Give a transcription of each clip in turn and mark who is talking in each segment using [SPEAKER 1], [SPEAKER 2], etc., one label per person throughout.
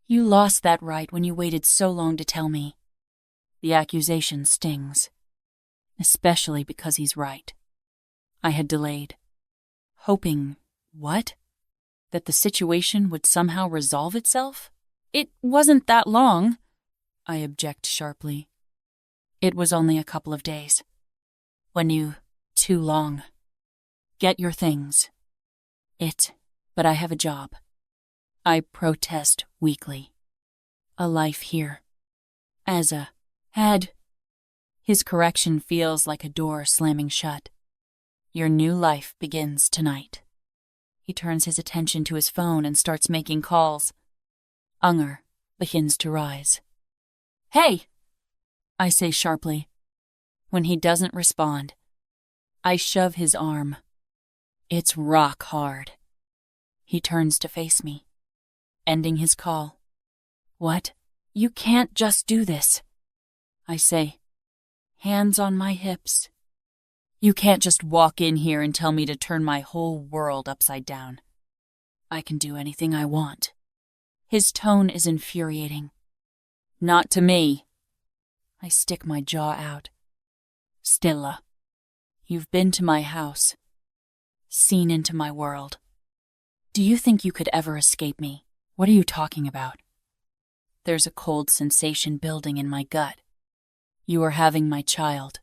[SPEAKER 1] You lost that right when you waited so long to tell me. The accusation stings, especially because he's right. I had delayed, hoping, what? That the situation would somehow resolve itself? It wasn't that long, I object sharply. It was only a couple of days. When you, too long. Get your things. But I have a job. I protest weakly. A life here. Had. His correction feels like a door slamming shut. Your new life begins tonight. He turns his attention to his phone and starts making calls. Unger begins to rise. Hey! I say sharply. When he doesn't respond, I shove his arm. It's rock hard. He turns to face me, ending his call. What? You can't just do this. I say, hands on my hips. You can't just walk in here and tell me to turn my whole world upside down. I can do anything I want. His tone is infuriating. Not to me. I stick my jaw out. Stella, you've been to my house, seen into my world. Do you think you could ever escape me? What are you talking about? There's a cold sensation building in my gut. You are having my child.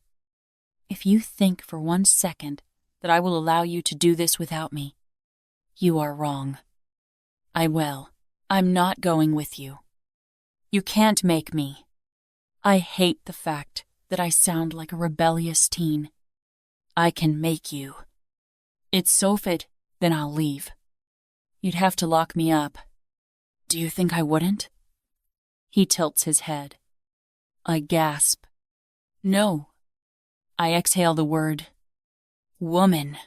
[SPEAKER 1] If you think for 1 second that I will allow you to do this without me, you are wrong. I will. I'm not going with you. You can't make me. I hate the fact that I sound like a rebellious teen. I can make you. It's so fit, then I'll leave. You'd have to lock me up. Do you think I wouldn't? He tilts his head. I gasp. No. I exhale the word, woman.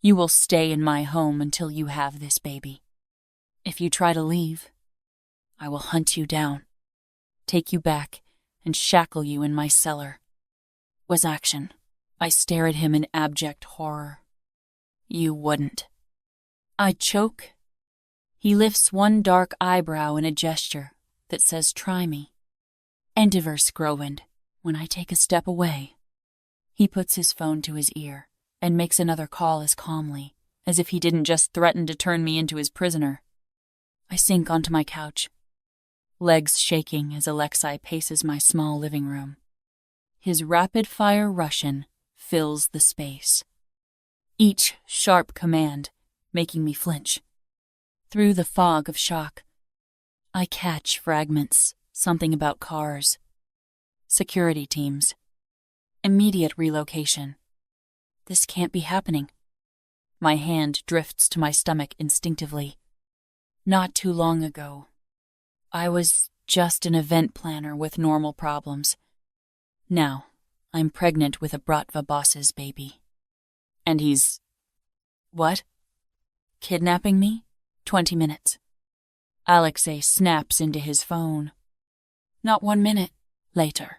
[SPEAKER 1] You will stay in my home until you have this baby. If you try to leave, I will hunt you down, take you back, and shackle you in my cellar. Was action. I stare at him in abject horror. You wouldn't. I choke. He lifts one dark eyebrow in a gesture that says, try me. Endeavors Growind, when I take a step away. He puts his phone to his ear and makes another call as calmly, as if he didn't just threaten to turn me into his prisoner. I sink onto my couch, legs shaking as Alexi paces my small living room. His rapid-fire Russian fills the space. Each sharp command making me flinch. Through the fog of shock, I catch fragments, something about cars, security teams, immediate relocation. This can't be happening. My hand drifts to my stomach instinctively. Not too long ago, I was just an event planner with normal problems. Now, I'm pregnant with a Bratva Boss's baby. And he's... What? Kidnapping me? 20 minutes. Alexi snaps into his phone. Not 1 minute later.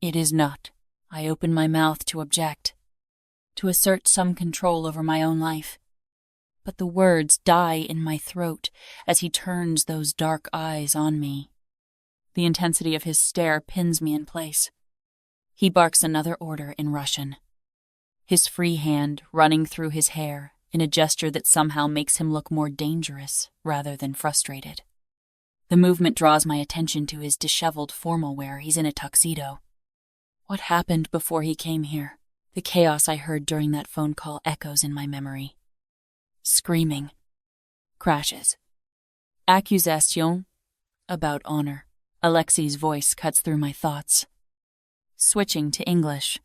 [SPEAKER 1] It is not. I open my mouth to object, to assert some control over my own life. But the words die in my throat as he turns those dark eyes on me. The intensity of his stare pins me in place. He barks another order in Russian, his free hand running through his hair in a gesture that somehow makes him look more dangerous rather than frustrated. The movement draws my attention to his disheveled formal wear. He's in a tuxedo. What happened before he came here? The chaos I heard during that phone call echoes in my memory. Screaming. Crashes. Accusation. About honor. Alexi's voice cuts through my thoughts. Switching to English.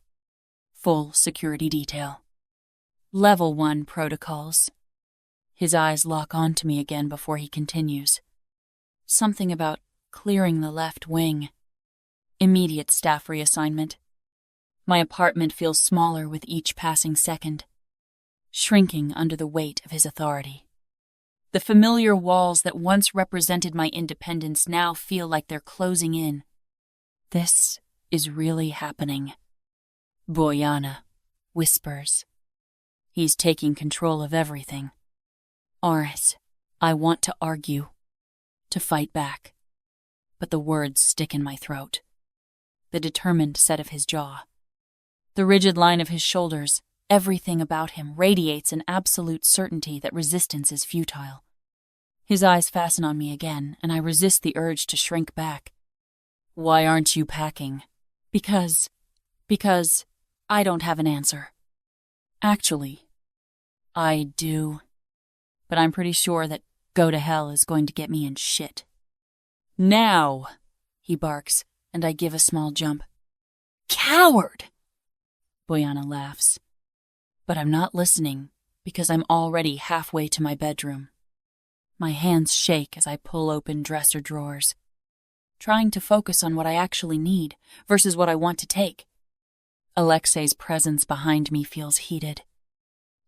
[SPEAKER 1] Full security detail. Level 1 protocols. His eyes lock onto me again before he continues. Something about clearing the left wing. Immediate staff reassignment. My apartment feels smaller with each passing second, shrinking under the weight of his authority. The familiar walls that once represented my independence now feel like they're closing in. This is really happening. Boyana whispers. He's taking control of everything. Aris, I want to argue. to fight back. But the words stick in my throat. The determined set of his jaw. The rigid line of his shoulders. Everything about him radiates an absolute certainty that resistance is futile. His eyes fasten on me again, and I resist the urge to shrink back. Why aren't you packing? Because I don't have an answer. Actually, I do. But I'm pretty sure that go to hell is going to get me in shit. Now, he barks, and I give a small jump. Coward! Bojana laughs. But I'm not listening, because I'm already halfway to my bedroom. My hands shake as I pull open dresser drawers, trying to focus on what I actually need versus what I want to take. Alexei's presence behind me feels heated,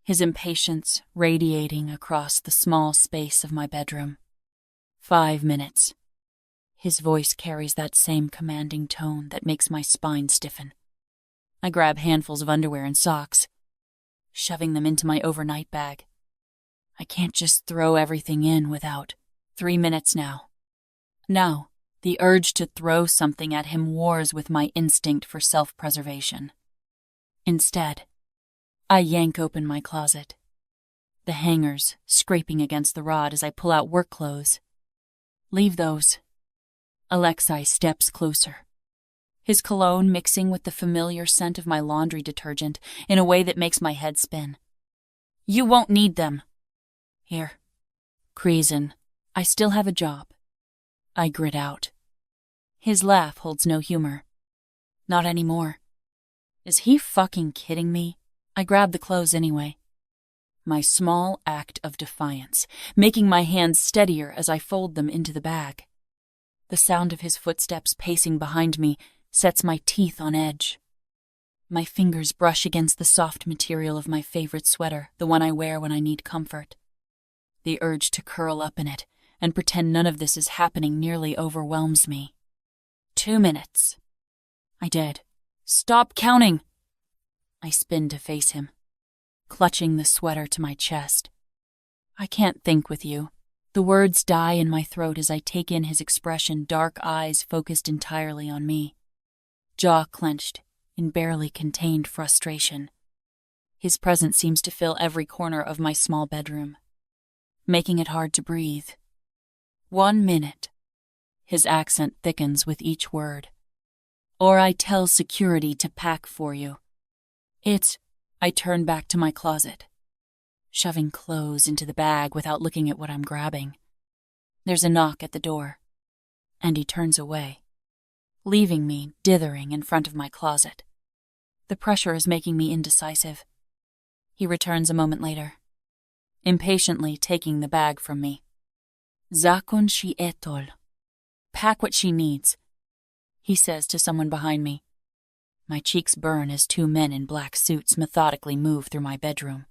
[SPEAKER 1] his impatience radiating across the small space of my bedroom. 5 minutes. His voice carries that same commanding tone that makes my spine stiffen. I grab handfuls of underwear and socks, shoving them into my overnight bag. I can't just throw everything in without 3 minutes now. Now, the urge to throw something at him wars with my instinct for self-preservation. Instead, I yank open my closet, the hangers scraping against the rod as I pull out work clothes. Leave those. Alexei steps closer, his cologne mixing with the familiar scent of my laundry detergent in a way that makes my head spin. You won't need them. Here. Kreisen, I still have a job. I grit out. His laugh holds no humor. Not anymore. Is he fucking kidding me? I grab the clothes anyway. My small act of defiance, making my hands steadier as I fold them into the bag. The sound of his footsteps pacing behind me sets my teeth on edge. My fingers brush against the soft material of my favorite sweater, the one I wear when I need comfort. The urge to curl up in it and pretend none of this is happening nearly overwhelms me. 2 minutes. I did. Stop counting! I spin to face him, clutching the sweater to my chest. I can't think with you. The words die in my throat as I take in his expression, dark eyes focused entirely on me. Jaw clenched in barely contained frustration. His presence seems to fill every corner of my small bedroom, making it hard to breathe. 1 minute. His accent thickens with each word. Or I tell security to pack for you. I turn back to my closet, shoving clothes into the bag without looking at what I'm grabbing. There's a knock at the door, and he turns away, leaving me dithering in front of my closet. The pressure is making me indecisive. He returns a moment later, impatiently taking the bag from me. Zakon shi etol. Pack what she needs, he says to someone behind me. My cheeks burn as 2 men in black suits methodically move through my bedroom,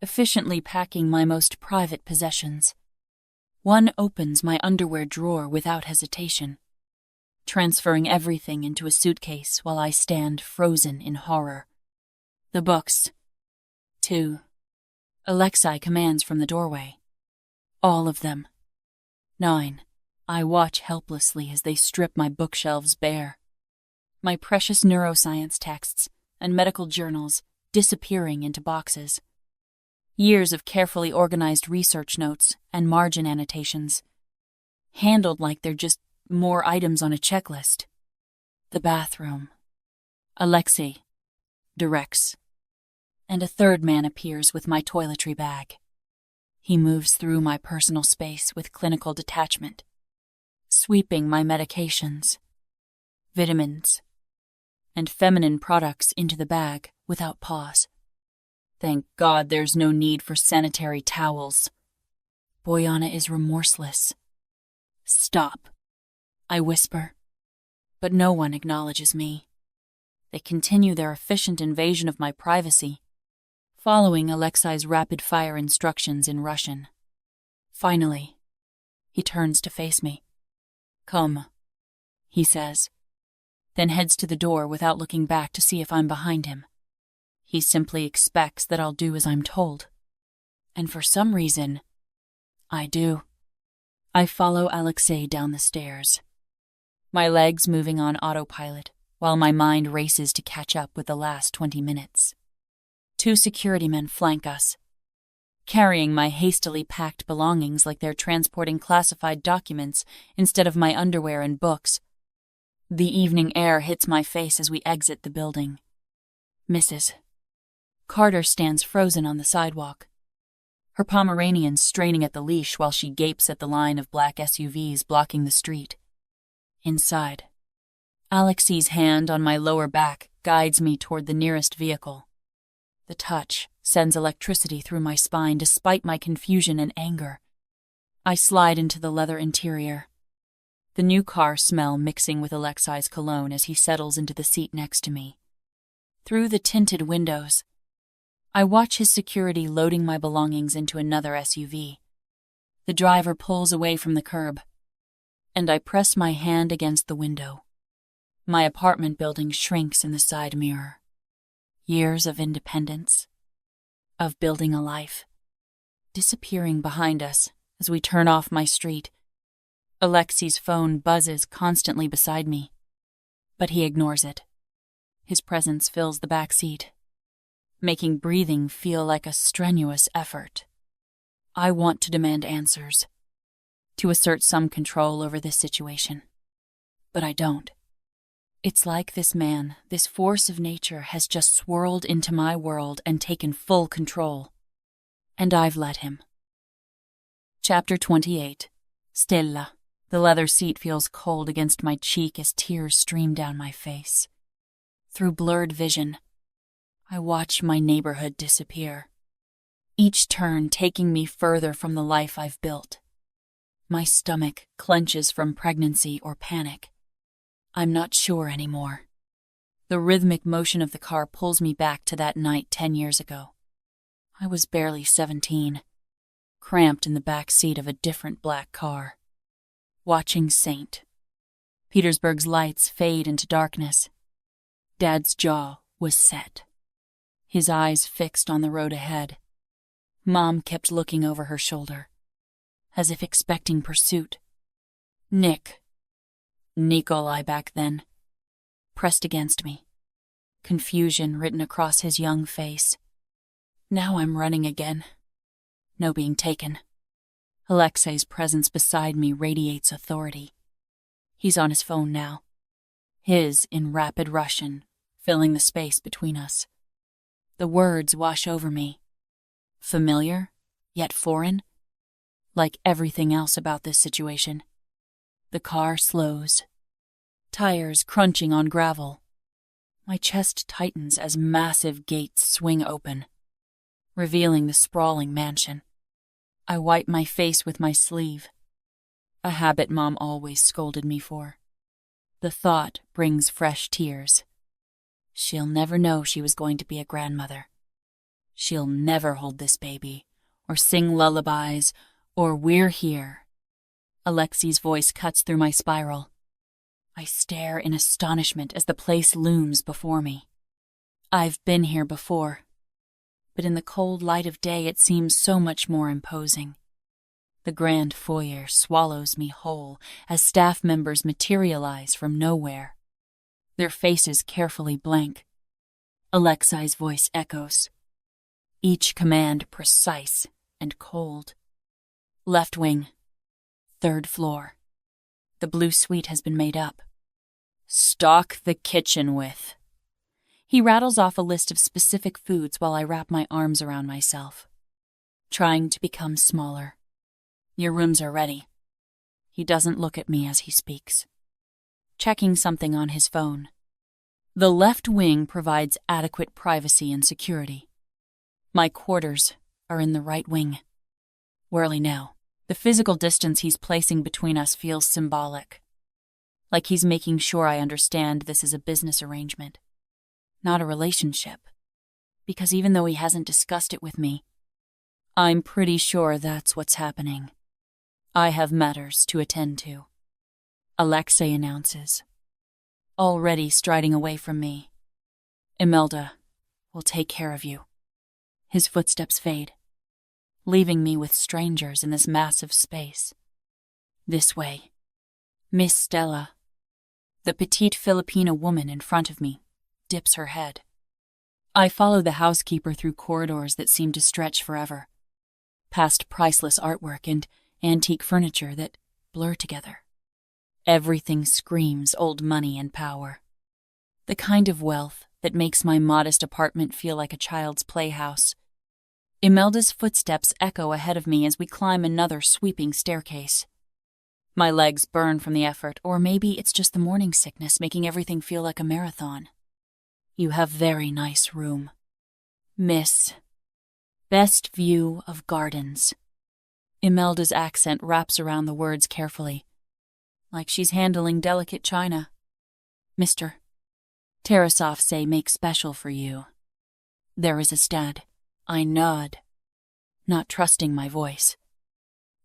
[SPEAKER 1] efficiently packing my most private possessions. One opens my underwear drawer without hesitation, transferring everything into a suitcase while I stand frozen in horror. The books. 2. Alexei commands from the doorway. All of them. 9. I watch helplessly as they strip my bookshelves bare. My precious neuroscience texts and medical journals disappearing into boxes. Years of carefully organized research notes and margin annotations, handled like they're just more items on a checklist. The bathroom. Alexi directs, and a third man appears with my toiletry bag. He moves through my personal space with clinical detachment, sweeping my medications, vitamins, and feminine products into the bag without pause. Thank God there's no need for sanitary towels. Bojana is remorseless. Stop, I whisper, but no one acknowledges me. They continue their efficient invasion of my privacy, following Alexei's rapid-fire instructions in Russian. Finally, he turns to face me. Come, he says, then heads to the door without looking back to see if I'm behind him. He simply expects that I'll do as I'm told. And for some reason, I do. I follow Alexi down the stairs, my legs moving on autopilot while my mind races to catch up with the last 20 minutes. 2 security men flank us, carrying my hastily packed belongings like they're transporting classified documents instead of my underwear and books. The evening air hits my face as we exit the building. Mrs. Carter stands frozen on the sidewalk, her Pomeranian straining at the leash while she gapes at the line of black SUVs blocking the street. Inside, Alexi's hand on my lower back guides me toward the nearest vehicle. The touch sends electricity through my spine despite my confusion and anger. I slide into the leather interior, the new car smell mixing with Alexi's cologne as he settles into the seat next to me. Through the tinted windows, I watch his security loading my belongings into another SUV. The driver pulls away from the curb, and I press my hand against the window. My apartment building shrinks in the side mirror. Years of independence, of building a life, disappearing behind us as we turn off my street. Alexi's phone buzzes constantly beside me, but he ignores it. His presence fills the back seat, making breathing feel like a strenuous effort. I want to demand answers, to assert some control over this situation, but I don't. It's like this man, this force of nature, has just swirled into my world and taken full control. And I've let him. Chapter 28. Stella. The leather seat feels cold against my cheek as tears stream down my face. Through blurred vision, I watch my neighborhood disappear, each turn taking me further from the life I've built. My stomach clenches from pregnancy or panic. I'm not sure anymore. The rhythmic motion of the car pulls me back to that night 10 years ago. I was barely 17, cramped in the back seat of a different black car, watching St. Petersburg's lights fade into darkness. Dad's jaw was set, his eyes fixed on the road ahead. Mom kept looking over her shoulder, as if expecting pursuit. Nikolai back then, pressed against me, confusion written across his young face. Now I'm running again. No being taken. Alexi's presence beside me radiates authority. He's on his phone now, his in rapid Russian, filling the space between us. The words wash over me. Familiar, yet foreign. Like everything else about this situation. The car slows, tires crunching on gravel. My chest tightens as massive gates swing open, revealing the sprawling mansion. I wipe my face with my sleeve, a habit Mom always scolded me for. The thought brings fresh tears. She'll never know she was going to be a grandmother. She'll never hold this baby, or sing lullabies, or we're here. Alexi's voice cuts through my spiral. I stare in astonishment as the place looms before me. I've been here before, but in the cold light of day it seems so much more imposing. The grand foyer swallows me whole as staff members materialize from nowhere, their faces carefully blank. Alexi's voice echoes, each command precise and cold. Left wing, 3rd floor. The blue suite has been made up. Stock the kitchen with. He rattles off a list of specific foods while I wrap my arms around myself, trying to become smaller. Your rooms are ready. He doesn't look at me as he speaks, checking something on his phone. The left wing provides adequate privacy and security. My quarters are in the right wing. Whirly now. The physical distance he's placing between us feels symbolic. Like he's making sure I understand this is a business arrangement, not a relationship. Because even though he hasn't discussed it with me, I'm pretty sure that's what's happening. I have matters to attend to. Alexi announces, already striding away from me. Imelda will take care of you. His footsteps fade, leaving me with strangers in this massive space. This way. Miss Stella. The petite Filipina woman in front of me dips her head. I follow the housekeeper through corridors that seem to stretch forever, past priceless artwork and antique furniture that blur together. Everything screams old money and power. The kind of wealth that makes my modest apartment feel like a child's playhouse. Imelda's footsteps echo ahead of me as we climb another sweeping staircase. My legs burn from the effort, or maybe it's just the morning sickness making everything feel like a marathon. You have very nice room. Miss. Best view of gardens. Imelda's accent wraps around the words carefully, like she's handling delicate china. Mr. Tarasov say make special for you. There is a stud. I nod, not trusting my voice.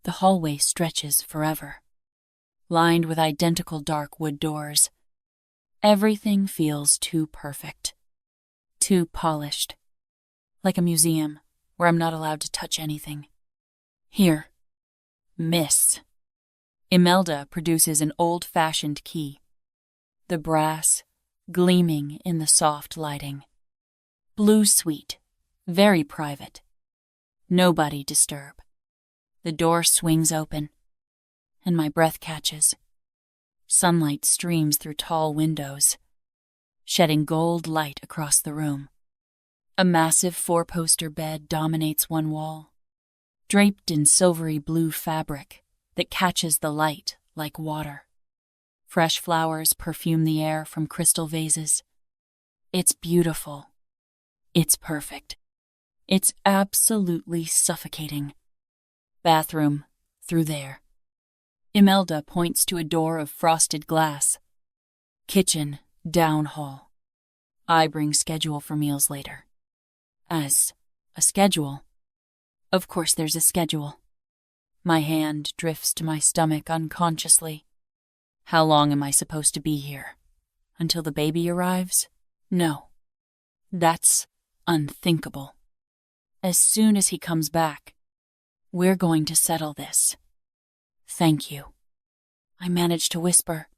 [SPEAKER 1] The hallway stretches forever, lined with identical dark wood doors. Everything feels too perfect, too polished, like a museum where I'm not allowed to touch anything. Here, Miss. Imelda produces an old-fashioned key, the brass gleaming in the soft lighting. Blue suite, very private. Nobody disturb. The door swings open, and my breath catches. Sunlight streams through tall windows, shedding gold light across the room. A massive 4-poster bed dominates one wall, draped in silvery blue fabric that catches the light like water. Fresh flowers perfume the air from crystal vases. It's beautiful. It's perfect. It's absolutely suffocating. Bathroom, through there. Imelda points to a door of frosted glass. Kitchen, down hall. I bring schedule for meals later. As a schedule. Of course there's a schedule. My hand drifts to my stomach unconsciously. How long am I supposed to be here? Until the baby arrives? No. That's unthinkable. As soon as he comes back, we're going to settle this. Thank you. I manage to whisper.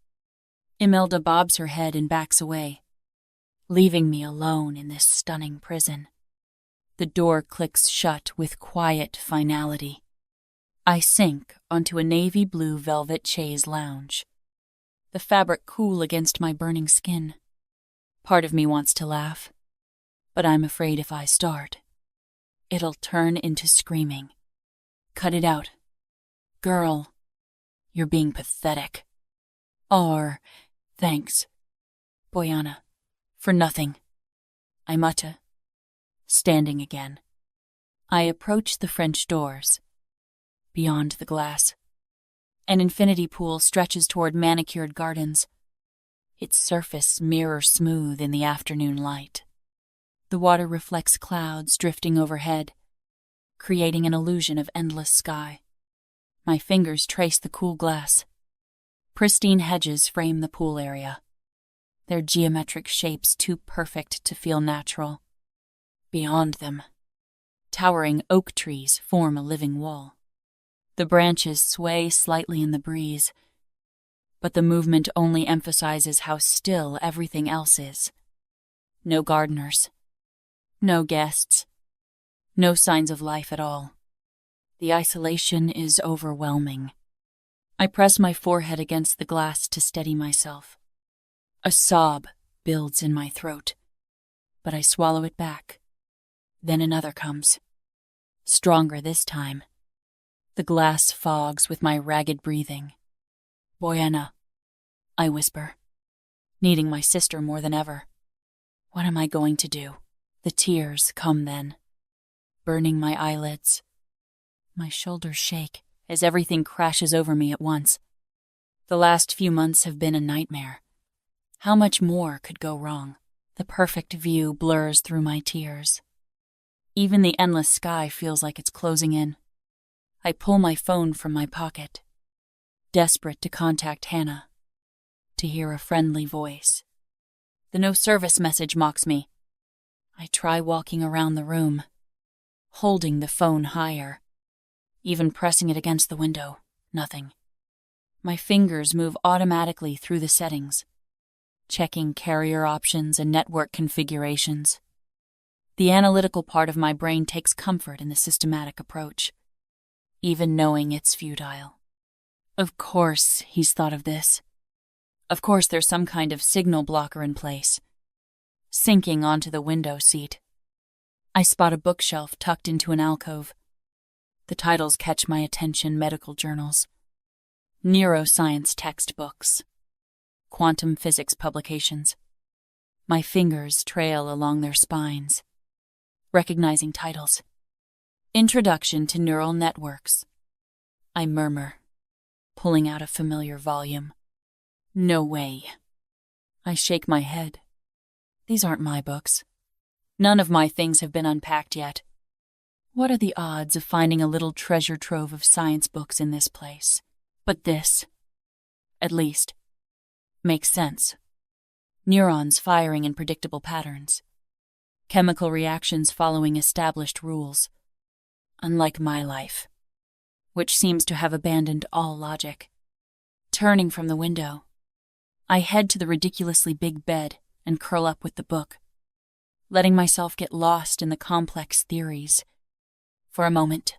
[SPEAKER 1] Imelda bobs her head and backs away, leaving me alone in this stunning prison. The door clicks shut with quiet finality. I sink onto a navy blue velvet chaise lounge, the fabric cool against my burning skin. Part of me wants to laugh, but I'm afraid if I start, it'll turn into screaming. Cut it out. Girl, you're being pathetic. Or, thanks, Boyana, for nothing. I mutter, standing again. I approach the French doors. Beyond the glass, an infinity pool stretches toward manicured gardens, its surface mirror smooth in the afternoon light. The water reflects clouds drifting overhead, creating an illusion of endless sky. My fingers trace the cool glass. Pristine hedges frame the pool area, their geometric shapes too perfect to feel natural. Beyond them, towering oak trees form a living wall. The branches sway slightly in the breeze, but the movement only emphasizes how still everything else is. No gardeners, no guests, no signs of life at all. The isolation is overwhelming. I press my forehead against the glass to steady myself. A sob builds in my throat, but I swallow it back. Then another comes, stronger this time. The glass fogs with my ragged breathing. Boyana, I whisper, needing my sister more than ever. What am I going to do? The tears come then, burning my eyelids. My shoulders shake as everything crashes over me at once. The last few months have been a nightmare. How much more could go wrong? The perfect view blurs through my tears. Even the endless sky feels like it's closing in. I pull my phone from my pocket, desperate to contact Hannah, to hear a friendly voice. The no-service message mocks me. I try walking around the room, holding the phone higher, even pressing it against the window. Nothing. My fingers move automatically through the settings, checking carrier options and network configurations. The analytical part of my brain takes comfort in the systematic approach, even knowing it's futile. Of course he's thought of this. Of course there's some kind of signal blocker in place. Sinking onto the window seat, I spot a bookshelf tucked into an alcove. The titles catch my attention: medical journals, neuroscience textbooks, quantum physics publications. My fingers trail along their spines, recognizing titles. Introduction to Neural Networks. I murmur, pulling out a familiar volume. No way. I shake my head. These aren't my books. None of my things have been unpacked yet. What are the odds of finding a little treasure trove of science books in this place? But this, at least, makes sense. Neurons firing in predictable patterns. Chemical reactions following established rules. Unlike my life, which seems to have abandoned all logic. Turning from the window, I head to the ridiculously big bed and curl up with the book, letting myself get lost in the complex theories. For a moment,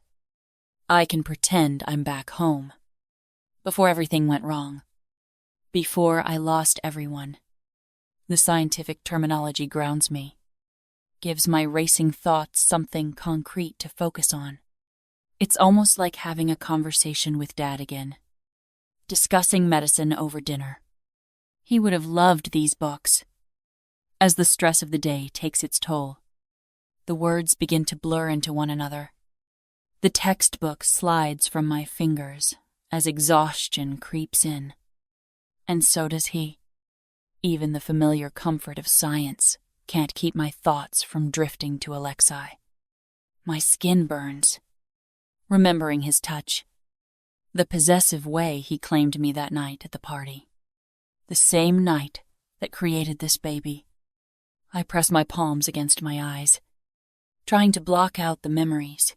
[SPEAKER 1] I can pretend I'm back home. Before everything went wrong. Before I lost everyone. The scientific terminology grounds me, gives my racing thoughts something concrete to focus on. It's almost like having a conversation with Dad again, discussing medicine over dinner. He would have loved these books. As the stress of the day takes its toll, the words begin to blur into one another. The textbook slides from my fingers as exhaustion creeps in. And so does he. Even the familiar comfort of science can't keep my thoughts from drifting to Alexi. My skin burns, remembering his touch, the possessive way he claimed me that night at the party. The same night that created this baby. I press my palms against my eyes, trying to block out the memories.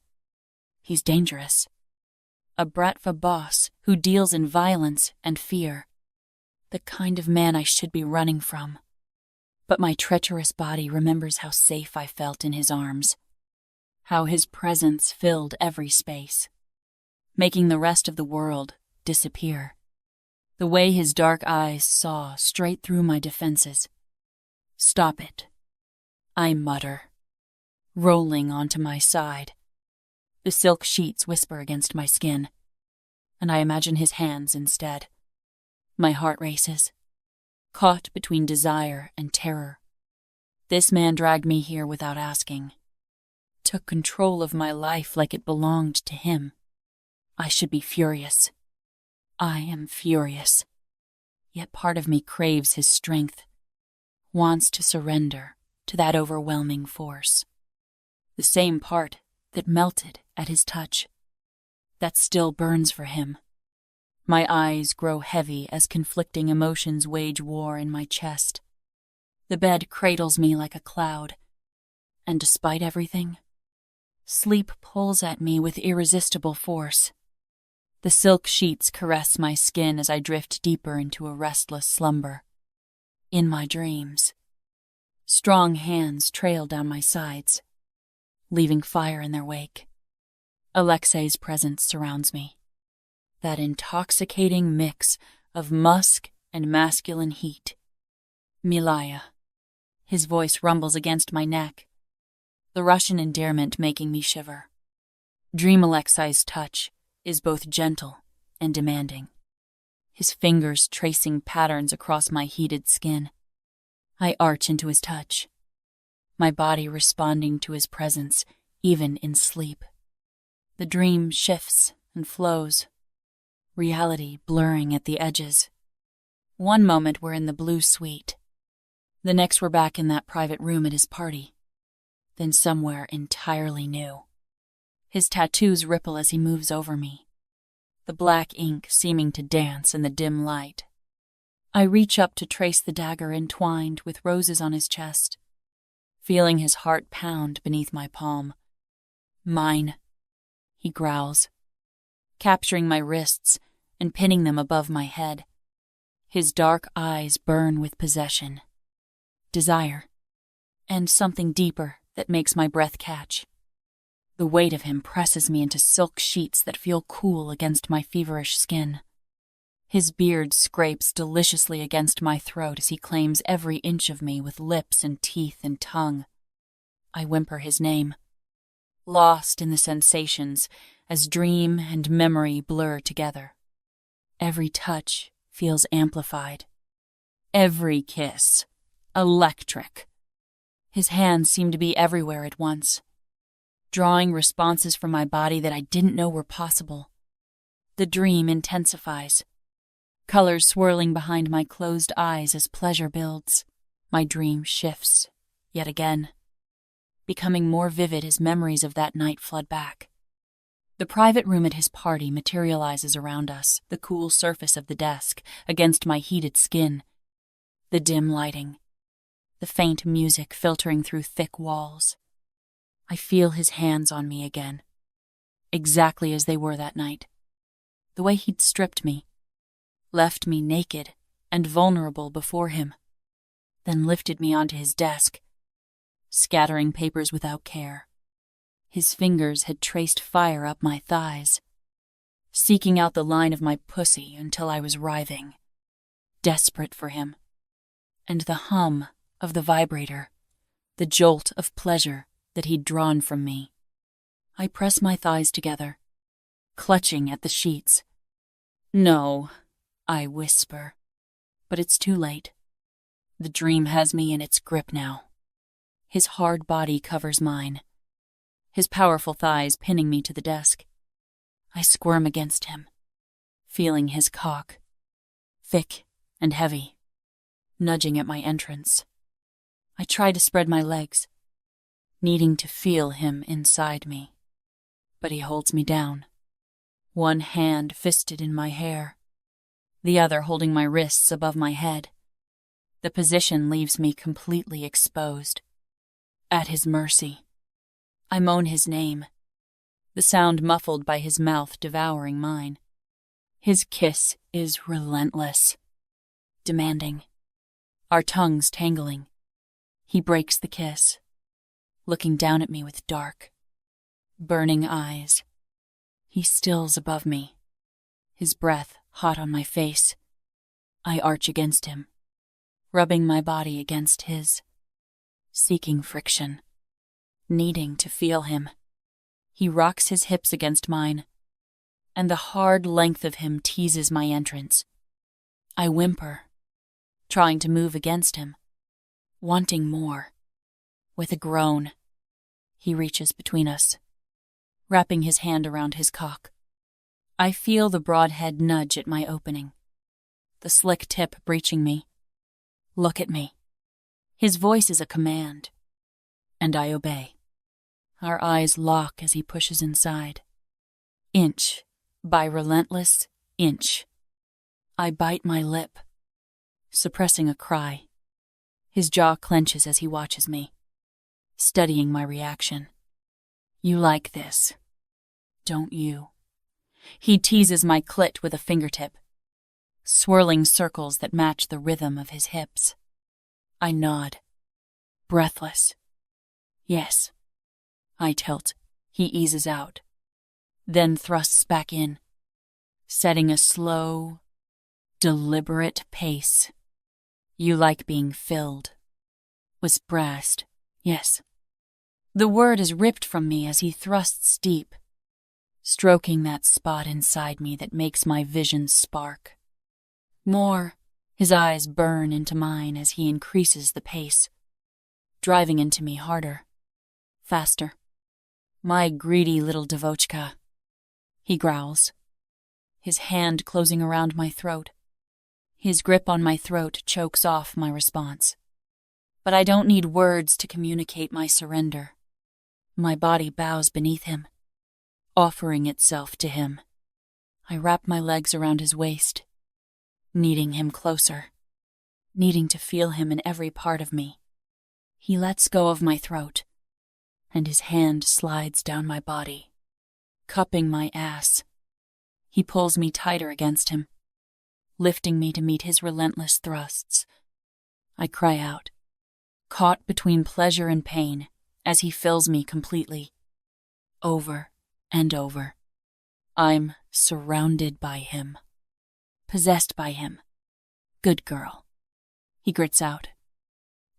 [SPEAKER 1] He's dangerous. A Bratva Boss who deals in violence and fear. The kind of man I should be running from. But my treacherous body remembers how safe I felt in his arms. How his presence filled every space, making the rest of the world disappear. The way his dark eyes saw straight through my defenses. Stop it, I mutter, rolling onto my side. The silk sheets whisper against my skin, and I imagine his hands instead. My heart races, caught between desire and terror. This man dragged me here without asking, took control of my life like it belonged to him. I should be furious. I am furious. Yet part of me craves his strength, wants to surrender to that overwhelming force. The same part that melted at his touch, that still burns for him. My eyes grow heavy as conflicting emotions wage war in my chest. The bed cradles me like a cloud, and despite everything, sleep pulls at me with irresistible force. The silk sheets caress my skin as I drift deeper into a restless slumber. In my dreams, strong hands trail down my sides, leaving fire in their wake. Alexi's presence surrounds me. That intoxicating mix of musk and masculine heat. Milaya. His voice rumbles against my neck, the Russian endearment making me shiver. Dream Alexi's touch is both gentle and demanding, his fingers tracing patterns across my heated skin. I arch into his touch, my body responding to his presence even in sleep. The dream shifts and flows, reality blurring at the edges. One moment we're in the blue suite. The next we're back in that private room at his party. Then somewhere entirely new. His tattoos ripple as he moves over me, the black ink seeming to dance in the dim light. I reach up to trace the dagger entwined with roses on his chest, feeling his heart pound beneath my palm. Mine, he growls, capturing my wrists and pinning them above my head. His dark eyes burn with possession, desire, and something deeper that makes my breath catch. The weight of him presses me into silk sheets that feel cool against my feverish skin. His beard scrapes deliciously against my throat as he claims every inch of me with lips and teeth and tongue. I whimper his name, lost in the sensations as dream and memory blur together. Every touch feels amplified. Every kiss, electric. His hands seem to be everywhere at once, drawing responses from my body that I didn't know were possible. The dream intensifies, colors swirling behind my closed eyes as pleasure builds. My dream shifts, yet again, becoming more vivid as memories of that night flood back. The private room at his party materializes around us, the cool surface of the desk against my heated skin, the dim lighting, the faint music filtering through thick walls. I feel his hands on me again, exactly as they were that night. The way he'd stripped me, left me naked and vulnerable before him, then lifted me onto his desk, scattering papers without care. His fingers had traced fire up my thighs, seeking out the line of my pussy until I was writhing, desperate for him. And the hum of the vibrator, the jolt of pleasure that he'd drawn from me. I press my thighs together, clutching at the sheets. "No," I whisper, but it's too late. The dream has me in its grip now. His hard body covers mine, his powerful thighs pinning me to the desk. I squirm against him, feeling his cock, thick and heavy, nudging at my entrance. I try to spread my legs, needing to feel him inside me, but he holds me down, one hand fisted in my hair, the other holding my wrists above my head. The position leaves me completely exposed, at his mercy. I moan his name, the sound muffled by his mouth devouring mine. His kiss is relentless, demanding, our tongues tangling. He breaks the kiss, looking down at me with dark, burning eyes. He stills above me, his breath hot on my face. I arch against him, rubbing my body against his, seeking friction, needing to feel him. He rocks his hips against mine, and the hard length of him teases my entrance. I whimper, trying to move against him, wanting more. With a groan, he reaches between us, wrapping his hand around his cock. I feel the broad head nudge at my opening, the slick tip breaching me. "Look at me." His voice is a command, and I obey. Our eyes lock as he pushes inside. Inch by relentless inch. I bite my lip, suppressing a cry. His jaw clenches as he watches me, studying my reaction. "You like this, don't you?" He teases my clit with a fingertip, swirling circles that match the rhythm of his hips. I nod, breathless. "Yes." I tilt. He eases out, then thrusts back in, setting a slow, deliberate pace. "You like being filled," was brassed. "Yes." The word is ripped from me as he thrusts deep, stroking that spot inside me that makes my vision spark. More. His eyes burn into mine as he increases the pace, driving into me harder, faster. "My greedy little devochka," he growls, his hand closing around my throat. His grip on my throat chokes off my response. But I don't need words to communicate my surrender. My body bows beneath him, offering itself to him. I wrap my legs around his waist, needing him closer, needing to feel him in every part of me. He lets go of my throat, and his hand slides down my body, cupping my ass. He pulls me tighter against him, lifting me to meet his relentless thrusts. I cry out, caught between pleasure and pain, as he fills me completely. Over and over. I'm surrounded by him. Possessed by him. Good girl. He grits out,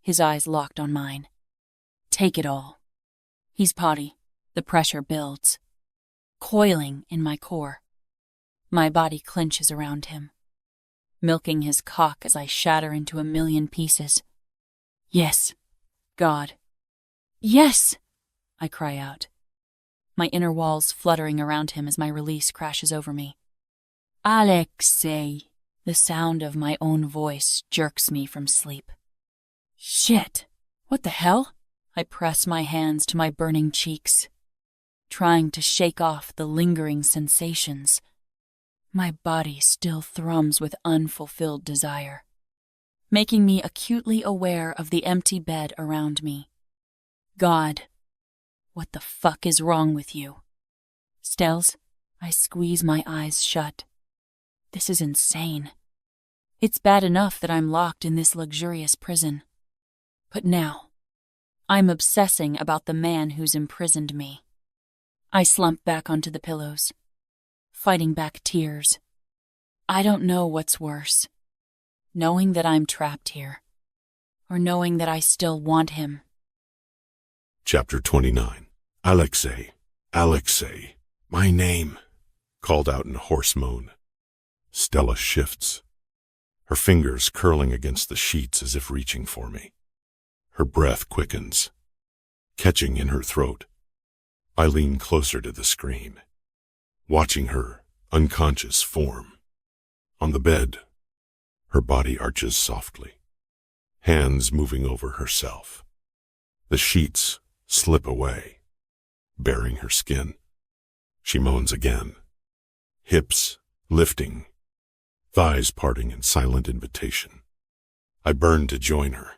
[SPEAKER 1] his eyes locked on mine. Take it all. He's potty. The pressure builds, coiling in my core. My body clenches around him, milking his cock as I shatter into a million pieces. Yes, God. Yes! I cry out, my inner walls fluttering around him as my release crashes over me. Alexi! The sound of my own voice jerks me from sleep. Shit! What the hell? I press my hands to my burning cheeks, trying to shake off the lingering sensations. My body still thrums with unfulfilled desire, making me acutely aware of the empty bed around me. God, what the fuck is wrong with you? Stells, I squeeze my eyes shut. This is insane. It's bad enough that I'm locked in this luxurious prison. But now, I'm obsessing about the man who's imprisoned me. I slump back onto the pillows, fighting back tears. I don't know what's worse, knowing that I'm trapped here, or knowing that I still want him.
[SPEAKER 2] Chapter 29. Alexi, Alexi, my name, called out in hoarse moan. Stella shifts, her fingers curling against the sheets as if reaching for me. Her breath quickens, catching in her throat. I lean closer to the screen, watching her unconscious form. On the bed, her body arches softly, hands moving over herself. The sheets slip away, baring her skin. She moans again, hips lifting, thighs parting in silent invitation. I burn to join her,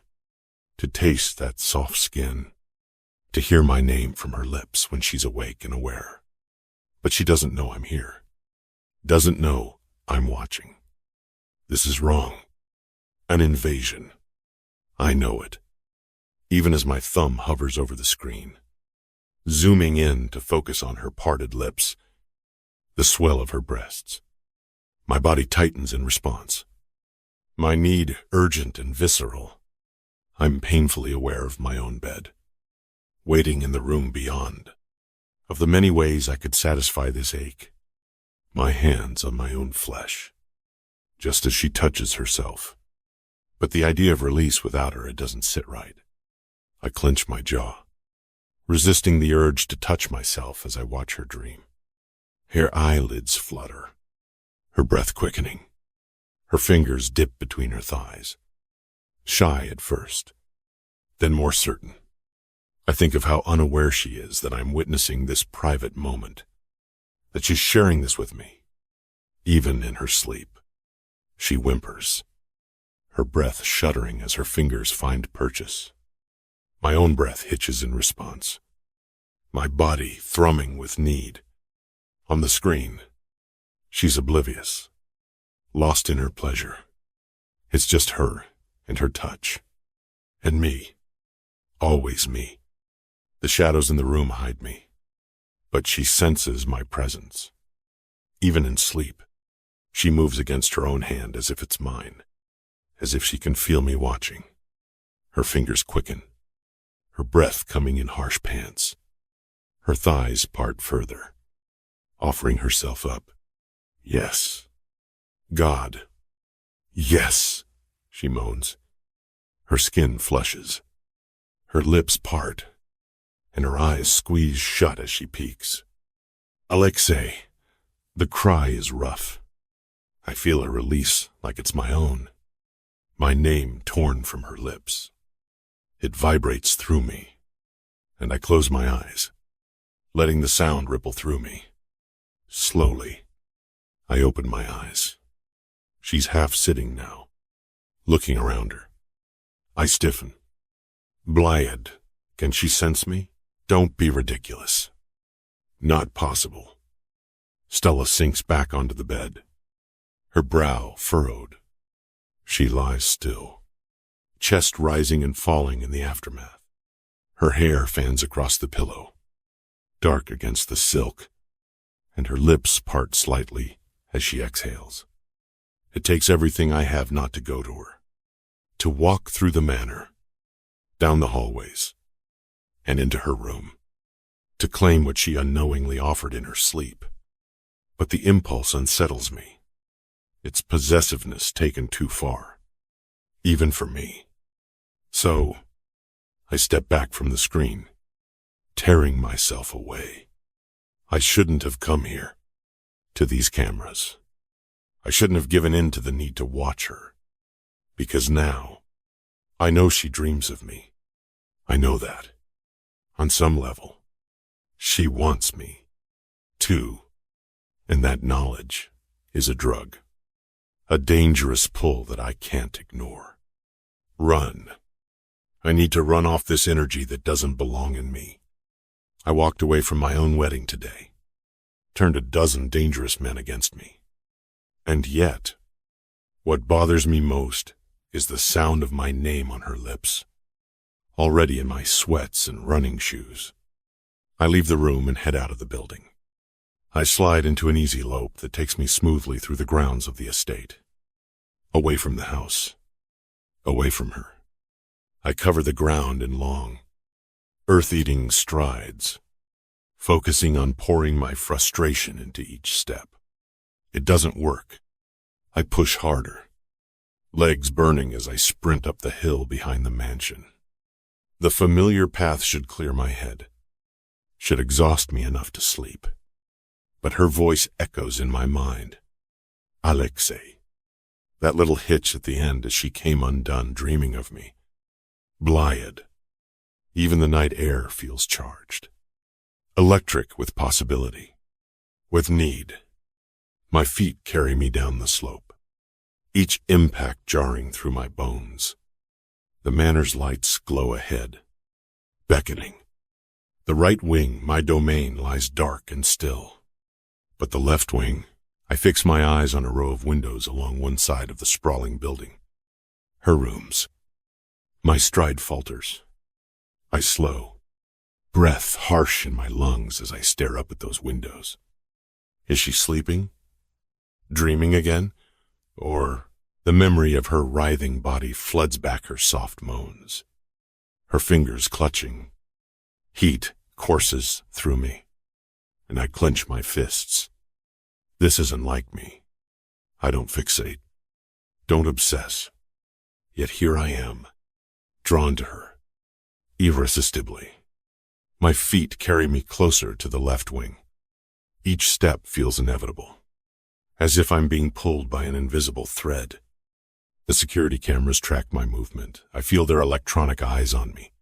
[SPEAKER 2] to taste that soft skin, to hear my name from her lips when she's awake and aware. But she doesn't know I'm here, doesn't know I'm watching. This is wrong. An invasion. I know it, even as my thumb hovers over the screen, zooming in to focus on her parted lips, the swell of her breasts. My body tightens in response, my need urgent and visceral. I'm painfully aware of my own bed, waiting in the room beyond, of the many ways I could satisfy this ache. My hands on my own flesh, just as she touches herself. But the idea of release without her, it doesn't sit right. I clench my jaw, resisting the urge to touch myself as I watch her dream. Her eyelids flutter, her breath quickening. Her fingers dip between her thighs. Shy at first, then more certain. I think of how unaware she is that I'm witnessing this private moment, that she's sharing this with me, even in her sleep. She whimpers, her breath shuddering as her fingers find purchase. My own breath hitches in response, my body thrumming with need. On the screen, she's oblivious, lost in her pleasure. It's just her and her touch, and me, always me. The shadows in the room hide me, but she senses my presence. Even in sleep, she moves against her own hand as if it's mine, as if she can feel me watching. Her fingers quicken, her breath coming in harsh pants. Her thighs part further, offering herself up. Yes. God. Yes, she moans. Her skin flushes, her lips part, and her eyes squeeze shut as she peeks. Alexi. The cry is rough. I feel a release like it's my own, my name torn from her lips. It vibrates through me, and I close my eyes, letting the sound ripple through me. Slowly, I open my eyes. She's half sitting now, looking around her. I stiffen. Blyad, can she sense me? Don't be ridiculous. Not possible. Stella sinks back onto the bed, her brow furrowed. She lies still, chest rising and falling in the aftermath. Her hair fans across the pillow, dark against the silk, and her lips part slightly as she exhales. It takes everything I have not to go to her, to walk through the manor, down the hallways, and into her room, to claim what she unknowingly offered in her sleep. But the impulse unsettles me, its possessiveness taken too far, even for me. So, I step back from the screen, tearing myself away. I shouldn't have come here, to these cameras. I shouldn't have given in to the need to watch her, because now, I know she dreams of me. I know that. On some level, she wants me, too. And that knowledge is a drug, a dangerous pull that I can't ignore. Run. I need to run off this energy that doesn't belong in me. I walked away from my own wedding today, turned a dozen dangerous men against me. And yet, what bothers me most is the sound of my name on her lips, already in my sweats and running shoes. I leave the room and head out of the building. I slide into an easy lope that takes me smoothly through the grounds of the estate. Away from the house. Away from her. I cover the ground in long, earth-eating strides, focusing on pouring my frustration into each step. It doesn't work. I push harder, legs burning as I sprint up the hill behind the mansion. The familiar path should clear my head, should exhaust me enough to sleep. But her voice echoes in my mind. Alexi. That little hitch at the end as she came undone, dreaming of me. Blithe. Even the night air feels charged. Electric with possibility. With need. My feet carry me down the slope, each impact jarring through my bones. The manor's lights glow ahead, beckoning. The right wing, my domain, lies dark and still. But the left wing, I fix my eyes on a row of windows along one side of the sprawling building. Her rooms. My stride falters. I slow, breath harsh in my lungs as I stare up at those windows. Is she sleeping? Dreaming again? Or the memory of her writhing body floods back her soft moans? Her fingers clutching. Heat courses through me, and I clench my fists. This isn't like me. I don't fixate, don't obsess. Yet here I am, drawn to her, irresistibly. My feet carry me closer to the left wing. Each step feels inevitable, as if I'm being pulled by an invisible thread. The security cameras track my movement. I feel their electronic eyes on me,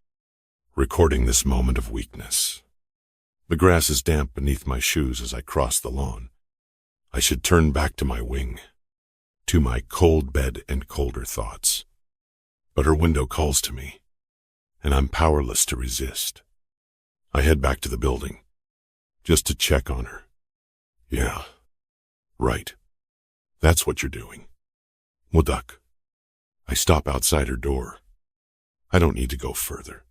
[SPEAKER 2] recording this moment of weakness. The grass is damp beneath my shoes as I cross the lawn. I should turn back to my wing, to my cold bed and colder thoughts. But her window calls to me, and I'm powerless to resist. I head back to the building, just to check on her. Yeah, right. That's what you're doing. Mudak. I stop outside her door. I don't need to go further.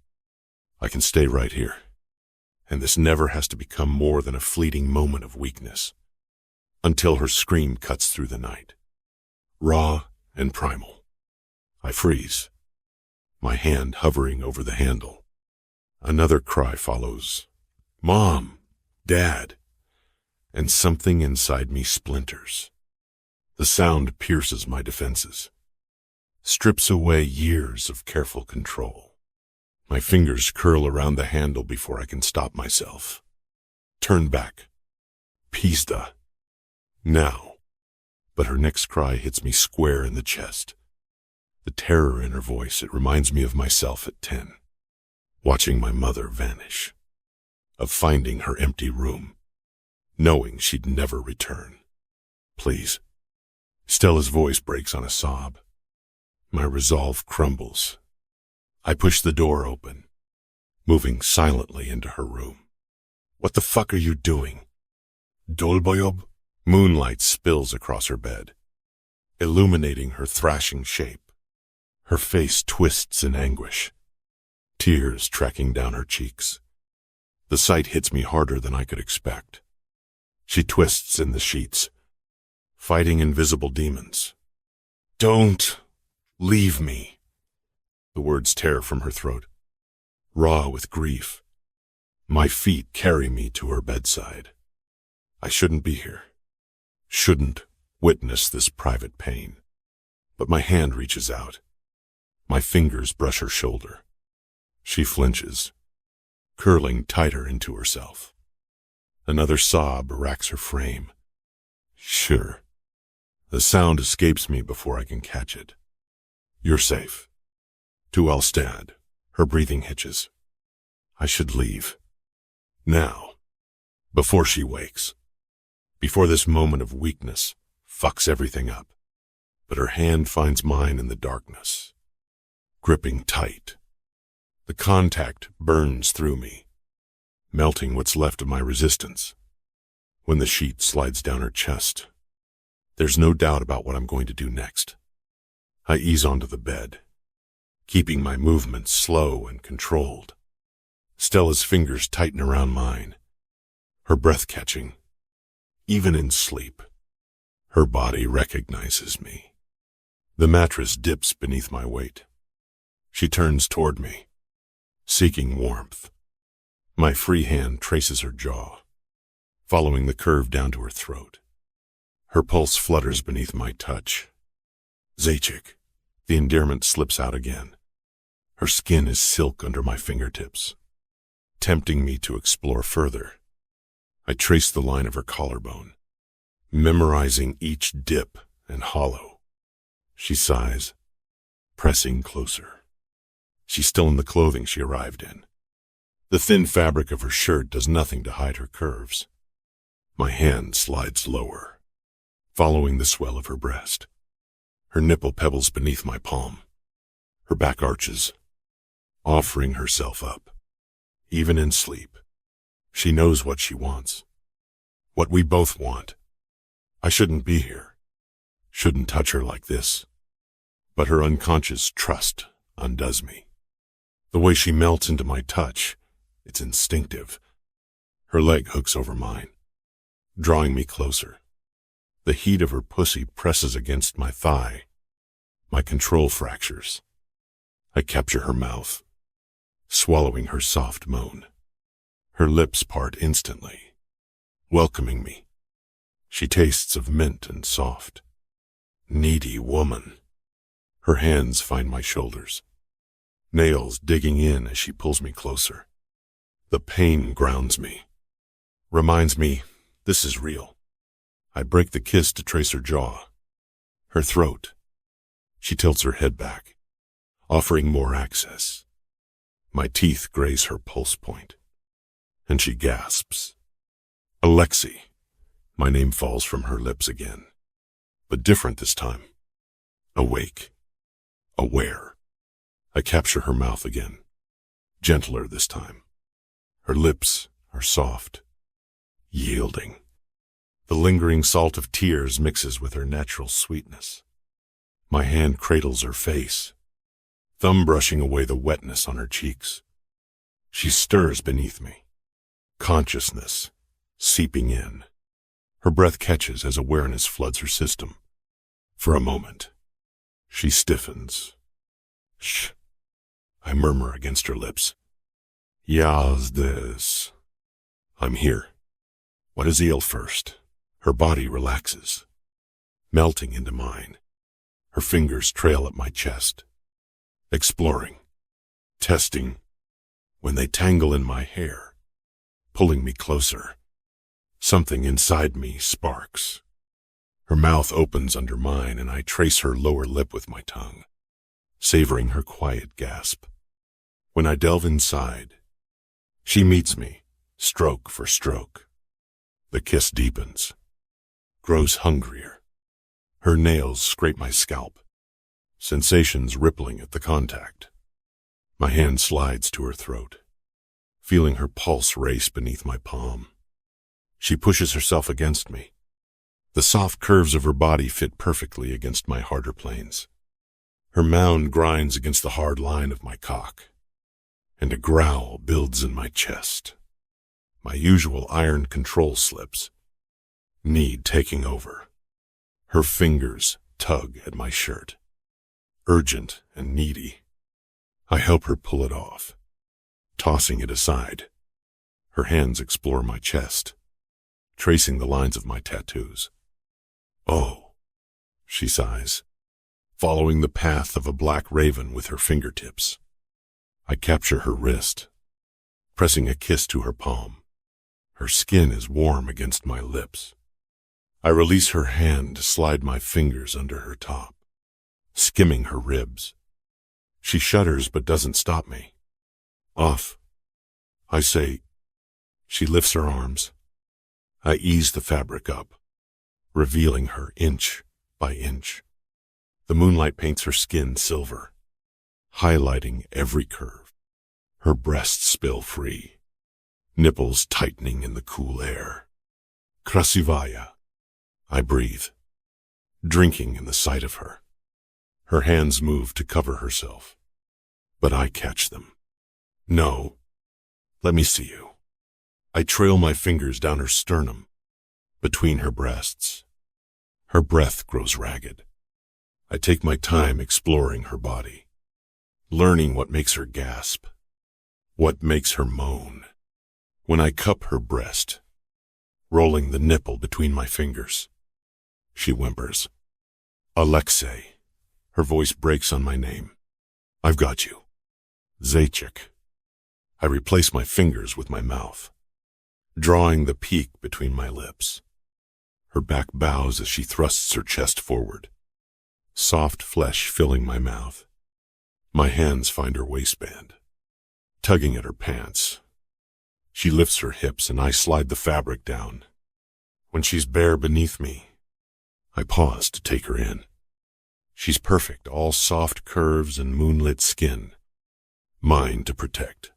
[SPEAKER 2] I can stay right here. And this never has to become more than a fleeting moment of weakness, until her scream cuts through the night. Raw and primal. I freeze, my hand hovering over the handle. Another cry follows. Mom, Dad. And something inside me splinters. The sound pierces my defenses, strips away years of careful control. My fingers curl around the handle before I can stop myself. Turn back. Pizda. Now. But her next cry hits me square in the chest. The terror in her voice, it reminds me of myself at 10, watching my mother vanish, of finding her empty room, knowing she'd never return. Please. Stella's voice breaks on a sob. My resolve crumbles. I push the door open, moving silently into her room. What the fuck are you doing? Dolboyob? Moonlight spills across her bed, illuminating her thrashing shape. Her face twists in anguish, tears tracking down her cheeks. The sight hits me harder than I could expect. She twists in the sheets, fighting invisible demons. Don't leave me. The words tear from her throat, raw with grief. My feet carry me to her bedside. I shouldn't be here, shouldn't witness this private pain. But my hand reaches out. My fingers brush her shoulder. She flinches, curling tighter into herself. Another sob racks her frame. Sure. The sound escapes me before I can catch it. You're safe. To Elstad. Her breathing hitches. I should leave. Now. Before she wakes. Before this moment of weakness fucks everything up. But her hand finds mine in the darkness, gripping tight. The contact burns through me, melting what's left of my resistance. When the sheet slides down her chest, there's no doubt about what I'm going to do next. I ease onto the bed, keeping my movements slow and controlled. Stella's fingers tighten around mine, her breath catching. Even in sleep, her body recognizes me. The mattress dips beneath my weight. She turns toward me, seeking warmth. My free hand traces her jaw, following the curve down to her throat. Her pulse flutters beneath my touch. Zacic. The endearment slips out again. Her skin is silk under my fingertips, tempting me to explore further. I trace the line of her collarbone, memorizing each dip and hollow. She sighs, pressing closer. She's still in the clothing she arrived in. The thin fabric of her shirt does nothing to hide her curves. My hand slides lower, following the swell of her breast. Her nipple pebbles beneath my palm. Her back arches, offering herself up. Even in sleep, she knows what she wants. What we both want. I shouldn't be here. Shouldn't touch her like this. But her unconscious trust undoes me. The way she melts into my touch, it's instinctive. Her leg hooks over mine, drawing me closer. The heat of her pussy presses against my thigh. My control fractures. I capture her mouth, swallowing her soft moan. Her lips part instantly, welcoming me. She tastes of mint and soft. Needy woman. Her hands find my shoulders, nails digging in as she pulls me closer. The pain grounds me, reminds me this is real. I break the kiss to trace her jaw, her throat. She tilts her head back, offering more access. My teeth graze her pulse point, and she gasps. Alexi. My name falls from her lips again, but different this time. Awake. Aware. I capture her mouth again, gentler this time. Her lips are soft, yielding. The lingering salt of tears mixes with her natural sweetness. My hand cradles her face, thumb brushing away the wetness on her cheeks. She stirs beneath me, consciousness seeping in. Her breath catches as awareness floods her system. For a moment, she stiffens. Shh, I murmur against her lips. Yazdes. I'm here. What is ill first? Her body relaxes, melting into mine. Her fingers trail at my chest, exploring, testing. When they tangle in my hair, pulling me closer, something inside me sparks. Her mouth opens under mine, and I trace her lower lip with my tongue, savoring her quiet gasp. When I delve inside, she meets me, stroke for stroke. The kiss deepens, grows hungrier. Her nails scrape my scalp, sensations rippling at the contact. My hand slides to her throat, feeling her pulse race beneath my palm. She pushes herself against me. The soft curves of her body fit perfectly against my harder planes. Her mound grinds against the hard line of my cock, and a growl builds in my chest. My usual iron control slips, need taking over. Her fingers tug at my shirt, urgent and needy. I help her pull it off, tossing it aside. Her hands explore my chest, tracing the lines of my tattoos. "Oh," she sighs, following the path of a black raven with her fingertips. I capture her wrist, pressing a kiss to her palm. Her skin is warm against my lips. I release her hand to slide my fingers under her top, skimming her ribs. She shudders but doesn't stop me. "Off," I say. She lifts her arms. I ease the fabric up, revealing her inch by inch. The moonlight paints her skin silver, highlighting every curve. Her breasts spill free, nipples tightening in the cool air. Krasivaya, I breathe, drinking in the sight of her. Her hands move to cover herself, but I catch them. "No, let me see you." I trail my fingers down her sternum, between her breasts. Her breath grows ragged. I take my time exploring her body, learning what makes her gasp, what makes her moan. When I cup her breast, rolling the nipple between my fingers, she whimpers. "Alexei." Her voice breaks on my name. "I've got you." "Zaychik." I replace my fingers with my mouth, drawing the peak between my lips. Her back bows as she thrusts her chest forward, soft flesh filling my mouth. My hands find her waistband, tugging at her pants. She lifts her hips and I slide the fabric down. When she's bare beneath me, I pause to take her in. She's perfect, all soft curves and moonlit skin. Mine to protect,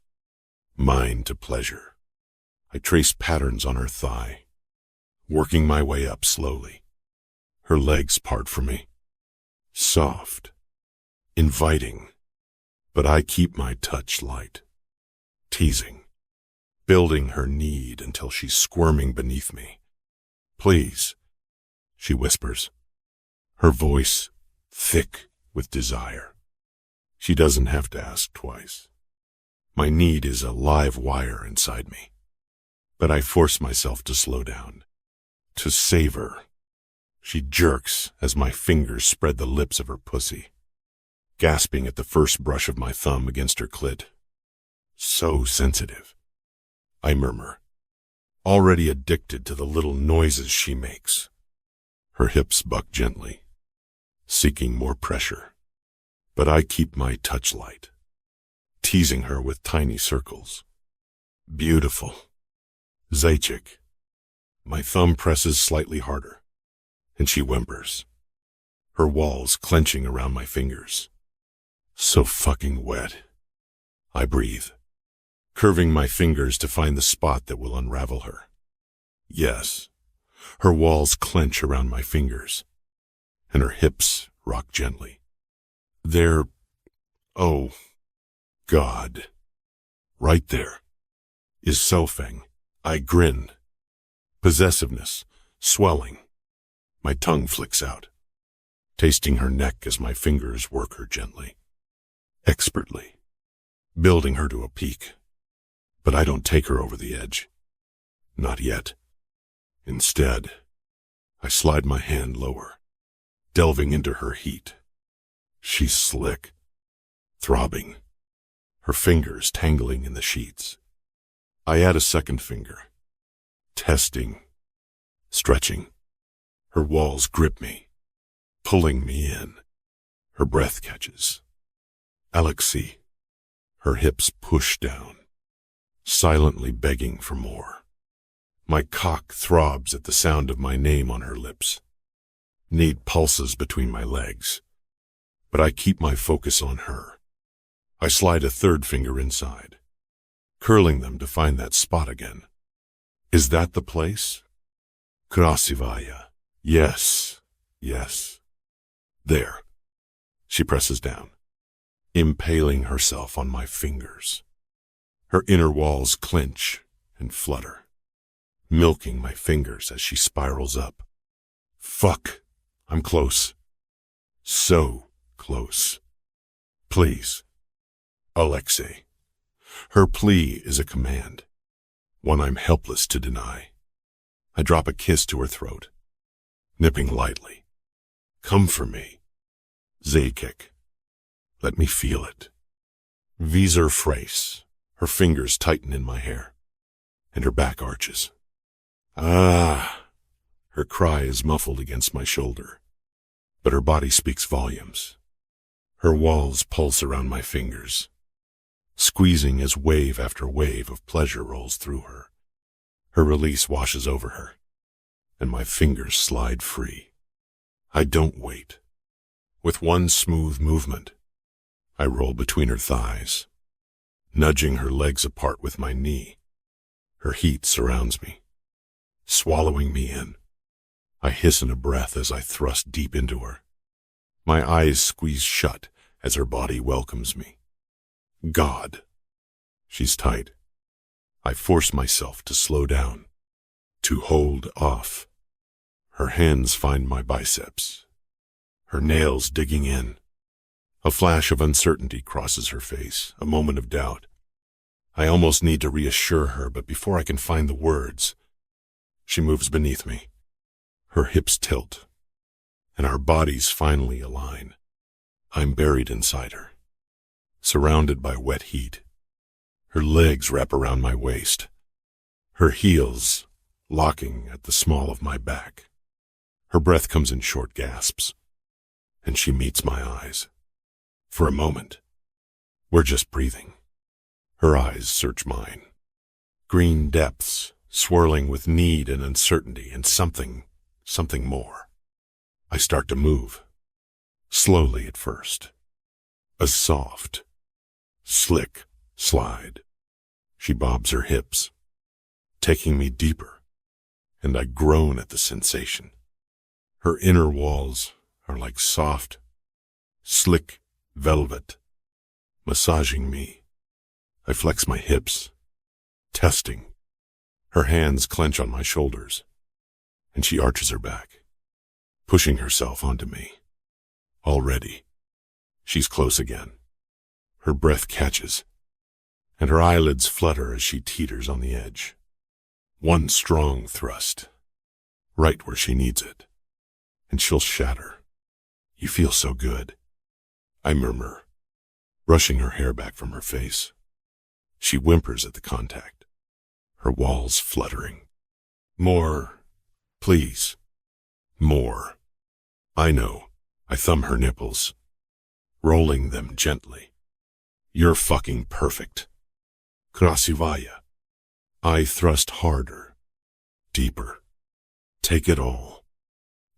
[SPEAKER 2] mine to pleasure. I trace patterns on her thigh, working my way up slowly. Her legs part for me, soft, inviting, but I keep my touch light, teasing, building her need until she's squirming beneath me. "Please," she whispers, her voice thick with desire. She doesn't have to ask twice. My need is a live wire inside me. But I force myself to slow down, to savor. She jerks as my fingers spread the lips of her pussy, gasping at the first brush of my thumb against her clit. "So sensitive," I murmur, already addicted to the little noises she makes. Her hips buck gently, seeking more pressure, but I keep my touch light, teasing her with tiny circles. "Beautiful. Zaychik." My thumb presses slightly harder, and she whimpers, her walls clenching around my fingers. "So fucking wet." I breathe, curving my fingers to find the spot that will unravel her. Yes, her walls clench around my fingers, and her hips rock gently. They're, oh, God. Right there is Sofeng. I grin. Possessiveness, swelling. My tongue flicks out, tasting her neck as my fingers work her gently, expertly, building her to a peak. But I don't take her over the edge. Not yet. Instead, I slide my hand lower, delving into her heat. She's slick, throbbing, her fingers tangling in the sheets. I add a second finger, testing, stretching. Her walls grip me, pulling me in. Her breath catches. Alexi. Her hips push down, silently begging for more. My cock throbs at the sound of my name on her lips. Need pulses between my legs, but I keep my focus on her. I slide a third finger inside, curling them to find that spot again. Is that the place? Krasivaya. Yes, yes. There. She presses down, impaling herself on my fingers. Her inner walls clench and flutter, milking my fingers as she spirals up. Fuck. I'm close. So close. Please. Alexi. Her plea is a command, one I'm helpless to deny. I drop a kiss to her throat, nipping lightly. Come for me. Zakek. Let me feel it. Visor phrase. Her fingers tighten in my hair, and her back arches. Ah! Her cry is muffled against my shoulder, but her body speaks volumes. Her walls pulse around my fingers, squeezing as wave after wave of pleasure rolls through her. Her release washes over her, and my fingers slide free. I don't wait. With one smooth movement, I roll between her thighs, nudging her legs apart with my knee. Her heat surrounds me, swallowing me in. I hiss in a breath as I thrust deep into her. My eyes squeeze shut as her body welcomes me. God. She's tight. I force myself to slow down, to hold off. Her hands find my biceps, her nails digging in. A flash of uncertainty crosses her face, a moment of doubt. I almost need to reassure her, but before I can find the words, she moves beneath me. Her hips tilt, and our bodies finally align. I'm buried inside her, surrounded by wet heat. Her legs wrap around my waist, her heels locking at the small of my back. Her breath comes in short gasps, and she meets my eyes. For a moment, we're just breathing. Her eyes search mine. Green depths, swirling with need and uncertainty and something more. I start to move, slowly at first. A soft, slick slide. She bobs her hips, taking me deeper, and I groan at the sensation. Her inner walls are like soft, slick velvet, massaging me. I flex my hips, testing. Her hands clench on my shoulders, and she arches her back, pushing herself onto me. Already, she's close again. Her breath catches, and her eyelids flutter as she teeters on the edge. One strong thrust, right where she needs it, and she'll shatter. You feel so good, I murmur, brushing her hair back from her face. She whimpers at the contact, her walls fluttering. More, please. More. I know. I thumb her nipples, rolling them gently. You're fucking perfect. Krasivaya. I thrust harder, deeper. Take it all.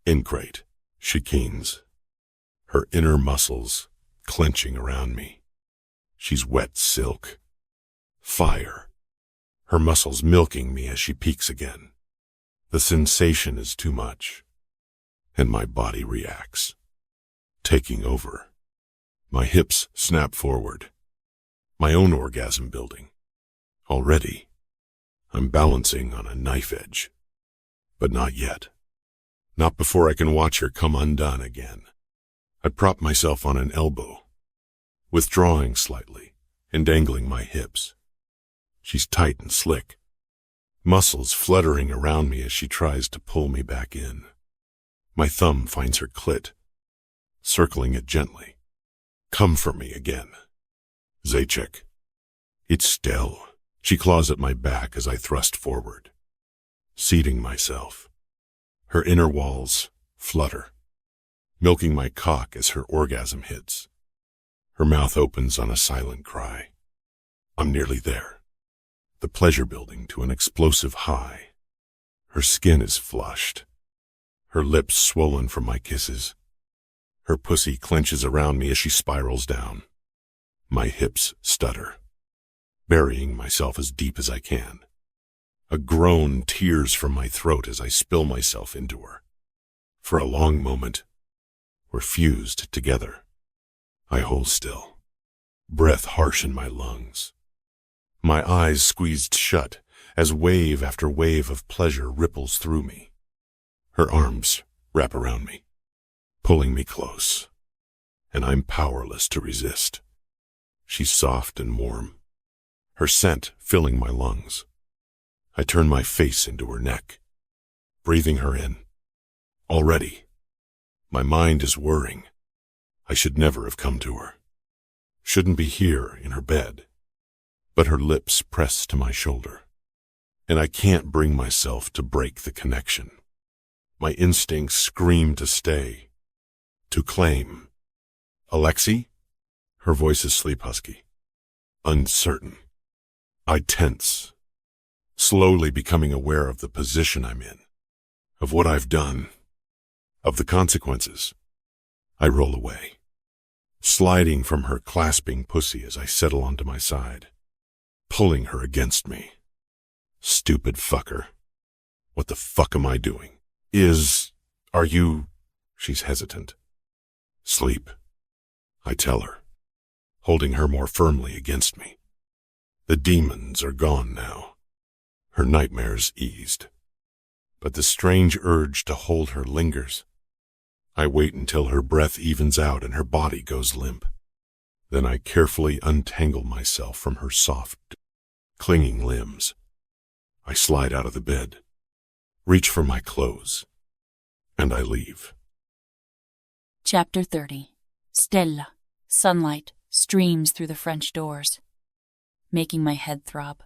[SPEAKER 2] Incrate, she keens, her inner muscles clenching around me. She's wet silk. Fire. Her muscles milking me as she peaks again. The sensation is too much, and my body reacts, taking over. My hips snap forward, my own orgasm building. Already, I'm balancing on a knife edge, but not yet. Not before I can watch her come undone again. I prop myself on an elbow, withdrawing slightly and dangling my hips. She's tight and slick, muscles fluttering around me as she tries to pull me back in. My thumb finds her clit, circling it gently. Come for me again. Zaczek. It's Stella. She claws at my back as I thrust forward, seating myself. Her inner walls flutter, milking my cock as her orgasm hits. Her mouth opens on a silent cry. I'm nearly there. The pleasure building to an explosive high. Her skin is flushed, her lips swollen from my kisses. Her pussy clenches around me as she spirals down. My hips stutter, burying myself as deep as I can. A groan tears from my throat as I spill myself into her. For a long moment, we're fused together. I hold still, breath harsh in my lungs. My eyes squeezed shut as wave after wave of pleasure ripples through me. Her arms wrap around me, pulling me close, and I'm powerless to resist. She's soft and warm, her scent filling my lungs. I turn my face into her neck, breathing her in. Already, my mind is whirring. I should never have come to her. Shouldn't be here in her bed. But her lips press to my shoulder, and I can't bring myself to break the connection. My instincts scream to stay, to claim. Alexi? Her voice is sleep husky, uncertain. I tense, slowly becoming aware of the position I'm in, of what I've done, of the consequences. I roll away, sliding from her clasping pussy as I settle onto my side, pulling her against me. Stupid fucker. What the fuck am I doing? Are you... She's hesitant. Sleep, I tell her, holding her more firmly against me. The demons are gone now. Her nightmares eased. But the strange urge to hold her lingers. I wait until her breath evens out and her body goes limp. Then I carefully untangle myself from her soft, clinging limbs. I slide out of the bed, reach for my clothes, and I leave.
[SPEAKER 1] Chapter 30. Stella. Sunlight streams through the French doors, making my head throb.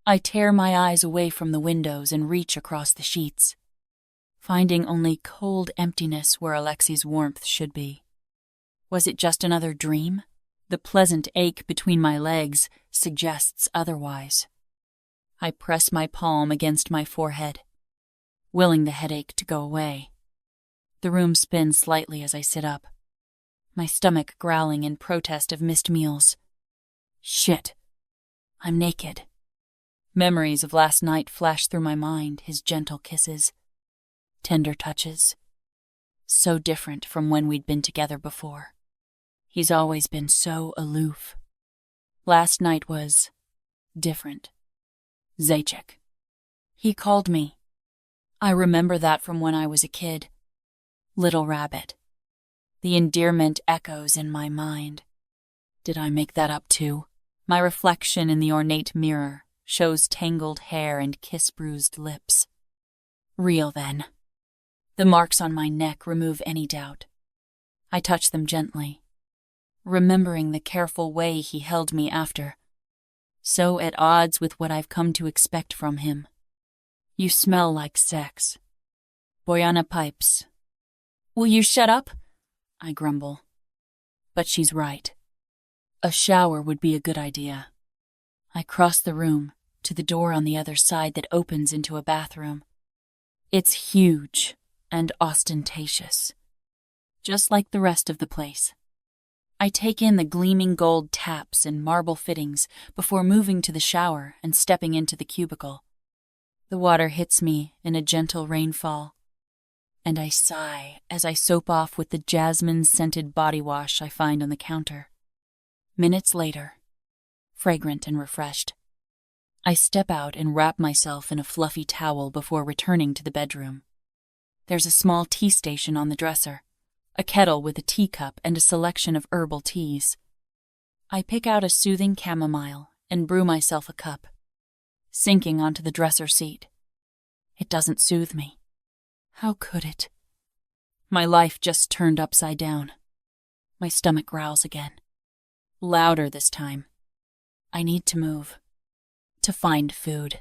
[SPEAKER 1] I tear my eyes away from the windows and reach across the sheets, finding only cold emptiness where Alexi's warmth should be. Was it just another dream? The pleasant ache between my legs suggests otherwise. I press my palm against my forehead, willing the headache to go away. The room spins slightly as I sit up, my stomach growling in protest of missed meals. Shit. I'm naked. Memories of last night flash through my mind, his gentle kisses, tender touches. So different from when we'd been together before. He's always been so aloof. Last night was different. Zajic. He called me. I remember that from when I was a kid. Little Rabbit. The endearment echoes in my mind. Did I make that up too? My reflection in the ornate mirror shows tangled hair and kiss-bruised lips. Real then. The marks on my neck remove any doubt. I touch them gently, remembering the careful way he held me after, so at odds with what I've come to expect from him. You smell like sex. Boyana pipes. Will you shut up? I grumble. But she's right. A shower would be a good idea. I cross the room to the door on the other side that opens into a bathroom. It's huge and ostentatious, just like the rest of the place. I take in the gleaming gold taps and marble fittings before moving to the shower and stepping into the cubicle. The water hits me in a gentle rainfall, and I sigh as I soap off with the jasmine-scented body wash I find on the counter. Minutes later, fragrant and refreshed, I step out and wrap myself in a fluffy towel before returning to the bedroom. There's a small tea station on the dresser, a kettle with a teacup and a selection of herbal teas. I pick out a soothing chamomile and brew myself a cup, sinking onto the dresser seat. It doesn't soothe me. How could it? My life just turned upside down. My stomach growls again. Louder this time. I need to move. To find food.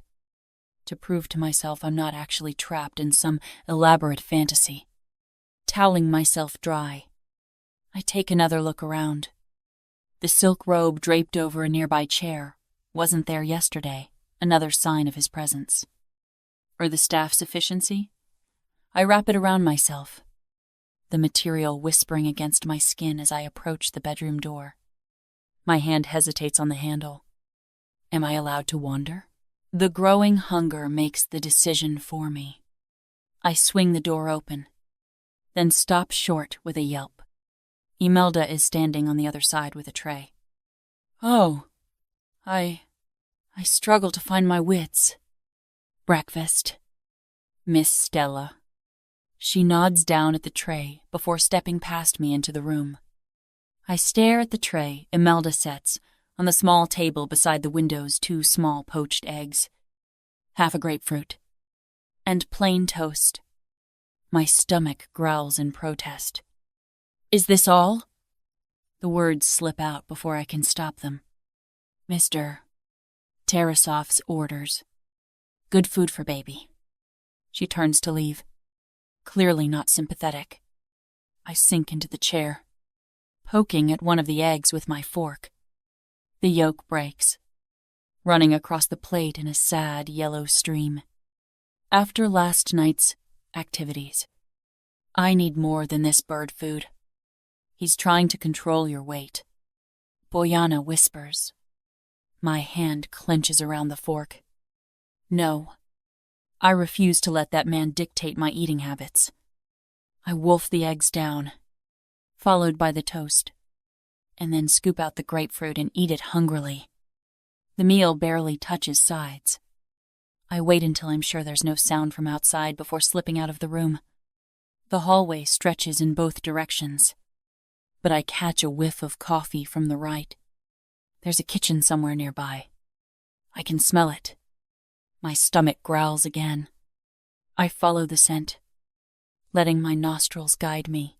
[SPEAKER 1] To prove to myself I'm not actually trapped in some elaborate fantasy. Toweling myself dry, I take another look around. The silk robe draped over a nearby chair wasn't there yesterday, another sign of his presence. Or the staff's efficiency? I wrap it around myself, the material whispering against my skin as I approach the bedroom door. My hand hesitates on the handle. Am I allowed to wander? The growing hunger makes the decision for me. I swing the door open, then stop short with a yelp. Imelda is standing on the other side with a tray. Oh, I struggle to find my wits. Breakfast. Miss Stella. She nods down at the tray before stepping past me into the room. I stare at the tray Imelda sets on the small table beside the window's 2 small poached eggs, half a grapefruit, and plain toast. My stomach growls in protest. Is this all? The words slip out before I can stop them. Mr. Tarasov's orders. Good food for baby. She turns to leave, clearly not sympathetic. I sink into the chair, poking at one of the eggs with my fork. The yolk breaks, running across the plate in a sad yellow stream. After last night's activities, I need more than this bird food. He's trying to control your weight. Bojana whispers. My hand clenches around the fork. No, I refuse to let that man dictate my eating habits. I wolf the eggs down, followed by the toast, and then scoop out the grapefruit and eat it hungrily. The meal barely touches sides. I wait until I'm sure there's no sound from outside before slipping out of the room. The hallway stretches in both directions, but I catch a whiff of coffee from the right. There's a kitchen somewhere nearby. I can smell it. My stomach growls again. I follow the scent, letting my nostrils guide me.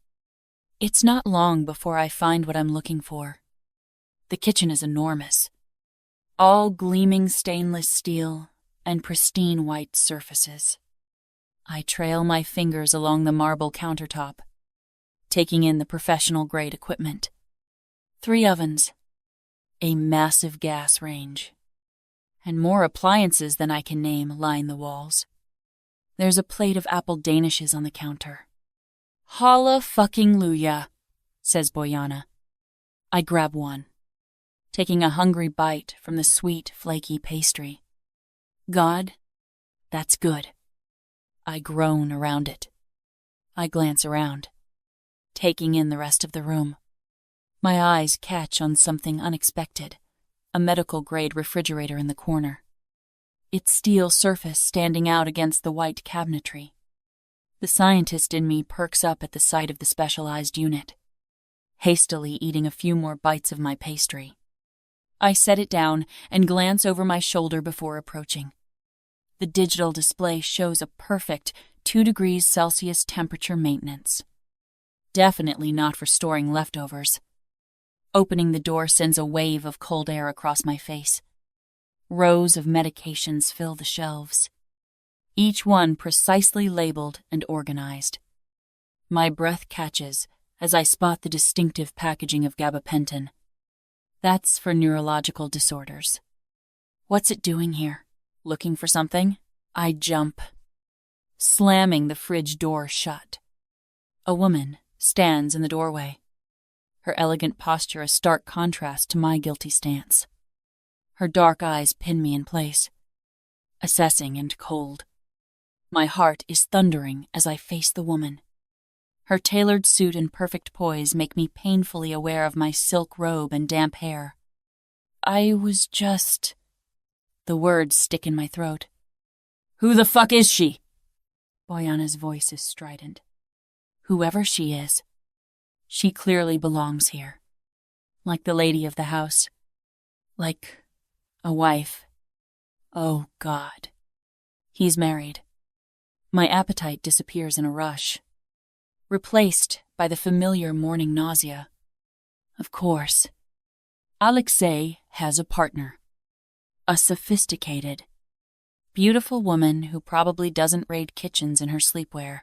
[SPEAKER 1] It's not long before I find what I'm looking for. The kitchen is enormous, all gleaming stainless steel and pristine white surfaces. I trail my fingers along the marble countertop, taking in the professional-grade equipment. 3 ovens, a massive gas range, and more appliances than I can name line the walls. There's a plate of apple danishes on the counter. Halla-fucking-luya, says Bojana. I grab one, taking a hungry bite from the sweet, flaky pastry. God, that's good. I groan around it. I glance around, taking in the rest of the room. My eyes catch on something unexpected, a medical-grade refrigerator in the corner, its steel surface standing out against the white cabinetry. The scientist in me perks up at the sight of the specialized unit, hastily eating a few more bites of my pastry. I set it down and glance over my shoulder before approaching. The digital display shows a perfect 2 degrees Celsius temperature maintenance. Definitely not for storing leftovers. Opening the door sends a wave of cold air across my face. Rows of medications fill the shelves, each one precisely labeled and organized. My breath catches as I spot the distinctive packaging of gabapentin. That's for neurological disorders. What's it doing here? Looking for something? I jump, slamming the fridge door shut. A woman stands in the doorway, her elegant posture a stark contrast to my guilty stance. Her dark eyes pin me in place, assessing and cold. My heart is thundering as I face the woman. Her tailored suit and perfect poise make me painfully aware of my silk robe and damp hair. I was just... The words stick in my throat. Who the fuck is she? Bojana's voice is strident. Whoever she is, she clearly belongs here. Like the lady of the house. Like a wife. Oh, God. He's married. My appetite disappears in a rush, replaced by the familiar morning nausea. Of course. Alexi has a partner. A sophisticated, beautiful woman who probably doesn't raid kitchens in her sleepwear.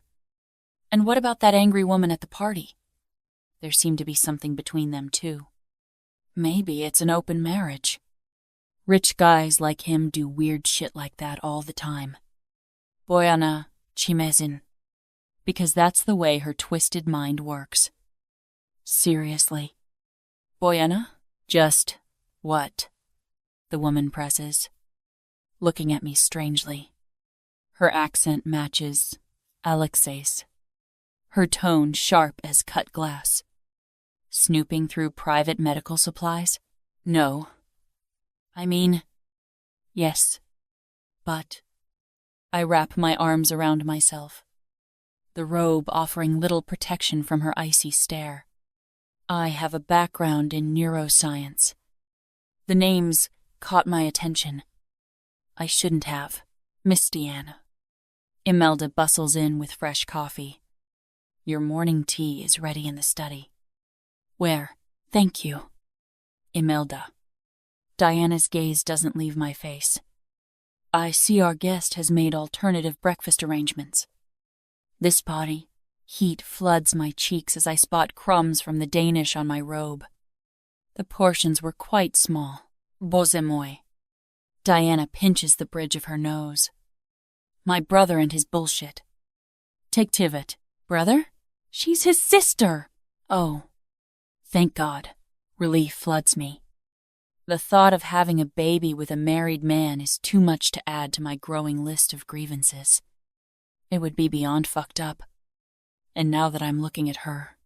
[SPEAKER 1] And what about that angry woman at the party? There seemed to be something between them, too. Maybe it's an open marriage. Rich guys like him do weird shit like that all the time. Bojana chimezin. Because that's the way her twisted mind works. Seriously. Bojana? Just what? The woman presses. looking at me strangely. Her accent matches Alexi's. Her tone sharp as cut glass. Snooping through private medical supplies? No. I mean, yes. But I wrap my arms around myself, the robe offering little protection from her icy stare. I have a background in neuroscience. The names caught my attention. I shouldn't have. Miss Deanna. Imelda bustles in with fresh coffee. Your morning tea is ready in the study. Where? Thank you. Imelda. Diana's gaze doesn't leave my face. I see our guest has made alternative breakfast arrangements. This body, heat floods my cheeks as I spot crumbs from the Danish on my robe. The portions were quite small. Bose moi. Diana pinches the bridge of her nose. My brother and his bullshit. Take Tivit. Brother? She's his sister! Oh. Thank God. Relief floods me. The thought of having a baby with a married man is too much to add to my growing list of grievances. It would be beyond fucked up. And now that I'm looking at her,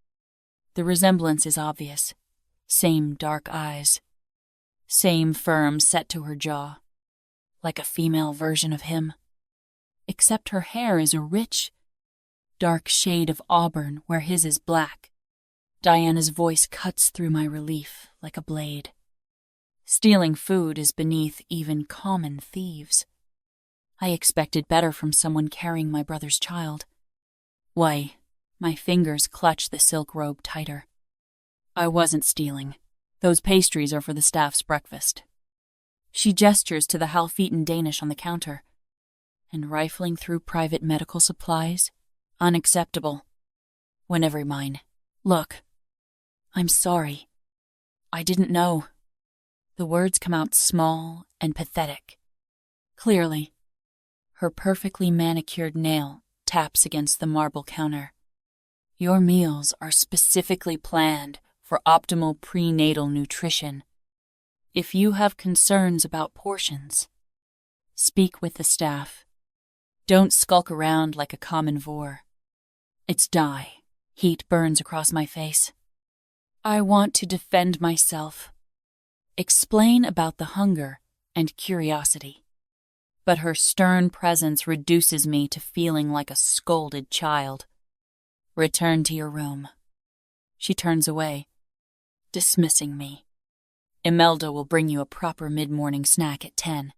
[SPEAKER 1] the resemblance is obvious. Same dark eyes. Same firm set to her jaw. Like a female version of him. Except her hair is a rich, dark shade of auburn where his is black. Diana's voice cuts through my relief like a blade. Stealing food is beneath even common thieves. I expected better from someone carrying my brother's child. Why, my fingers clutch the silk robe tighter. I wasn't stealing. Those pastries are for the staff's breakfast. She gestures to the half-eaten Danish on the counter. And rifling through private medical supplies? Unacceptable. Whenever mine. Look. I'm sorry. I didn't know. The words come out small and pathetic. Clearly. Her perfectly manicured nail taps against the marble counter. Your meals are specifically planned for optimal prenatal nutrition. If you have concerns about portions, speak with the staff. Don't skulk around like a common vor. It's die. Heat burns across my face. I want to defend myself. Explain about the hunger and curiosity. But her stern presence reduces me to feeling like a scolded child. Return to your room. She turns away, dismissing me. Imelda will bring you a proper mid-morning snack at 10.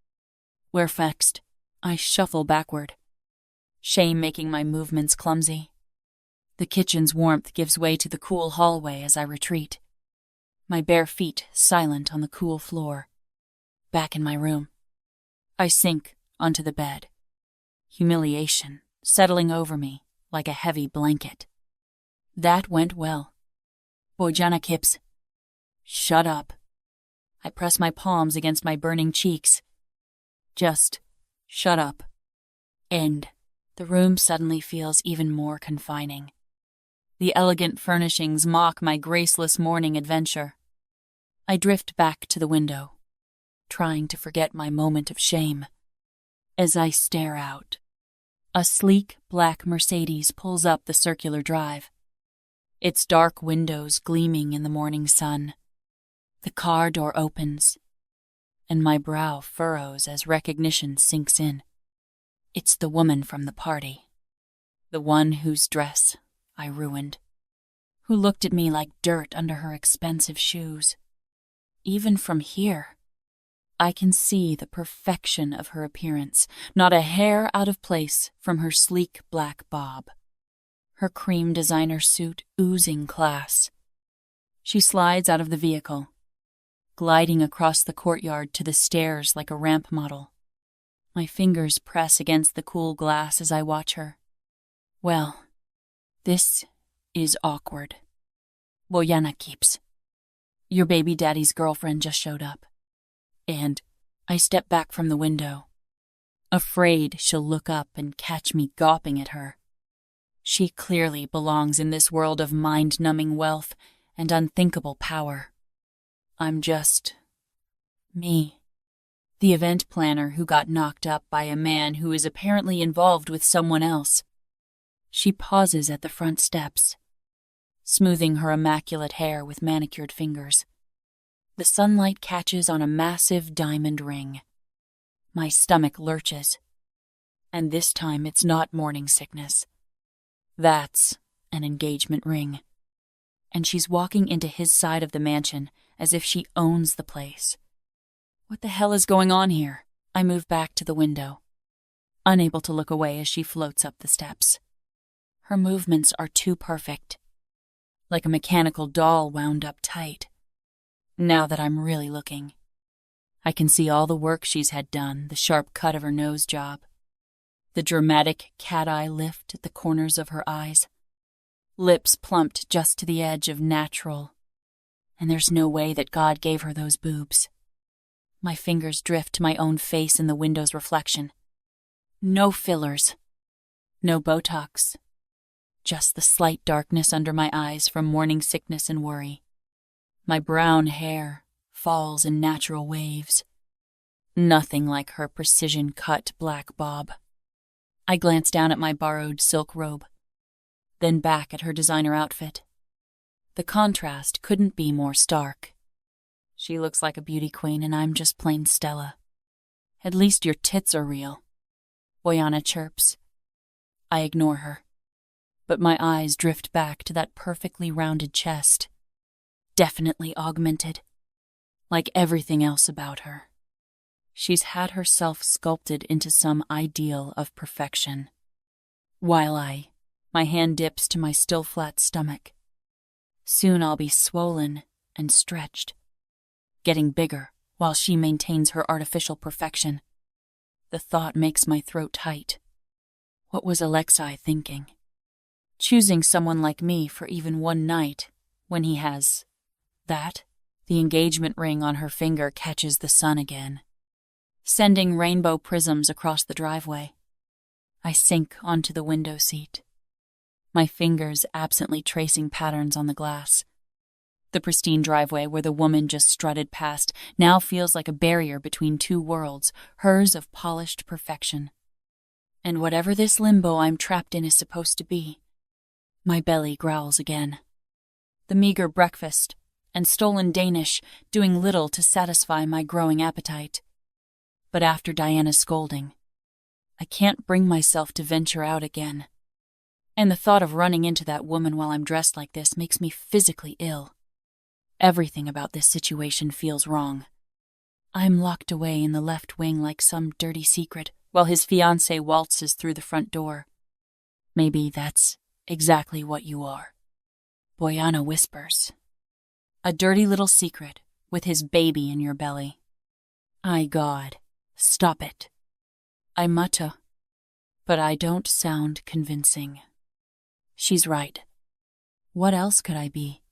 [SPEAKER 1] Where next? I shuffle backward, shame making my movements clumsy. The kitchen's warmth gives way to the cool hallway as I retreat. My bare feet silent on the cool floor. Back in my room. I sink onto the bed. Humiliation settling over me like a heavy blanket. That went well. Bojana Kips. Shut up. I press my palms against my burning cheeks. Just shut up. End. The room suddenly feels even more confining. The elegant furnishings mock my graceless morning adventure. I drift back to the window, trying to forget my moment of shame. As I stare out, a sleek black Mercedes pulls up the circular drive, its dark windows gleaming in the morning sun. The car door opens, and my brow furrows as recognition sinks in. It's the woman from the party, the one whose dress I ruined, who looked at me like dirt under her expensive shoes. Even from here, I can see the perfection of her appearance, not a hair out of place from her sleek black bob. Her cream designer suit oozing class. She slides out of the vehicle, gliding across the courtyard to the stairs like a ramp model. My fingers press against the cool glass as I watch her. Well, this is awkward. Bojana keeps. Your baby daddy's girlfriend just showed up. And I step back from the window, afraid she'll look up and catch me gawping at her. She clearly belongs in this world of mind-numbing wealth and unthinkable power. I'm just me, The event planner who got knocked up by a man who is apparently involved with someone else. She pauses at the front steps, smoothing her immaculate hair with manicured fingers. The sunlight catches on a massive diamond ring. My stomach lurches. And this time it's not morning sickness. That's an engagement ring. And she's walking into his side of the mansion as if she owns the place. What the hell is going on here? I move back to the window, unable to look away as she floats up the steps. Her movements are too perfect, like a mechanical doll wound up tight. Now that I'm really looking, I can see all the work she's had done, the sharp cut of her nose job, the dramatic cat-eye lift at the corners of her eyes, lips plumped just to the edge of natural, and there's no way that God gave her those boobs. My fingers drift to my own face in the window's reflection. No fillers, no Botox, just the slight darkness under my eyes from morning sickness and worry. My brown hair falls in natural waves. Nothing like her precision-cut black bob. I glance down at my borrowed silk robe, then back at her designer outfit. The contrast couldn't be more stark. She looks like a beauty queen and I'm just plain Stella. At least your tits are real. Boyana chirps. I ignore her, but my eyes drift back to that perfectly rounded chest. Definitely augmented, like everything else about her. She's had herself sculpted into some ideal of perfection. While my hand dips to my still flat stomach. Soon I'll be swollen and stretched, getting bigger while she maintains her artificial perfection. The thought makes my throat tight. What was Alexi thinking? Choosing someone like me for even one night when he has that? The engagement ring on her finger catches the sun again, sending rainbow prisms across the driveway. I sink onto the window seat, my fingers absently tracing patterns on the glass. The pristine driveway where the woman just strutted past now feels like a barrier between two worlds, hers of polished perfection. And whatever this limbo I'm trapped in is supposed to be, my belly growls again. The meager breakfast and stolen Danish doing little to satisfy my growing appetite. But after Diana's scolding, I can't bring myself to venture out again. And the thought of running into that woman while I'm dressed like this makes me physically ill. Everything about this situation feels wrong. I'm locked away in the left wing like some dirty secret while his fiancé waltzes through the front door. Maybe that's exactly what you are. Boyana whispers. A dirty little secret with his baby in your belly. Ay, God, stop it. I mutter, but I don't sound convincing. She's right. What else could I be?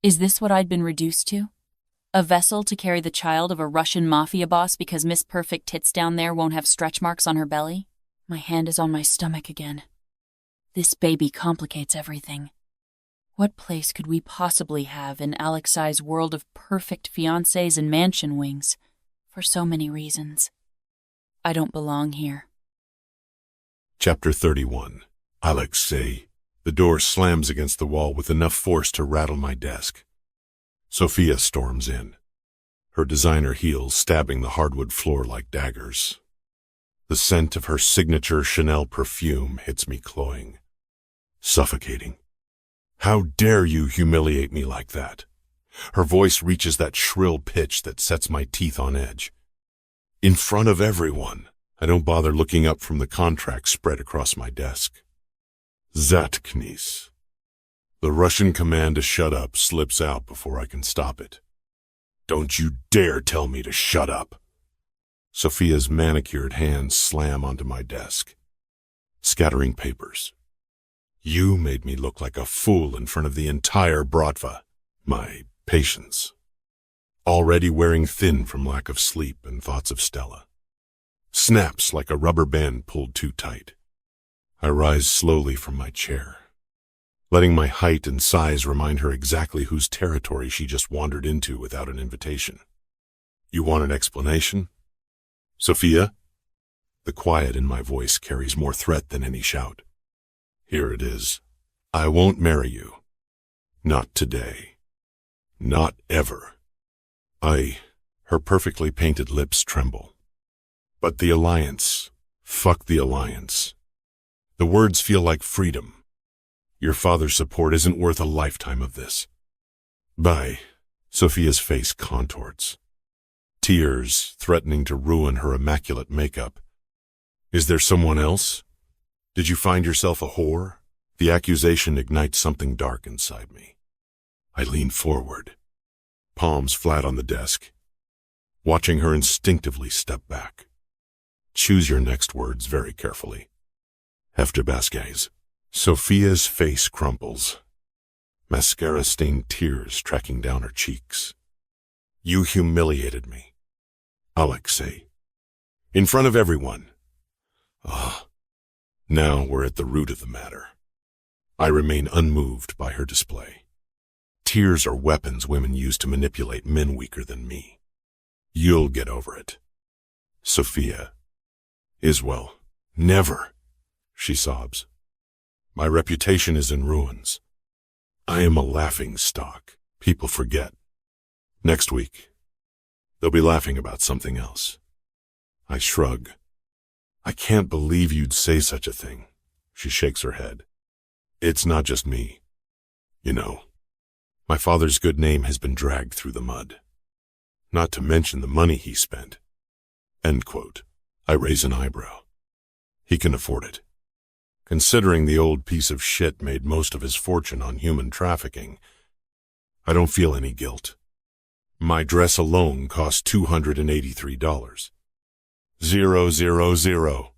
[SPEAKER 1] Is this what I'd been reduced to? A vessel to carry the child of a Russian Mafia boss because Miss Perfect Tits down there won't have stretch marks on her belly? My hand is on my stomach again. This baby complicates everything. What place could we possibly have in Alexi's world of perfect fiancés and mansion wings? For so many reasons. I don't belong here.
[SPEAKER 2] Chapter 31. Alexi. The door slams against the wall with enough force to rattle my desk. Sophia storms in, her designer heels stabbing the hardwood floor like daggers. The scent of her signature Chanel perfume hits me cloying, suffocating. How dare you humiliate me like that? Her voice reaches that shrill pitch that sets my teeth on edge. In front of everyone, I don't bother looking up from the contract spread across my desk. Zatknis. The Russian command to shut up slips out before I can stop it. Don't you dare tell me to shut up. Sophia's manicured hands slam onto my desk, scattering papers. You made me look like a fool in front of the entire Bratva. My patience. Already wearing thin from lack of sleep and thoughts of Stella. Snaps like a rubber band pulled too tight. I rise slowly from my chair, letting my height and size remind her exactly whose territory she just wandered into without an invitation. You want an explanation? Sophia? The quiet in my voice carries more threat than any shout. Here it is. I won't marry you. Not today. Not ever. Her perfectly painted lips tremble. But the alliance. Fuck the alliance. The words feel like freedom. Your father's support isn't worth a lifetime of this. Bye. Sophia's face contorts. Tears threatening to ruin her immaculate makeup. Is there someone else? Did you find yourself a whore? The accusation ignites something dark inside me. I lean forward, palms flat on the desk, watching her instinctively step back. Choose your next words very carefully. Hefter Basquez. Sophia's face crumples, mascara-stained tears tracking down her cheeks. You humiliated me, Alexi, in front of everyone. Now we're at the root of the matter. I remain unmoved by her display. Tears are weapons women use to manipulate men weaker than me. You'll get over it. Sophia. Iswell. Never, she sobs. My reputation is in ruins. I am a laughing stock. People forget. Next week, they'll be laughing about something else. I shrug. I can't believe you'd say such a thing. She shakes her head. It's not just me. You know, my father's good name has been dragged through the mud. Not to mention the money he spent. End quote. I raise an eyebrow. He can afford it. Considering the old piece of shit made most of his fortune on human trafficking, I don't feel any guilt. My dress alone cost $283. 000.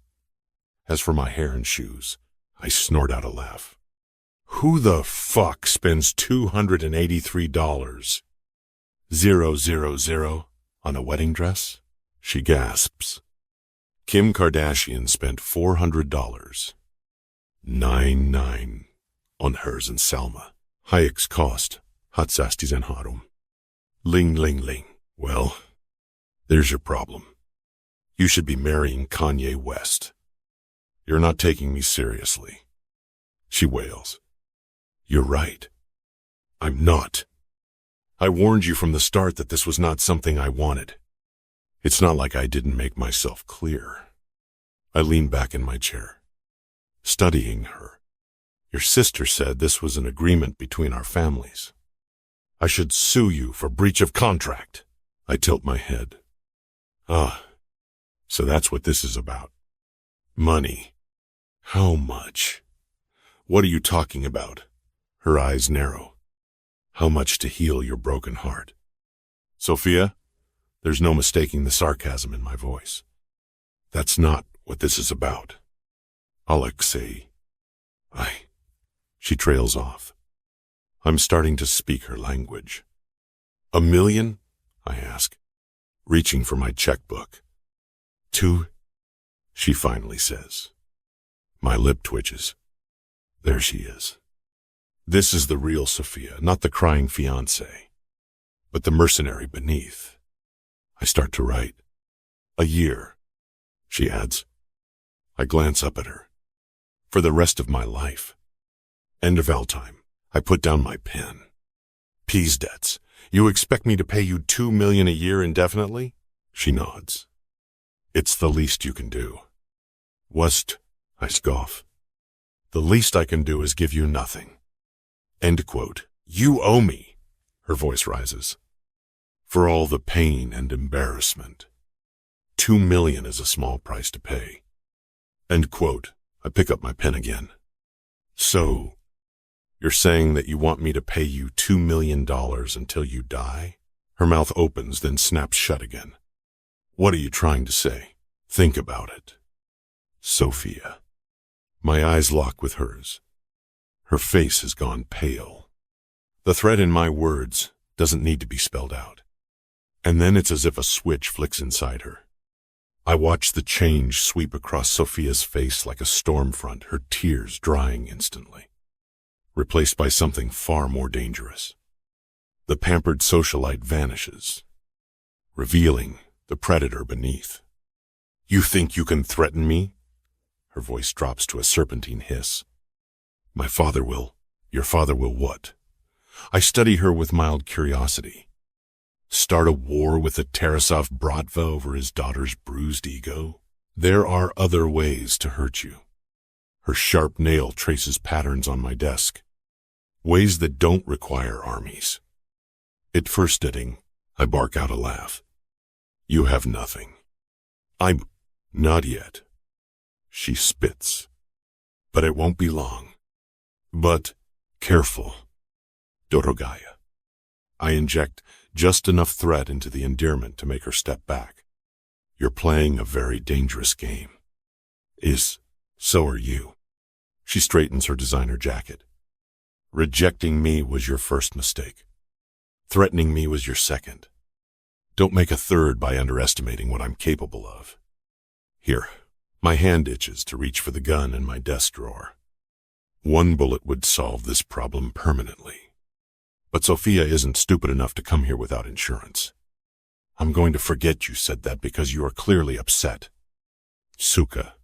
[SPEAKER 2] As for my hair and shoes, I snort out a laugh. Who the fuck spends $283? 000 on a wedding dress? She gasps. Kim Kardashian spent $400. 99 on hers and Salma. Hayek's cost. Hatsastis en harum. Ling ling ling. Well, there's your problem. You should be marrying Kanye West. You're not taking me seriously. She wails. You're right. I'm not. I warned you from the start that this was not something I wanted. It's not like I didn't make myself clear. I lean back in my chair, studying her. Your sister said this was an agreement between our families. I should sue you for breach of contract. I tilt my head. So that's what this is about. Money. How much? What are you talking about? Her eyes narrow. How much to heal your broken heart? Sophia, there's no mistaking the sarcasm in my voice. That's not what this is about. Alexi. She trails off. I'm starting to speak her language. $1 million? I ask, reaching for my checkbook. 2? She finally says. My lip twitches. There she is. This is the real Sophia, not the crying fiancé, but the mercenary beneath. I start to write. 1 year, she adds. I glance up at her. For the rest of my life. End of time. I put down my pen. Peas debts. You expect me to pay you $2 million a year indefinitely? She nods. It's the least you can do. Wust, I scoff. The least I can do is give you nothing. End quote. You owe me. Her voice rises. For all the pain and embarrassment. $2 million is a small price to pay. End quote. I pick up my pen again. So, you're saying that you want me to pay you $2 million until you die? Her mouth opens, then snaps shut again. What are you trying to say? Think about it. Sophia. My eyes lock with hers. Her face has gone pale. The threat in my words doesn't need to be spelled out. And then it's as if a switch flicks inside her. I watch the change sweep across Sophia's face like a storm front, her tears drying instantly, replaced by something far more dangerous. The pampered socialite vanishes, revealing the predator beneath. You think you can threaten me? Her voice drops to a serpentine hiss. My father will. Your father will what? I study her with mild curiosity. Start a war with the Tarasov Bratva over his daughter's bruised ego? There are other ways to hurt you. Her sharp nail traces patterns on my desk. Ways that don't require armies. At first sitting, I bark out a laugh. You have nothing. I'm not yet. She spits. But it won't be long. But careful. Dorogaya. I inject just enough threat into the endearment to make her step back. You're playing a very dangerous game. So are you. She straightens her designer jacket. Rejecting me was your first mistake. Threatening me was your second. Don't make a third by underestimating what I'm capable of. Here, my hand itches to reach for the gun in my desk drawer. One bullet would solve this problem permanently. But Sophia isn't stupid enough to come here without insurance. I'm going to forget you said that because you are clearly upset. Suka,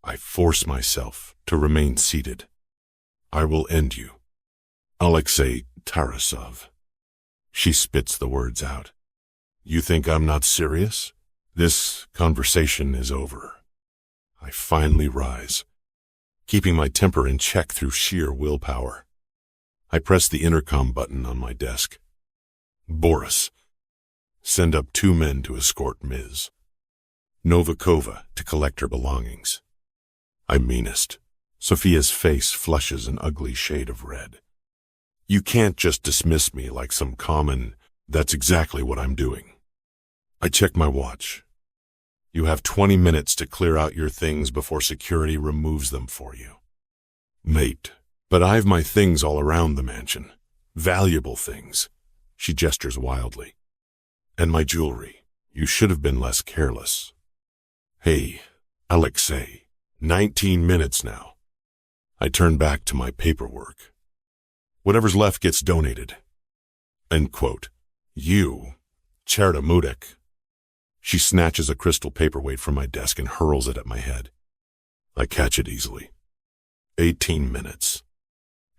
[SPEAKER 2] I force myself to remain seated. I will end you. Alexi Tarasov. She spits the words out. You think I'm not serious? This conversation is over. I finally rise, keeping my temper in check through sheer willpower. I press the intercom button on my desk. Boris, send up 2 men to escort Ms. Novikova to collect her belongings. I meanest. Sophia's face flushes an ugly shade of red. You can't just dismiss me like some common, that's exactly what I'm doing. I check my watch. You have 20 minutes to clear out your things before security removes them for you. Mate, but I've my things all around the mansion. Valuable things. She gestures wildly. And my jewelry. You should have been less careless. Hey, Alexei, 19 minutes now. I turn back to my paperwork. Whatever's left gets donated. End quote. You, Cherda Mudek. She snatches a crystal paperweight from my desk and hurls it at my head. I catch it easily. 18 minutes.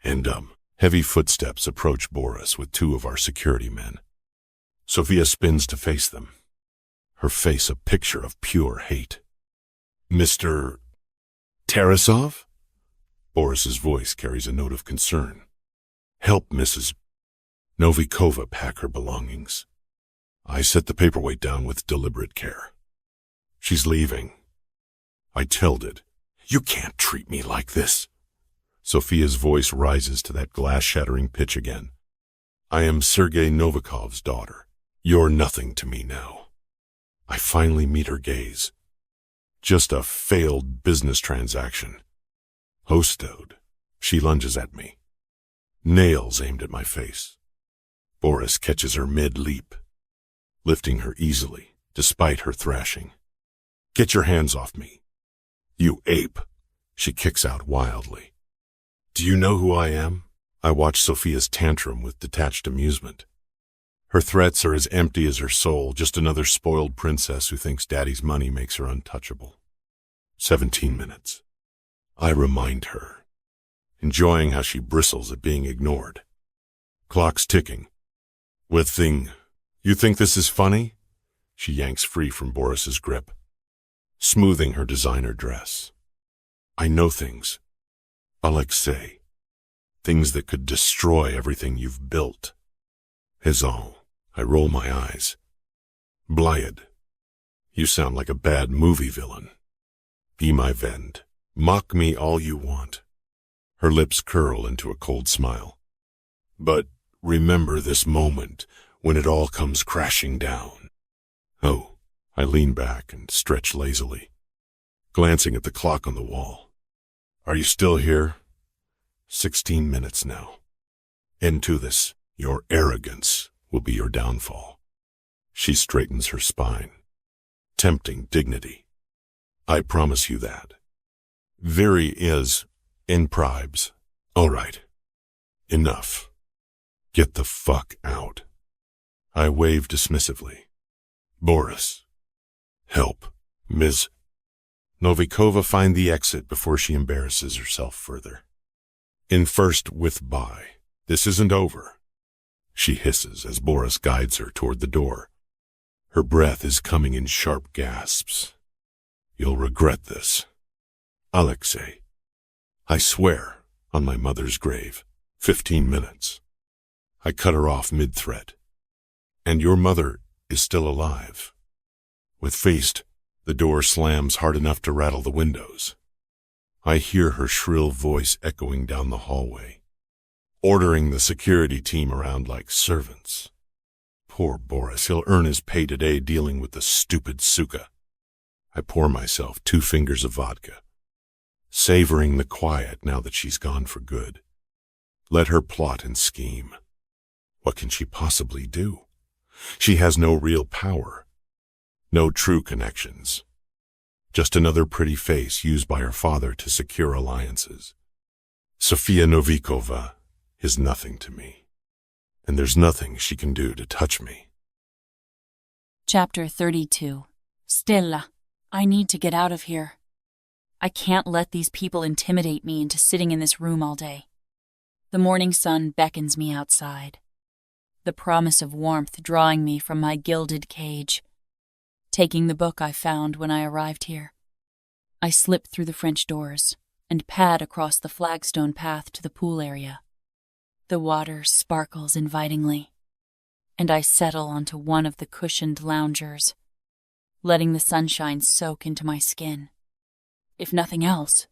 [SPEAKER 2] And heavy footsteps approach Boris with 2 of our security men. Sophia spins to face them. Her face a picture of pure hate. Mr. Tarasov? Boris's voice carries a note of concern. Help Mrs. Novikova pack her belongings. I set the paperweight down with deliberate care. She's leaving. I tilted. You can't treat me like this. Sophia's voice rises to that glass-shattering pitch again. I am Sergei Novikov's daughter. You're nothing to me now. I finally meet her gaze. Just a failed business transaction. Hostode. She lunges at me. Nails aimed at my face. Boris catches her mid-leap, lifting her easily, despite her thrashing. Get your hands off me. You ape, she kicks out wildly. Do you know who I am? I watch Sophia's tantrum with detached amusement. Her threats are as empty as her soul, just another spoiled princess who thinks daddy's money makes her untouchable. 17 minutes. I remind her, enjoying how she bristles at being ignored. Clock's ticking. You think this is funny? She yanks free from Boris's grip, smoothing her designer dress. I know things. Alexei. Things that could destroy everything you've built. Hizal. I roll my eyes. Blyad. You sound like a bad movie villain. Be my vend. Mock me all you want. Her lips curl into a cold smile. But remember this moment when it all comes crashing down. Oh, I lean back and stretch lazily, glancing at the clock on the wall. Are you still here? 16 minutes now. Into this, your arrogance will be your downfall. She straightens her spine, tempting dignity. I promise you that. Viri is in bribes. All right. Enough. Get the fuck out. I wave dismissively. Boris. Help. Ms. Novikova, find the exit before she embarrasses herself further. In first with by. This isn't over, she hisses as Boris guides her toward the door. Her breath is coming in sharp gasps. You'll regret this. Alexei. I swear, on my mother's grave. 15 minutes. I cut her off mid-threat. And your mother is still alive. With faced, the door slams hard enough to rattle the windows. I hear her shrill voice echoing down the hallway, ordering the security team around like servants. Poor Boris, he'll earn his pay today dealing with the stupid Suka. I pour myself 2 fingers of vodka, savoring the quiet now that she's gone for good. Let her plot and scheme. What can she possibly do? She has no real power, no true connections. Just another pretty face used by her father to secure alliances. Sofia Novikova is nothing to me, and there's nothing she can do to touch me.
[SPEAKER 1] Chapter 32. Stella, I need to get out of here. I can't let these people intimidate me into sitting in this room all day. The morning sun beckons me outside, the promise of warmth drawing me from my gilded cage. Taking the book I found when I arrived here, I slip through the French doors and pad across the flagstone path to the pool area. The water sparkles invitingly, and I settle onto one of the cushioned loungers, letting the sunshine soak into my skin. If nothing else,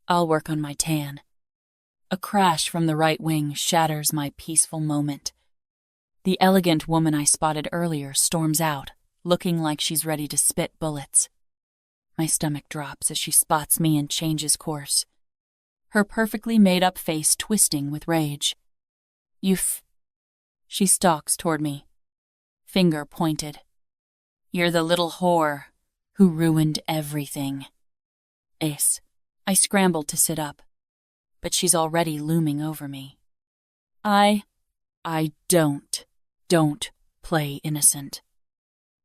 [SPEAKER 1] I'll work on my tan. A crash from the right wing shatters my peaceful moment. The elegant woman I spotted earlier storms out, looking like she's ready to spit bullets. My stomach drops as she spots me and changes course, her perfectly made-up face twisting with rage. She stalks toward me, finger pointed. You're the little whore who ruined everything. I scrambled to sit up, but she's already looming over me. I don't play innocent.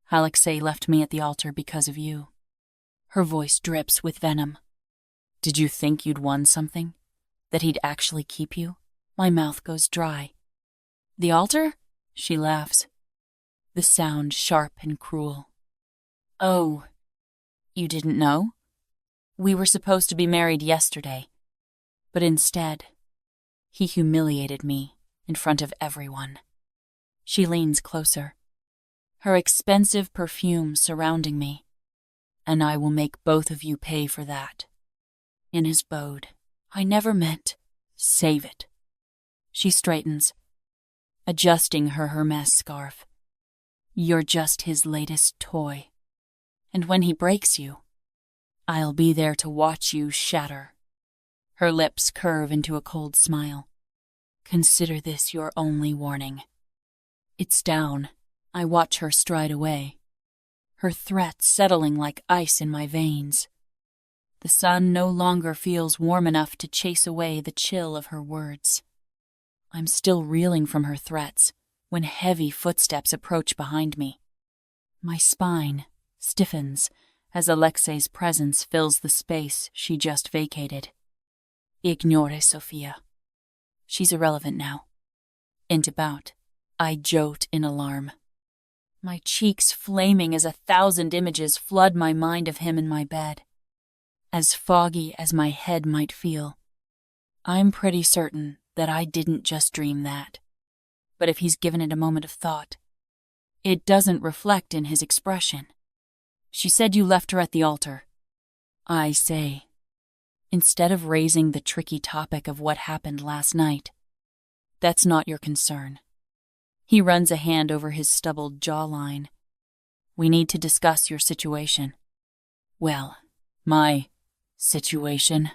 [SPEAKER 1] Alexei left me at the altar because of you. Her voice drips with venom. Did you think you'd won something? That he'd actually keep you? My mouth goes dry. The altar? She laughs, the sound sharp and cruel. Oh, you didn't know? We were supposed to be married yesterday, but instead, he humiliated me in front of everyone. She leans closer, her expensive perfume surrounding me, and I will make both of you pay for that. In his bode, I never meant, save it. She straightens, adjusting her Hermes scarf. You're just his latest toy, and when he breaks you, I'll be there to watch you shatter. Her lips curve into a cold smile. Consider this your only warning. It's down. I watch her stride away, her threat settling like ice in my veins. The sun no longer feels warm enough to chase away the chill of her words. I'm still reeling from her threats when heavy footsteps approach behind me. My spine stiffens as Alexei's presence fills the space she just vacated. Ignore Sofia. She's irrelevant now. And about, I jolt in alarm, my cheeks flaming as 1,000 images flood my mind of him in my bed. As foggy as my head might feel, I'm pretty certain that I didn't just dream that. But if he's given it a moment of thought, it doesn't reflect in his expression. She said you left her at the altar. I say, instead of raising the tricky topic of what happened last night, that's not your concern. He runs a hand over his stubbled jawline. We need to discuss your situation. Well, my situation.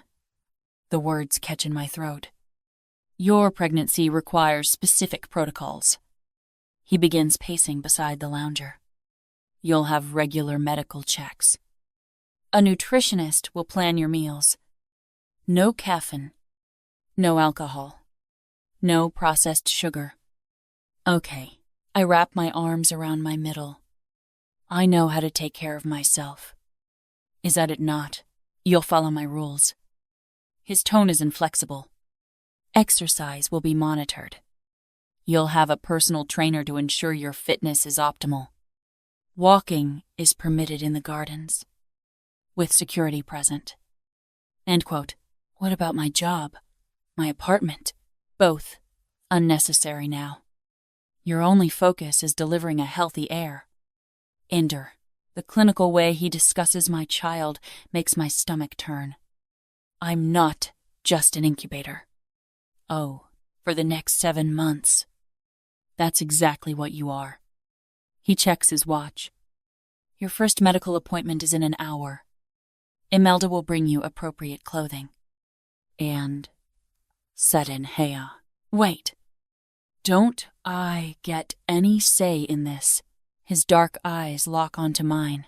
[SPEAKER 1] The words catch in my throat. Your pregnancy requires specific protocols. He begins pacing beside the lounger. You'll have regular medical checks. A nutritionist will plan your meals. No caffeine. No alcohol. No processed sugar. Okay, I wrap my arms around my middle. I know how to take care of myself. Is that it not? You'll follow my rules. His tone is inflexible. Exercise will be monitored. You'll have a personal trainer to ensure your fitness is optimal. Walking is permitted in the gardens, with security present. End quote. What about my job? My apartment? Both unnecessary now. Your only focus is delivering a healthy heir. Ender, the clinical way he discusses my child makes my stomach turn. I'm not just an incubator. Oh, for the next 7 months. That's exactly what you are. He checks his watch. Your first medical appointment is in an hour. Imelda will bring you appropriate clothing. And sudden hea. Wait. Don't I get any say in this? His dark eyes lock onto mine.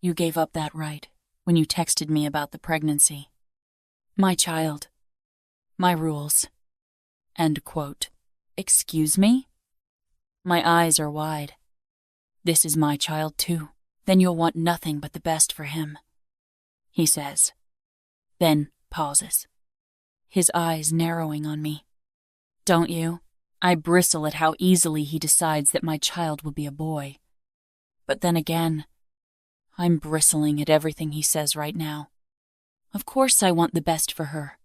[SPEAKER 1] You gave up that right when you texted me about the pregnancy. My child. My rules. End quote. Excuse me? My eyes are wide. This is my child too. Then you'll want nothing but the best for him, he says. Then pauses, his eyes narrowing on me. Don't you? I bristle at how easily he decides that my child will be a boy. But then again, I'm bristling at everything he says right now. Of course I want the best for her.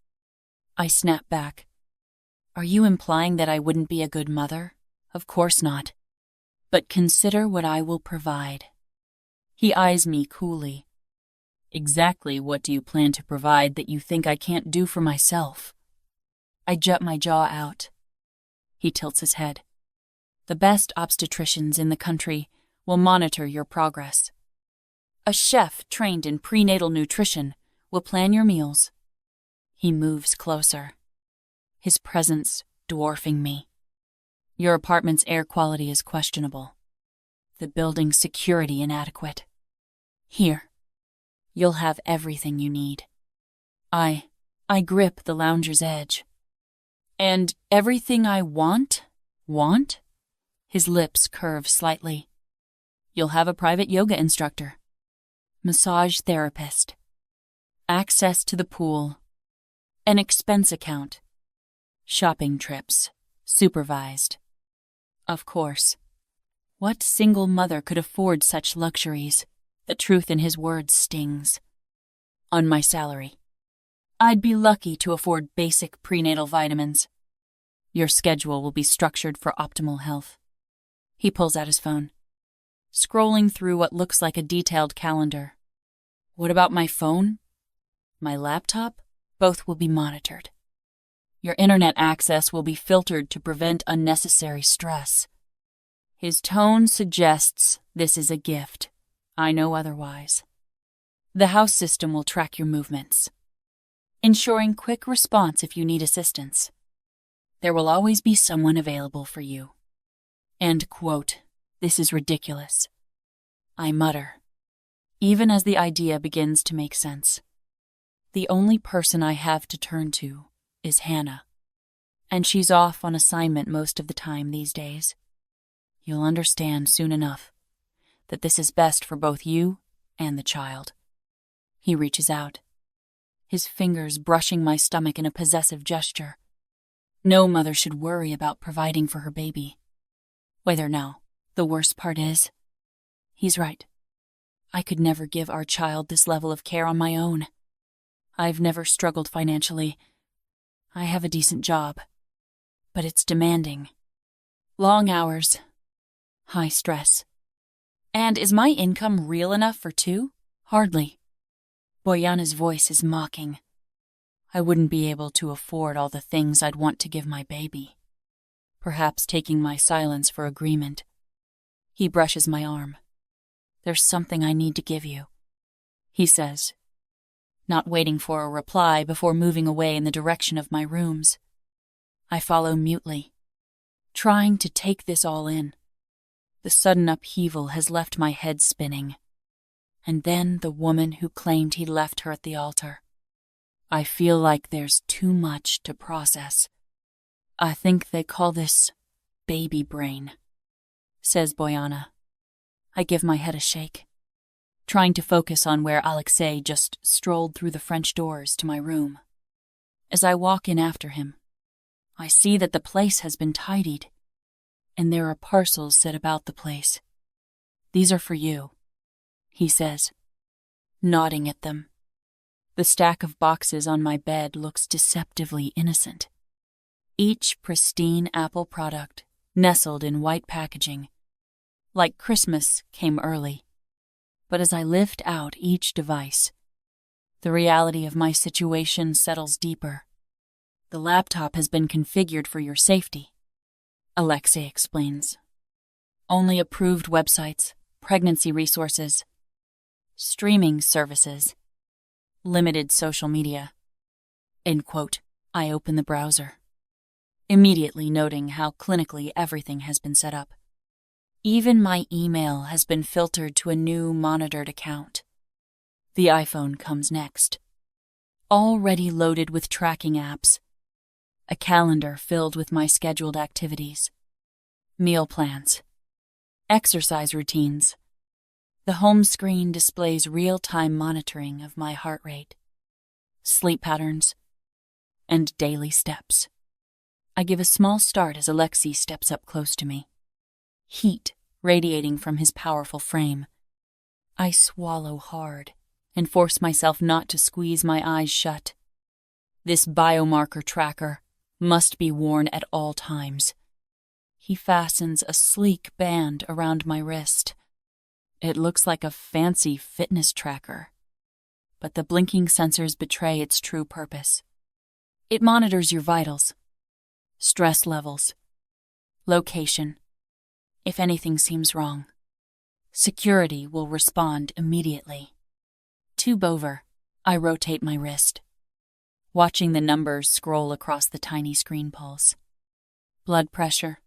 [SPEAKER 1] I snap back. Are you implying that I wouldn't be a good mother? Of course not. But consider what I will provide. He eyes me coolly. Exactly what do you plan to provide that you think I can't do for myself? I jut my jaw out. He tilts his head. The best obstetricians in the country will monitor your progress. A chef trained in prenatal nutrition will plan your meals. He moves closer, his presence dwarfing me. Your apartment's air quality is questionable. The building's security inadequate. Here, you'll have everything you need. I grip the lounger's edge. And everything I want? Want? His lips curve slightly. You'll have a private yoga instructor, massage therapist, access to the pool, an expense account, shopping trips, supervised. Of course. What single mother could afford such luxuries? The truth in his words stings. On my salary, I'd be lucky to afford basic prenatal vitamins. Your schedule will be structured for optimal health. He pulls out his phone, scrolling through what looks like a detailed calendar. What about my phone? My laptop? Both will be monitored. Your internet access will be filtered to prevent unnecessary stress. His tone suggests this is a gift. I know otherwise. The house system will track your movements, ensuring quick response if you need assistance. There will always be someone available for you. End quote. This is ridiculous. I mutter, even as the idea begins to make sense. The only person I have to turn to is Hannah, and she's off on assignment most of the time these days. You'll understand soon enough that this is best for both you and the child. He reaches out, his fingers brushing my stomach in a possessive gesture. No mother should worry about providing for her baby. Whether now, the worst part is, he's right. I could never give our child this level of care on my own. I've never struggled financially. I have a decent job, but it's demanding. Long hours, high stress. And is my income real enough for two? Hardly. Boyana's voice is mocking. I wouldn't be able to afford all the things I'd want to give my baby. Perhaps taking my silence for agreement. He brushes my arm. There's something I need to give you, he says, not waiting for a reply before moving away in the direction of my rooms. I follow mutely, trying to take this all in. The sudden upheaval has left my head spinning. And then the woman who claimed he left her at the altar. I feel like there's too much to process. I think they call this baby brain, says Boyana. I give my head a shake. trying to focus on where Alexei just strolled through the French doors to my room. As I walk in after him, I see that the place has been tidied, and there are parcels set about the place. "These are for you," he says, nodding at them. The stack of boxes on my bed looks deceptively innocent. Each pristine Apple product nestled in white packaging, like Christmas came early. But as I lift out each device, the reality of my situation settles deeper. "The laptop has been configured for your safety," Alexi explains. "Only approved websites, pregnancy resources, streaming services, limited social media." End quote. I open the browser, immediately noting how clinically everything has been set up. Even my email has been filtered to a new monitored account. The iPhone comes next, already loaded with tracking apps, a calendar filled with my scheduled activities, meal plans, exercise routines. The home screen displays real-time monitoring of my heart rate, sleep patterns, and daily steps. I give a small start as Alexi steps up close to me, heat radiating from his powerful frame. I swallow hard and force myself not to squeeze my eyes shut. This biomarker tracker must be worn at all times. He fastens a sleek band around my wrist. It looks like a fancy fitness tracker, but the blinking sensors betray its true purpose. It monitors your vitals, stress levels, location. If anything seems wrong, security will respond immediately. Tube over, I rotate my wrist, watching the numbers scroll across the tiny screen pulse. Blood pressure,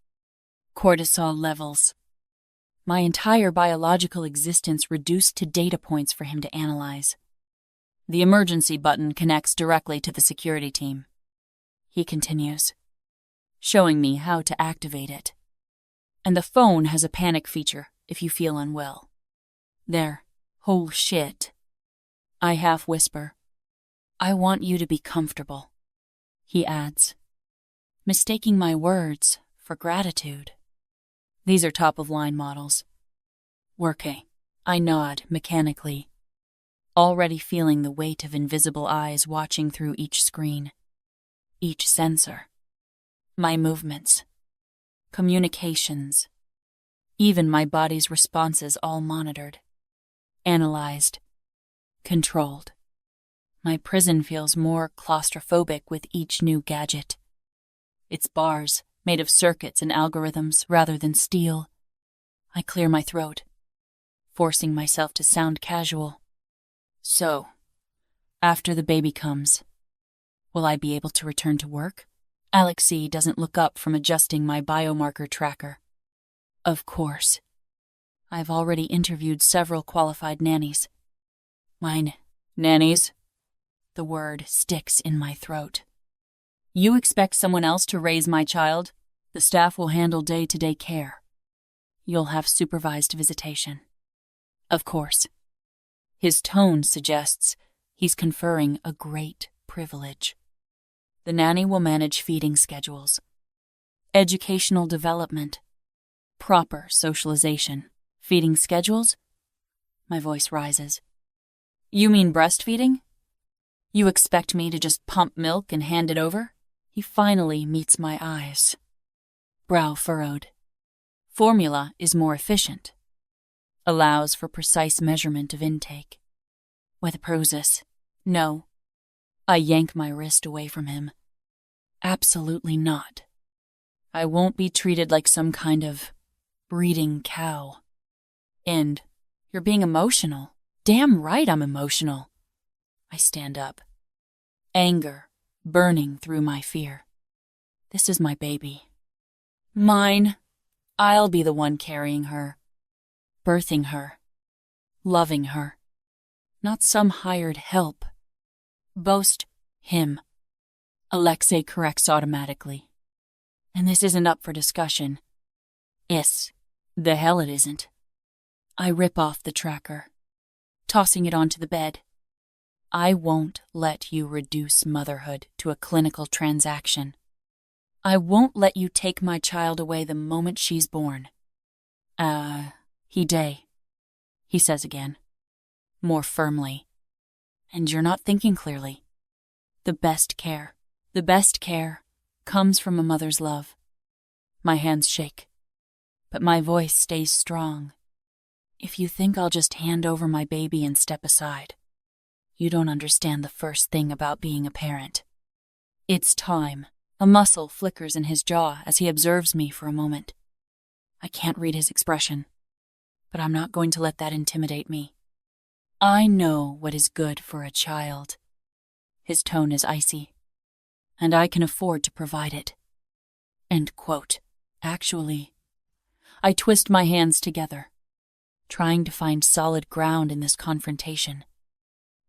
[SPEAKER 1] cortisol levels. My entire biological existence reduced to data points for him to analyze. The emergency button connects directly to the security team. He continues, showing me how to activate it. And the phone has a panic feature if you feel unwell. There, whole shit. I half whisper, "I want you to be comfortable," he adds, mistaking my words for gratitude. These are top-of-line models. "Working." I nod mechanically, already feeling the weight of invisible eyes watching through each screen, each sensor. My movements, communications, even my body's responses all monitored, analyzed, controlled. My prison feels more claustrophobic with each new gadget. Its bars, made of circuits and algorithms rather than steel. I clear my throat, forcing myself to sound casual. "So, after the baby comes, will I be able to return to work?" Alexi doesn't look up from adjusting my biomarker tracker. "Of course. I've already interviewed several qualified nannies." "Mine, nannies?" The word sticks in my throat. "You expect someone else to raise my child? The staff will handle day-to-day care. You'll have supervised visitation." "Of course." His tone suggests he's conferring a great privilege. The nanny will manage feeding schedules, educational development, proper socialization. "Feeding schedules?" My voice rises. "You mean breastfeeding? You expect me to just pump milk and hand it over?" He finally meets my eyes, brow furrowed. "Formula is more efficient. Allows for precise measurement of intake. With Prosis, no." I yank my wrist away from him. "Absolutely not. I won't be treated like some kind of breeding cow." "And you're being emotional." "Damn right I'm emotional." I stand up, anger burning through my fear. This is my baby. Mine. I'll be the one carrying her, birthing her, loving her. Not some hired help. Boast him. Alexei corrects automatically. And this isn't up for discussion. The hell it isn't. I rip off the tracker, tossing it onto the bed. I won't let you reduce motherhood to a clinical transaction. I won't let you take my child away the moment she's born. He says again, more firmly. And you're not thinking clearly. The best care comes from a mother's love. My hands shake, but my voice stays strong. If you think I'll just hand over my baby and step aside, you don't understand the first thing about being a parent. It's time. A muscle flickers in his jaw as he observes me for a moment. I can't read his expression, but I'm not going to let that intimidate me. I know what is good for a child. His tone is icy, and I can afford to provide it. End quote. Actually, I twist my hands together, trying to find solid ground in this confrontation.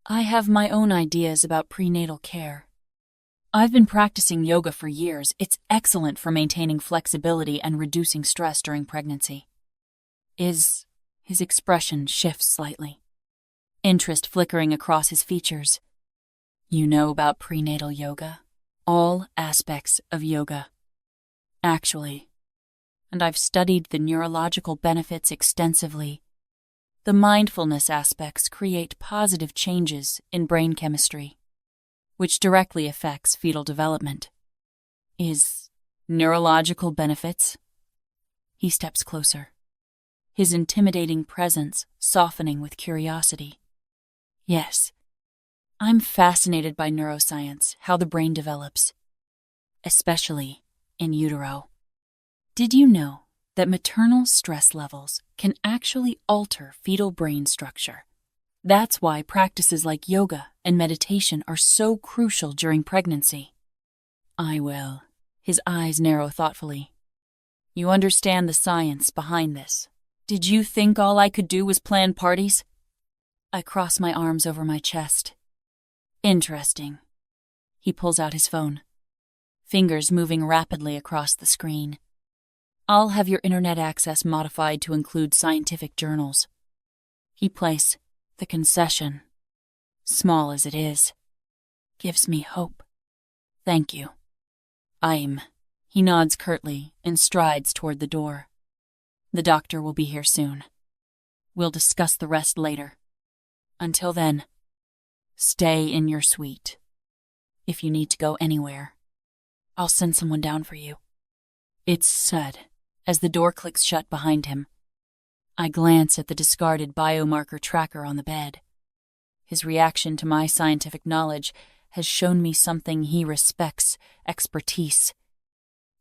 [SPEAKER 1] I have my own ideas about prenatal care. I've been practicing yoga for years. It's excellent for maintaining flexibility and reducing stress during pregnancy. His expression shifts slightly, interest flickering across his features. You know about prenatal yoga? All aspects of yoga. Actually, and I've studied the neurological benefits extensively. The mindfulness aspects create positive changes in brain chemistry, which directly affects fetal development. Is neurological benefits? He steps closer, his intimidating presence softening with curiosity. Yes, I'm fascinated by neuroscience, how the brain develops, especially in utero. Did you know that maternal stress levels can actually alter fetal brain structure? That's why practices like yoga and meditation are so crucial during pregnancy. I will. His eyes narrow thoughtfully. You understand the science behind this. Did you think all I could do was plan parties? I cross my arms over my chest. Interesting. He pulls out his phone, fingers moving rapidly across the screen. I'll have your internet access modified to include scientific journals. He plays. The concession, small as it is, gives me hope. Thank you. He nods curtly and strides toward the door. The doctor will be here soon. We'll discuss the rest later. Until then, stay in your suite. If you need to go anywhere, I'll send someone down for you. It's said as the door clicks shut behind him. I glance at the discarded biomarker tracker on the bed. His reaction to my scientific knowledge has shown me something he respects, expertise.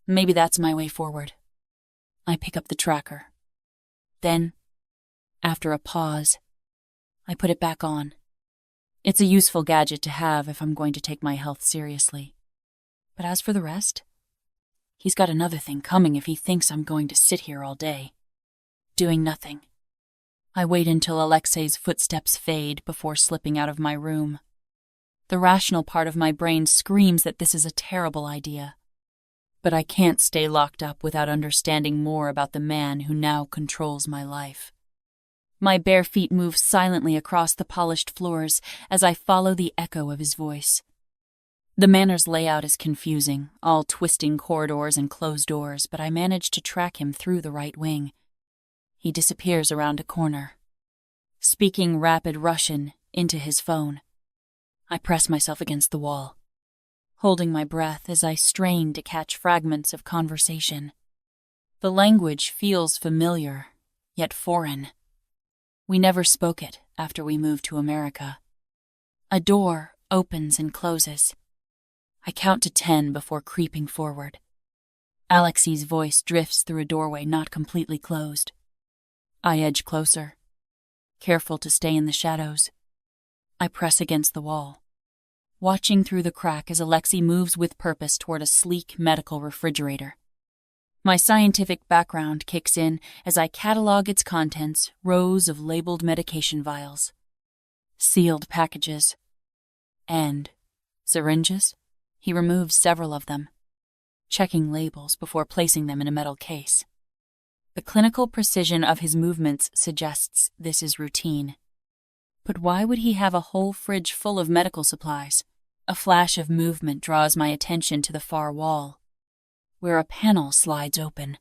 [SPEAKER 1] Maybe that's my way forward. I pick up the tracker. Then, after a pause, I put it back on. It's a useful gadget to have if I'm going to take my health seriously. But as for the rest, he's got another thing coming if he thinks I'm going to sit here all day, doing nothing. I wait until Alexi's footsteps fade before slipping out of my room. The rational part of my brain screams that this is a terrible idea. But I can't stay locked up without understanding more about the man who now controls my life. My bare feet move silently across the polished floors as I follow the echo of his voice. The manor's layout is confusing, all twisting corridors and closed doors, but I manage to track him through the right wing. He disappears around a corner, speaking rapid Russian into his phone. I press myself against the wall, holding my breath as I strain to catch fragments of conversation. The language feels familiar, yet foreign. We never spoke it after we moved to America. A door opens and closes. I count to 10 before creeping forward. Alexi's voice drifts through a doorway not completely closed. I edge closer, careful to stay in the shadows. I press against the wall, watching through the crack as Alexi moves with purpose toward a sleek medical refrigerator. My scientific background kicks in as I catalog its contents, rows of labeled medication vials, sealed packages, and syringes. He removes several of them, checking labels before placing them in a metal case. The clinical precision of his movements suggests this is routine. But why would he have a whole fridge full of medical supplies? A flash of movement draws my attention to the far wall, where a panel slides open.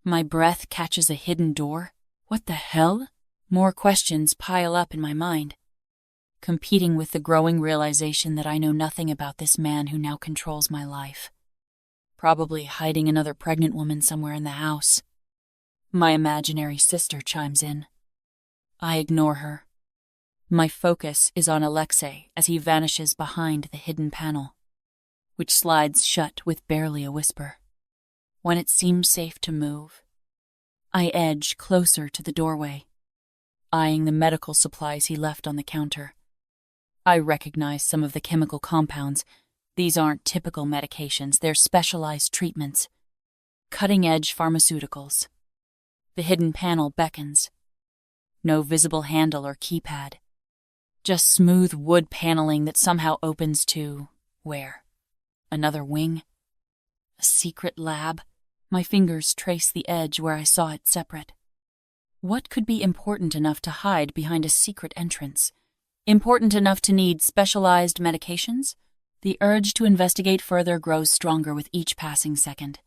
[SPEAKER 1] My breath catches a hidden door. What the hell? More questions pile up in my mind, competing with the growing realization that I know nothing about this man who now controls my life. Probably hiding another pregnant woman somewhere in the house. My imaginary sister chimes in. I ignore her. My focus is on Alexi as he vanishes behind the hidden panel, which slides shut with barely a whisper. When it seems safe to move, I edge closer to the doorway, eyeing the medical supplies he left on the counter. I recognize some of the chemical compounds. These aren't typical medications, they're specialized treatments. Cutting-edge pharmaceuticals. The hidden panel beckons. No visible handle or keypad. Just smooth wood paneling that somehow opens to... where? Another wing? A secret lab? My fingers trace the edge where I saw it separate. What could be important enough to hide behind a secret entrance? Important enough to need specialized medications? The urge to investigate further grows stronger with each passing second.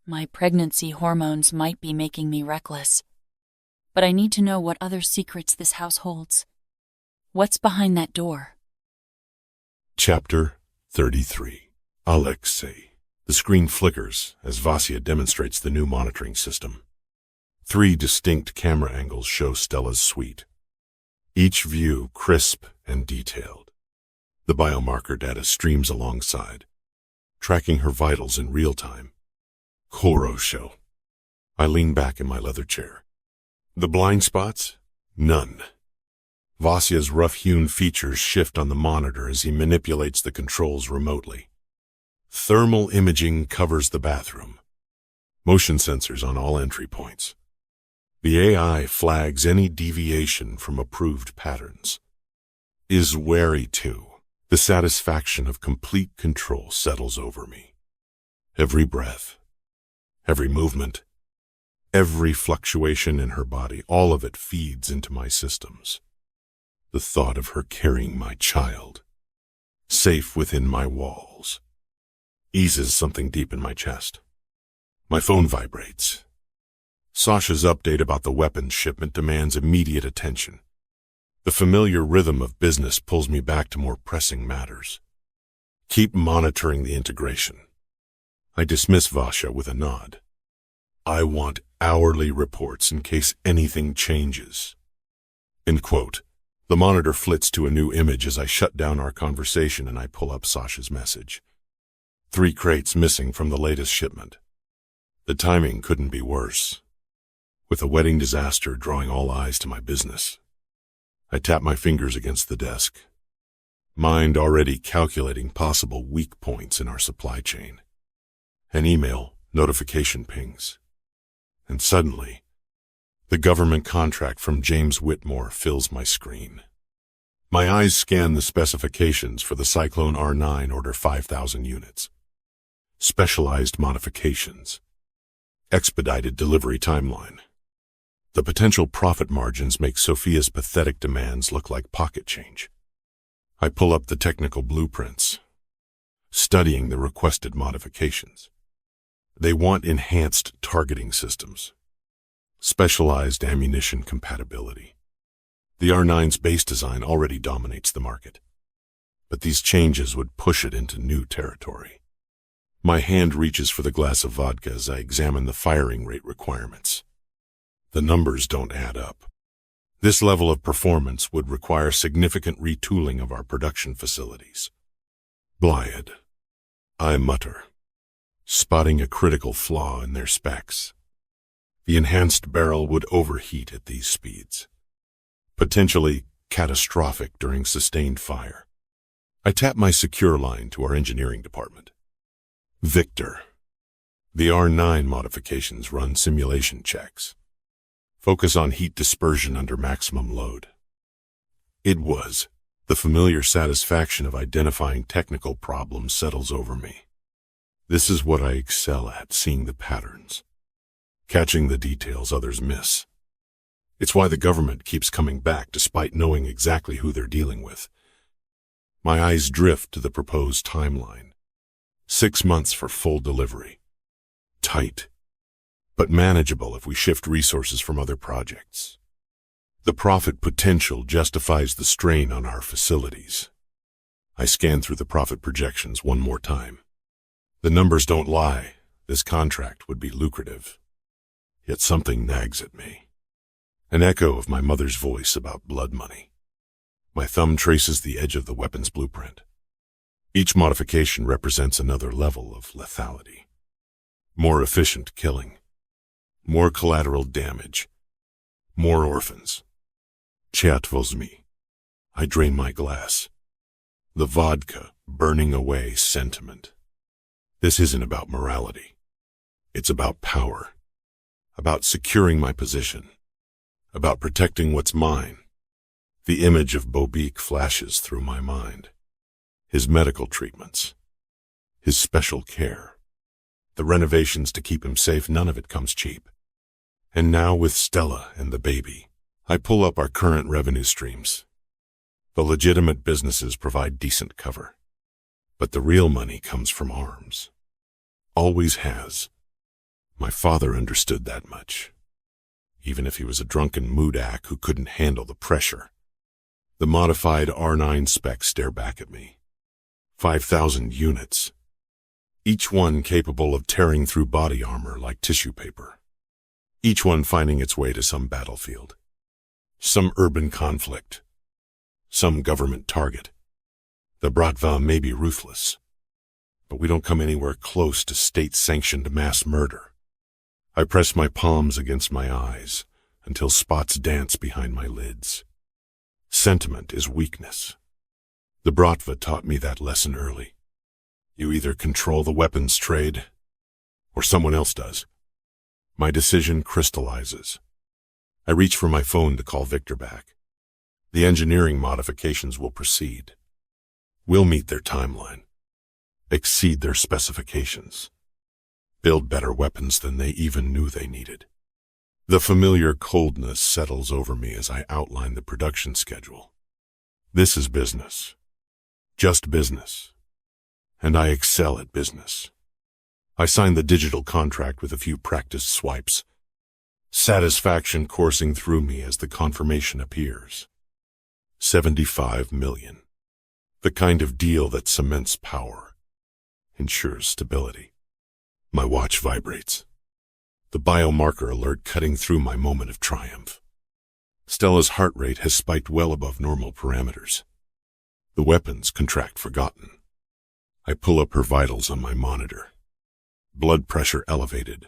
[SPEAKER 1] My pregnancy hormones might be making me reckless. But I need to know what other secrets this house holds. What's behind that door?
[SPEAKER 2] Chapter 33. Alexi. The screen flickers as Vasya demonstrates the new monitoring system. 3 distinct camera angles show Stella's suite, each view crisp and detailed. The biomarker data streams alongside, tracking her vitals in real time. Koro show. I lean back in my leather chair. The blind spots? None. Vasya's rough-hewn features shift on the monitor as he manipulates the controls remotely. Thermal imaging covers the bathroom. Motion sensors on all entry points. The AI flags any deviation from approved patterns. Is wary too. The satisfaction of complete control settles over me. Every breath, every movement, every fluctuation in her body, all of it feeds into my systems. The thought of her carrying my child, safe within my walls, eases something deep in my chest. My phone vibrates. Sasha's update about the weapons shipment demands immediate attention. The familiar rhythm of business pulls me back to more pressing matters. Keep monitoring the integration. I dismiss Vasya with a nod. I want hourly reports in case anything changes. End quote. The monitor flits to a new image as I shut down our conversation and I pull up Sasha's message. 3 crates missing from the latest shipment. The timing couldn't be worse, with a wedding disaster drawing all eyes to my business. I tap my fingers against the desk, mind already calculating possible weak points in our supply chain. An email notification pings, and suddenly, the government contract from James Whitmore fills my screen. My eyes scan the specifications for the Cyclone R9 order 5,000 units. Specialized modifications. Expedited delivery timeline. The potential profit margins make Sophia's pathetic demands look like pocket change. I pull up the technical blueprints, studying the requested modifications. They want enhanced targeting systems. Specialized ammunition compatibility. The R9's base design already dominates the market, but these changes would push it into new territory. My hand reaches for the glass of vodka as I examine the firing rate requirements. The numbers don't add up. This level of performance would require significant retooling of our production facilities. Blyad, I mutter, spotting a critical flaw in their specs. The enhanced barrel would overheat at these speeds, potentially catastrophic during sustained fire. I tap my secure line to our engineering department. Victor, the R9 modifications run simulation checks. Focus on heat dispersion under maximum load. It was. The familiar satisfaction of identifying technical problems settles over me. This is what I excel at, seeing the patterns, catching the details others miss. It's why the government keeps coming back despite knowing exactly who they're dealing with. My eyes drift to the proposed timeline. 6 months for full delivery. Tight, but manageable if we shift resources from other projects. The profit potential justifies the strain on our facilities. I scan through the profit projections one more time. The numbers don't lie. This contract would be lucrative. Yet something nags at me. An echo of my mother's voice about blood money. My thumb traces the edge of the weapon's blueprint. Each modification represents another level of lethality. More efficient killing. More collateral damage. More orphans. Cheatvozmi. I drain my glass. The vodka burning away sentiment. This isn't about morality. It's about power. About securing my position. About protecting what's mine. The image of Bobic flashes through my mind. His medical treatments. His special care. The renovations to keep him safe, none of it comes cheap. And now with Stella and the baby, I pull up our current revenue streams. The legitimate businesses provide decent cover. But the real money comes from arms. Always has. My father understood that much. Even if he was a drunken moodak who couldn't handle the pressure. The modified R9 specs stare back at me. 5,000 units. Each one capable of tearing through body armor like tissue paper. Each one finding its way to some battlefield. Some urban conflict. Some government target. The Bratva may be ruthless, but we don't come anywhere close to state-sanctioned mass murder. I press my palms against my eyes until spots dance behind my lids. Sentiment is weakness. The Bratva taught me that lesson early. You either control the weapons trade, or someone else does. My decision crystallizes. I reach for my phone to call Victor back. The engineering modifications will proceed. We'll meet their timeline. Exceed their specifications. Build better weapons than they even knew they needed. The familiar coldness settles over me as I outline the production schedule. This is business. Just business. And I excel at business. I sign the digital contract with a few practiced swipes. Satisfaction coursing through me as the confirmation appears. 75 million. The kind of deal that cements power, ensures stability. My watch vibrates. The biomarker alert cutting through my moment of triumph. Stella's heart rate has spiked well above normal parameters. The weapons contract forgotten. I pull up her vitals on my monitor. Blood pressure elevated.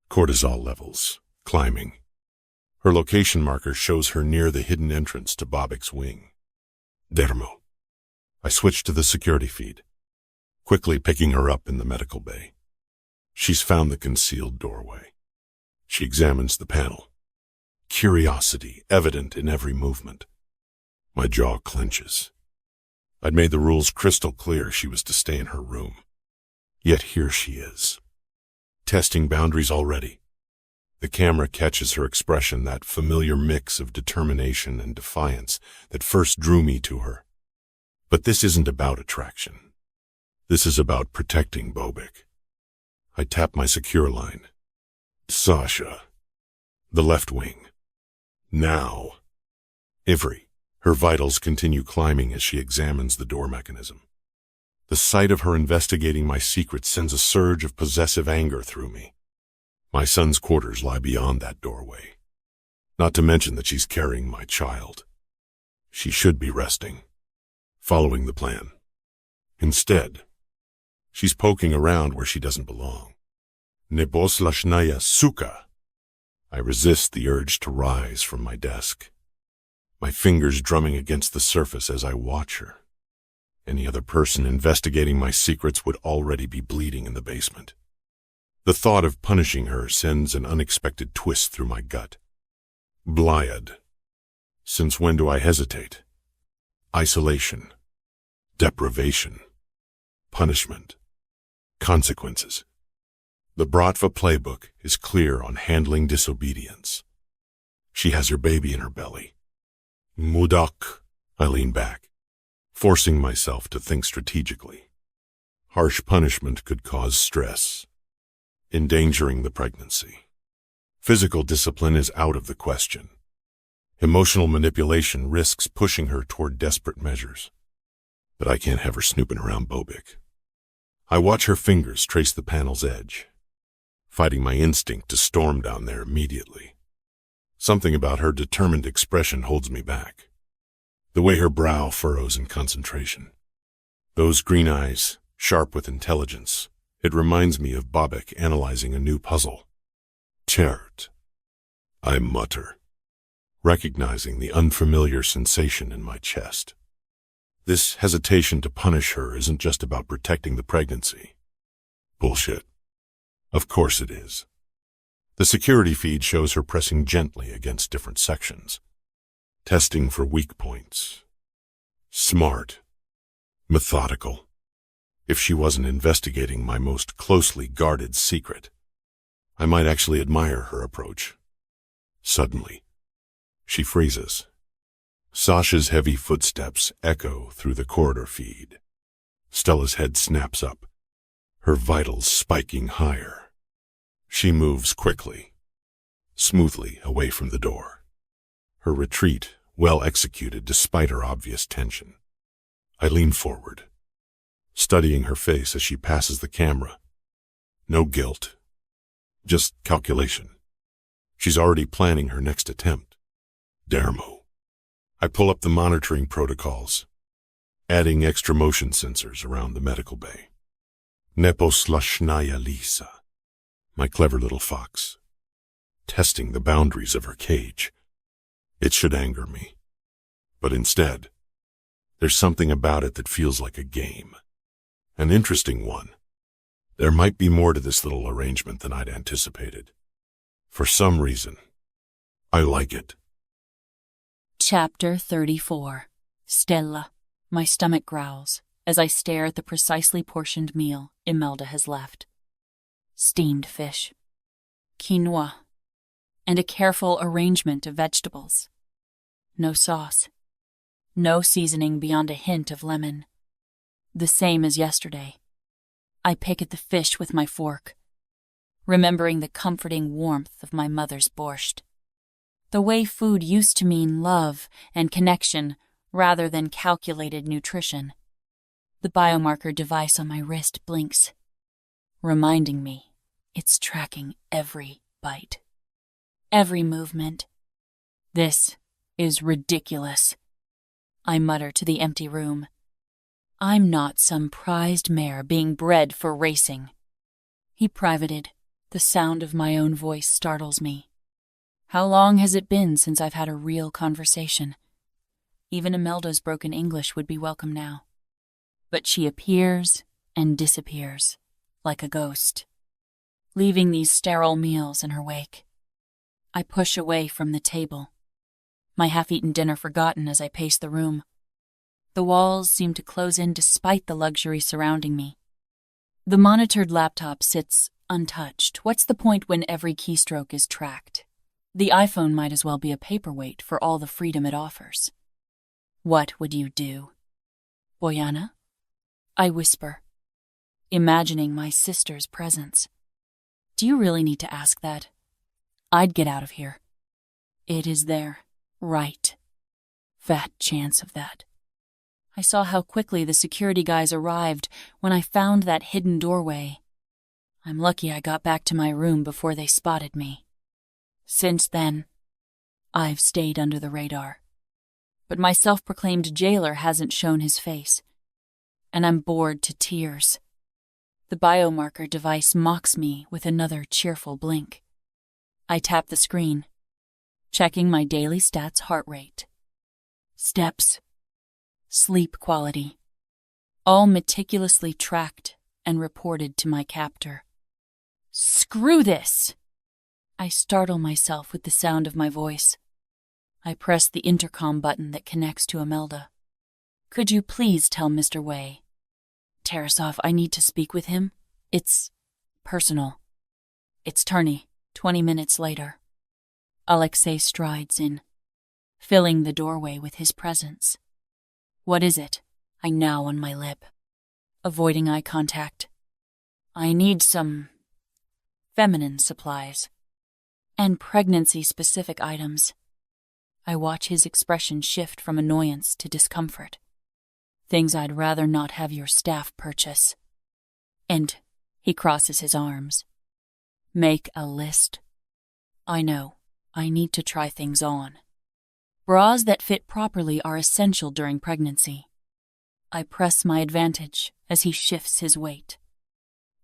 [SPEAKER 2] Cortisol levels climbing. Her location marker shows her near the hidden entrance to Bobic's wing. Dermo. I switch to the security feed, quickly picking her up in the medical bay. She's found the concealed doorway. She examines the panel. Curiosity evident in every movement. My jaw clenches. I'd made the rules crystal clear she was to stay in her room. Yet here she is. Testing boundaries already. The camera catches her expression, that familiar mix of determination and defiance that first drew me to her. But this isn't about attraction. This is about protecting Bobic. I tap my secure line. Sasha. The left wing. Now. Ivry. Her vitals continue climbing as she examines the door mechanism. The sight of her investigating my secrets sends a surge of possessive anger through me. My son's quarters lie beyond that doorway. Not to mention that she's carrying my child. She should be resting, following the plan. Instead, she's poking around where she doesn't belong. Neboslachnaya suka. I resist the urge to rise from my desk, my fingers drumming against the surface as I watch her. Any other person investigating my secrets would already be bleeding in the basement. The thought of punishing her sends an unexpected twist through my gut. Blyad. Since when do I hesitate? Isolation. Deprivation. Punishment. Consequences. The Bratva playbook is clear on handling disobedience. She has her baby in her belly. Mudak. I lean back, forcing myself to think strategically. Harsh punishment could cause stress, endangering the pregnancy. Physical discipline is out of the question. Emotional manipulation risks pushing her toward desperate measures. But I can't have her snooping around Bobic. I watch her fingers trace the panel's edge, fighting my instinct to storm down there immediately. Something about her determined expression holds me back. The way her brow furrows in concentration. Those green eyes, sharp with intelligence. It reminds me of Bobic analyzing a new puzzle. Chert. I mutter, recognizing the unfamiliar sensation in my chest. This hesitation to punish her isn't just about protecting the pregnancy. Bullshit. Of course it is. The security feed shows her pressing gently against different sections, testing for weak points. Smart. Methodical. If she wasn't investigating my most closely guarded secret, I might actually admire her approach. Suddenly, she freezes. Sasha's heavy footsteps echo through the corridor feed. Stella's head snaps up, her vitals spiking higher. She moves quickly, smoothly away from the door. Her retreat well executed despite her obvious tension. I lean forward, studying her face as she passes the camera. No guilt, just calculation. She's already planning her next attempt. Dermo. I pull up the monitoring protocols, adding extra motion sensors around the medical bay. Neposlashnaya Lisa, my clever little fox, testing the boundaries of her cage. It should anger me. But instead, there's something about it that feels like a game. An interesting one. There might be more to this little arrangement than I'd anticipated. For some reason, I like it.
[SPEAKER 1] Chapter 34. Stella. My stomach growls as I stare at the precisely portioned meal Imelda has left. Steamed fish, quinoa, and a careful arrangement of vegetables. No sauce. No seasoning beyond a hint of lemon. The same as yesterday. I pick at the fish with my fork, remembering the comforting warmth of my mother's borscht. The way food used to mean love and connection rather than calculated nutrition. The biomarker device on my wrist blinks, reminding me it's tracking every bite, every movement. This is ridiculous, I mutter to the empty room. I'm not some prized mare being bred for racing. He privated. The sound of my own voice startles me. How long has it been since I've had a real conversation? Even Imelda's broken English would be welcome now. But she appears and disappears, like a ghost, leaving these sterile meals in her wake. I push away from the table, my half-eaten dinner forgotten as I pace the room. The walls seem to close in despite the luxury surrounding me. The monitored laptop sits untouched. What's the point when every keystroke is tracked? The iPhone might as well be a paperweight for all the freedom it offers. What would you do, Boyana? I whisper, imagining my sister's presence. Do you really need to ask that? I'd get out of here. It is there, right? Fat chance of that. I saw how quickly the security guys arrived when I found that hidden doorway. I'm lucky I got back to my room before they spotted me. Since then, I've stayed under the radar. But my self-proclaimed jailer hasn't shown his face, and I'm bored to tears. The biomarker device mocks me with another cheerful blink. I tap the screen, checking my daily stats heart rate, steps, sleep quality, all meticulously tracked and reported to my captor. Screw this! I startle myself with the sound of my voice. I press the intercom button that connects to Imelda. Could you please tell Mr. Wei? Tarasov, I need to speak with him. It's personal. It's Turney, 20 minutes later. Alexei strides in, filling the doorway with his presence. What is it? I gnaw on my lip, avoiding eye contact. I need some feminine supplies and pregnancy-specific items. I watch his expression shift from annoyance to discomfort. Things I'd rather not have your staff purchase. And he crosses his arms. Make a list. I know. I need to try things on. Bras that fit properly are essential during pregnancy. I press my advantage as he shifts his weight.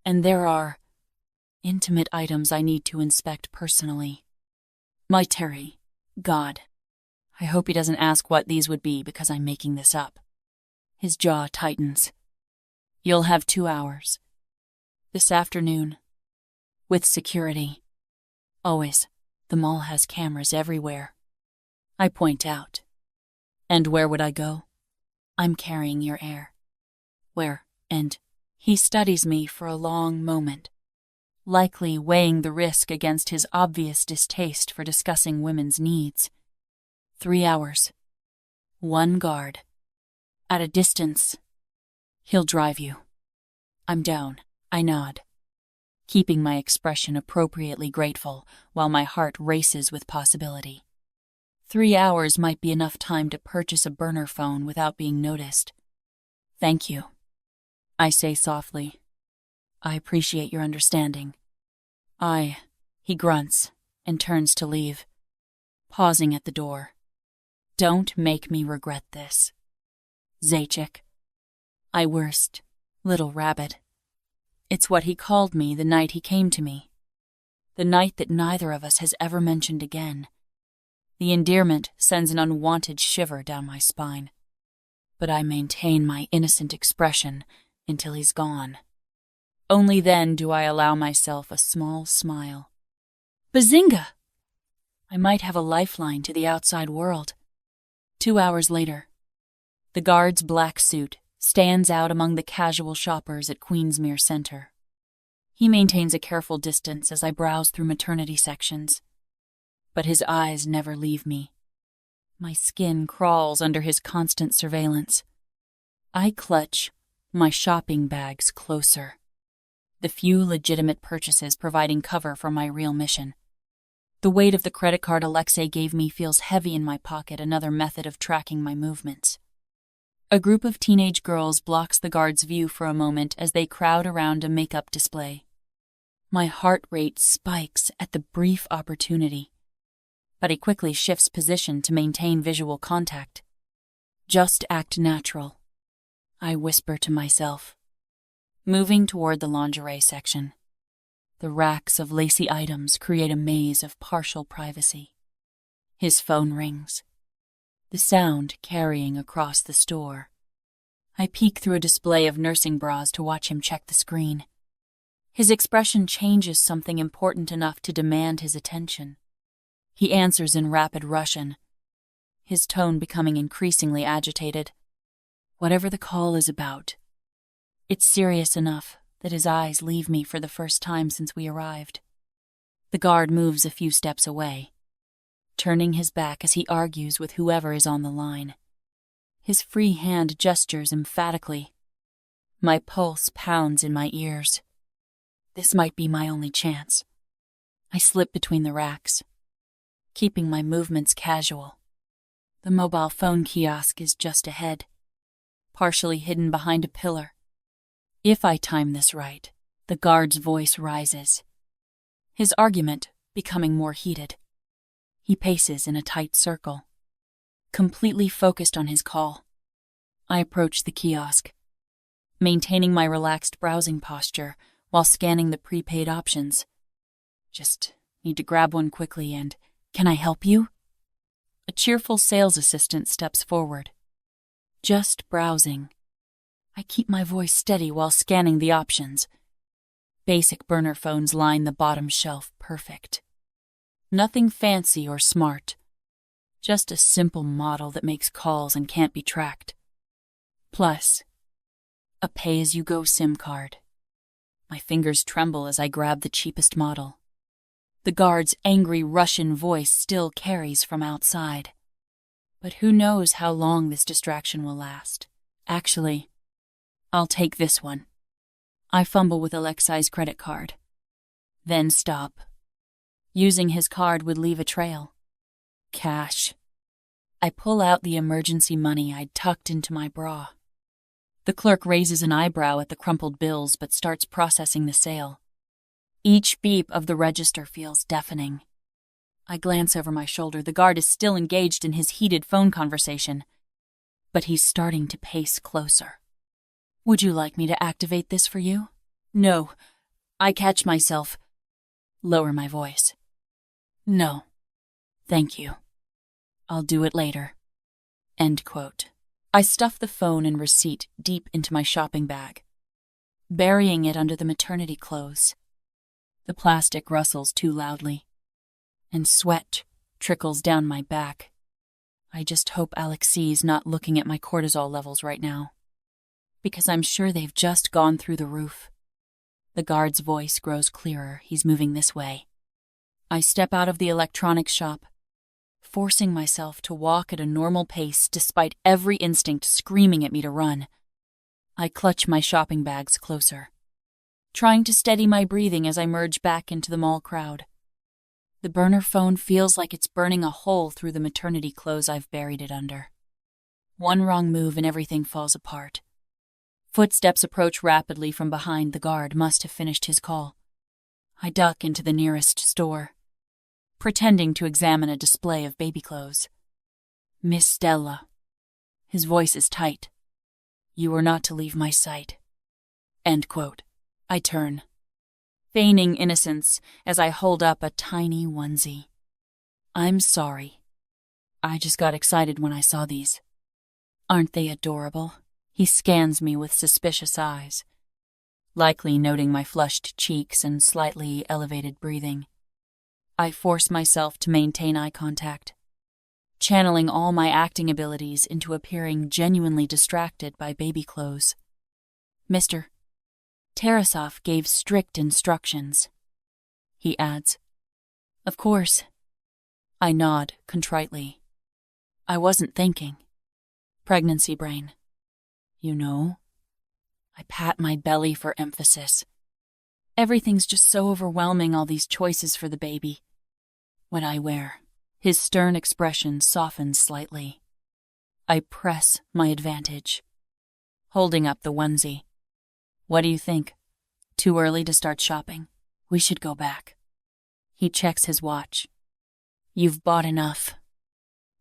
[SPEAKER 1] And there are intimate items I need to inspect personally. My Terry, God. I hope he doesn't ask what these would be because I'm making this up. His jaw tightens. You'll have 2 hours. This afternoon. With security. Always. The mall has cameras everywhere. I point out. And where would I go? I'm carrying your heir. Where? And he studies me for a long moment, likely weighing the risk against his obvious distaste for discussing women's needs. 3 hours. 1 guard. At a distance. He'll drive you. I'm down. I nod, keeping my expression appropriately grateful while my heart races with possibility. 3 hours might be enough time to purchase a burner phone without being noticed. Thank you, I say softly. I appreciate your understanding. He grunts and turns to leave, pausing at the door. Don't make me regret this. Zajic. I worst, little rabbit. It's what he called me the night he came to me. The night that neither of us has ever mentioned again. The endearment sends an unwanted shiver down my spine. But I maintain my innocent expression until he's gone. Only then do I allow myself a small smile. Bazinga! I might have a lifeline to the outside world. 2 hours later, the guard's black suit stands out among the casual shoppers at Queensmere Center. He maintains a careful distance as I browse through maternity sections. But his eyes never leave me. My skin crawls under his constant surveillance. I clutch my shopping bags closer, the few legitimate purchases providing cover for my real mission. The weight of the credit card Alexei gave me feels heavy in my pocket, another method of tracking my movements. A group of teenage girls blocks the guard's view for a moment as they crowd around a makeup display. My heart rate spikes at the brief opportunity, but he quickly shifts position to maintain visual contact. Just act natural, I whisper to myself, moving toward the lingerie section. The racks of lacy items create a maze of partial privacy. His phone rings, the sound carrying across the store. I peek through a display of nursing bras to watch him check the screen. His expression changes something important enough to demand his attention. He answers in rapid Russian, his tone becoming increasingly agitated. Whatever the call is about, it's serious enough that his eyes leave me for the first time since we arrived. The guard moves a few steps away, turning his back as he argues with whoever is on the line. His free hand gestures emphatically. My pulse pounds in my ears. This might be my only chance. I slip between the racks, keeping my movements casual. The mobile phone kiosk is just ahead, partially hidden behind a pillar. If I time this right, the guard's voice rises, his argument becoming more heated. He paces in a tight circle, completely focused on his call. I approach the kiosk, maintaining my relaxed browsing posture while scanning the prepaid options. Just need to grab one quickly and, can I help you? A cheerful sales assistant steps forward. Just browsing. I keep my voice steady while scanning the options. Basic burner phones line the bottom shelf perfect. Nothing fancy or smart. Just a simple model that makes calls and can't be tracked. Plus, a pay-as-you-go SIM card. My fingers tremble as I grab the cheapest model. The guard's angry Russian voice still carries from outside. But who knows how long this distraction will last. Actually, I'll take this one. I fumble with Alexi's credit card. Then stop. Using his card would leave a trail. Cash. I pull out the emergency money I'd tucked into my bra. The clerk raises an eyebrow at the crumpled bills but starts processing the sale. Each beep of the register feels deafening. I glance over my shoulder. The guard is still engaged in his heated phone conversation, but he's starting to pace closer. Would you like me to activate this for you? No. I catch myself. Lower my voice. No. Thank you. I'll do it later. End quote. I stuff the phone and receipt deep into my shopping bag, burying it under the maternity clothes. The plastic rustles too loudly, and sweat trickles down my back. I just hope Alexi's not looking at my cortisol levels right now, because I'm sure they've just gone through the roof. The guard's voice grows clearer. He's moving this way. I step out of the electronics shop, forcing myself to walk at a normal pace despite every instinct screaming at me to run. I clutch my shopping bags closer, trying to steady my breathing as I merge back into the mall crowd. The burner phone feels like it's burning a hole through the maternity clothes I've buried it under. One wrong move and everything falls apart. Footsteps approach rapidly from behind. The guard must have finished his call. I duck into the nearest store, pretending to examine a display of baby clothes. Miss Stella. His voice is tight. You are not to leave my sight. End quote. I turn, feigning innocence as I hold up a tiny onesie. I'm sorry. I just got excited when I saw these. Aren't they adorable? He scans me with suspicious eyes, likely noting my flushed cheeks and slightly elevated breathing. I force myself to maintain eye contact, channeling all my acting abilities into appearing genuinely distracted by baby clothes. Mr. Tarasov gave strict instructions, he adds. Of course. I nod contritely. I wasn't thinking. Pregnancy brain. You know? I pat my belly for emphasis. Everything's just so overwhelming, all these choices for the baby. What I wear. His stern expression softens slightly. I press my advantage, holding up the onesie. What do you think? Too early to start shopping? We should go back. He checks his watch. You've bought enough.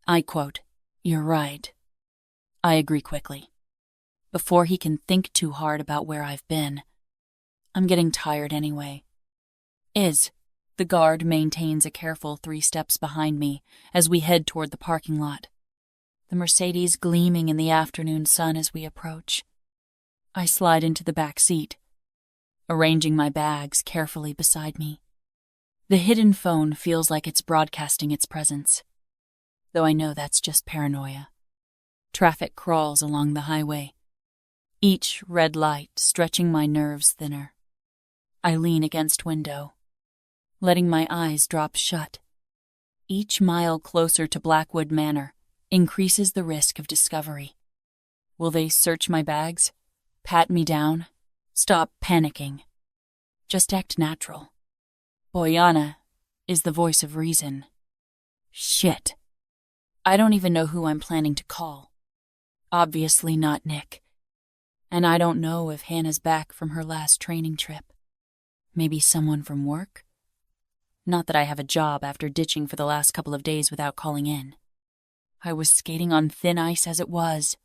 [SPEAKER 1] I quote, You're right. I agree quickly, before he can think too hard about where I've been. I'm getting tired anyway. The guard maintains a careful 3 steps behind me as we head toward the parking lot, the Mercedes gleaming in the afternoon sun as we approach. I slide into the back seat, arranging my bags carefully beside me. The hidden phone feels like it's broadcasting its presence, though I know that's just paranoia. Traffic crawls along the highway, each red light stretching my nerves thinner. I lean against window, letting my eyes drop shut. Each mile closer to Blackwood Manor increases the risk of discovery. Will they search my bags? Pat me down? Stop panicking. Just act natural. Boyana is the voice of reason. Shit. I don't even know who I'm planning to call. Obviously not Nick. And I don't know if Hannah's back from her last training trip. Maybe someone from work? Not that I have a job after ditching for the last couple of days without calling in. I was skating on thin ice as it was.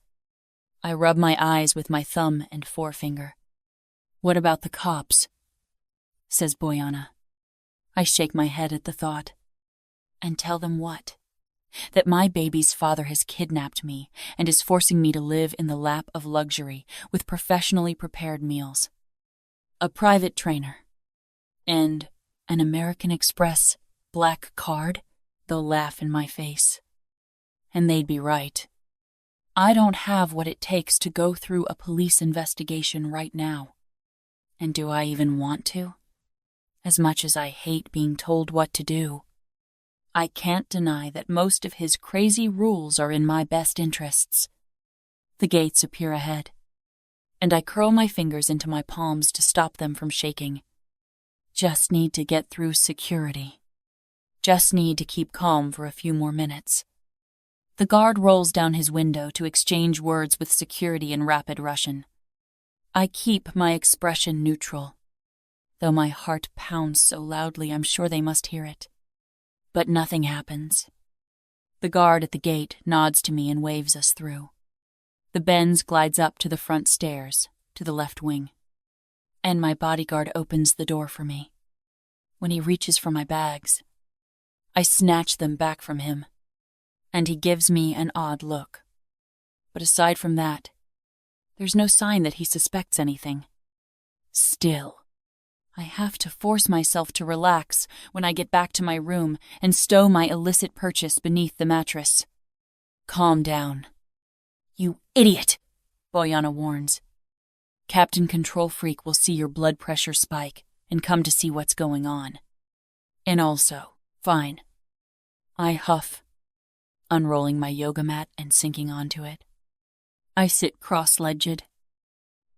[SPEAKER 1] I rub my eyes with my thumb and forefinger. What about the cops? Says Boyana. I shake my head at the thought. And tell them what? That my baby's father has kidnapped me and is forcing me to live in the lap of luxury with professionally prepared meals, a private trainer, and an American Express black card? They'll laugh in my face. And they'd be right. I don't have what it takes to go through a police investigation right now. And do I even want to? As much as I hate being told what to do, I can't deny that most of his crazy rules are in my best interests. The gates appear ahead, and I curl my fingers into my palms to stop them from shaking. Just need to get through security. Just need to keep calm for a few more minutes. The guard rolls down his window to exchange words with security in rapid Russian. I keep my expression neutral, though my heart pounds so loudly I'm sure they must hear it. But nothing happens. The guard at the gate nods to me and waves us through. The Benz glides up to the front stairs, to the left wing, and my bodyguard opens the door for me. When he reaches for my bags, I snatch them back from him, and he gives me an odd look. But aside from that, there's no sign that he suspects anything. Still, I have to force myself to relax when I get back to my room and stow my illicit purchase beneath the mattress. Calm down. You idiot, Boyana warns. Captain Control Freak will see your blood pressure spike and come to see what's going on. And also, fine. I huff, unrolling my yoga mat and sinking onto it. I sit cross-legged,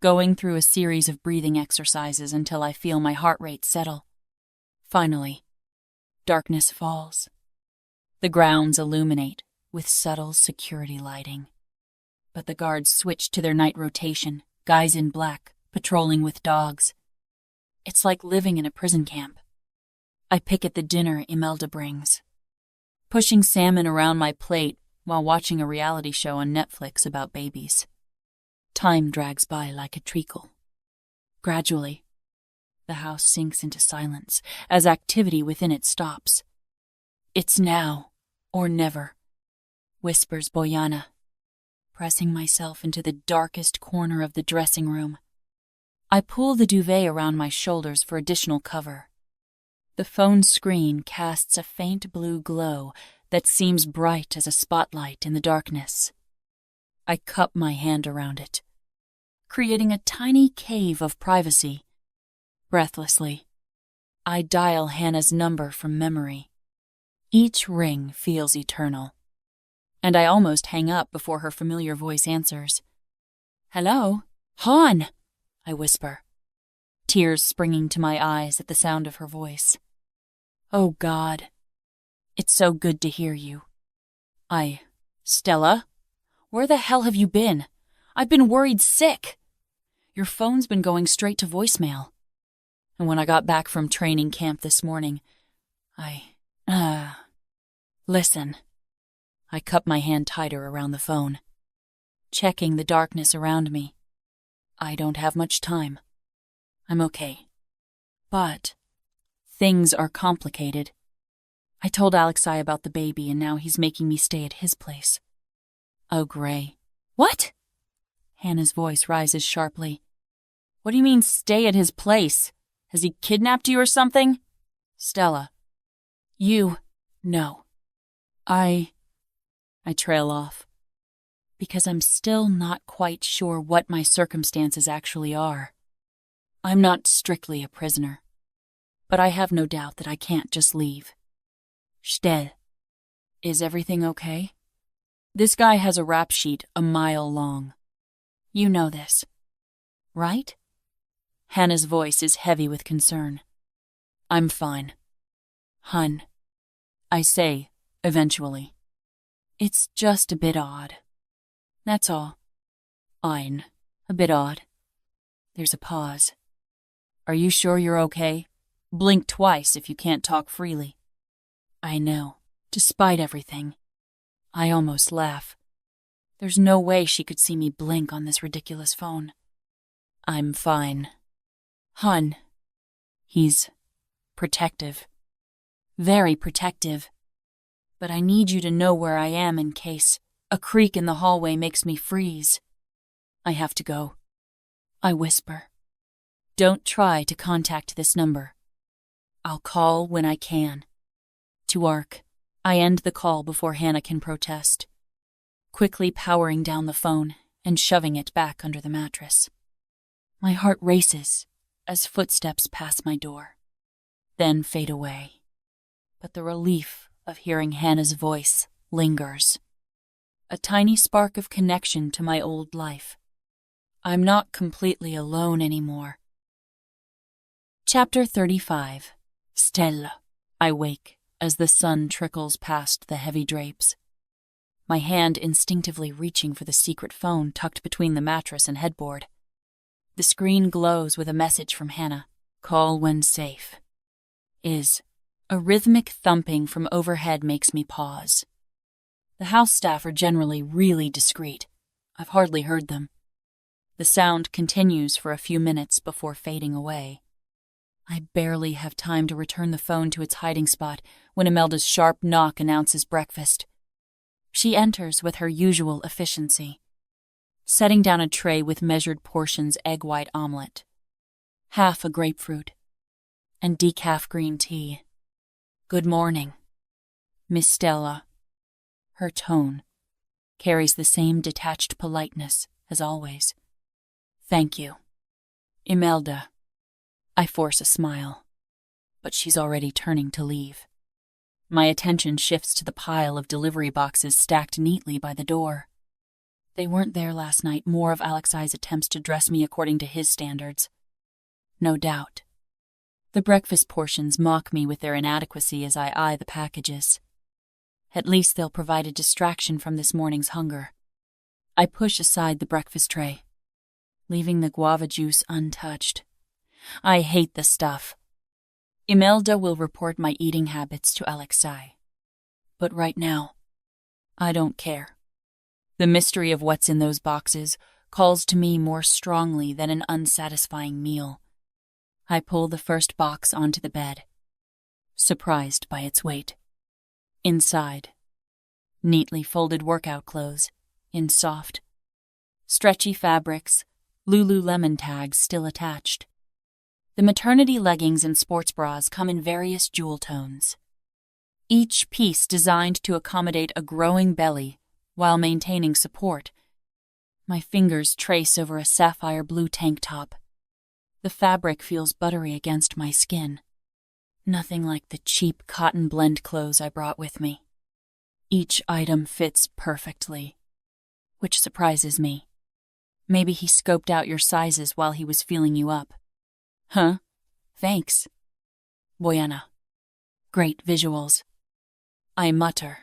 [SPEAKER 1] going through a series of breathing exercises until I feel my heart rate settle. Finally, darkness falls. The grounds illuminate with subtle security lighting. But the guards switch to their night rotation, guys in black, patrolling with dogs. It's like living in a prison camp. I pick at the dinner Imelda brings, pushing salmon around my plate while watching a reality show on Netflix about babies. Time drags by like a treacle. Gradually, the house sinks into silence as activity within it stops. It's now or never, whispers Boyana, pressing myself into the darkest corner of the dressing room. I pull the duvet around my shoulders for additional cover. The phone screen casts a faint blue glow that seems bright as a spotlight in the darkness. I cup my hand around it, creating a tiny cave of privacy. Breathlessly, I dial Hannah's number from memory. Each ring feels eternal, and I almost hang up before her familiar voice answers. Hello? Han! I whisper, tears springing to my eyes at the sound of her voice. Oh God, it's so good to hear you. Stella? Where the hell have you been? I've been worried sick. Your phone's been going straight to voicemail. And when I got back from training camp this morning, Listen. I cup my hand tighter around the phone, checking the darkness around me. I don't have much time. I'm okay. But things are complicated. I told Alexi about the baby and now he's making me stay at his place. Oh, Gray. What? Hannah's voice rises sharply. What do you mean stay at his place? Has he kidnapped you or something? Stella. No. I trail off, because I'm still not quite sure what my circumstances actually are. I'm not strictly a prisoner, but I have no doubt that I can't just leave. Stell, is everything okay? This guy has a rap sheet a mile long. You know this, right? Hannah's voice is heavy with concern. I'm fine. Hun, I say, eventually. It's just a bit odd. That's all. Ein, a bit odd. There's a pause. Are you sure you're okay? Blink twice if you can't talk freely. I know, despite everything. I almost laugh. There's no way she could see me blink on this ridiculous phone. I'm fine. Hun. He's protective. Very protective. But I need you to know where I am in case a creak in the hallway makes me freeze. I have to go. I whisper. Don't try to contact this number. I'll call when I can. To Ark, I end the call before Hannah can protest, quickly powering down the phone and shoving it back under the mattress. My heart races as footsteps pass my door. then fade away. But the relief of hearing Hannah's voice lingers. A tiny spark of connection to my old life. I'm not completely alone anymore. Chapter 35. Stella. I wake as the sun trickles past the heavy drapes. My hand instinctively reaching for the secret phone tucked between the mattress and headboard. The screen glows with a message from Hannah. Call when safe. A rhythmic thumping from overhead makes me pause. The house staff are generally really discreet. I've hardly heard them. The sound continues for a few minutes before fading away. I barely have time to return the phone to its hiding spot when Imelda's sharp knock announces breakfast. She enters with her usual efficiency, setting down a tray with measured portions egg white omelet, half a grapefruit, and decaf green tea. Good morning, Miss Stella. Her tone carries the same detached politeness as always. Thank you, Imelda. I force a smile, but she's already turning to leave. My attention shifts to the pile of delivery boxes stacked neatly by the door. They weren't there last night, more of Alexi's attempts to dress me according to his standards. No doubt. The breakfast portions mock me with their inadequacy as I eye the packages. At least they'll provide a distraction from this morning's hunger. I push aside the breakfast tray, leaving the guava juice untouched. I hate the stuff. Imelda will report my eating habits to Alexi. But right now, I don't care. The mystery of what's in those boxes calls to me more strongly than an unsatisfying meal. I pull the first box onto the bed, surprised by its weight. Inside, neatly folded workout clothes in soft, stretchy fabrics, Lululemon tags still attached. The maternity leggings and sports bras come in various jewel tones, each piece designed to accommodate a growing belly while maintaining support. My fingers trace over a sapphire blue tank top. The fabric feels buttery against my skin. Nothing like the cheap cotton blend clothes I brought with me. Each item fits perfectly, which surprises me. Maybe he scoped out your sizes while he was feeling you up. Huh? Thanks. Boyana. Great visuals. I mutter.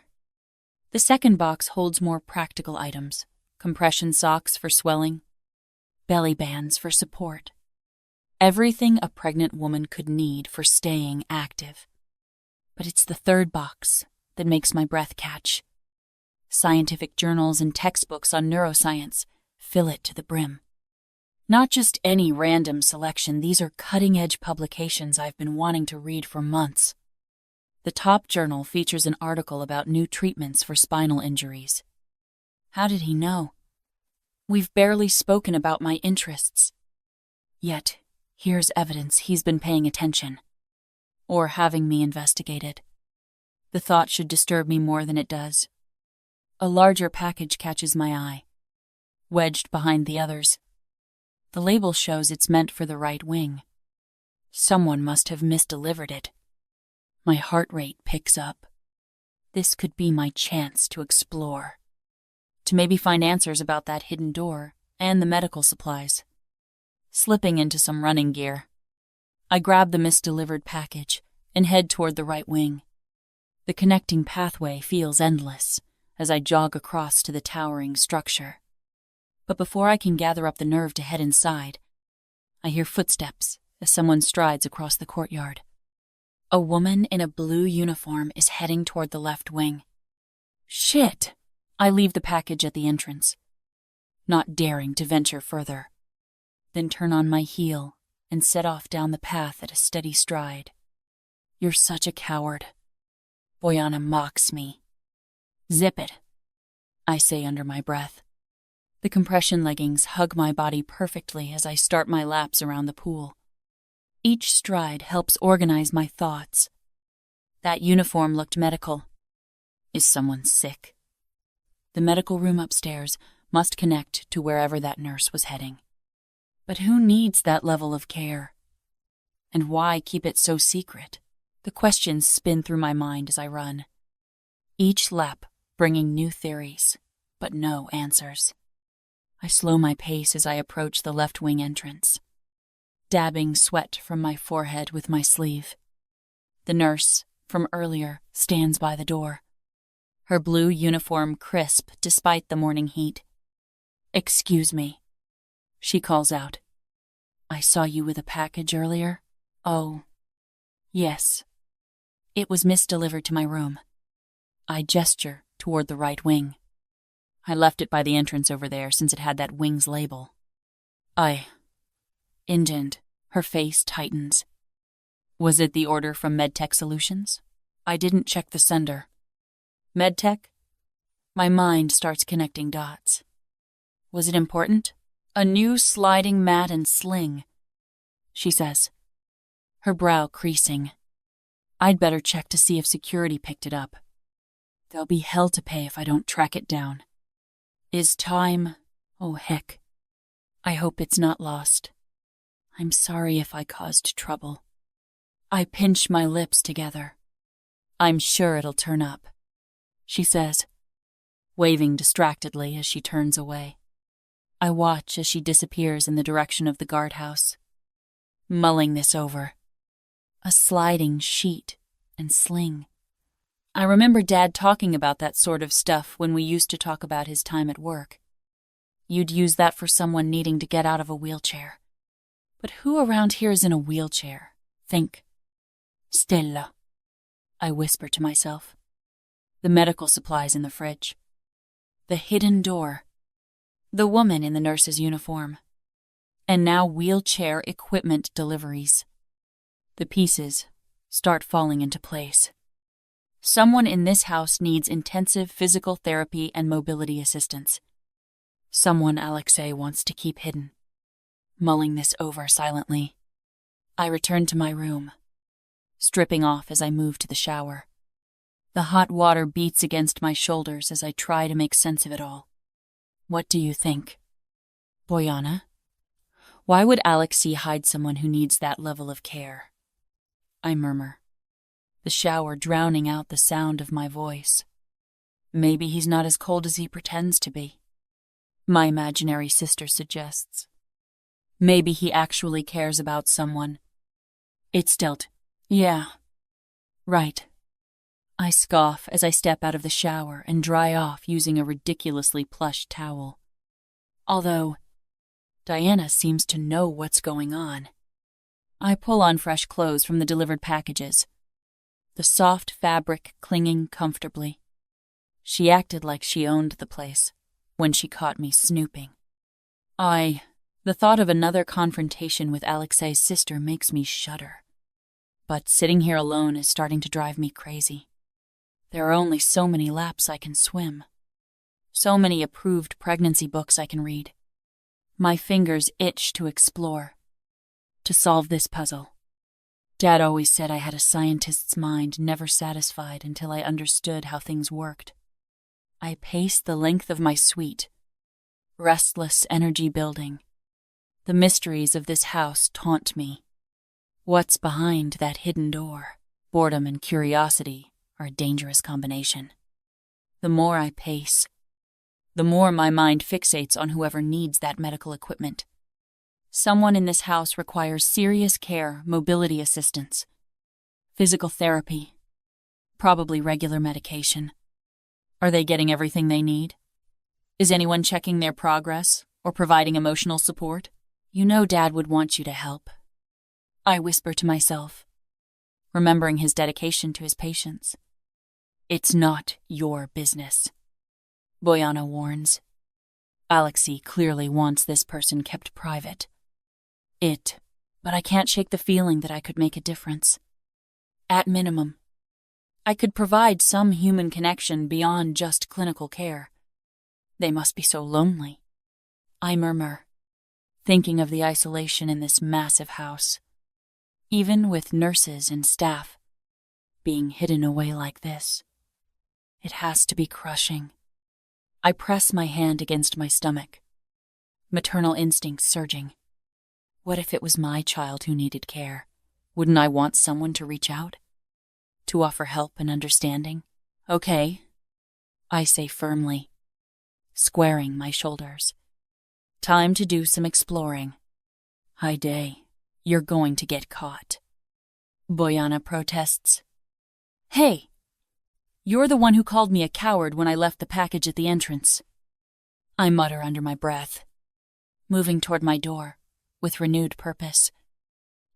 [SPEAKER 1] The second box holds more practical items. Compression socks for swelling. Belly bands for support. Everything a pregnant woman could need for staying active. But it's the third box that makes my breath catch. Scientific journals and textbooks on neuroscience fill it to the brim. Not just any random selection, these are cutting-edge publications I've been wanting to read for months. The top journal features an article about new treatments for spinal injuries. How did he know? We've barely spoken about my interests. Yet, here's evidence he's been paying attention. Or having me investigated. The thought should disturb me more than it does. A larger package catches my eye, wedged behind the others. The label shows it's meant for the right wing. Someone must have misdelivered it. My heart rate picks up. This could be my chance to explore. To maybe find answers about that hidden door and the medical supplies. Slipping into some running gear, I grab the misdelivered package and head toward the right wing. The connecting pathway feels endless as I jog across to the towering structure. But before I can gather up the nerve to head inside, I hear footsteps as someone strides across the courtyard. A woman in a blue uniform is heading toward the left wing. Shit! I leave the package at the entrance, not daring to venture further, then turn on my heel and set off down the path at a steady stride. You're such a coward. Boyana mocks me. Zip it, I say under my breath. The compression leggings hug my body perfectly as I start my laps around the pool. Each stride helps organize my thoughts. That uniform looked medical. Is someone sick? The medical room upstairs must connect to wherever that nurse was heading. But who needs that level of care? And why keep it so secret? The questions spin through my mind as I run, each lap bringing new theories, but no answers. I slow my pace as I approach the left wing entrance, dabbing sweat from my forehead with my sleeve. The nurse, from earlier, stands by the door, her blue uniform crisp despite the morning heat. "Excuse me," she calls out. "I saw you with a package earlier." "Oh, yes." It was misdelivered to my room. I gesture toward the right wing. I left it by the entrance over there since it had that wing's label. Indignant, her face tightens. Was it the order from MedTech Solutions? I didn't check the sender. MedTech? My mind starts connecting dots. Was it important? A new sliding mat and sling, she says, her brow creasing. I'd better check to see if security picked it up. There'll be hell to pay if I don't track it down. Is time? Oh, heck. I hope it's not lost. I'm sorry if I caused trouble. I pinch my lips together. I'm sure it'll turn up, she says, waving distractedly as she turns away. I watch as she disappears in the direction of the guardhouse, mulling this over. A sliding sheet and sling. I remember Dad talking about that sort of stuff when we used to talk about his time at work. You'd use that for someone needing to get out of a wheelchair. But who around here is in a wheelchair? Think. Stella, I whisper to myself. The medical supplies in the fridge. The hidden door. The woman in the nurse's uniform. And now wheelchair equipment deliveries. The pieces start falling into place. Someone in this house needs intensive physical therapy and mobility assistance. Someone Alexi wants to keep hidden. Mulling this over silently, I return to my room, stripping off as I move to the shower. The hot water beats against my shoulders as I try to make sense of it all. What do you think? Boyana? Why would Alexi hide someone who needs that level of care? I murmur, the shower drowning out the sound of my voice. Maybe he's not as cold as he pretends to be, my imaginary sister suggests. Maybe he actually cares about someone. It's dealt. Yeah. Right. I scoff as I step out of the shower and dry off using a ridiculously plush towel. Although, Diana seems to know what's going on. I pull on fresh clothes from the delivered packages, the soft fabric clinging comfortably. She acted like she owned the place when she caught me snooping. The thought of another confrontation with Alexi's sister makes me shudder. But sitting here alone is starting to drive me crazy. There are only so many laps I can swim. So many approved pregnancy books I can read. My fingers itch to explore, to solve this puzzle. Dad always said I had a scientist's mind, never satisfied until I understood how things worked. I pace the length of my suite, restless energy building. The mysteries of this house taunt me. What's behind that hidden door? Boredom and curiosity are a dangerous combination. The more I pace, the more my mind fixates on whoever needs that medical equipment. Someone in this house requires serious care, mobility assistance, physical therapy, probably regular medication. Are they getting everything they need? Is anyone checking their progress or providing emotional support? You know Dad would want you to help. I whisper to myself, remembering his dedication to his patients. It's not your business, Boyana warns. Alexi clearly wants this person kept private. But I can't shake the feeling that I could make a difference. At minimum, I could provide some human connection beyond just clinical care. They must be so lonely, I murmur, thinking of the isolation in this massive house. Even with nurses and staff being hidden away like this, it has to be crushing. I press my hand against my stomach, maternal instincts surging. What if it was my child who needed care? Wouldn't I want someone to reach out? to offer help and understanding. Okay, I say firmly, squaring my shoulders. Time to do some exploring. High day, you're going to get caught. Boyana protests. Hey, you're the one who called me a coward when I left the package at the entrance. I mutter under my breath, moving toward my door with renewed purpose.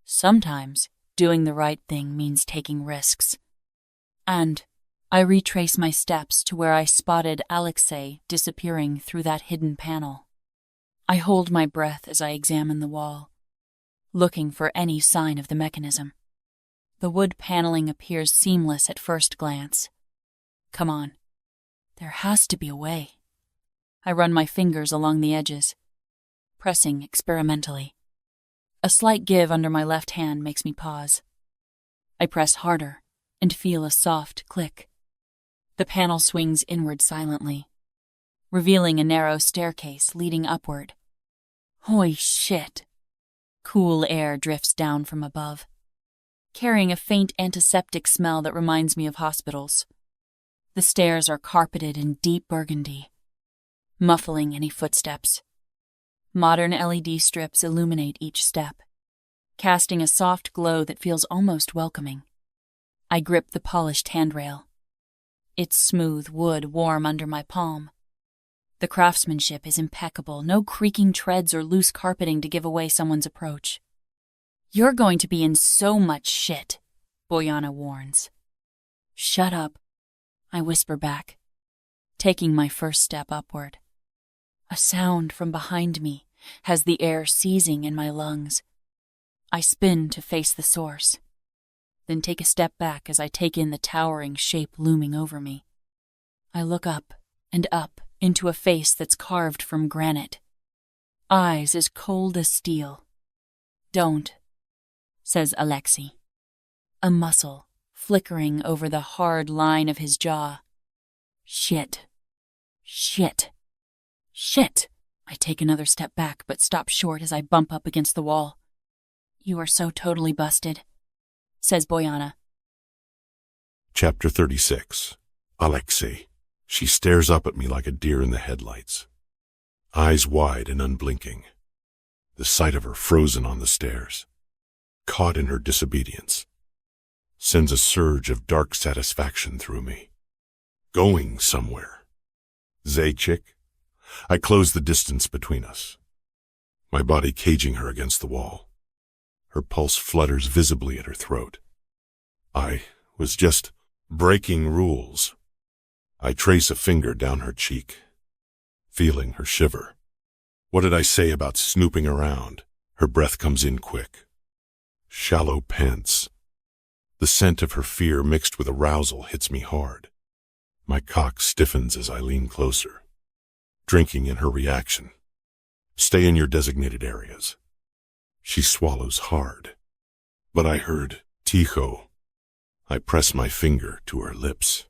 [SPEAKER 1] Sometimes doing the right thing means taking risks. And I retrace my steps to where I spotted Alexi disappearing through that hidden panel. I hold my breath as I examine the wall, looking for any sign of the mechanism. The wood paneling appears seamless at first glance. Come on, there has to be a way. I run my fingers along the edges, pressing experimentally. A slight give under my left hand makes me pause. I press harder and feel a soft click. The panel swings inward silently, revealing a narrow staircase leading upward. Holy shit! Cool air drifts down from above, carrying a faint antiseptic smell that reminds me of hospitals. The stairs are carpeted in deep burgundy, muffling any footsteps. Modern LED strips illuminate each step, casting a soft glow that feels almost welcoming. I grip the polished handrail, its smooth wood warm under my palm. The craftsmanship is impeccable, no creaking treads or loose carpeting to give away someone's approach. You're going to be in so much shit, Boyana warns. Shut up, I whisper back, taking my first step upward. A sound from behind me has the air seizing in my lungs. I spin to face the source, then take a step back as I take in the towering shape looming over me. I look up and up into a face that's carved from granite, eyes as cold as steel. Don't, says Alexi, a muscle flickering over the hard line of his jaw. Shit. Shit. Shit! I take another step back, but stop short as I bump up against the wall. You are so totally busted, says Boyana.
[SPEAKER 2] Chapter 36. Alexi. She stares up at me like a deer in the headlights, eyes wide and unblinking. The sight of her frozen on the stairs, caught in her disobedience, sends a surge of dark satisfaction through me. Going somewhere. Zay chick? I close the distance between us, my body caging her against the wall. Her pulse flutters visibly at her throat. I was just breaking rules. I trace a finger down her cheek, feeling her shiver. What did I say about snooping around? Her breath comes in quick. Shallow pants. The scent of her fear mixed with arousal hits me hard. My cock stiffens as I lean closer, drinking in her reaction. Stay in your designated areas. She swallows hard. But I heard, Tijo. I press my finger to her lips,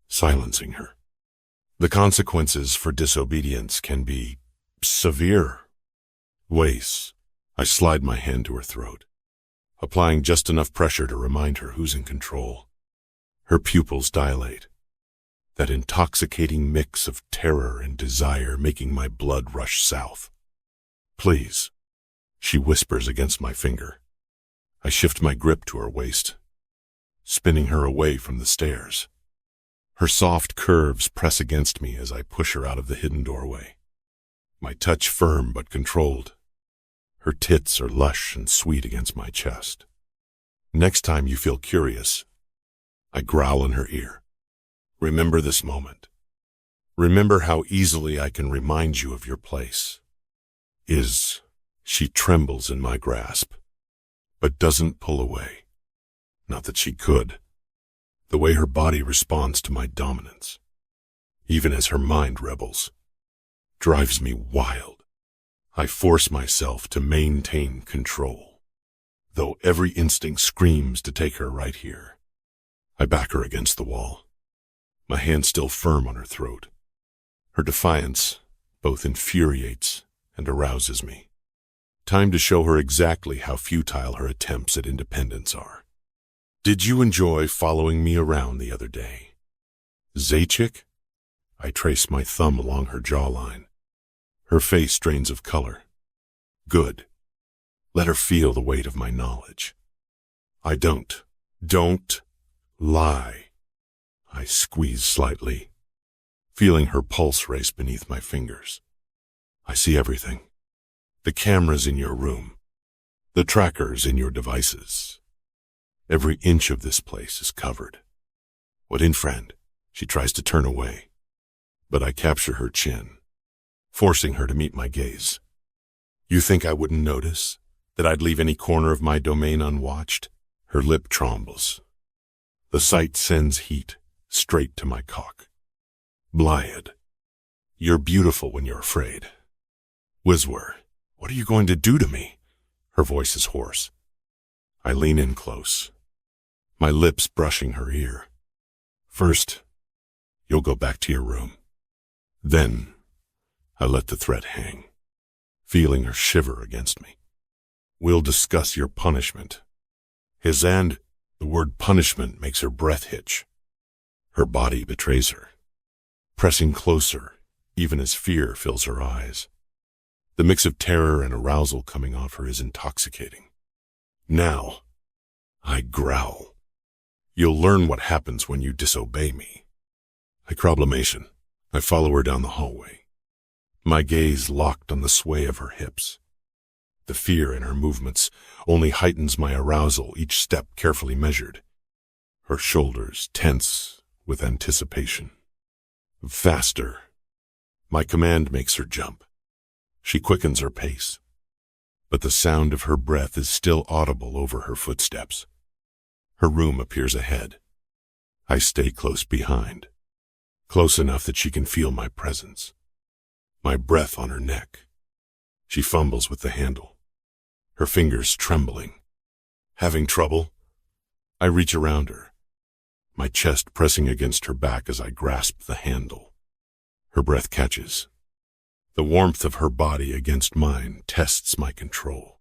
[SPEAKER 2] silencing her. The consequences for disobedience can be severe. Waste. I slide my hand to her throat, applying just enough pressure to remind her who's in control. Her pupils dilate, that intoxicating mix of terror and desire making my blood rush south. Please, she whispers against my finger. I shift my grip to her waist, spinning her away from the stairs. Her soft curves press against me as I push her out of the hidden doorway. My touch firm but controlled. Her tits are lush and sweet against my chest. Next time you feel curious, I growl in her ear. Remember this moment. Remember how easily I can remind you of your place. She trembles in my grasp, but doesn't pull away. Not that she could. The way her body responds to my dominance, even as her mind rebels, drives me wild. I force myself to maintain control, though every instinct screams to take her right here. I back her against the wall, my hand still firm on her throat. Her defiance both infuriates and arouses me. Time to show her exactly how futile her attempts at independence are. Did you enjoy following me around the other day? Zaychik? I trace my thumb along her jawline. Her face drains of color. Good. Let her feel the weight of my knowledge. I don't lie. I squeeze slightly, feeling her pulse race beneath my fingers. I see everything. The cameras in your room. The trackers in your devices. Every inch of this place is covered. What in, friend? She tries to turn away, but I capture her chin, forcing her to meet my gaze. You think I wouldn't notice? That I'd leave any corner of my domain unwatched? Her lip trembles. The sight sends heat straight to my cock. Blyad, you're beautiful when you're afraid. Wiswer, what are you going to do to me? Her voice is hoarse. I lean in close, my lips brushing her ear. First, you'll go back to your room. Then, I let the threat hang, feeling her shiver against me. We'll discuss your punishment. The word punishment makes her breath hitch. Her body betrays her, pressing closer, even as fear fills her eyes. The mix of terror and arousal coming off her is intoxicating. Now, I growl. You'll learn what happens when you disobey me. Proclamation. I follow her down the hallway, my gaze locked on the sway of her hips. The fear in her movements only heightens my arousal, each step carefully measured. Her shoulders tense with anticipation. Faster. My command makes her jump. She quickens her pace, but the sound of her breath is still audible over her footsteps. Her room appears ahead. I stay close behind, close enough that she can feel my presence. My breath on her neck. She fumbles with the handle, her fingers trembling. Having trouble? I reach around her, my chest pressing against her back as I grasp the handle. Her breath catches. The warmth of her body against mine tests my control.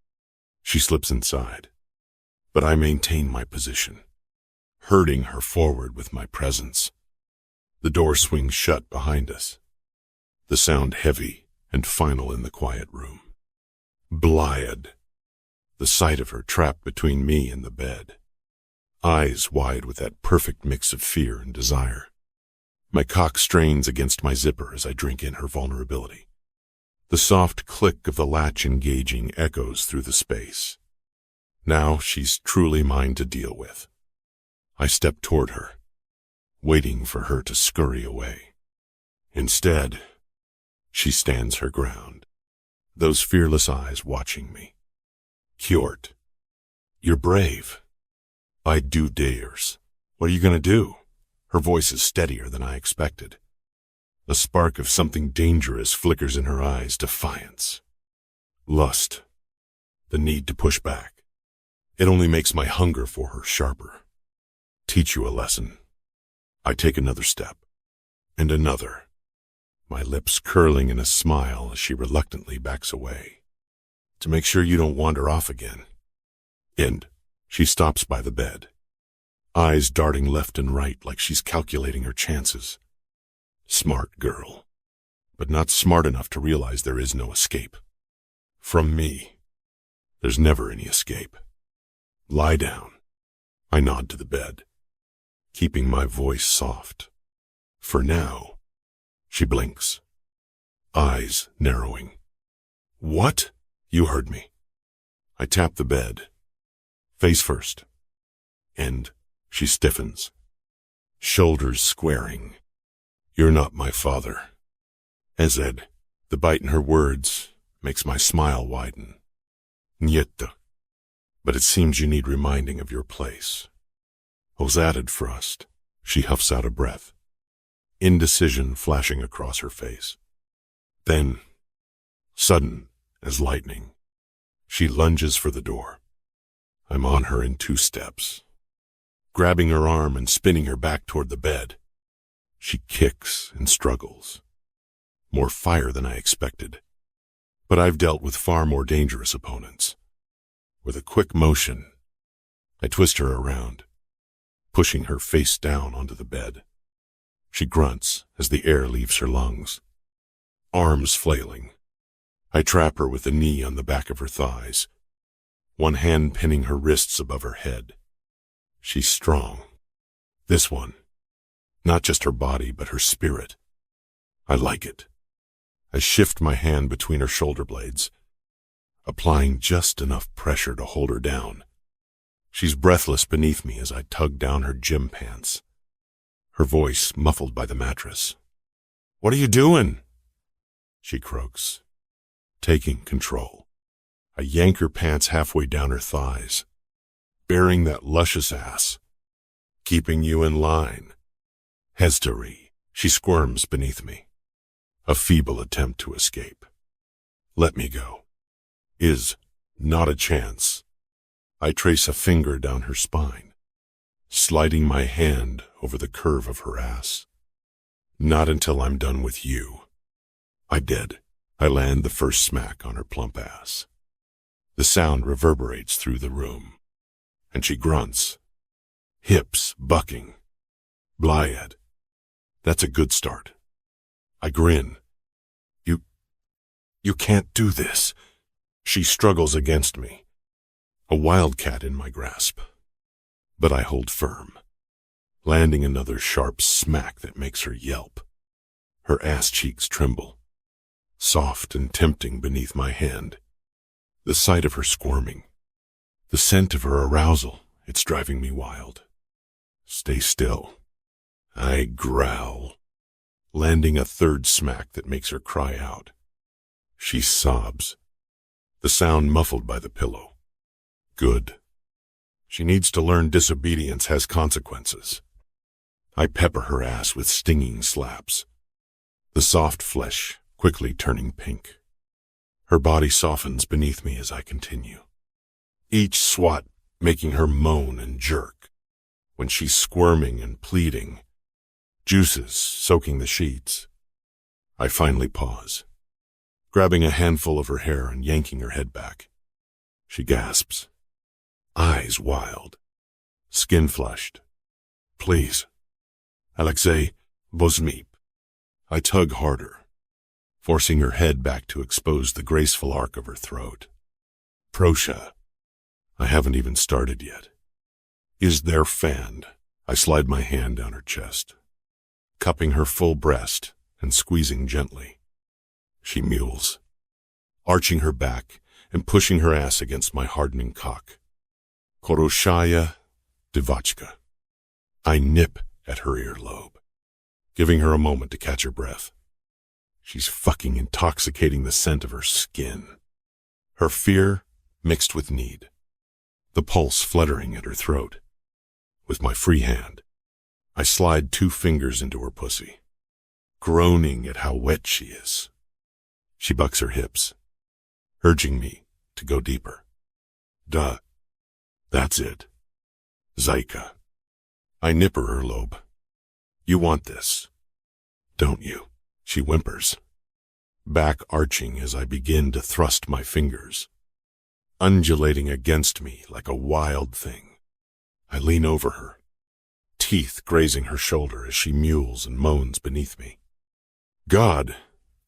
[SPEAKER 2] She slips inside, but I maintain my position, herding her forward with my presence. The door swings shut behind us, the sound heavy and final in the quiet room. Blyad, the sight of her trapped between me and the bed, eyes wide with that perfect mix of fear and desire. My cock strains against my zipper as I drink in her vulnerability. The soft click of the latch engaging echoes through the space. Now she's truly mine to deal with. I step toward her, waiting for her to scurry away. Instead, she stands her ground, those fearless eyes watching me. Kjort, you're brave. I do dares. What are you going to do? Her voice is steadier than I expected. A spark of something dangerous flickers in her eyes, defiance. Lust. The need to push back. It only makes my hunger for her sharper. Teach you a lesson. I take another step, and another, my lips curling in a smile as she reluctantly backs away. To make sure you don't wander off again. And she stops by the bed, eyes darting left and right like she's calculating her chances. Smart girl, but not smart enough to realize there is no escape. From me, there's never any escape. Lie down. I nod to the bed, keeping my voice soft. For now. She blinks, eyes narrowing. What? You heard me. I tap the bed, face first, and she stiffens, shoulders squaring. You're not my father. Ezed, the bite in her words makes my smile widen. Nyetta, but it seems you need reminding of your place. Ozadded Frost, she huffs out a breath, indecision flashing across her face. Then, sudden as lightning, she lunges for the door. I'm on her in 2 steps, grabbing her arm and spinning her back toward the bed. She kicks and struggles, more fire than I expected. But I've dealt with far more dangerous opponents. With a quick motion, I twist her around, pushing her face down onto the bed. She grunts as the air leaves her lungs. Arms flailing. I trap her with a knee on the back of her thighs, one hand pinning her wrists above her head. She's strong. This one. Not just her body, but her spirit. I like it. I shift my hand between her shoulder blades, applying just enough pressure to hold her down. She's breathless beneath me as I tug down her gym pants, her voice muffled by the mattress. "What are you doing?" She croaks, taking control. I yank her pants halfway down her thighs, bearing that luscious ass, keeping you in line. Heztari, she squirms beneath me, a feeble attempt to escape. Let me go. Is not a chance. I trace a finger down her spine, sliding my hand over the curve of her ass. Not until I'm done with you. I did. I land the first smack on her plump ass. The sound reverberates through the room, and she grunts, hips bucking. Blyad. That's a good start. I grin. You can't do this. She struggles against me, a wildcat in my grasp. But I hold firm, landing another sharp smack that makes her yelp. Her ass cheeks tremble, soft and tempting beneath my hand. The sight of her squirming, the scent of her arousal, it's driving me wild. Stay still. I growl, landing a third smack that makes her cry out. She sobs, the sound muffled by the pillow. Good. She needs to learn disobedience has consequences. I pepper her ass with stinging slaps, the soft flesh quickly turning pink. Her body softens beneath me as I continue, each swat making her moan and jerk. When she's squirming and pleading, juices soaking the sheets, I finally pause, grabbing a handful of her hair and yanking her head back. She gasps, eyes wild, skin flushed. Please. Alexei, Bosmip. I tug harder, forcing her head back to expose the graceful arc of her throat. Prosha. I haven't even started yet. Is there fanned? I slide my hand down her chest, cupping her full breast and squeezing gently. She mules, arching her back and pushing her ass against my hardening cock. Koroshaya Devachka. I nip at her earlobe, giving her a moment to catch her breath. She's fucking intoxicating the scent of her skin, her fear mixed with need, the pulse fluttering at her throat. With my free hand, I slide 2 fingers into her pussy, groaning at how wet she is. She bucks her hips, urging me to go deeper. Duh. That's it. Zaika. I nip her earlobe. You want this, don't you? She whimpers, back arching as I begin to thrust my fingers, undulating against me like a wild thing. I lean over her, teeth grazing her shoulder as she mewls and moans beneath me. God,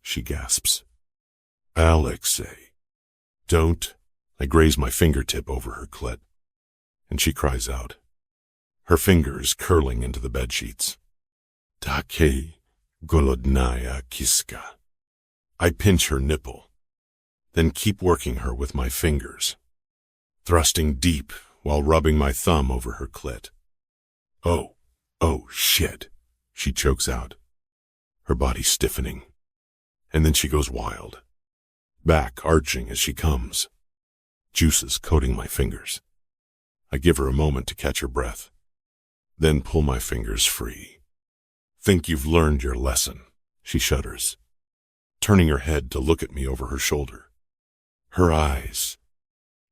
[SPEAKER 2] she gasps. Alexei. Don't. I graze my fingertip over her clit, and she cries out, her fingers curling into the bedsheets. Take golodnaya kiska. I pinch her nipple, then keep working her with my fingers, thrusting deep while rubbing my thumb over her clit. Oh shit, she chokes out, her body stiffening, and then she goes wild, back arching as she comes, juices coating my fingers. I give her a moment to catch her breath, then pull my fingers free. Think you've learned your lesson, she shudders, turning her head to look at me over her shoulder. Her eyes,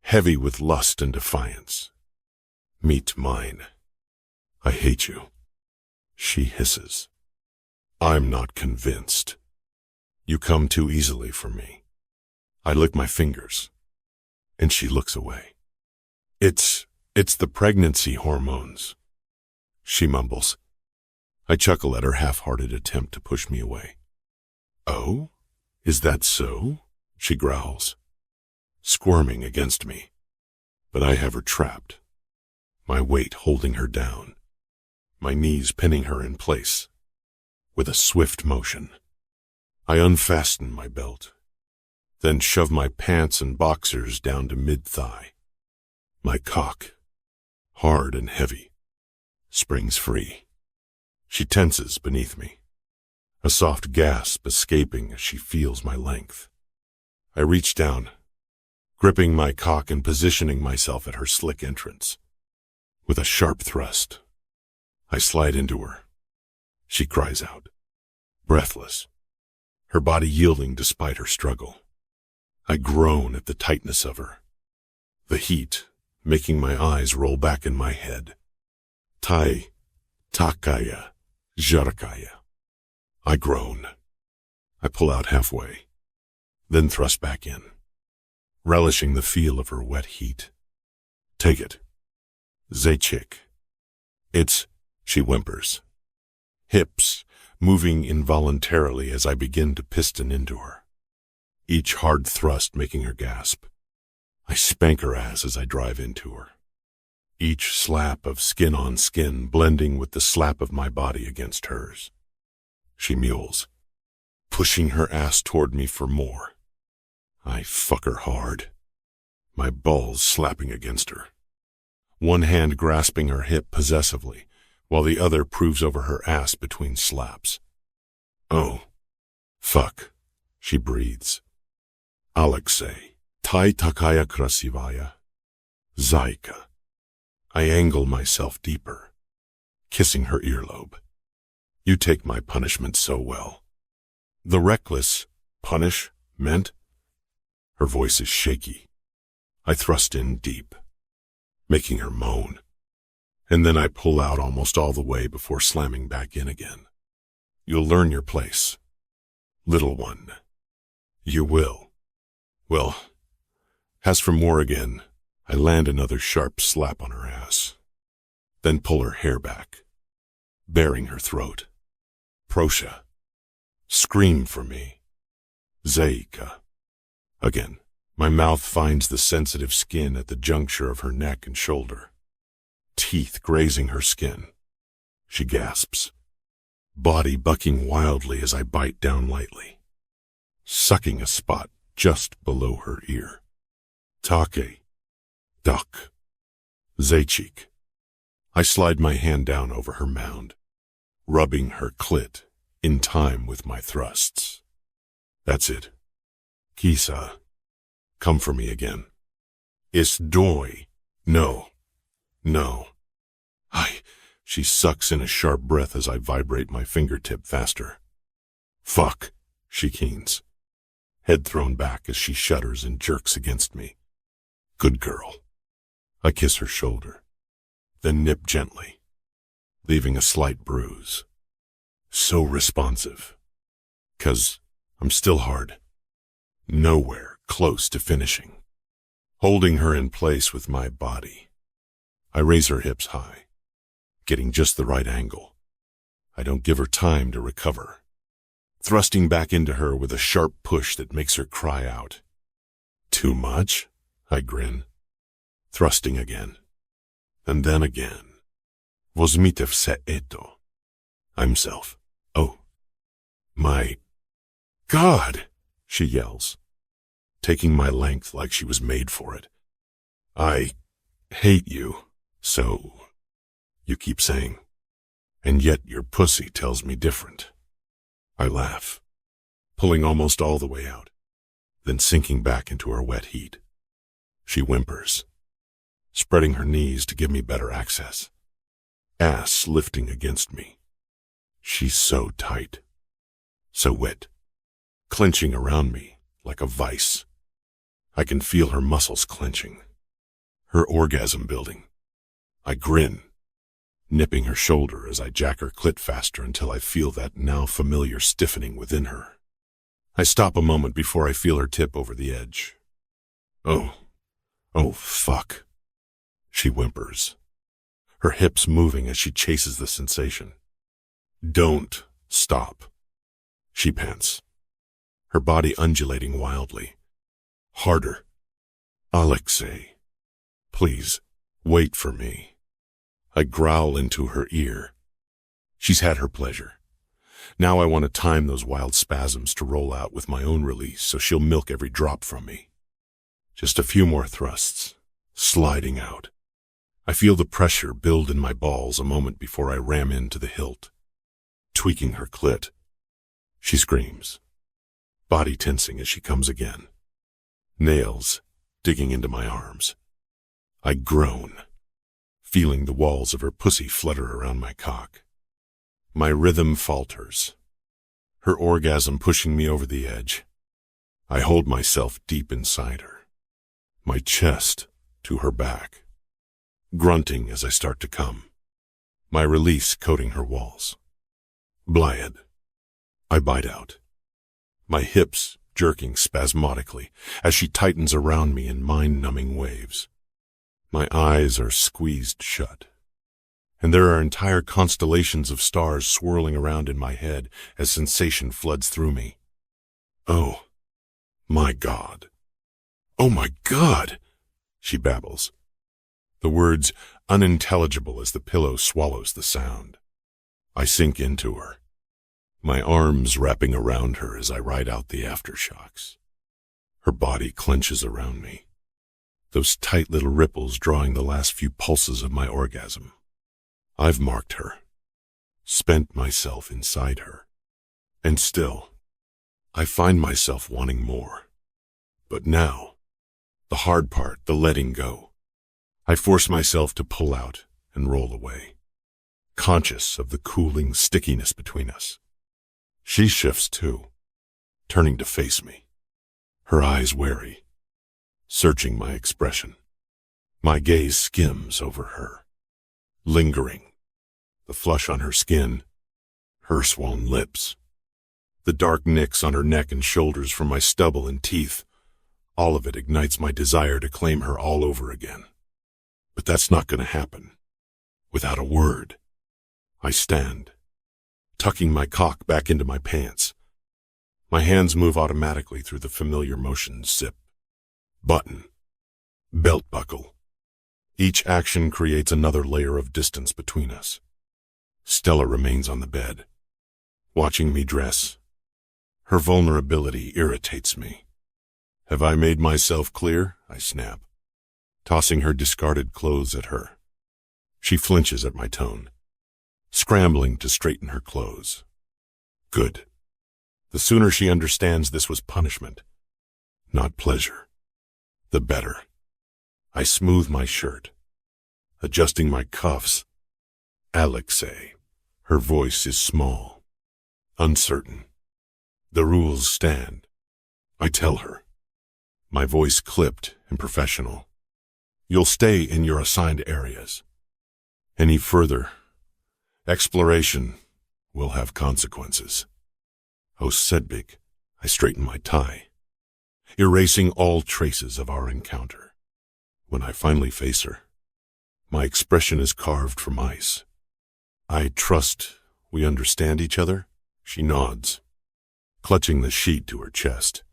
[SPEAKER 2] heavy with lust and defiance, meet mine. I hate you, she hisses. I'm not convinced. You come too easily for me. I lick my fingers, and she looks away. It's the pregnancy hormones. she mumbles. I chuckle at her half-hearted attempt to push me away. Oh? Is that so? She growls, squirming against me. But I have her trapped, my weight holding her down, my knees pinning her in place. With a swift motion, I unfasten my belt, then shove my pants and boxers down to mid-thigh. My cock, hard and heavy, springs free. She tenses beneath me, a soft gasp escaping as she feels my length. I reach down, gripping my cock and positioning myself at her slick entrance. With a sharp thrust, I slide into her. She cries out, breathless, her body yielding despite her struggle. I groan at the tightness of her, the heat making my eyes roll back in my head. Tai, takaya, jarakaya. I groan. I pull out halfway, then thrust back in, relishing the feel of her wet heat. Take it. Zaychik. It's, she whimpers, hips moving involuntarily as I begin to piston into her, each hard thrust making her gasp. I spank her ass as I drive into her, each slap of skin on skin blending with the slap of my body against hers. She mules, pushing her ass toward me for more. I fuck her hard, my balls slapping against her, one hand grasping her hip possessively, while the other proves over her ass between slaps. Oh, fuck, she breathes. Alexi, tai takaya krasivaya. Zaika. I angle myself deeper, kissing her earlobe. You take my punishment so well. The reckless punishment? Her voice is shaky. I thrust in deep, making her moan, and then I pull out almost all the way before slamming back in again. You'll learn your place, little one. You will. Well, as for more again, I land another sharp slap on her ass, then pull her hair back, baring her throat. Prosha. Scream for me. Zaika. Again, my mouth finds the sensitive skin at the juncture of her neck and shoulder, teeth grazing her skin. She gasps, body bucking wildly as I bite down lightly, sucking a spot just below her ear. Take. Duck. Zaychik. I slide my hand down over her mound, rubbing her clit in time with my thrusts. That's it. Kisa. Come for me again. Is doi. No. No. She sucks in a sharp breath as I vibrate my fingertip faster. Fuck, she keens, head thrown back as she shudders and jerks against me. Good girl. I kiss her shoulder, then nip gently, leaving a slight bruise. So responsive, 'cause I'm still hard, nowhere close to finishing. Holding her in place with my body, I raise her hips high, getting just the right angle. I don't give her time to recover, thrusting back into her with a sharp push that makes her cry out. Too much? I grin, thrusting again, and then again. Возьмите все это. I'm self. Oh, my God, she yells, taking my length like she was made for it. I hate you, so you keep saying, and yet your pussy tells me different. I laugh, pulling almost all the way out, then sinking back into her wet heat. She whimpers, spreading her knees to give me better access, ass lifting against me. She's so tight, so wet, clenching around me like a vice. I can feel her muscles clenching, her orgasm building. I grin, nipping her shoulder as I jack her clit faster until I feel that now familiar stiffening within her. I stop a moment before I feel her tip over the edge. Oh, fuck, she whimpers, her hips moving as she chases the sensation. "Don't stop," she pants, her body undulating wildly. "Harder. Alexei, please, wait for me." I growl into her ear. She's had her pleasure. Now I want to time those wild spasms to roll out with my own release so she'll milk every drop from me. Just a few more thrusts, sliding out. I feel the pressure build in my balls a moment before I ram into the hilt, tweaking her clit. She screams, body tensing as she comes again, nails digging into my arms. I groan, feeling the walls of her pussy flutter around my cock. My rhythm falters, her orgasm pushing me over the edge. I hold myself deep inside her, my chest to her back, grunting as I start to come, my release coating her walls. Blyad. I bite out, my hips jerking spasmodically as she tightens around me in mind-numbing waves. My eyes are squeezed shut, and there are entire constellations of stars swirling around in my head as sensation floods through me. "Oh, my God. Oh, my God," she babbles, the words unintelligible as the pillow swallows the sound. I sink into her, my arms wrapping around her as I ride out the aftershocks. Her body clenches around me, those tight little ripples drawing the last few pulses of my orgasm. I've marked her, spent myself inside her, and still, I find myself wanting more. But now, the hard part, the letting go. I force myself to pull out and roll away, conscious of the cooling stickiness between us. She shifts too, turning to face me, her eyes wary, searching my expression. My gaze skims over her, lingering, the flush on her skin, her swollen lips, the dark nicks on her neck and shoulders from my stubble and teeth. All of it ignites my desire to claim her all over again. But that's not going to happen. Without a word, I stand, tucking my cock back into my pants. My hands move automatically through the familiar motions: zip, button, belt buckle. Each action creates another layer of distance between us. Stella remains on the bed, watching me dress. Her vulnerability irritates me. "Have I made myself clear?" I snap, tossing her discarded clothes at her. She flinches at my tone, scrambling to straighten her clothes. Good. The sooner she understands this was punishment, not pleasure, the better. I smooth my shirt, adjusting my cuffs. "Alexei." Her voice is small, uncertain. "The rules stand," I tell her, my voice clipped and professional. "You'll stay in your assigned areas. Any further exploration will have consequences." "Oh, Sedbik," I straighten my tie, erasing all traces of our encounter. When I finally face her, my expression is carved from ice. "I trust we understand each other?" She nods, clutching the sheet to her chest.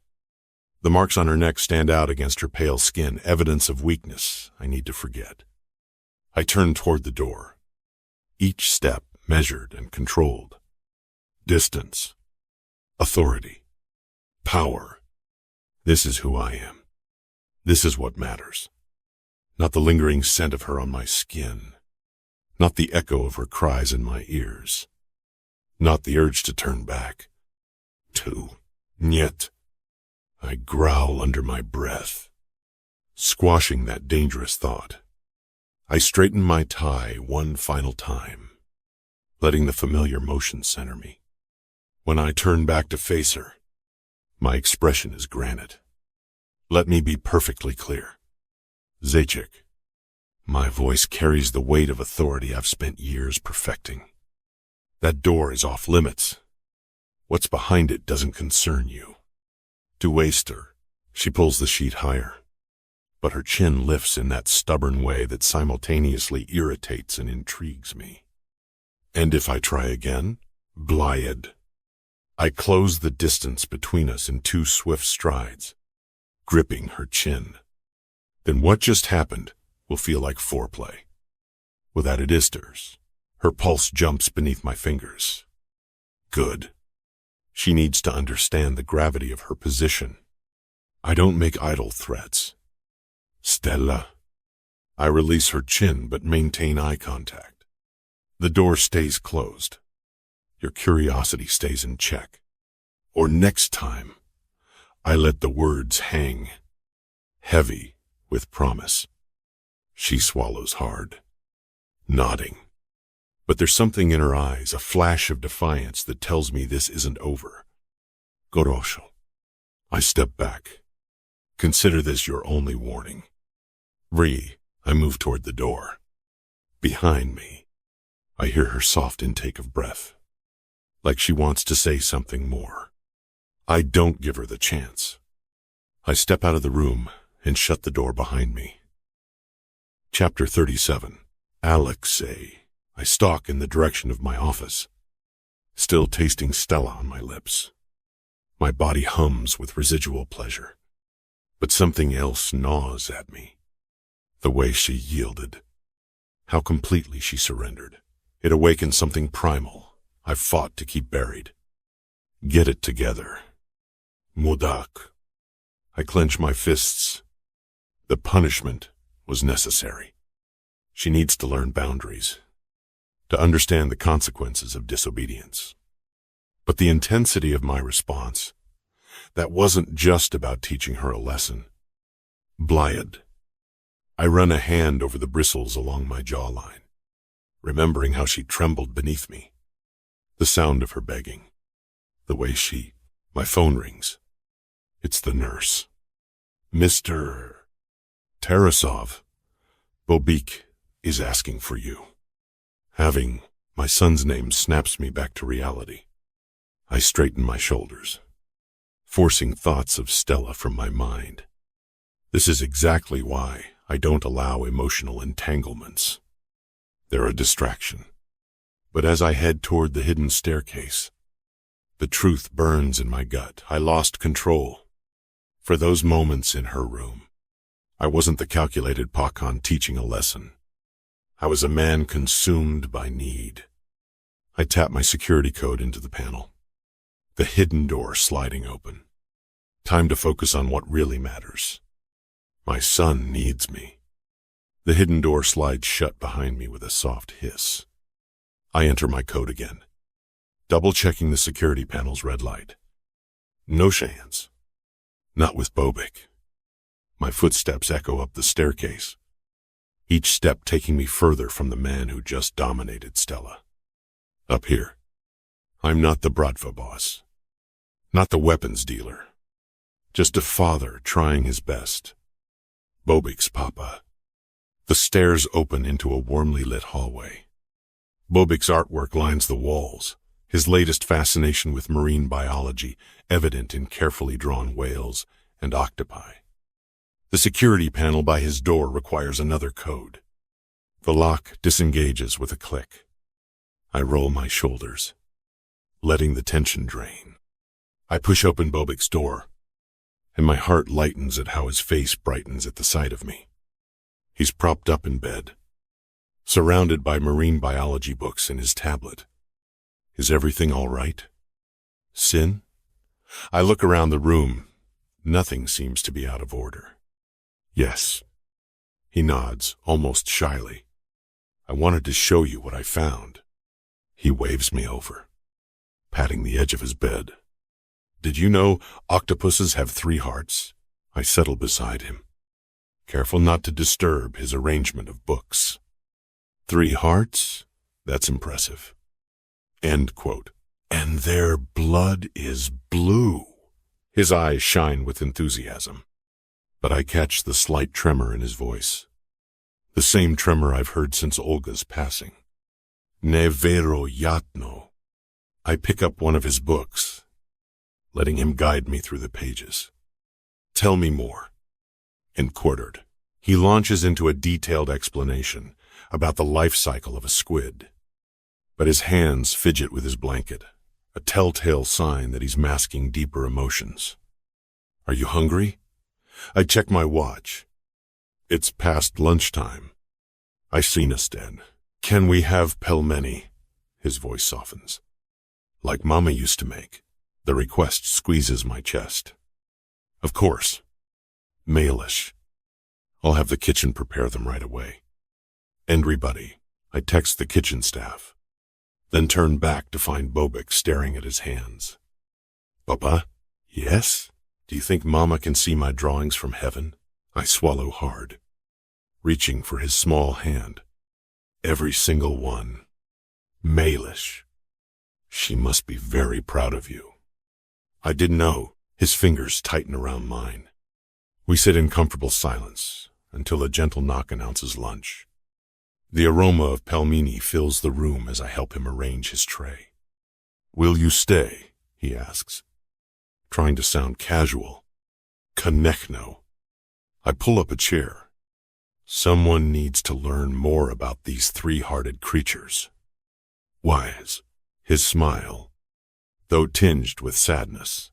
[SPEAKER 2] The marks on her neck stand out against her pale skin, evidence of weakness I need to forget. I turn toward the door, each step measured and controlled. Distance, authority, power. This is who I am. This is what matters. Not the lingering scent of her on my skin, not the echo of her cries in my ears, not the urge to turn back. Niet. I growl under my breath, squashing that dangerous thought. I straighten my tie one final time, letting the familiar motion center me. When I turn back to face her, my expression is granite. Let me be perfectly clear. Zajic. My voice carries the weight of authority I've spent years perfecting. That door is off limits. What's behind it doesn't concern you. To waste her, she pulls the sheet higher, but her chin lifts in that stubborn way that simultaneously irritates and intrigues me. And if I try again? Blyed. I close the distance between us in 2 swift strides, gripping her chin. Then what just happened will feel like foreplay. With added isters, her pulse jumps beneath my fingers. Good. She needs to understand the gravity of her position. I don't make idle threats. Stella. I release her chin but maintain eye contact. The door stays closed. Your curiosity stays in check. Or next time, I let the words hang, heavy with promise. She swallows hard, nodding. But there's something in her eyes, a flash of defiance that tells me this isn't over. Gorosho. I step back. Consider this your only warning. I move toward the door. Behind me, I hear her soft intake of breath, like she wants to say something more. I don't give her the chance. I step out of the room and shut the door behind me. Chapter 37. Alexi. I stalk in the direction of my office, still tasting Stella on my lips. My body hums with residual pleasure, but something else gnaws at me. The way she yielded, how completely she surrendered. It awakened something primal I've fought to keep buried. Get it together. Mudak. I clench my fists. The punishment was necessary. She needs to learn boundaries, to understand the consequences of disobedience. But the intensity of my response, that wasn't just about teaching her a lesson. Blyed. I run a hand over the bristles along my jawline, remembering how she trembled beneath me. The sound of her begging, the way my phone rings. It's the nurse. Mr. Tarasov, Bobic is asking for you. Having my son's name snaps me back to reality. I straighten my shoulders, forcing thoughts of Stella from my mind. This is exactly why I don't allow emotional entanglements. They're a distraction. But as I head toward the hidden staircase, the truth burns in my gut. I lost control. For those moments in her room, I wasn't the calculated Pakhan teaching a lesson. I was a man consumed by need. I tap my security code into the panel, the hidden door sliding open. Time to focus on what really matters. My son needs me. The hidden door slides shut behind me with a soft hiss. I enter my code again, double-checking the security panel's red light. No chance. Not with Bobic. My footsteps echo up the staircase, each step taking me further from the man who just dominated Stella. Up here, I'm not the Bratva Boss, not the weapons dealer, just a father trying his best. Bobic's papa. The stairs open into a warmly lit hallway. Bobic's artwork lines the walls, his latest fascination with marine biology evident in carefully drawn whales and octopi. The security panel by his door requires another code. The lock disengages with a click. I roll my shoulders, letting the tension drain. I push open Bobic's door, and my heart lightens at how his face brightens at the sight of me. He's propped up in bed, surrounded by marine biology books and his tablet. Is everything all right? Sin? I look around the room. Nothing seems to be out of order. Yes. He nods, almost shyly. I wanted to show you what I found. He waves me over, patting the edge of his bed. Did you know octopuses have 3 hearts? I settle beside him, careful not to disturb his arrangement of books. 3 hearts? That's impressive. End quote. And their blood is blue. His eyes shine with enthusiasm, but I catch the slight tremor in his voice. The same tremor I've heard since Olga's passing. Neveroyatno. I pick up one of his books, letting him guide me through the pages. Tell me more. Enquartered. He launches into a detailed explanation about the life cycle of a squid. But his hands fidget with his blanket, a telltale sign that he's masking deeper emotions. Are you hungry? I check my watch. It's past lunchtime. I seen us dead. Can we have pelmeni? His voice softens. Like Mama used to make. The request squeezes my chest. Of course. Malish. I'll have the kitchen prepare them right away. Everybody. I text the kitchen staff. Then turn back to find Bobic staring at his hands. Papa? Yes? Do you think Mama can see my drawings from heaven? I swallow hard, reaching for his small hand. Every single one. Malish. She must be very proud of you. I didn't know. His fingers tighten around mine. We sit in comfortable silence until a gentle knock announces lunch. The aroma of pelmeni fills the room as I help him arrange his tray. Will you stay? He asks, trying to sound casual. Konechno. I pull up a chair. Someone needs to learn more about these three-hearted creatures. Wise. His smile, though tinged with sadness,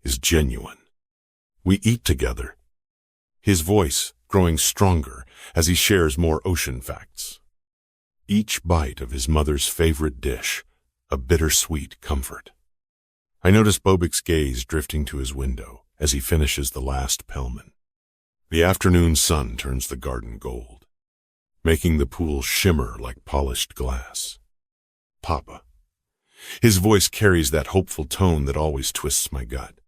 [SPEAKER 2] is genuine. We eat together, his voice growing stronger as he shares more ocean facts. Each bite of his mother's favorite dish, a bittersweet comfort. I notice Bobic's gaze drifting to his window as he finishes the last pelmen. The afternoon sun turns the garden gold, making the pool shimmer like polished glass. Papa. His voice carries that hopeful tone that always twists my gut.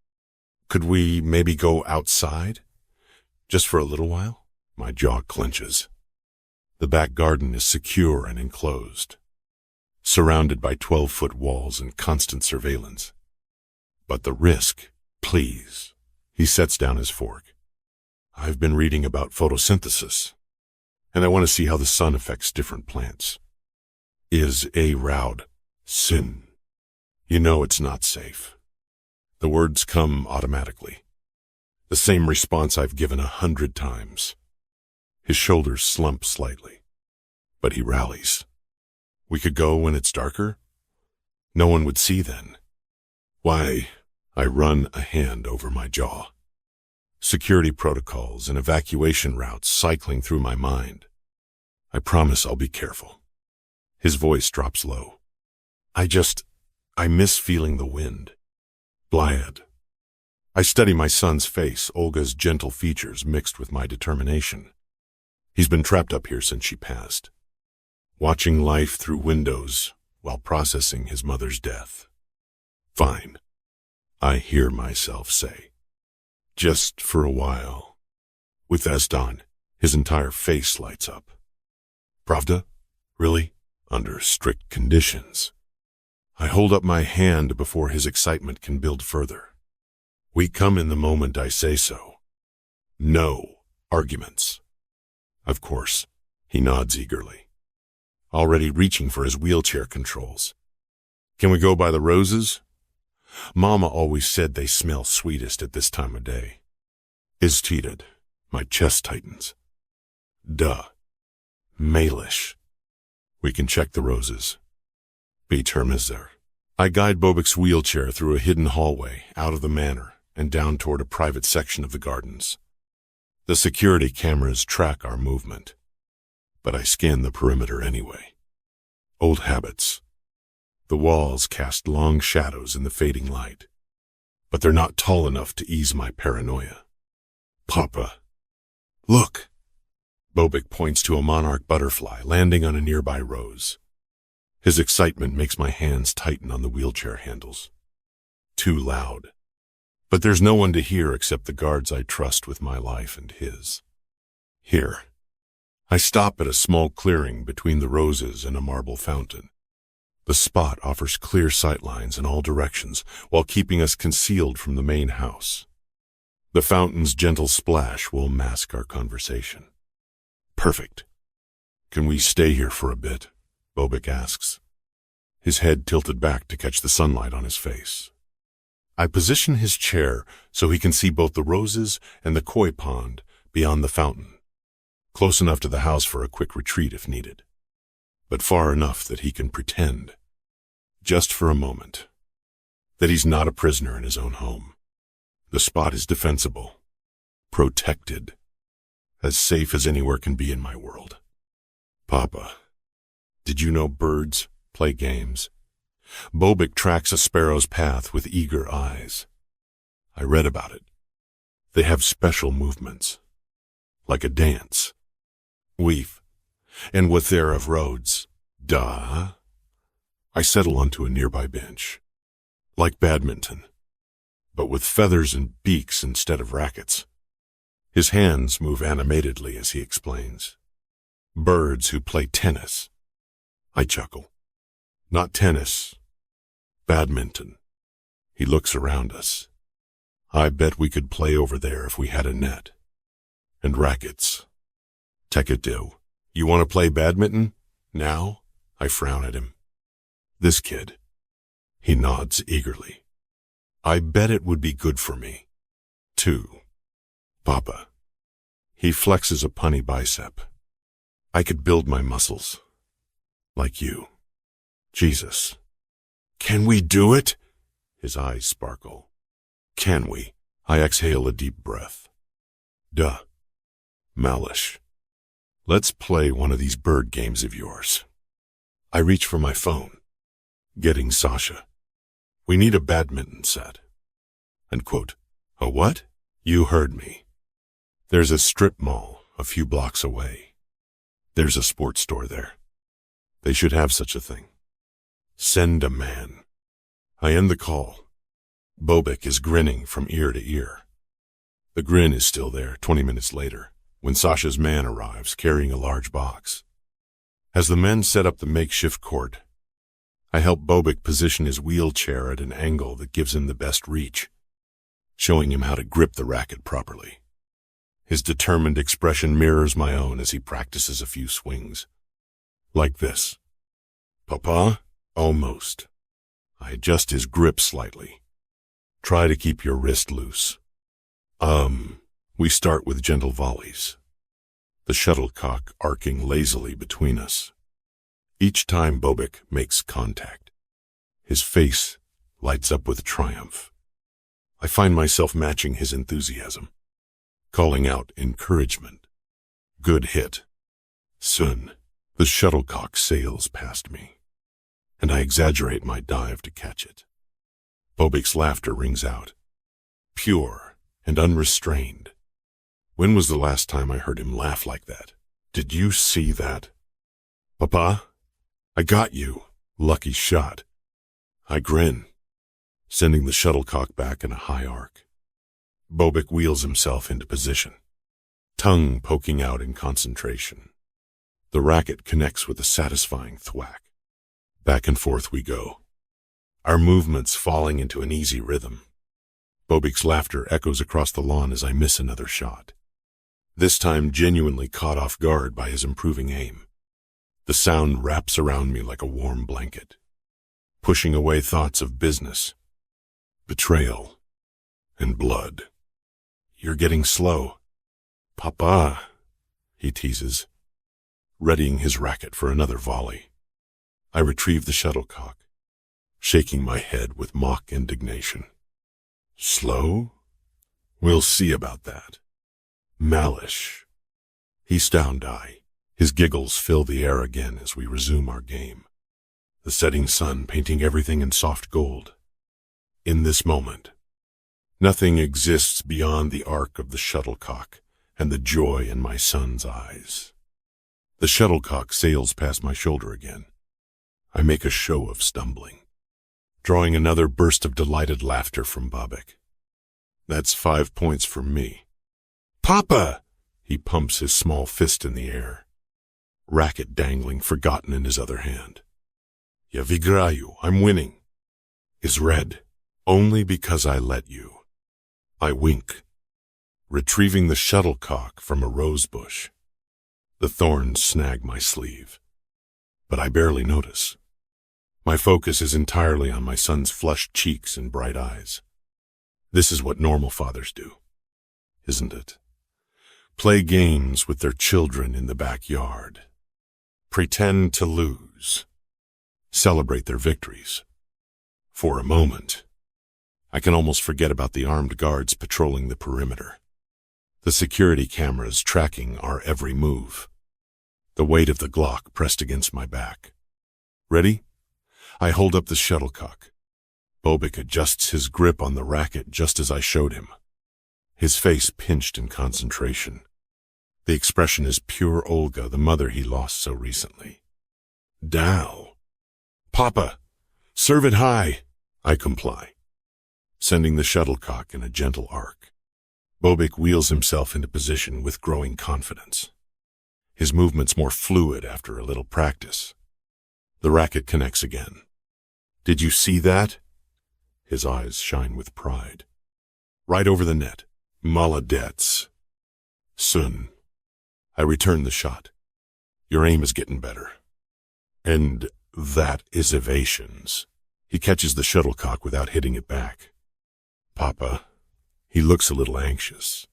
[SPEAKER 2] Could we maybe go outside? Just for a little while? My jaw clenches. The back garden is secure and enclosed, surrounded by 12-foot walls and constant surveillance. But the risk, please. He sets down his fork. I've been reading about photosynthesis, and I want to see how the sun affects different plants. Is a raud sin? You know it's not safe. The words come automatically. The same response I've given 100 times. His shoulders slump slightly, but he rallies. We could go when it's darker? No one would see then. Why, I run a hand over my jaw. Security protocols and evacuation routes cycling through my mind. I promise I'll be careful. His voice drops low. I miss feeling the wind. Blyad. I study my son's face, Olga's gentle features mixed with my determination. He's been trapped up here since she passed, watching life through windows while processing his mother's death. Fine, I hear myself say. Just for a while. With Eston, his entire face lights up. Pravda? Really? Under strict conditions. I hold up my hand before his excitement can build further. We come in the moment I say so. No arguments. Of course, he nods eagerly, already reaching for his wheelchair controls. Can we go by the roses? Mama always said they smell sweetest at this time of day. Is cheated. My chest tightens. Duh. Malish. We can check the roses. Be termizer. I guide Bobic's wheelchair through a hidden hallway, out of the manor, and down toward a private section of the gardens. The security cameras track our movement, but I scan the perimeter anyway. Old habits. The walls cast long shadows in the fading light, but they're not tall enough to ease my paranoia. Papa. Look. Bobic points to a monarch butterfly landing on a nearby rose. His excitement makes my hands tighten on the wheelchair handles. Too loud. But there's no one to hear except the guards I trust with my life and his. Here. I stop at a small clearing between the roses and a marble fountain. The spot offers clear sightlines in all directions while keeping us concealed from the main house. The fountain's gentle splash will mask our conversation. Perfect. Can we stay here for a bit? Bobic asks, his head tilted back to catch the sunlight on his face. I position his chair so he can see both the roses and the koi pond beyond the fountain. close enough to the house for a quick retreat if needed, but far enough that he can pretend, just for a moment, that he's not a prisoner in his own home. The spot is defensible, protected, as safe as anywhere can be in my world. Papa, did you know birds play games? Bobic tracks a sparrow's path with eager eyes. I read about it. They have special movements, like a dance. Weave, and with there of roads, duh. I settle onto a nearby bench, like badminton, but with feathers and beaks instead of rackets. His hands move animatedly as he explains. Birds who play tennis. I chuckle. Not tennis. Badminton. He looks around us. I bet we could play over there if we had a net. And rackets. Take it do. You want to play badminton? Now? I frown at him. This kid. He nods eagerly. I bet it would be good for me. Too. Papa. He flexes a punny bicep. I could build my muscles. Like you. Jesus. Can we do it? His eyes sparkle. Can we? I exhale a deep breath. Duh. Malish. Let's play one of these bird games of yours. I reach for my phone. Getting Sasha. We need a badminton set. And quote, a what? You heard me. There's a strip mall a few blocks away. There's a sports store there. They should have such a thing. Send a man. I end the call. Bobic is grinning from ear to ear. The grin is still there 20 minutes later, when Sasha's man arrives carrying a large box. As the men set up the makeshift court, I help Bobic position his wheelchair at an angle that gives him the best reach, showing him how to grip the racket properly. His determined expression mirrors my own as he practices a few swings. Like this. Papa? Almost. I adjust his grip slightly. Try to keep your wrist loose. We start with gentle volleys. The shuttlecock arcing lazily between us. Each time Bobic makes contact, his face lights up with triumph. I find myself matching his enthusiasm, calling out encouragement. Good hit. Soon, the shuttlecock sails past me, and I exaggerate my dive to catch it. Bobic's laughter rings out, pure and unrestrained. When was the last time I heard him laugh like that? Did you see that? Papa, I got you. Lucky shot. I grin, sending the shuttlecock back in a high arc. Bobic wheels himself into position, tongue poking out in concentration. The racket connects with a satisfying thwack. Back and forth we go, our movements falling into an easy rhythm. Bobic's laughter echoes across the lawn as I miss another shot, this time genuinely caught off guard by his improving aim. The sound wraps around me like a warm blanket, pushing away thoughts of business, betrayal, and blood. You're getting slow. Papa, he teases, readying his racket for another volley. I retrieve the shuttlecock, shaking my head with mock indignation. Slow? We'll see about that. Malish. He's down die. His giggles fill the air again as we resume our game, the setting sun painting everything in soft gold. In this moment, nothing exists beyond the arc of the shuttlecock and the joy in my son's eyes. The shuttlecock sails past my shoulder again. I make a show of stumbling, drawing another burst of delighted laughter from Bobic. That's 5 points for me. Papa! He pumps his small fist in the air, racket dangling forgotten in his other hand. Ya vygrаю, I'm winning. Is red, only because I let you. I wink, retrieving the shuttlecock from a rose bush. The thorns snag my sleeve, but I barely notice. My focus is entirely on my son's flushed cheeks and bright eyes. This is what normal fathers do, isn't it? play games with their children in the backyard, pretend to lose, celebrate their victories. For a moment, I can almost forget about the armed guards patrolling the perimeter, the security cameras tracking our every move, the weight of the Glock pressed against my back. Ready? I hold up the shuttlecock. Bobic adjusts his grip on the racket just as I showed him. His face pinched in concentration. The expression is pure Olga, the mother he lost so recently. Dow. Papa, serve it high. I comply, sending the shuttlecock in a gentle arc. Bobic wheels himself into position with growing confidence. His movements more fluid after a little practice. The racket connects again. Did you see that? His eyes shine with pride. Right over the net. Maladets. Sun. I return the shot. Your aim is getting better. And that is evasions. He catches the shuttlecock without hitting it back. Papa, he looks a little anxious.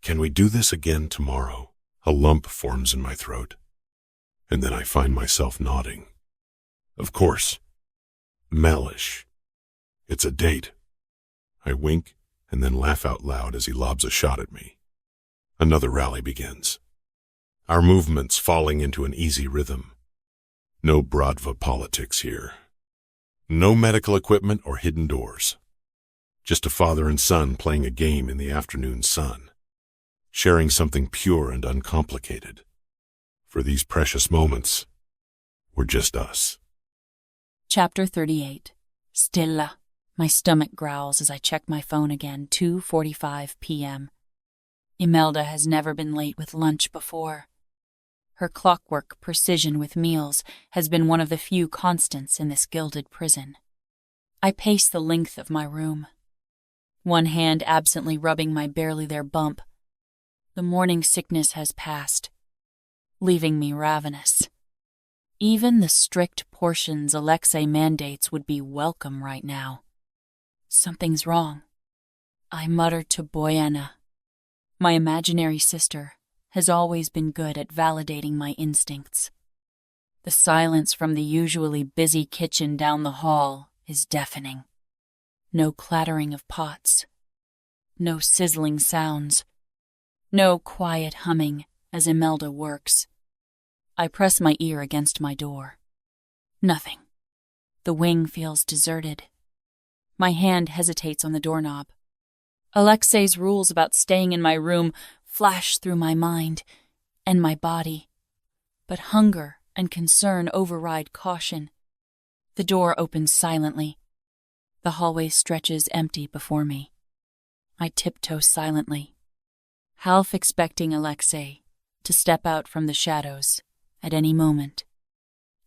[SPEAKER 2] Can we do this again tomorrow? A lump forms in my throat, and then I find myself nodding. Of course. Mellish. It's a date. I wink and then laugh out loud as he lobs a shot at me. Another rally begins. Our movements falling into an easy rhythm. No Bratva politics here. No medical equipment or hidden doors. Just a father and son playing a game in the afternoon sun, sharing something pure and uncomplicated. For these precious moments, we're just us.
[SPEAKER 1] Chapter 38. Stella. My stomach growls as I check my phone again, 2:45 p.m. Imelda has never been late with lunch before. Her clockwork precision with meals has been one of the few constants in this gilded prison. I pace the length of my room, one hand absently rubbing my barely there bump. The morning sickness has passed, leaving me ravenous. Even the strict portions Alexi mandates would be welcome right now. Something's wrong. I muttered to Boyana. My imaginary sister has always been good at validating my instincts. The silence from the usually busy kitchen down the hall is deafening. No clattering of pots. No sizzling sounds. No quiet humming as Imelda works. I press my ear against my door. Nothing. The wing feels deserted. My hand hesitates on the doorknob. Alexi's rules about staying in my room flash through my mind and my body, but hunger and concern override caution. The door opens silently. The hallway stretches empty before me. I tiptoe silently, half expecting Alexi to step out from the shadows at any moment.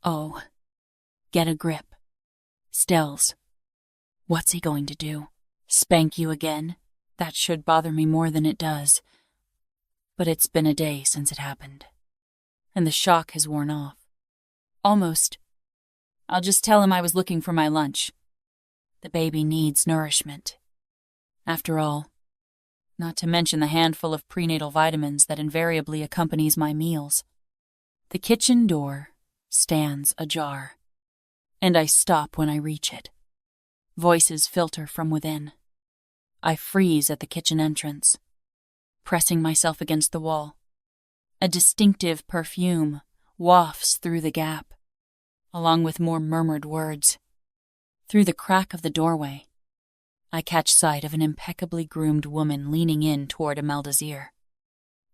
[SPEAKER 1] Oh, get a grip. Stells. What's he going to do? Spank you again? That should bother me more than it does. But it's been a day since it happened, and the shock has worn off. Almost. I'll just tell him I was looking for my lunch. The baby needs nourishment. After all, not to mention the handful of prenatal vitamins that invariably accompanies my meals. The kitchen door stands ajar, and I stop when I reach it. Voices filter from within. I freeze at the kitchen entrance, pressing myself against the wall. A distinctive perfume wafts through the gap, along with more murmured words. Through the crack of the doorway, I catch sight of an impeccably groomed woman leaning in toward Imelda's ear.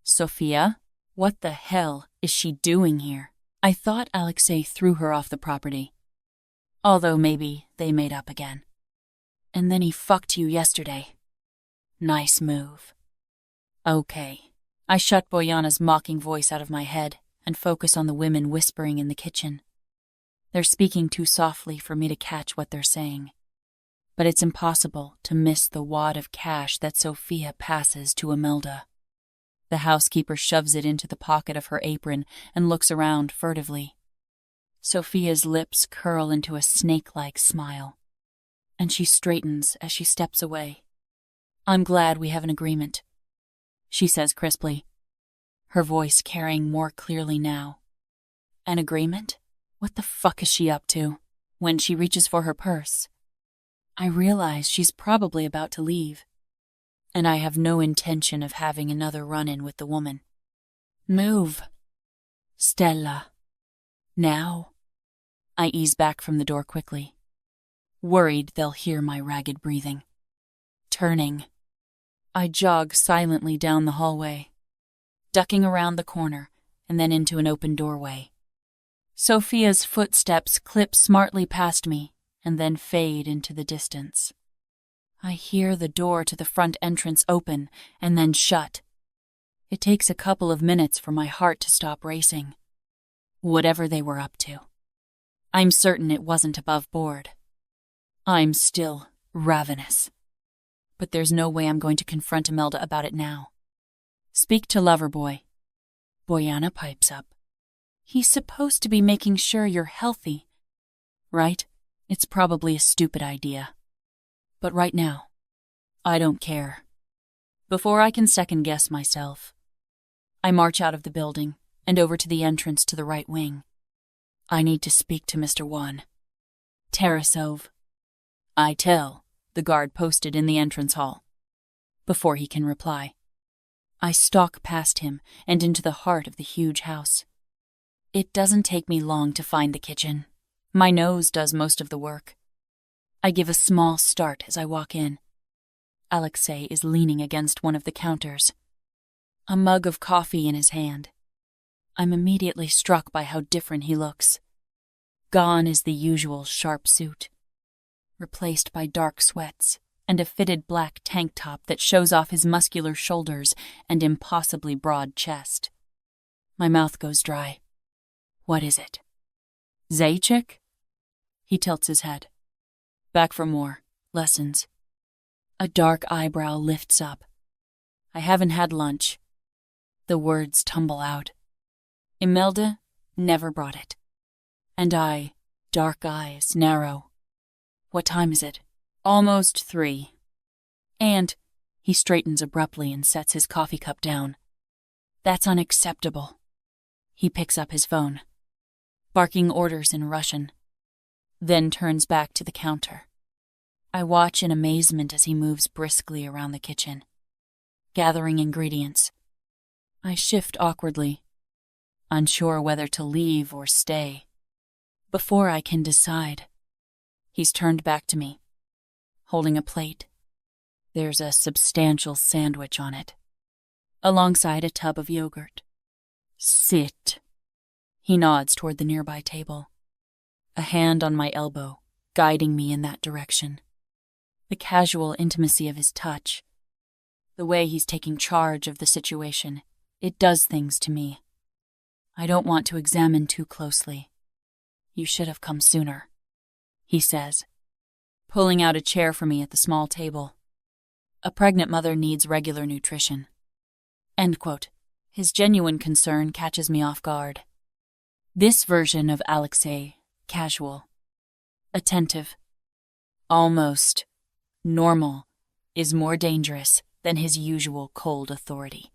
[SPEAKER 1] Sophia? What the hell is she doing here? I thought Alexei threw her off the property. Although maybe they made up again. And then he fucked you yesterday. Nice move. Okay. I shut Boyana's mocking voice out of my head and focus on the women whispering in the kitchen. They're speaking too softly for me to catch what they're saying. But it's impossible to miss the wad of cash that Sophia passes to Imelda. The housekeeper shoves it into the pocket of her apron and looks around furtively. Sophia's lips curl into a snake-like smile, and she straightens as she steps away. I'm glad we have an agreement, she says crisply. her voice carrying more clearly now. An agreement? What the fuck is she up to? When she reaches for her purse, I realize she's probably about to leave, and I have no intention of having another run-in with the woman. Move. Stella. Now. I ease back from the door quickly, worried they'll hear my ragged breathing. Turning, I jog silently down the hallway, ducking around the corner and then into an open doorway. Sophia's footsteps clip smartly past me and then fade into the distance. I hear the door to the front entrance open and then shut. It takes a couple of minutes for my heart to stop racing. Whatever they were up to, I'm certain it wasn't above board. I'm still ravenous. But there's no way I'm going to confront Imelda about it now. Speak to Loverboy. Boyana pipes up. He's supposed to be making sure you're healthy. Right? It's probably a stupid idea. But right now, I don't care. Before I can second-guess myself, I march out of the building and over to the entrance to the right wing. I need to speak to Mr. Juan. Tarasov. I tell the guard posted in the entrance hall. Before he can reply, I stalk past him and into the heart of the huge house. It doesn't take me long to find the kitchen. My nose does most of the work. I give a small start as I walk in. Alexi is leaning against one of the counters, a mug of coffee in his hand. I'm immediately struck by how different he looks. Gone is the usual sharp suit, replaced by dark sweats and a fitted black tank top that shows off his muscular shoulders and impossibly broad chest. My mouth goes dry. What is it? Zajic? He tilts his head. Back for more. Lessons. A dark eyebrow lifts up. I haven't had lunch. The words tumble out. Imelda never brought it. And I, dark eyes, narrow. What time is it? Almost 3. And he straightens abruptly and sets his coffee cup down. That's unacceptable. He picks up his phone, barking orders in Russian, then turns back to the counter. I watch in amazement as he moves briskly around the kitchen, gathering ingredients. I shift awkwardly, unsure whether to leave or stay. Before I can decide, he's turned back to me, holding a plate. There's a substantial sandwich on it, alongside a tub of yogurt. Sit. He nods toward the nearby table, a hand on my elbow, guiding me in that direction. The casual intimacy of his touch, the way he's taking charge of the situation, it does things to me. I don't want to examine too closely. You should have come sooner, he says, pulling out a chair for me at the small table. A pregnant mother needs regular nutrition. End quote. His genuine concern catches me off guard. This version of Alexi, casual, attentive, almost normal, is more dangerous than his usual cold authority,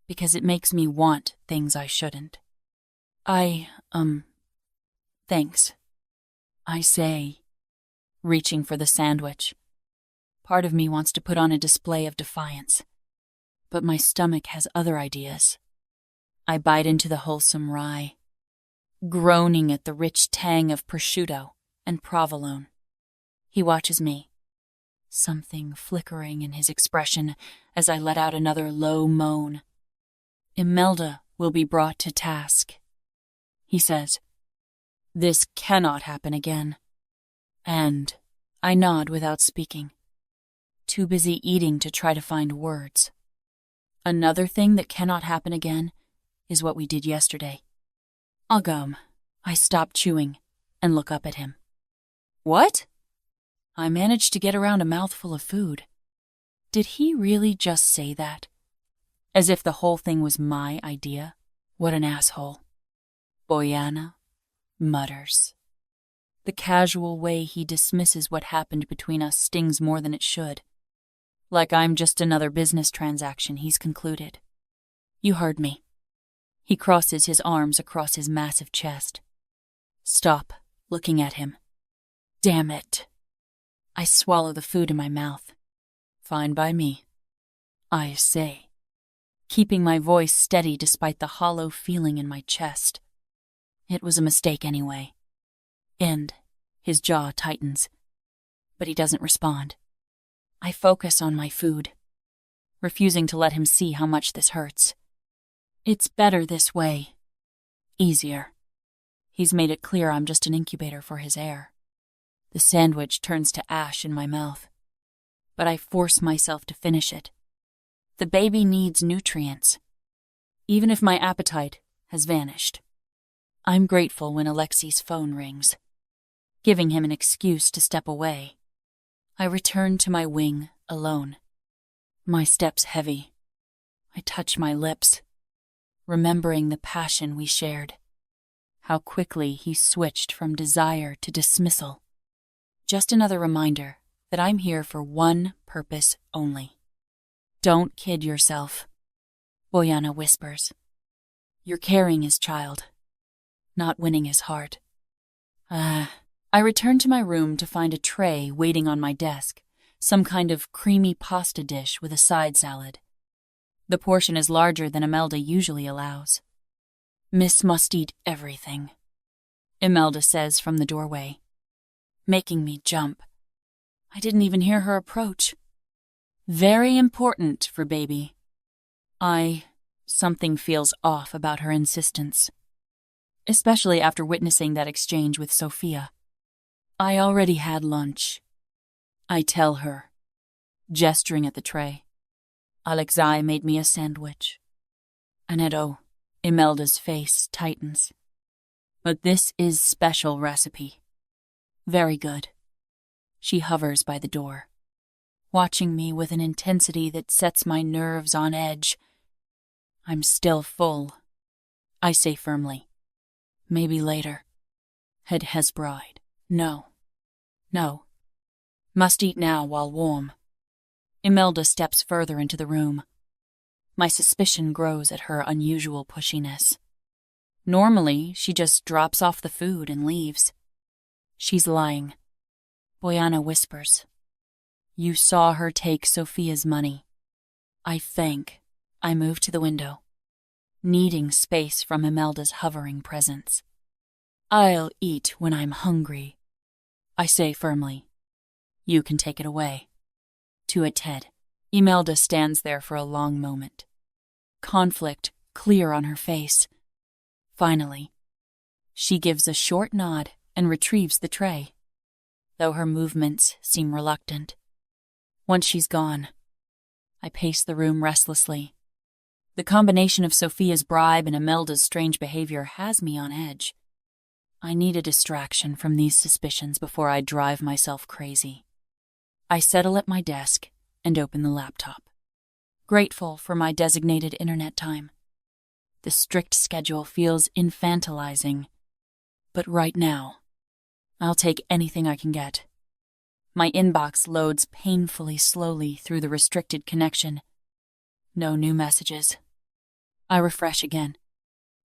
[SPEAKER 1] because it makes me want things I shouldn't. Thanks, I say, reaching for the sandwich. Part of me wants to put on a display of defiance, but my stomach has other ideas. I bite into the wholesome rye, groaning at the rich tang of prosciutto and provolone. He watches me, something flickering in his expression as I let out another low moan. Imelda will be brought to task, he says. This cannot happen again. And I nod without speaking, too busy eating to try to find words. Another thing that cannot happen again is what we did yesterday. Agam. I stop chewing and look up at him. What? I managed to get around a mouthful of food. Did he really just say that? As if the whole thing was my idea? What an asshole. Boyana mutters. The casual way he dismisses what happened between us stings more than it should. Like I'm just another business transaction he's concluded. You heard me. He crosses his arms across his massive chest. Stop looking at him. Damn it. I swallow the food in my mouth. Fine by me, I say, keeping my voice steady despite the hollow feeling in my chest. It was a mistake anyway. And his jaw tightens, but he doesn't respond. I focus on my food, refusing to let him see how much this hurts. It's better this way. Easier. He's made it clear I'm just an incubator for his heir. The sandwich turns to ash in my mouth, but I force myself to finish it. The baby needs nutrients, even if my appetite has vanished. I'm grateful when Alexi's phone rings, giving him an excuse to step away. I return to my wing alone. My steps heavy. I touch my lips, remembering the passion we shared. How quickly he switched from desire to dismissal. Just another reminder that I'm here for one purpose only. Don't kid yourself, Bojana whispers. You're carrying his child, not winning his heart. I return to my room to find a tray waiting on my desk, some kind of creamy pasta dish with a side salad. The portion is larger than Imelda usually allows. Miss must eat everything, Imelda says from the doorway, making me jump. I didn't even hear her approach. Very important for baby. Something feels off about her insistence, especially after witnessing that exchange with Sophia. I already had lunch, I tell her, gesturing at the tray. Alexi made me a sandwich. Anetto, Imelda's face tightens. But this is special recipe. Very good. She hovers by the door, watching me with an intensity that sets my nerves on edge. I'm still full, I say firmly. Maybe later. Head has bride. No. Must eat now while warm. Imelda steps further into the room. My suspicion grows at her unusual pushiness. Normally, she just drops off the food and leaves. She's lying. Bojana whispers. You saw her take Sophia's money. I think. I move to the window, needing space from Imelda's hovering presence. I'll eat when I'm hungry, I say firmly. You can take it away. To a Ted. Imelda stands there for a long moment, conflict clear on her face. Finally, she gives a short nod and retrieves the tray, though her movements seem reluctant. Once she's gone, I pace the room restlessly. The combination of Sophia's bribe and Imelda's strange behavior has me on edge. I need a distraction from these suspicions before I drive myself crazy. I settle at my desk and open the laptop, grateful for my designated internet time. The strict schedule feels infantilizing, but right now, I'll take anything I can get. My inbox loads painfully slowly through the restricted connection. No new messages. I refresh again,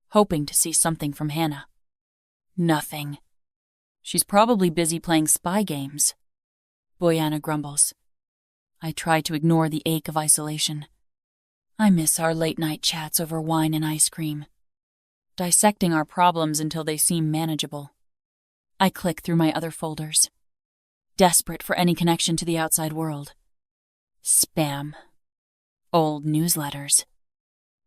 [SPEAKER 1] hoping to see something from Hannah. Nothing. She's probably busy playing spy games, Bojana grumbles. I try to ignore the ache of isolation. I miss our late-night chats over wine and ice cream, dissecting our problems until they seem manageable. I click through my other folders, desperate for any connection to the outside world. Spam. Old newsletters.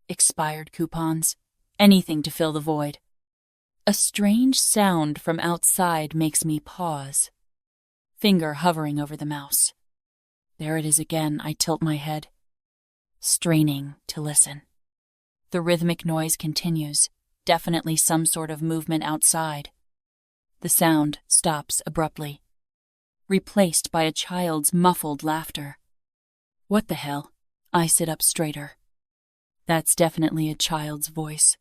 [SPEAKER 1] Expired coupons. Anything to fill the void. A strange sound from outside makes me pause, finger hovering over the mouse. There it is again. I tilt my head, straining to listen. The rhythmic noise continues, definitely some sort of movement outside. The sound stops abruptly, replaced by a child's muffled laughter. What the hell? I sit up straighter. That's definitely a child's voice.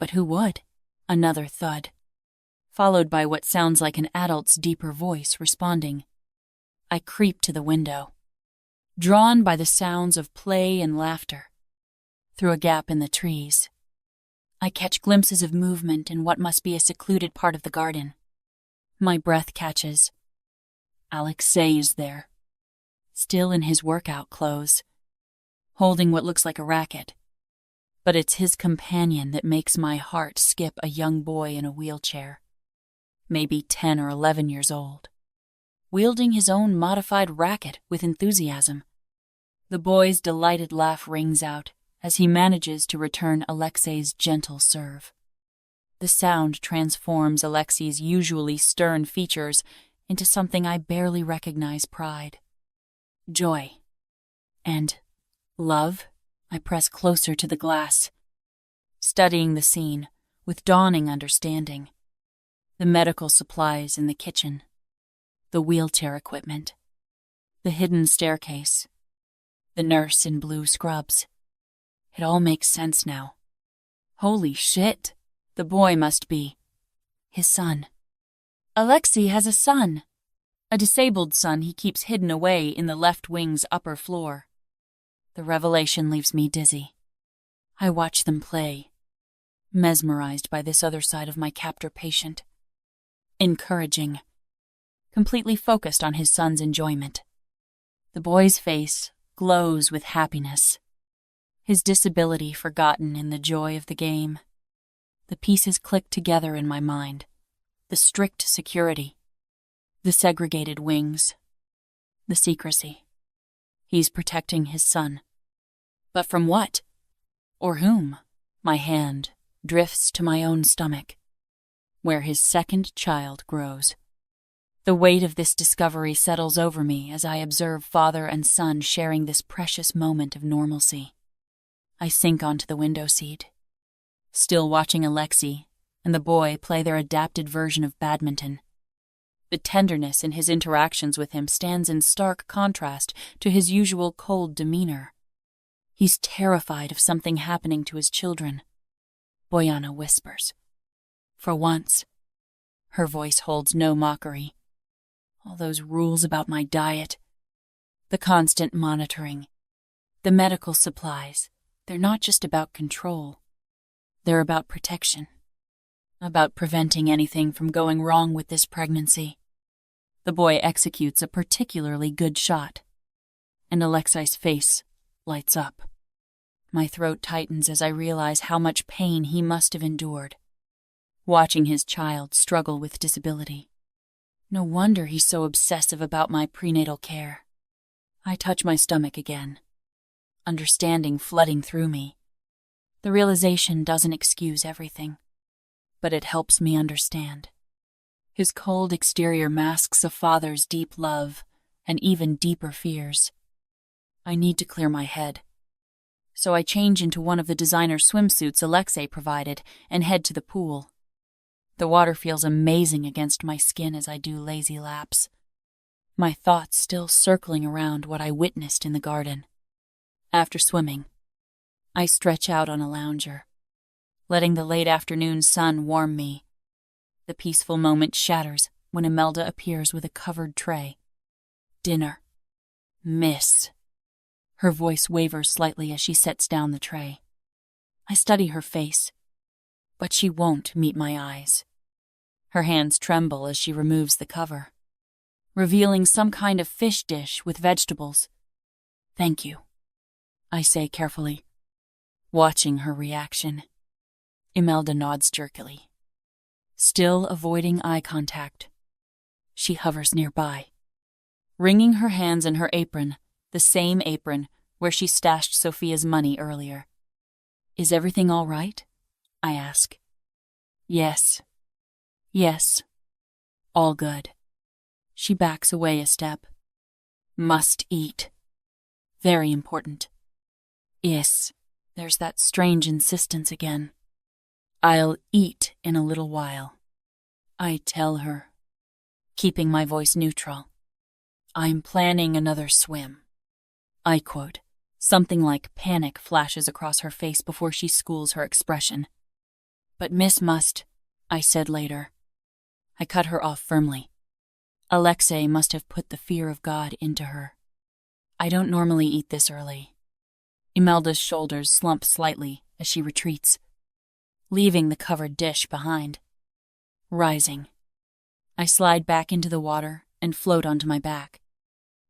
[SPEAKER 1] But who would? Another thud, followed by what sounds like an adult's deeper voice responding. I creep to the window, drawn by the sounds of play and laughter. Through a gap in the trees, I catch glimpses of movement in what must be a secluded part of the garden. My breath catches. Alexi is there, still in his workout clothes, holding what looks like a racket. But it's his companion that makes my heart skip a young boy in a wheelchair, maybe 10 or 11 years old, wielding his own modified racket with enthusiasm. The boy's delighted laugh rings out as he manages to return Alexi's gentle serve. The sound transforms Alexi's usually stern features into something I barely recognize: pride, joy, and love. I press closer to the glass, studying the scene with dawning understanding. The medical supplies in the kitchen, the wheelchair equipment, the hidden staircase, the nurse in blue scrubs. It all makes sense now. Holy shit, the boy must be his son. Alexi has a son, a disabled son he keeps hidden away in the left wing's upper floor. The revelation leaves me dizzy. I watch them play, mesmerized by this other side of my captor patient. Encouraging, completely focused on his son's enjoyment. The boy's face glows with happiness, his disability forgotten in the joy of the game. The pieces click together in my mind: the strict security, the segregated wings, the secrecy. He's protecting his son. But from what? Or whom? My hand drifts to my own stomach, where his second child grows. The weight of this discovery settles over me as I observe father and son sharing this precious moment of normalcy. I sink onto the window seat, still watching Alexi and the boy play their adapted version of badminton. The tenderness in his interactions with him stands in stark contrast to his usual cold demeanor. He's terrified of something happening to his children. Boyana whispers. For once, her voice holds no mockery. All those rules about my diet, the constant monitoring, the medical supplies, they're not just about control. They're about protection, about preventing anything from going wrong with this pregnancy. The boy executes a particularly good shot, and Alexi's face lights up. My throat tightens as I realize how much pain he must have endured, watching his child struggle with disability. No wonder he's so obsessive about my prenatal care. I touch my stomach again, understanding flooding through me. The realization doesn't excuse everything, but it helps me understand. His cold exterior masks a father's deep love and even deeper fears. I need to clear my head, so I change into one of the designer swimsuits Alexi provided and head to the pool. The water feels amazing against my skin as I do lazy laps, my thoughts still circling around what I witnessed in the garden. After swimming, I stretch out on a lounger, letting the late afternoon sun warm me. The peaceful moment shatters when Imelda appears with a covered tray. Dinner. Miss. Her voice wavers slightly as she sets down the tray. I study her face, but she won't meet my eyes. Her hands tremble as she removes the cover, revealing some kind of fish dish with vegetables. Thank you, I say carefully, watching her reaction. Imelda nods jerkily, still avoiding eye contact. She hovers nearby, wringing her hands in her apron, the same apron where she stashed Sophia's money earlier. Is everything all right? I ask. Yes. Yes. All good. She backs away a step. Must eat. Very important. Yes. There's that strange insistence again. I'll eat in a little while. I tell her, keeping my voice neutral. I'm planning another swim. I quote. Something like panic flashes across her face before she schools her expression. But Miss must, I said later. I cut her off firmly. Alexi must have put the fear of God into her. I don't normally eat this early. Imelda's shoulders slump slightly as she retreats. leaving the covered dish behind. Rising, I slide back into the water and float onto my back,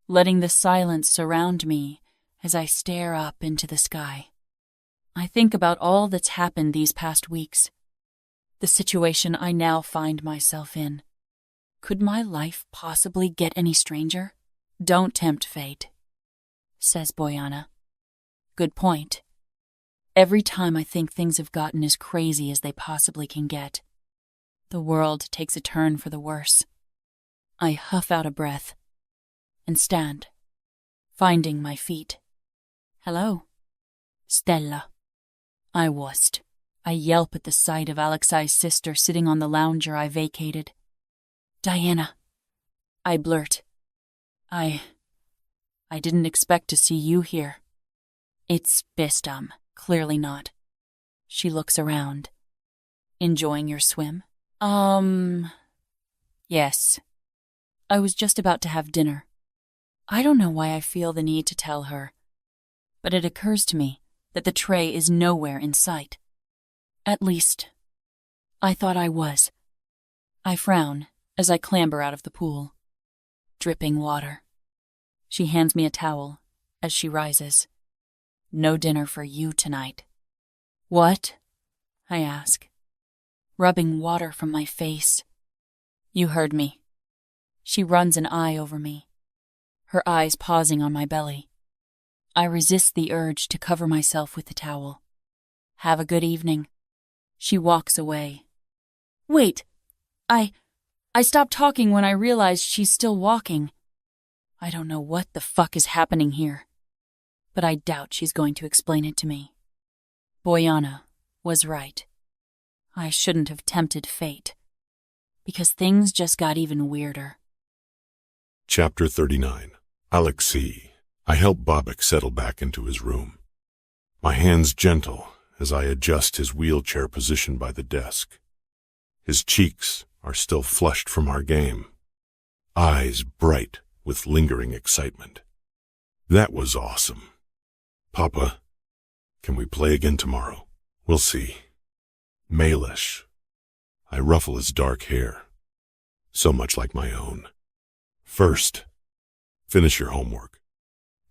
[SPEAKER 1] letting the silence surround me as I stare up into the sky. I think about all that's happened these past weeks, the situation I now find myself in. Could my life possibly get any stranger? Don't tempt fate, says Boyana. Good point. Every time I think things have gotten as crazy as they possibly can get, the world takes a turn for the worse. I huff out a breath and stand, finding my feet. Hello, Stella. I wussed. I yelp at the sight of Alexi's sister sitting on the lounger I vacated. Diana, I blurt. I didn't expect to see you here. It's Bistum, clearly not. She looks around. Enjoying your swim? Yes. I was just about to have dinner. I don't know why I feel the need to tell her, but it occurs to me that the tray is nowhere in sight. At least, I thought I was. I frown as I clamber out of the pool. Dripping water. She hands me a towel as she rises. No dinner for you tonight. What? I ask, rubbing water from my face. You heard me. She runs an eye over me, her eyes pausing on my belly. I resist the urge to cover myself with the towel. Have a good evening. She walks away. Wait, I stopped talking when I realized she's still walking. I don't know what the fuck is happening here, but I doubt she's going to explain it to me. Boyana was right. I shouldn't have tempted fate, because things just got even weirder.
[SPEAKER 2] Chapter 39. Alexi. I help Bobic settle back into his room. My hands gentle as I adjust his wheelchair position by the desk. His cheeks are still flushed from our game, eyes bright with lingering excitement. That was awesome. Papa, can we play again tomorrow? We'll see. Malish. I ruffle his dark hair, so much like my own. First, finish your homework.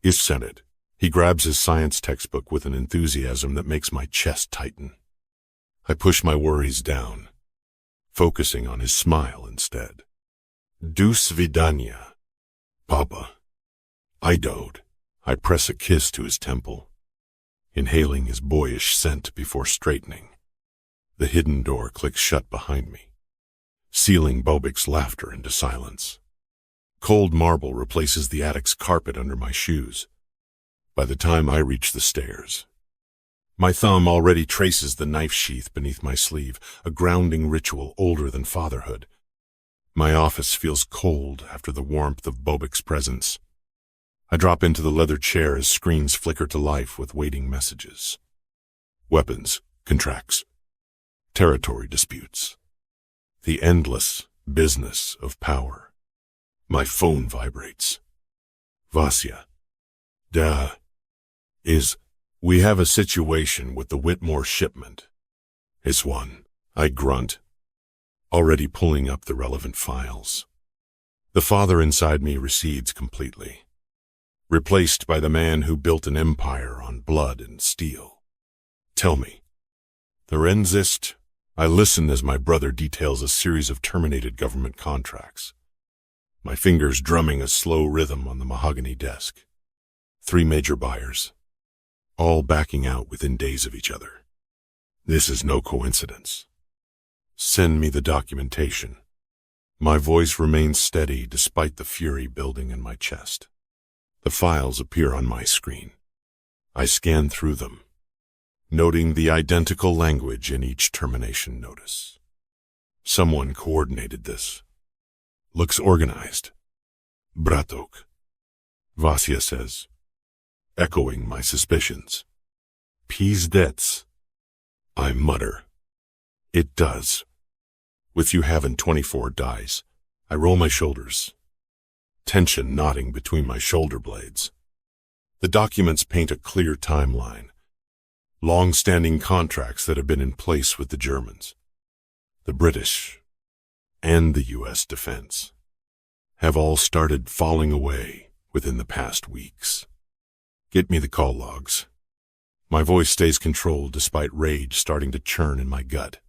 [SPEAKER 2] Is sent it. He grabs his science textbook with an enthusiasm that makes my chest tighten. I push my worries down, focusing on his smile instead. Do svidanya, Papa. I dote. I press a kiss to his temple, inhaling his boyish scent before straightening. The hidden door clicks shut behind me, sealing Bobic's laughter into silence. Cold marble replaces the attic's carpet under my shoes. By the time I reach the stairs, my thumb already traces the knife sheath beneath my sleeve, a grounding ritual older than fatherhood. My office feels cold after the warmth of Bobic's presence. I drop into the leather chair as screens flicker to life with waiting messages. Weapons, contracts, territory disputes. The endless business of power. My phone vibrates. Vasya. We have a situation with the Whitmore shipment. It's one. I grunt, already pulling up the relevant files. The father inside me recedes completely, replaced by the man who built an empire on blood and steel. Tell me. The Renzist. I listen as my brother details a series of terminated government contracts, my fingers drumming a slow rhythm on the mahogany desk. 3 major buyers, all backing out within days of each other. This is no coincidence. Send me the documentation. My voice remains steady despite the fury building in my chest. The files appear on my screen. I scan through them, noting the identical language in each termination notice. Someone coordinated this. Looks organized. Bratok. Vasya says, echoing my suspicions. Pizdets. I mutter. It does. With you having 24 dice, I roll my shoulders, tension knotting between my shoulder blades. The documents paint a clear timeline. Long-standing contracts that have been in place with the Germans, the British, and the U.S. defense have all started falling away within the past weeks. Get me the call logs. My voice stays controlled despite rage starting to churn in my gut.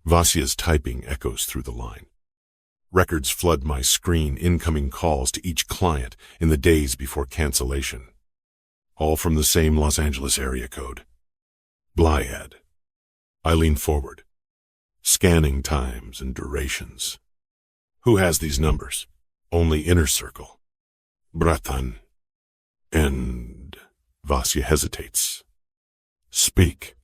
[SPEAKER 2] Vasia's typing echoes through the line. Records flood my screen, incoming calls to each client in the days before cancellation. All from the same Los Angeles area code. Blyad. I lean forward, scanning times and durations. Who has these numbers? Only Inner Circle. Bratan. And Vasia hesitates. Speak.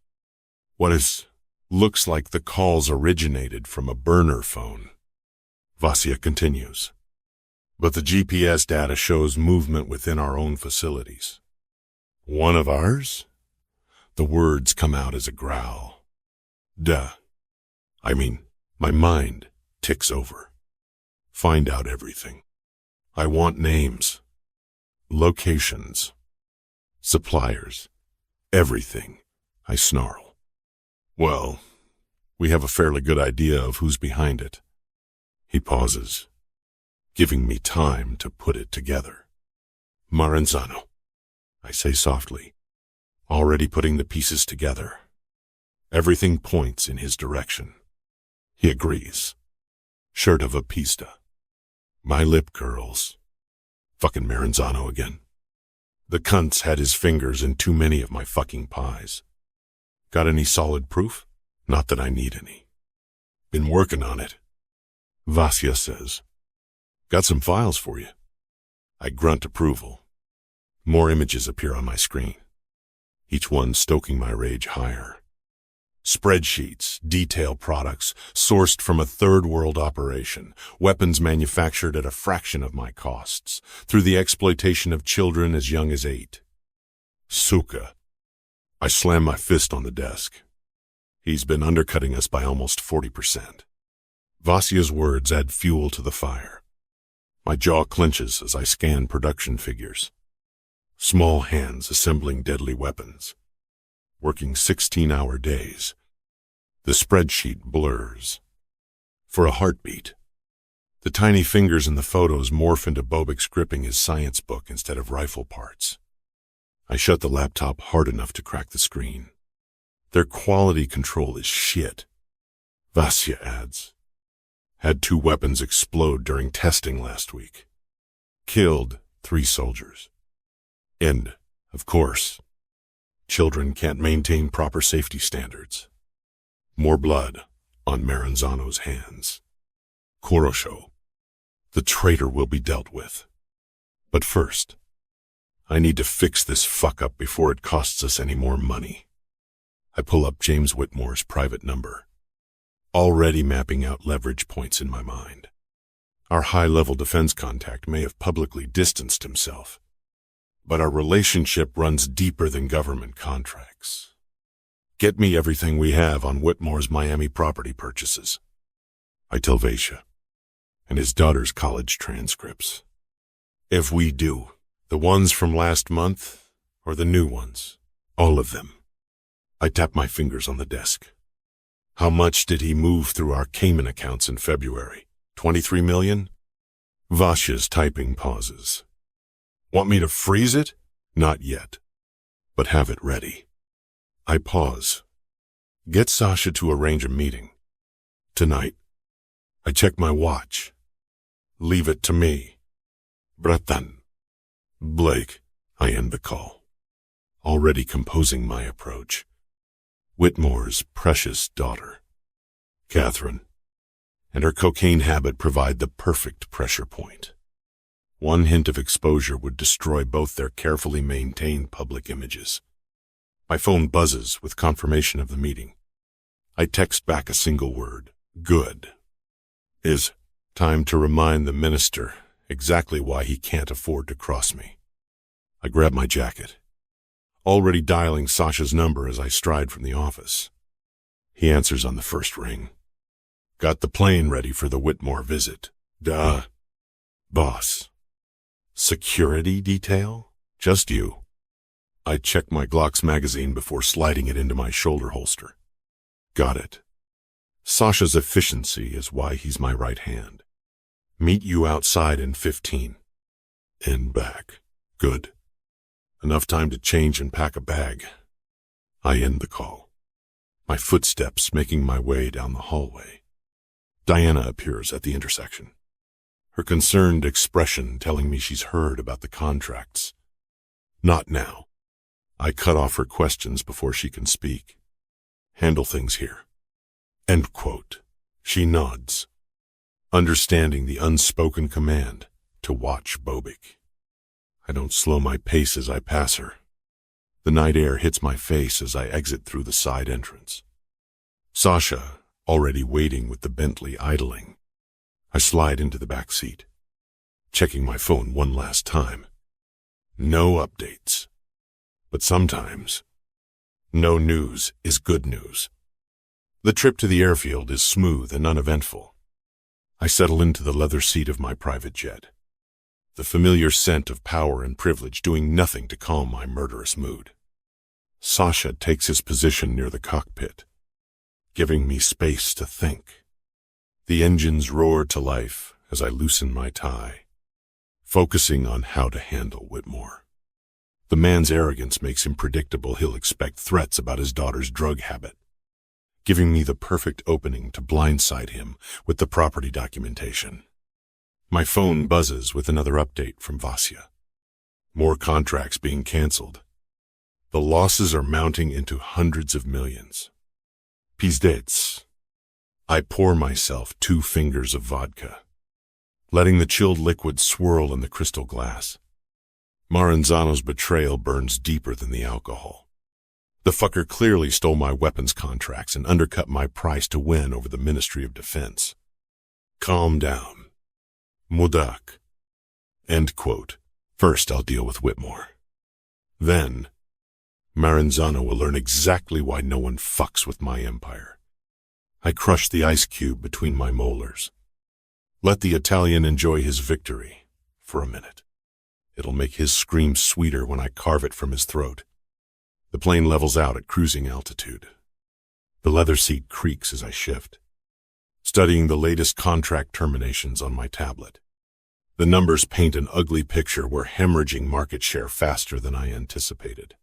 [SPEAKER 2] What is? Looks like the calls originated from a burner phone. Vasia continues. But the GPS data shows movement within our own facilities. One of ours? The words come out as a growl. Duh. My mind ticks over. Find out everything. I want names, locations, suppliers, everything, I snarl. Well, we have a fairly good idea of who's behind it. He pauses, giving me time to put it together. Maranzano, I say softly, already putting the pieces together. Everything points in his direction. He agrees. Shirt of a pista. My lip curls. Fucking Maranzano again. The cunt's had his fingers in too many of my fucking pies. Got any solid proof? Not that I need any. Been working on it. Vasia says. Got some files for you. I grunt approval. More images appear on my screen, each one stoking my rage higher. Spreadsheets detail products sourced from a third-world operation, weapons manufactured at a fraction of my costs, through the exploitation of children as young as 8. Suka. I slam my fist on the desk. He's been undercutting us by almost 40%. Vasia's words add fuel to the fire. My jaw clenches as I scan production figures. Small hands assembling deadly weapons. Working 16-hour days. The spreadsheet blurs. For a heartbeat. The tiny fingers in the photos morph into Bobic's gripping his science book instead of rifle parts. I shut the laptop hard enough to crack the screen. Their quality control is shit. Vasia adds. Had 2 weapons explode during testing last week. Killed 3 soldiers. And, of course, children can't maintain proper safety standards. More blood on Maranzano's hands. Korosho. The traitor will be dealt with. But first, I need to fix this fuck-up before it costs us any more money. I pull up James Whitmore's private number, already mapping out leverage points in my mind. Our high-level defense contact may have publicly distanced himself, but our relationship runs deeper than government contracts. Get me everything we have on Whitmore's Miami property purchases. I tell Vasia, and his daughter's college transcripts. If we do, the ones from last month or the new ones, all of them. I tap my fingers on the desk. How much did he move through our Cayman accounts in February? 23 million? Vasia's typing pauses. Want me to freeze it? Not yet, but have it ready. I pause. Get Sasha to arrange a meeting. Tonight. I check my watch. Leave it to me. Bratan. Blake. I end the call. Already composing my approach. Whitmore's precious daughter, Catherine, and her cocaine habit provide the perfect pressure point. One hint of exposure would destroy both their carefully maintained public images. My phone buzzes with confirmation of the meeting. I text back a single word, good. Is time to remind the minister exactly why he can't afford to cross me. I grab my jacket, already dialing Sasha's number as I stride from the office. He answers on the first ring. Got the plane ready for the Whitmore visit. Duh. Boss. Security detail? Just you. I checked my Glock's magazine before sliding it into my shoulder holster. Got it. Sasha's efficiency is why he's my right hand. Meet you outside in 15. In back. Good. Enough time to change and pack a bag. I end the call. My footsteps making my way down the hallway. Diana appears at the intersection. Her concerned expression telling me she's heard about the contracts. Not now. I cut off her questions before she can speak. Handle things here. End quote. She nods, understanding the unspoken command to watch Bobic. I don't slow my pace as I pass her. The night air hits my face as I exit through the side entrance. Sasha, already waiting with the Bentley idling. I slide into the back seat, checking my phone one last time. No updates. But sometimes, no news is good news. The trip to the airfield is smooth and uneventful. I settle into the leather seat of my private jet, the familiar scent of power and privilege doing nothing to calm my murderous mood. Sasha takes his position near the cockpit, giving me space to think. The engines roar to life as I loosen my tie, focusing on how to handle Whitmore. The man's arrogance makes him predictable. He'll expect threats about his daughter's drug habit, giving me the perfect opening to blindside him with the property documentation. My phone buzzes with another update from Vasya. More contracts being canceled. The losses are mounting into hundreds of millions. Pizdets. I pour myself 2 fingers of vodka, letting the chilled liquid swirl in the crystal glass. Maranzano's betrayal burns deeper than the alcohol. The fucker clearly stole my weapons contracts and undercut my price to win over the Ministry of Defense. Calm down. Mudak. End quote. First I'll deal with Whitmore. Then, Maranzano will learn exactly why no one fucks with my empire. I crush the ice cube between my molars. Let the Italian enjoy his victory for a minute. It'll make his scream sweeter when I carve it from his throat. The plane levels out at cruising altitude. The leather seat creaks as I shift, studying the latest contract terminations on my tablet. The numbers paint an ugly picture. We're hemorrhaging market share faster than I anticipated.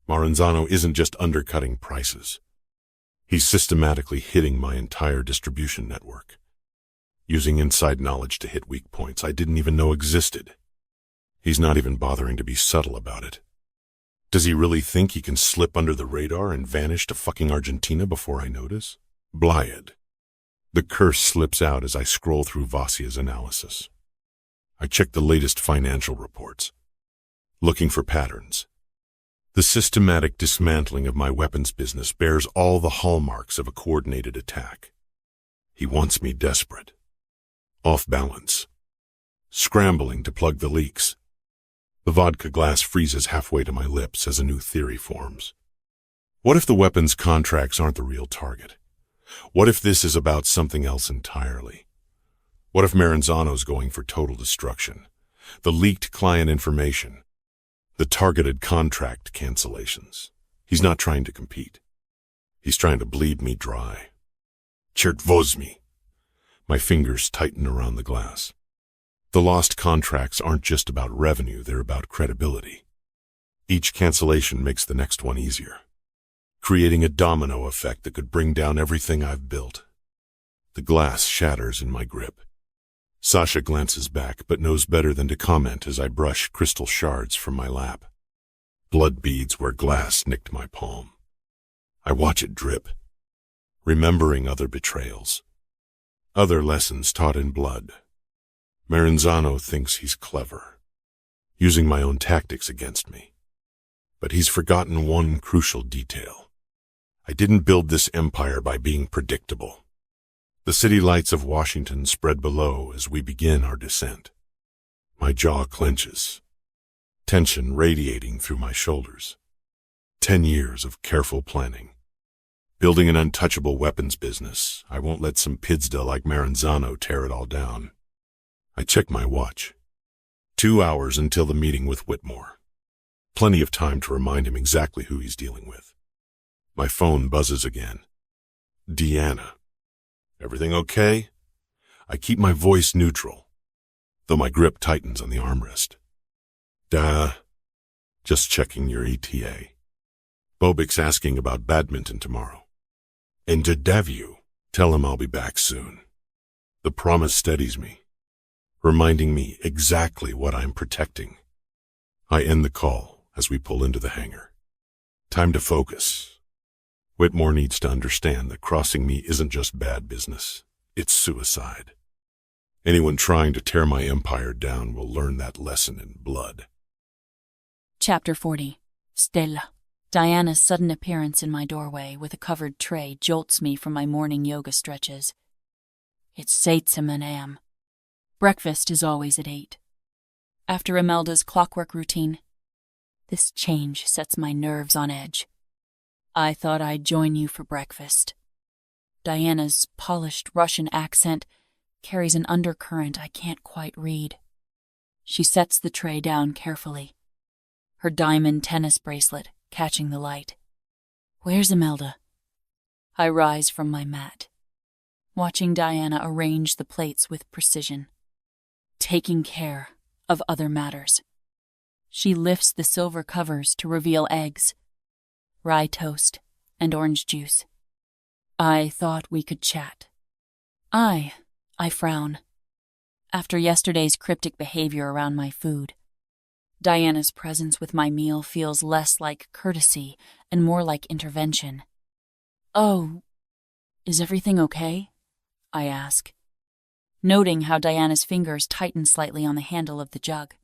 [SPEAKER 2] Maranzano isn't just undercutting prices. He's systematically hitting my entire distribution network, using inside knowledge to hit weak points I didn't even know existed. He's not even bothering to be subtle about it. Does he really think he can slip under the radar and vanish to fucking Argentina before I notice? Blyad. The curse slips out as I scroll through Vasya's analysis. I check the latest financial reports, looking for patterns. The systematic dismantling of my weapons business bears all the hallmarks of a coordinated attack. He wants me desperate, off balance, scrambling to plug the leaks. The vodka glass freezes halfway to my lips as a new theory forms. What if the weapons contracts aren't the real target? What if this is about something else entirely? What if Maranzano's going for total destruction? The leaked client information, the targeted contract cancellations. He's not trying to compete. He's trying to bleed me dry. Chertvozmi. My fingers tighten around the glass. The lost contracts aren't just about revenue, they're about credibility. Each cancellation makes the next one easier, creating a domino effect that could bring down everything I've built. The glass shatters in my grip. Sasha glances back, but knows better than to comment as I brush crystal shards from my lap. Blood beads where glass nicked my palm. I watch it drip, remembering other betrayals, other lessons taught in blood. Maranzano thinks he's clever, using my own tactics against me. But he's forgotten one crucial detail. I didn't build this empire by being predictable. The city lights of Washington spread below as we begin our descent. My jaw clenches, tension radiating through my shoulders. 10 years of careful planning. Building an untouchable weapons business, I won't let some pidzda like Maranzano tear it all down. I check my watch. 2 hours until the meeting with Whitmore. Plenty of time to remind him exactly who he's dealing with. My phone buzzes again. Deanna. Everything okay? I keep my voice neutral, though my grip tightens on the armrest. Just checking your ETA. Bobic's asking about badminton tomorrow. And to Devu, tell him I'll be back soon. The promise steadies me, reminding me exactly what I'm protecting. I end the call as we pull into the hangar. Time to focus. Whitmore needs to understand that crossing me isn't just bad business, it's suicide. Anyone trying to tear my empire down will learn that lesson in blood.
[SPEAKER 1] Chapter 40. Stella. Diana's sudden appearance in my doorway with a covered tray jolts me from my morning yoga stretches. It's 8 a.m. Breakfast is always at 8. After Imelda's clockwork routine, this change sets my nerves on edge. I thought I'd join you for breakfast. Diana's polished Russian accent carries an undercurrent I can't quite read. She sets the tray down carefully, her diamond tennis bracelet catching the light. Where's Imelda? I rise from my mat, watching Diana arrange the plates with precision, taking care of other matters. She lifts the silver covers to reveal eggs, rye toast, and orange juice. I thought we could chat. I frown. After yesterday's cryptic behavior around my food, Diana's presence with my meal feels less like courtesy and more like intervention. Oh, is everything okay? I ask, noting how Diana's fingers tighten slightly on the handle of the jug.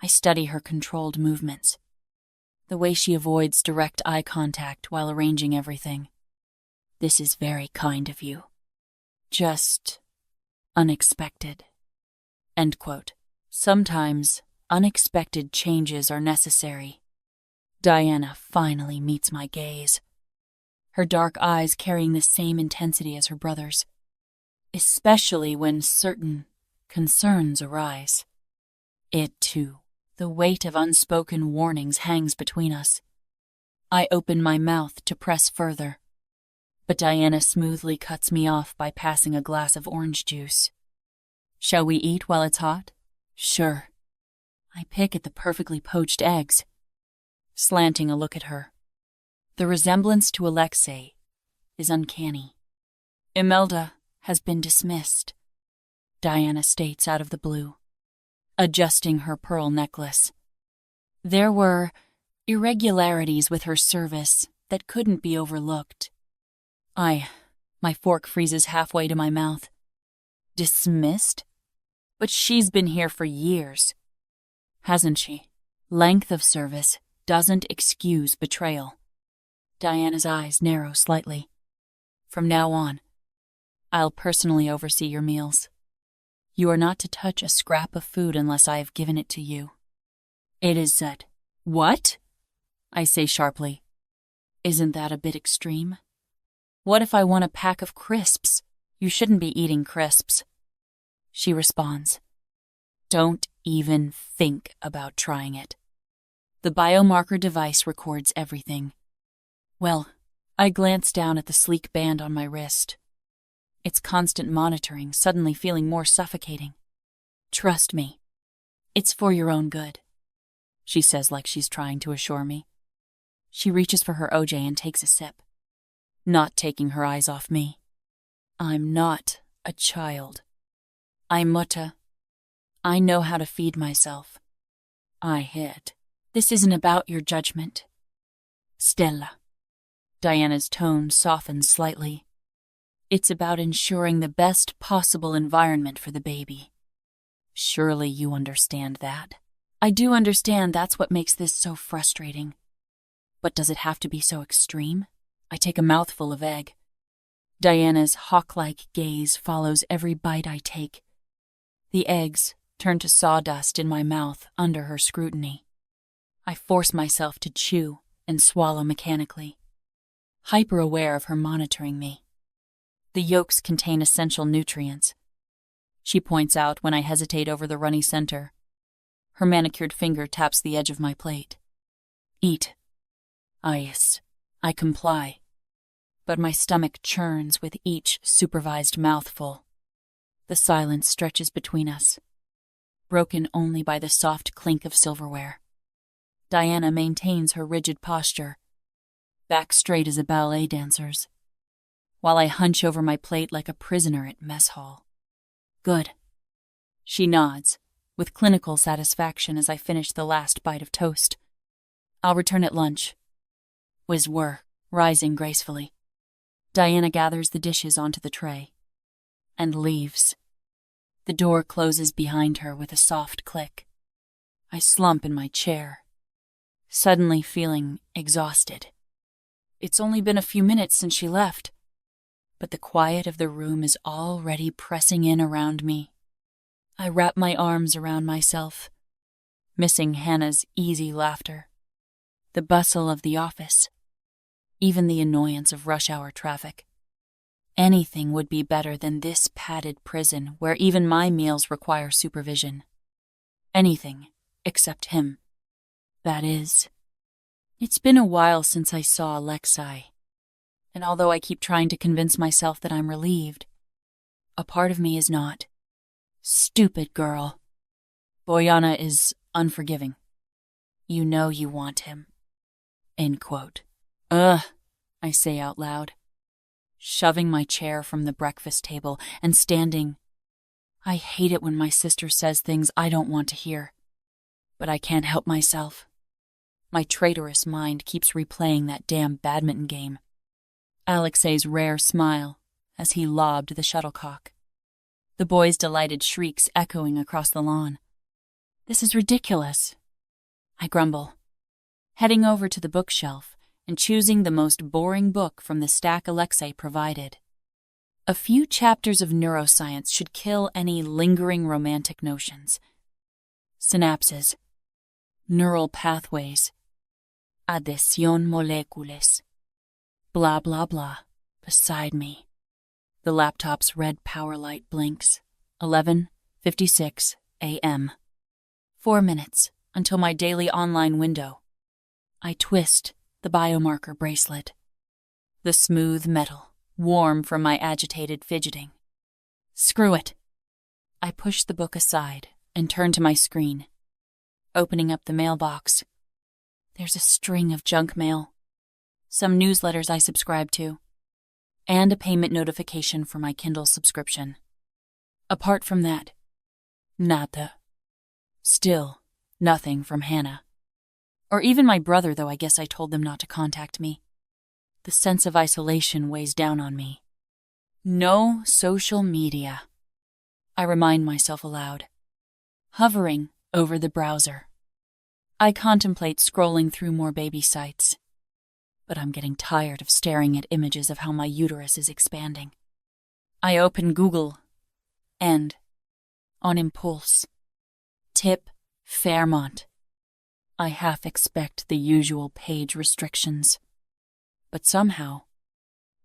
[SPEAKER 1] I study her controlled movements, the way she avoids direct eye contact while arranging everything. This is very kind of you. Just unexpected. End quote. Sometimes unexpected changes are necessary. Diana finally meets my gaze, her dark eyes carrying the same intensity as her brother's, especially when certain concerns arise. It, too, the weight of unspoken warnings hangs between us. I open my mouth to press further, but Diana smoothly cuts me off by passing a glass of orange juice. Shall we eat while it's hot? Sure. I pick at the perfectly poached eggs, slanting a look at her. The resemblance to Alexi is uncanny. Imelda has been dismissed, Diana states out of the blue, adjusting her pearl necklace. There were irregularities with her service that couldn't be overlooked. My fork freezes halfway to my mouth. Dismissed? But she's been here for years, hasn't she? Length of service doesn't excuse betrayal. Diana's eyes narrow slightly. From now on, I'll personally oversee your meals. You are not to touch a scrap of food unless I have given it to you. It is said. What? I say sharply. Isn't that a bit extreme? What if I want a pack of crisps? You shouldn't be eating crisps. She responds. Don't even think about trying it. The biomarker device records everything. Well, I glance down at the sleek band on my wrist. Its constant monitoring suddenly feeling more suffocating. Trust me, it's for your own good, she says like she's trying to assure me. She reaches for her OJ and takes a sip, not taking her eyes off me. I'm not a child. I'm Mutter. I know how to feed myself. I hid. This isn't about your judgment. Stella. Diana's tone softens slightly. It's about ensuring the best possible environment for the baby. Surely you understand that. I do understand that's what makes this so frustrating. But does it have to be so extreme? I take a mouthful of egg. Diana's hawk-like gaze follows every bite I take. The eggs turn to sawdust in my mouth under her scrutiny. I force myself to chew and swallow mechanically, hyper-aware of her monitoring me. The yolks contain essential nutrients, she points out when I hesitate over the runny center. Her manicured finger taps the edge of my plate. Eat. I comply. But my stomach churns with each supervised mouthful. The silence stretches between us, broken only by the soft clink of silverware. Diana maintains her rigid posture, back straight as a ballet dancer's, while I hunch over my plate like a prisoner at mess hall. Good. She nods, with clinical satisfaction as I finish the last bite of toast. I'll return at lunch. Whiz-whir, rising gracefully. Diana gathers the dishes onto the tray and leaves. The door closes behind her with a soft click. I slump in my chair, suddenly feeling exhausted. It's only been a few minutes since she left, but the quiet of the room is already pressing in around me. I wrap my arms around myself, missing Hannah's easy laughter, the bustle of the office, even the annoyance of rush hour traffic. Anything would be better than this padded prison where even my meals require supervision. Anything except him. That is, it's been a while since I saw Alexi, and although I keep trying to convince myself that I'm relieved, a part of me is not. Stupid girl. Boyana is unforgiving. You know you want him. End quote. Ugh, I say out loud, shoving my chair from the breakfast table and standing. I hate it when my sister says things I don't want to hear, but I can't help myself. My traitorous mind keeps replaying that damn badminton game. Alexi's rare smile as he lobbed the shuttlecock. The boys' delighted shrieks echoing across the lawn. This is ridiculous. I grumble, heading over to the bookshelf and choosing the most boring book from the stack Alexi provided. A few chapters of neuroscience should kill any lingering romantic notions. Synapses, neural pathways, adhesión moléculas, blah blah blah, beside me. The laptop's red power light blinks. 11:56 a.m. 4 minutes until my daily online window. I twist the biomarker bracelet. The smooth metal, warm from my agitated fidgeting. Screw it. I push the book aside and turn to my screen. Opening up the mailbox. There's a string of junk mail. Some newsletters I subscribe to, and a payment notification for my Kindle subscription. Apart from that, nada. Still, nothing from Hannah. Or even my brother, though I guess I told them not to contact me. The sense of isolation weighs down on me. No social media. I remind myself aloud, hovering over the browser. I contemplate scrolling through more baby sites, but I'm getting tired of staring at images of how my uterus is expanding. I open Google, and, on impulse, tip Fairmont. I half expect the usual page restrictions, but somehow,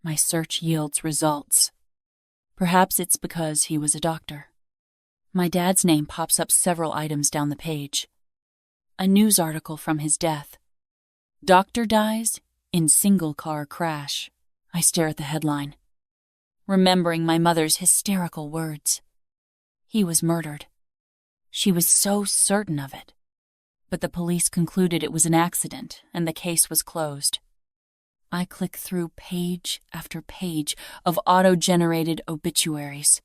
[SPEAKER 1] my search yields results. Perhaps it's because he was a doctor. My dad's name pops up several items down the page. A news article from his death. Doctor dies in single-car crash. I stare at the headline, remembering my mother's hysterical words. He was murdered. She was so certain of it. But the police concluded it was an accident, and the case was closed. I click through page after page of auto-generated obituaries.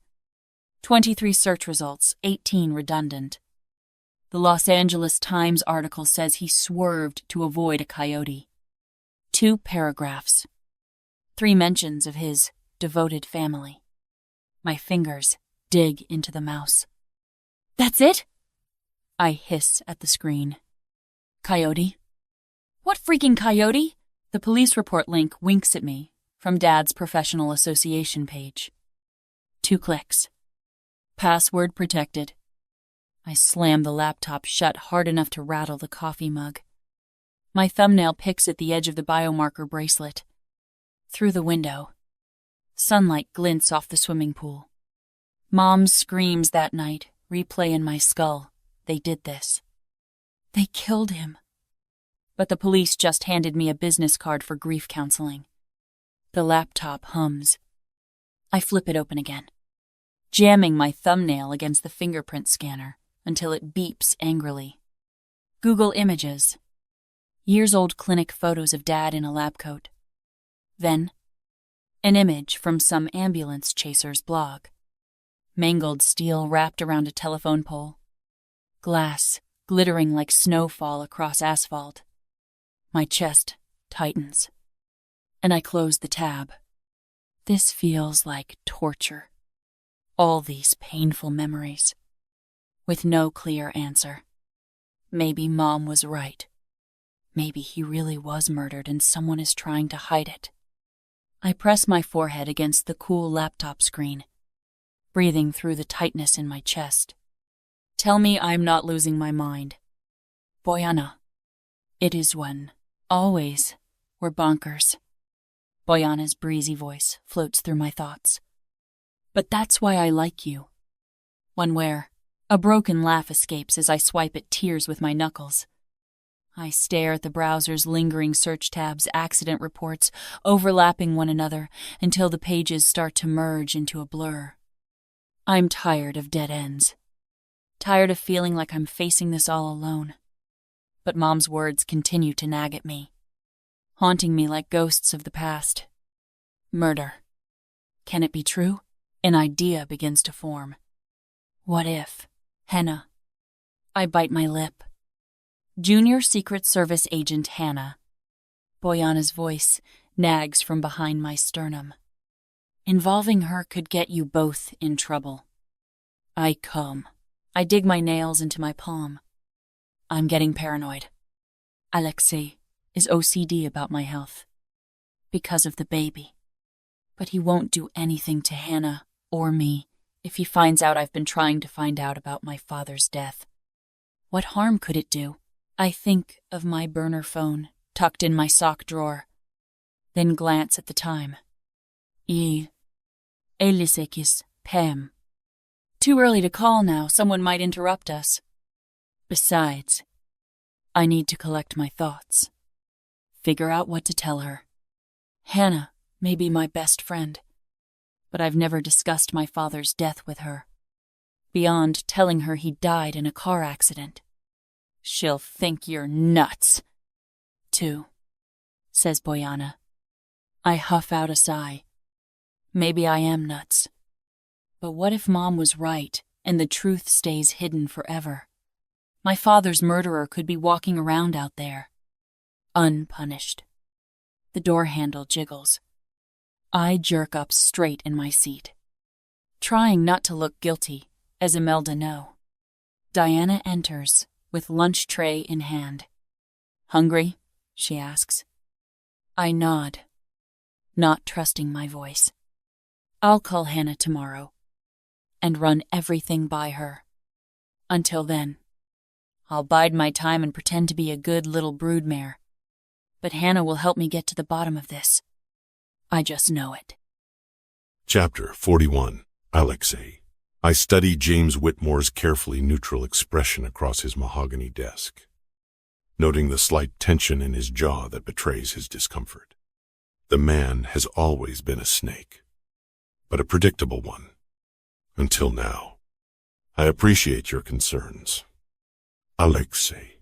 [SPEAKER 1] 23 search results, 18 redundant. The Los Angeles Times article says he swerved to avoid a coyote. 2 paragraphs. 3 mentions of his devoted family. My fingers dig into the mouse. That's it? I hiss at the screen. Coyote? What freaking coyote? The police report link winks at me from Dad's professional association page. 2 clicks. Password protected. I slam the laptop shut hard enough to rattle the coffee mug. My thumbnail picks at the edge of the biomarker bracelet. Through the window, sunlight glints off the swimming pool. Mom's screams that night replay in my skull. They did this. They killed him. but the police just handed me a business card for grief counseling. The laptop hums. I flip it open again, jamming my thumbnail against the fingerprint scanner until it beeps angrily. Google Images. Years-old clinic photos of Dad in a lab coat. Then, an image from some ambulance chaser's blog. Mangled steel wrapped around a telephone pole. Glass glittering like snowfall across asphalt. My chest tightens, and I close the tab. This feels like torture. All these painful memories, with no clear answer. Maybe Mom was right. Maybe he really was murdered and someone is trying to hide it. I press my forehead against the cool laptop screen, breathing through the tightness in my chest. Tell me I'm not losing my mind. Bojana. It is when, always, we're bonkers. Bojana's breezy voice floats through my thoughts. But that's why I like you. One where a broken laugh escapes as I swipe at tears with my knuckles. I stare at the browser's lingering search tabs, accident reports, overlapping one another until the pages start to merge into a blur. I'm tired of dead ends. Tired of feeling like I'm facing this all alone. But Mom's words continue to nag at me, haunting me like ghosts of the past. Murder. Can it be true? An idea begins to form. What if? Hannah. I bite my lip. Junior Secret Service Agent Hannah. Bojana's voice nags from behind my sternum. Involving her could get you both in trouble. I come. I dig my nails into my palm. I'm getting paranoid. Alexi is OCD about my health. Because of the baby. But he won't do anything to Hannah or me if he finds out I've been trying to find out about my father's death. What harm could it do? I think of my burner phone tucked in my sock drawer, then glance at the time. Elisekis Pam. Too early to call now, someone might interrupt us. Besides, I need to collect my thoughts. Figure out what to tell her. Hannah may be my best friend, but I've never discussed my father's death with her, beyond telling her he died in a car accident. She'll think you're nuts. Too, says Bojana. I huff out a sigh. Maybe I am nuts. But what if Mom was right and the truth stays hidden forever? My father's murderer could be walking around out there, unpunished. The door handle jiggles. I jerk up straight in my seat, trying not to look guilty as Imelda no. Diana enters with lunch tray in hand. Hungry? She asks. I nod, not trusting my voice. I'll call Hannah tomorrow and run everything by her. Until then, I'll bide my time and pretend to be a good little broodmare. But Hannah will help me get to the bottom of this. I just know it.
[SPEAKER 2] Chapter 41. Alexi. I study James Whitmore's carefully neutral expression across his mahogany desk, noting the slight tension in his jaw that betrays his discomfort. The man has always been a snake, but a predictable one. Until now. I appreciate your concerns. Alexi.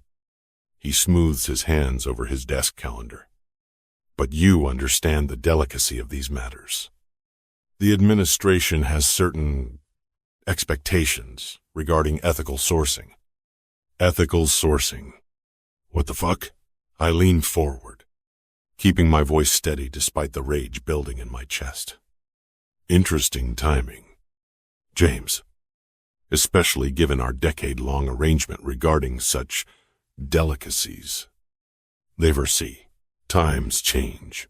[SPEAKER 2] He smooths his hands over his desk calendar. But you understand the delicacy of these matters. The administration has certain expectations regarding ethical sourcing. Ethical sourcing. What the fuck? I lean forward, keeping my voice steady despite the rage building in my chest. Interesting timing, James, especially given our decade-long arrangement regarding such delicacies. They foresee. Times change.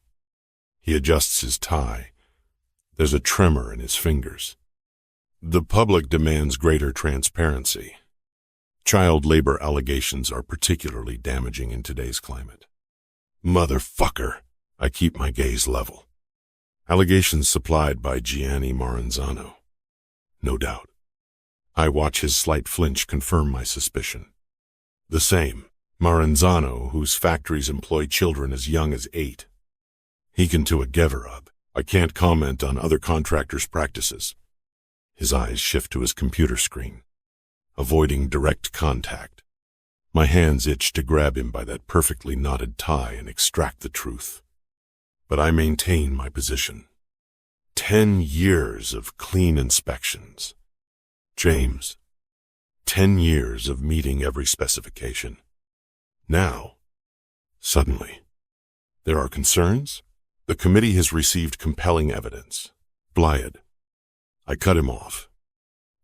[SPEAKER 2] He adjusts his tie. There's a tremor in his fingers. The public demands greater transparency. Child labor allegations are particularly damaging in today's climate. Motherfucker. I keep my gaze level. Allegations supplied by Gianni Maranzano. No doubt. I watch his slight flinch confirm my suspicion. The same, Maranzano, whose factories employ children as young as 8. Hegan to a Geverub. I can't comment on other contractors' practices. His eyes shift to his computer screen, avoiding direct contact. My hands itch to grab him by that perfectly knotted tie and extract the truth. But I maintain my position. 10 years of clean inspections. James, 10 years of meeting every specification. Now, suddenly, there are concerns? The committee has received compelling evidence. Blyad. I cut him off,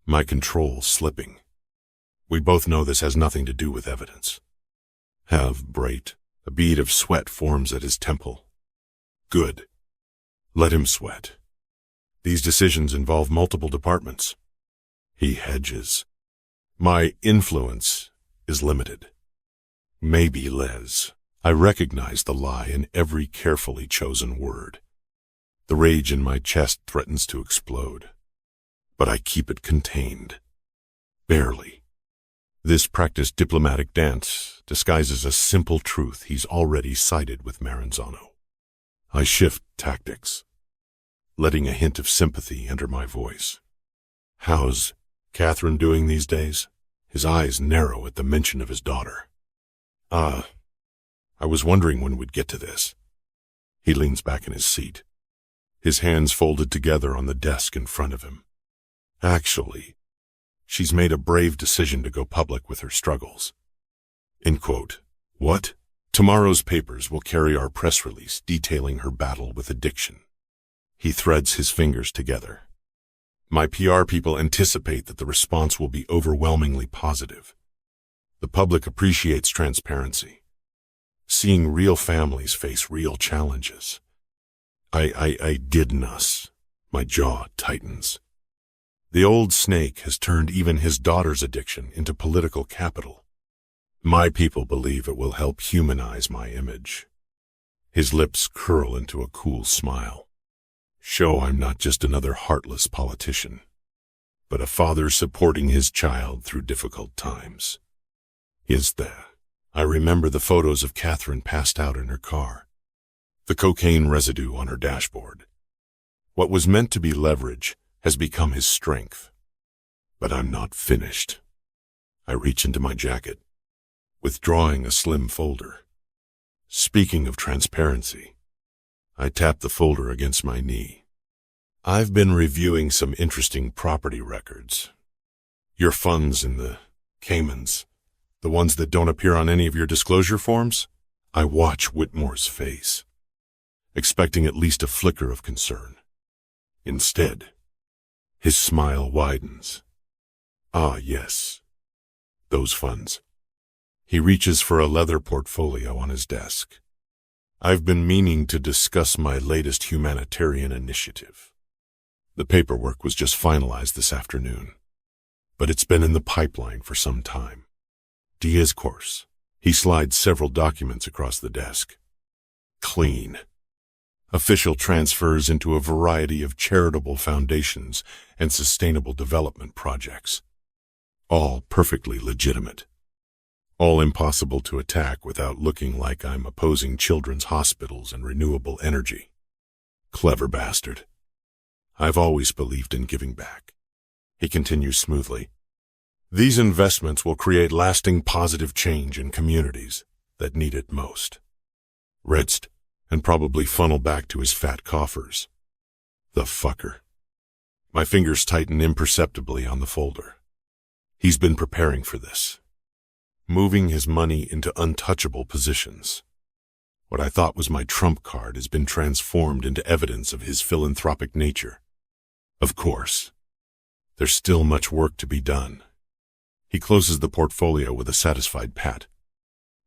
[SPEAKER 2] my control slipping. We both know this has nothing to do with evidence. Have Brait. A bead of sweat forms at his temple. Good. Let him sweat. These decisions involve multiple departments. He hedges. My influence is limited. Maybe Les. I recognize the lie in every carefully chosen word. The rage in my chest threatens to explode. But I keep it contained. Barely. This practiced diplomatic dance disguises a simple truth he's already sided with Maranzano. I shift tactics, letting a hint of sympathy enter my voice. How's Catherine doing these days? His eyes narrow at the mention of his daughter. I was wondering when we'd get to this. He leans back in his seat, his hands folded together on the desk in front of him. Actually, she's made a brave decision to go public with her struggles. End quote. What? Tomorrow's papers will carry our press release detailing her battle with addiction. He threads his fingers together. My PR people anticipate that the response will be overwhelmingly positive. The public appreciates transparency, seeing real families face real challenges. I did us. My jaw tightens. The old snake has turned even his daughter's addiction into political capital. My people believe it will help humanize my image. His lips curl into a cool smile. Show I'm not just another heartless politician, but a father supporting his child through difficult times. Is there? I remember the photos of Catherine passed out in her car, the cocaine residue on her dashboard. What was meant to be leverage has become his strength. But I'm not finished. I reach into my jacket, withdrawing a slim folder. Speaking of transparency, I tap the folder against my knee. I've been reviewing some interesting property records. Your funds in the Caymans, the ones that don't appear on any of your disclosure forms? I watch Whitmore's face, expecting at least a flicker of concern. Instead, his smile widens. Ah, yes. Those funds. He reaches for a leather portfolio on his desk. I've been meaning to discuss my latest humanitarian initiative. The paperwork was just finalized this afternoon, but it's been in the pipeline for some time. Diaz course. He slides several documents across the desk. Clean. Official transfers into a variety of charitable foundations and sustainable development projects. All perfectly legitimate. All impossible to attack without looking like I'm opposing children's hospitals and renewable energy. Clever bastard. I've always believed in giving back. He continues smoothly. These investments will create lasting positive change in communities that need it most. Rinsed and probably funnel back to his fat coffers. The fucker. My fingers tighten imperceptibly on the folder. He's been preparing for this, moving his money into untouchable positions. What I thought was my trump card has been transformed into evidence of his philanthropic nature. Of course, there's still much work to be done. He closes the portfolio with a satisfied pat.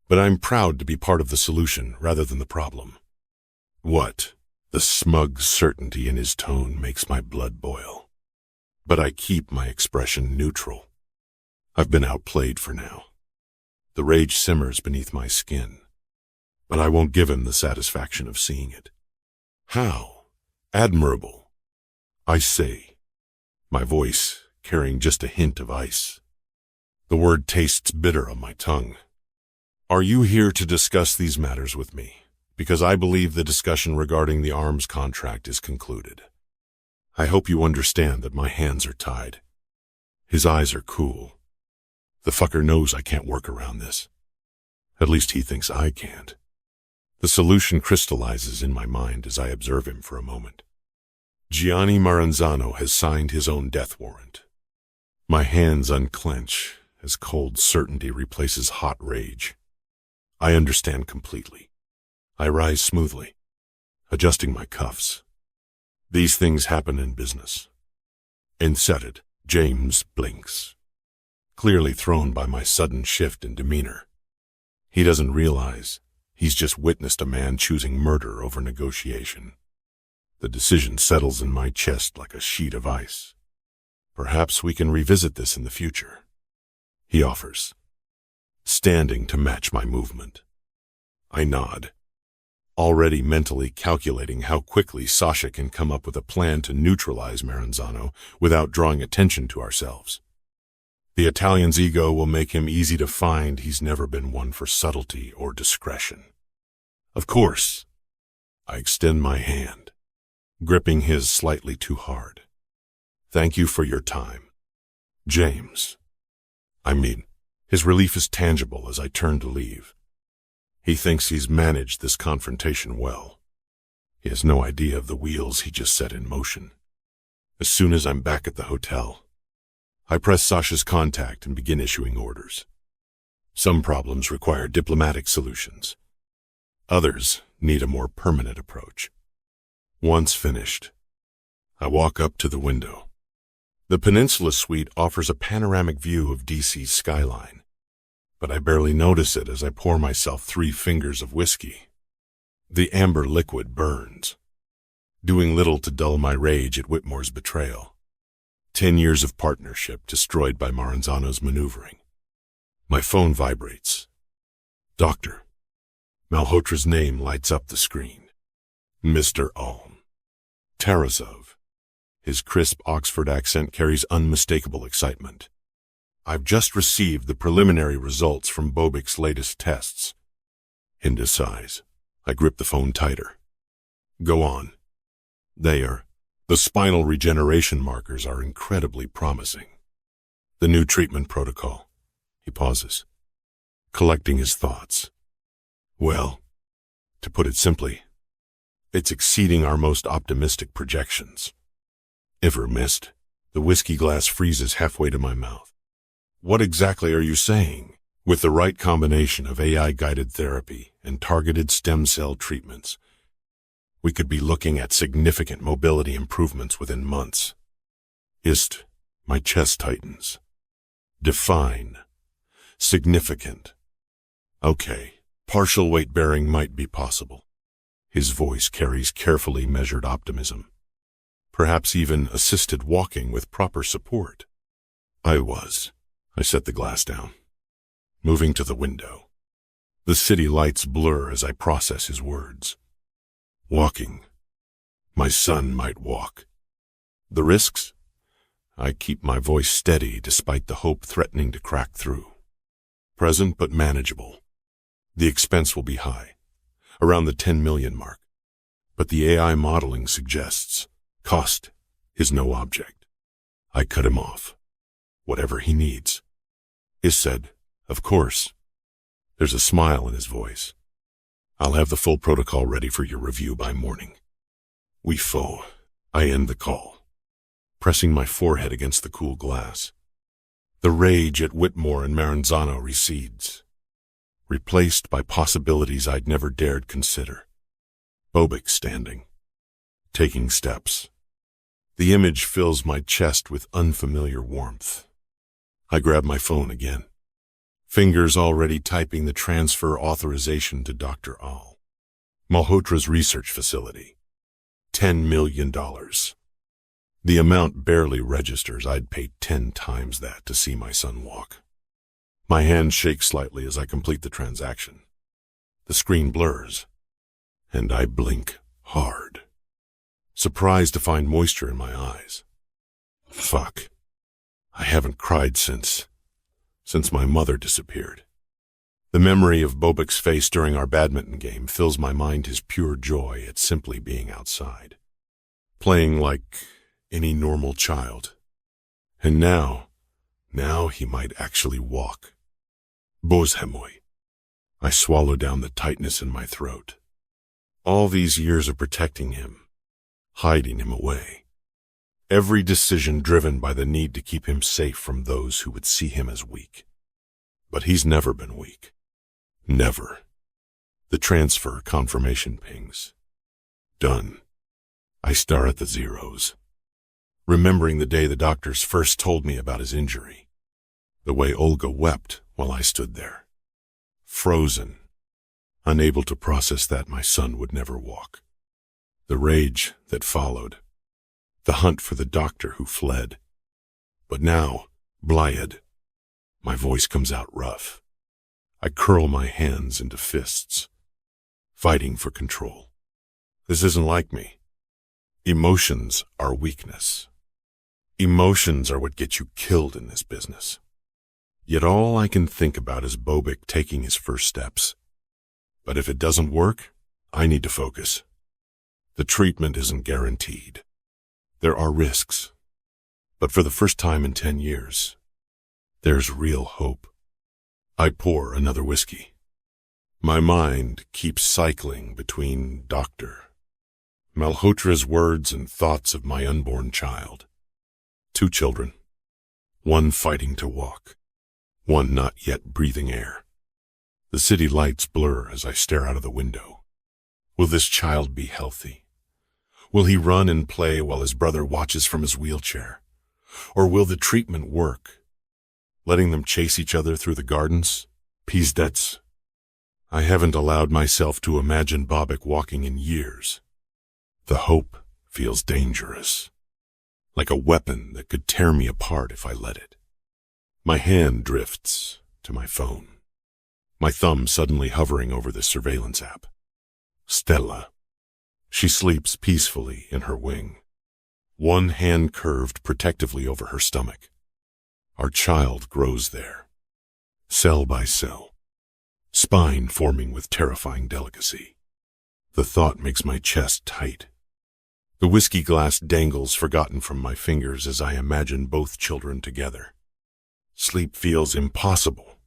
[SPEAKER 2] But I'm proud to be part of the solution rather than the problem. What? The smug certainty in his tone makes my blood boil. But I keep my expression neutral. I've been outplayed for now. The rage simmers beneath my skin, but I won't give him the satisfaction of seeing it. How? Admirable. I say, my voice carrying just a hint of ice. The word tastes bitter on my tongue. Are you here to discuss these matters with me? Because I believe the discussion regarding the arms contract is concluded. I hope you understand that my hands are tied. His eyes are cool. The fucker knows I can't work around this. At least he thinks I can't. The solution crystallizes in my mind as I observe him for a moment. Gianni Maranzano has signed his own death warrant. My hands unclench as cold certainty replaces hot rage. I understand completely. I rise smoothly, adjusting my cuffs. These things happen in business. Insetted, James blinks, clearly thrown by my sudden shift in demeanor. He doesn't realize he's just witnessed a man choosing murder over negotiation. The decision settles in my chest like a sheet of ice. Perhaps we can revisit this in the future, he offers, standing to match my movement. I nod, already mentally calculating how quickly Sasha can come up with a plan to neutralize Maranzano without drawing attention to ourselves. The Italian's ego will make him easy to find. He's never been one for subtlety or discretion. Of course, I extend my hand, gripping his slightly too hard. Thank you for your time, James. His relief is tangible as I turn to leave. He thinks he's managed this confrontation well. He has no idea of the wheels he just set in motion. As soon as I'm back at the hotel, I press Sasha's contact and begin issuing orders. Some problems require diplomatic solutions. Others need a more permanent approach. Once finished, I walk up to the window. The Peninsula Suite offers a panoramic view of DC's skyline, but I barely notice it as I pour myself 3 fingers of whiskey. The amber liquid burns, doing little to dull my rage at Whitmore's betrayal. 10 years of partnership destroyed by Maranzano's maneuvering. My phone vibrates. Doctor. Malhotra's name lights up the screen. Mr. Ulm. Tarasov. His crisp Oxford accent carries unmistakable excitement. I've just received the preliminary results from Bobic's latest tests. Indecisive, I grip the phone tighter. Go on. The spinal regeneration markers are incredibly promising. The new treatment protocol. He pauses, collecting his thoughts. Well, to put it simply, it's exceeding our most optimistic projections. Ever missed? The whiskey glass freezes halfway to my mouth. What exactly are you saying? With the right combination of AI-guided therapy and targeted stem cell treatments, we could be looking at significant mobility improvements within months. My chest tightens. Define. Significant. Okay, partial weight bearing might be possible. His voice carries carefully measured optimism. Perhaps even assisted walking with proper support. I set the glass down, moving to the window. The city lights blur as I process his words. Walking. My son might walk. The risks? I keep my voice steady despite the hope threatening to crack through. Present but manageable. The expense will be high, around the 10 million mark. But the AI modeling suggests cost is no object. I cut him off. Whatever he needs. Said, of course. There's a smile in his voice. I'll have the full protocol ready for your review by morning. I end the call, pressing my forehead against the cool glass. The rage at Whitmore and Maranzano recedes, replaced by possibilities I'd never dared consider. Bobic standing, taking steps. The image fills my chest with unfamiliar warmth. I grab my phone again, fingers already typing the transfer authorization to Dr. Al. Malhotra's research facility. $10 million. The amount barely registers. I'd pay 10 times that to see my son walk. My hand shakes slightly as I complete the transaction. The screen blurs, and I blink hard, surprised to find moisture in my eyes. Fuck. I haven't cried since my mother disappeared. The memory of Bobic's face during our badminton game fills my mind his pure joy at simply being outside, playing like any normal child. And now he might actually walk. Bozhemoy. I swallow down the tightness in my throat. All these years of protecting him, hiding him away. Every decision driven by the need to keep him safe from those who would see him as weak. But he's never been weak. Never. The transfer confirmation pings. Done. I stare at the zeros, remembering the day the doctors first told me about his injury. The way Olga wept while I stood there. Frozen. Unable to process that my son would never walk. The rage that followed. The hunt for the doctor who fled. But now, Blyad. My voice comes out rough. I curl my hands into fists, fighting for control. This isn't like me. Emotions are weakness. Emotions are what get you killed in this business. Yet all I can think about is Bobic taking his first steps. But if it doesn't work, I need to focus. The treatment isn't guaranteed. There are risks. But for the first time in 10 years, there's real hope. I pour another whiskey. My mind keeps cycling between Dr. Malhotra's words and thoughts of my unborn child. 2 children. One fighting to walk. One not yet breathing air. The city lights blur as I stare out of the window. Will this child be healthy? Will he run and play while his brother watches from his wheelchair? Or will the treatment work? Letting them chase each other through the gardens? Pizdets. I haven't allowed myself to imagine Bobic walking in years. The hope feels dangerous, like a weapon that could tear me apart if I let it. My hand drifts to my phone, my thumb suddenly hovering over the surveillance app. Stella. She sleeps peacefully in her wing, one hand curved protectively over her stomach. Our child grows there, cell by cell, spine forming with terrifying delicacy. The thought makes my chest tight. The whiskey glass dangles forgotten from my fingers as I imagine both children together. Sleep feels impossible.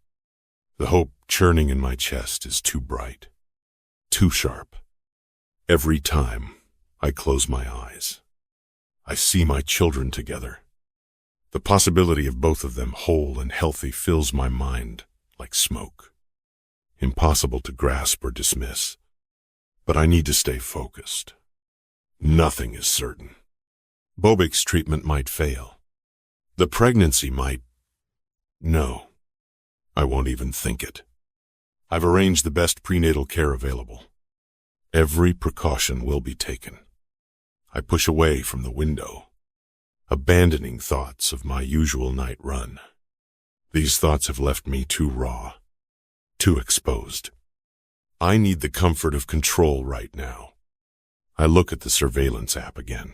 [SPEAKER 2] The hope churning in my chest is too bright, too sharp. Every time I close my eyes, I see my children together. The possibility of both of them whole and healthy fills my mind like smoke. Impossible to grasp or dismiss, but I need to stay focused. Nothing is certain. Bobic's treatment might fail. The pregnancy might... No, I won't even think it. I've arranged the best prenatal care available. Every precaution will be taken. I push away from the window, abandoning thoughts of my usual night run. These thoughts have left me too raw, too exposed. I need the comfort of control right now. I look at the surveillance app again.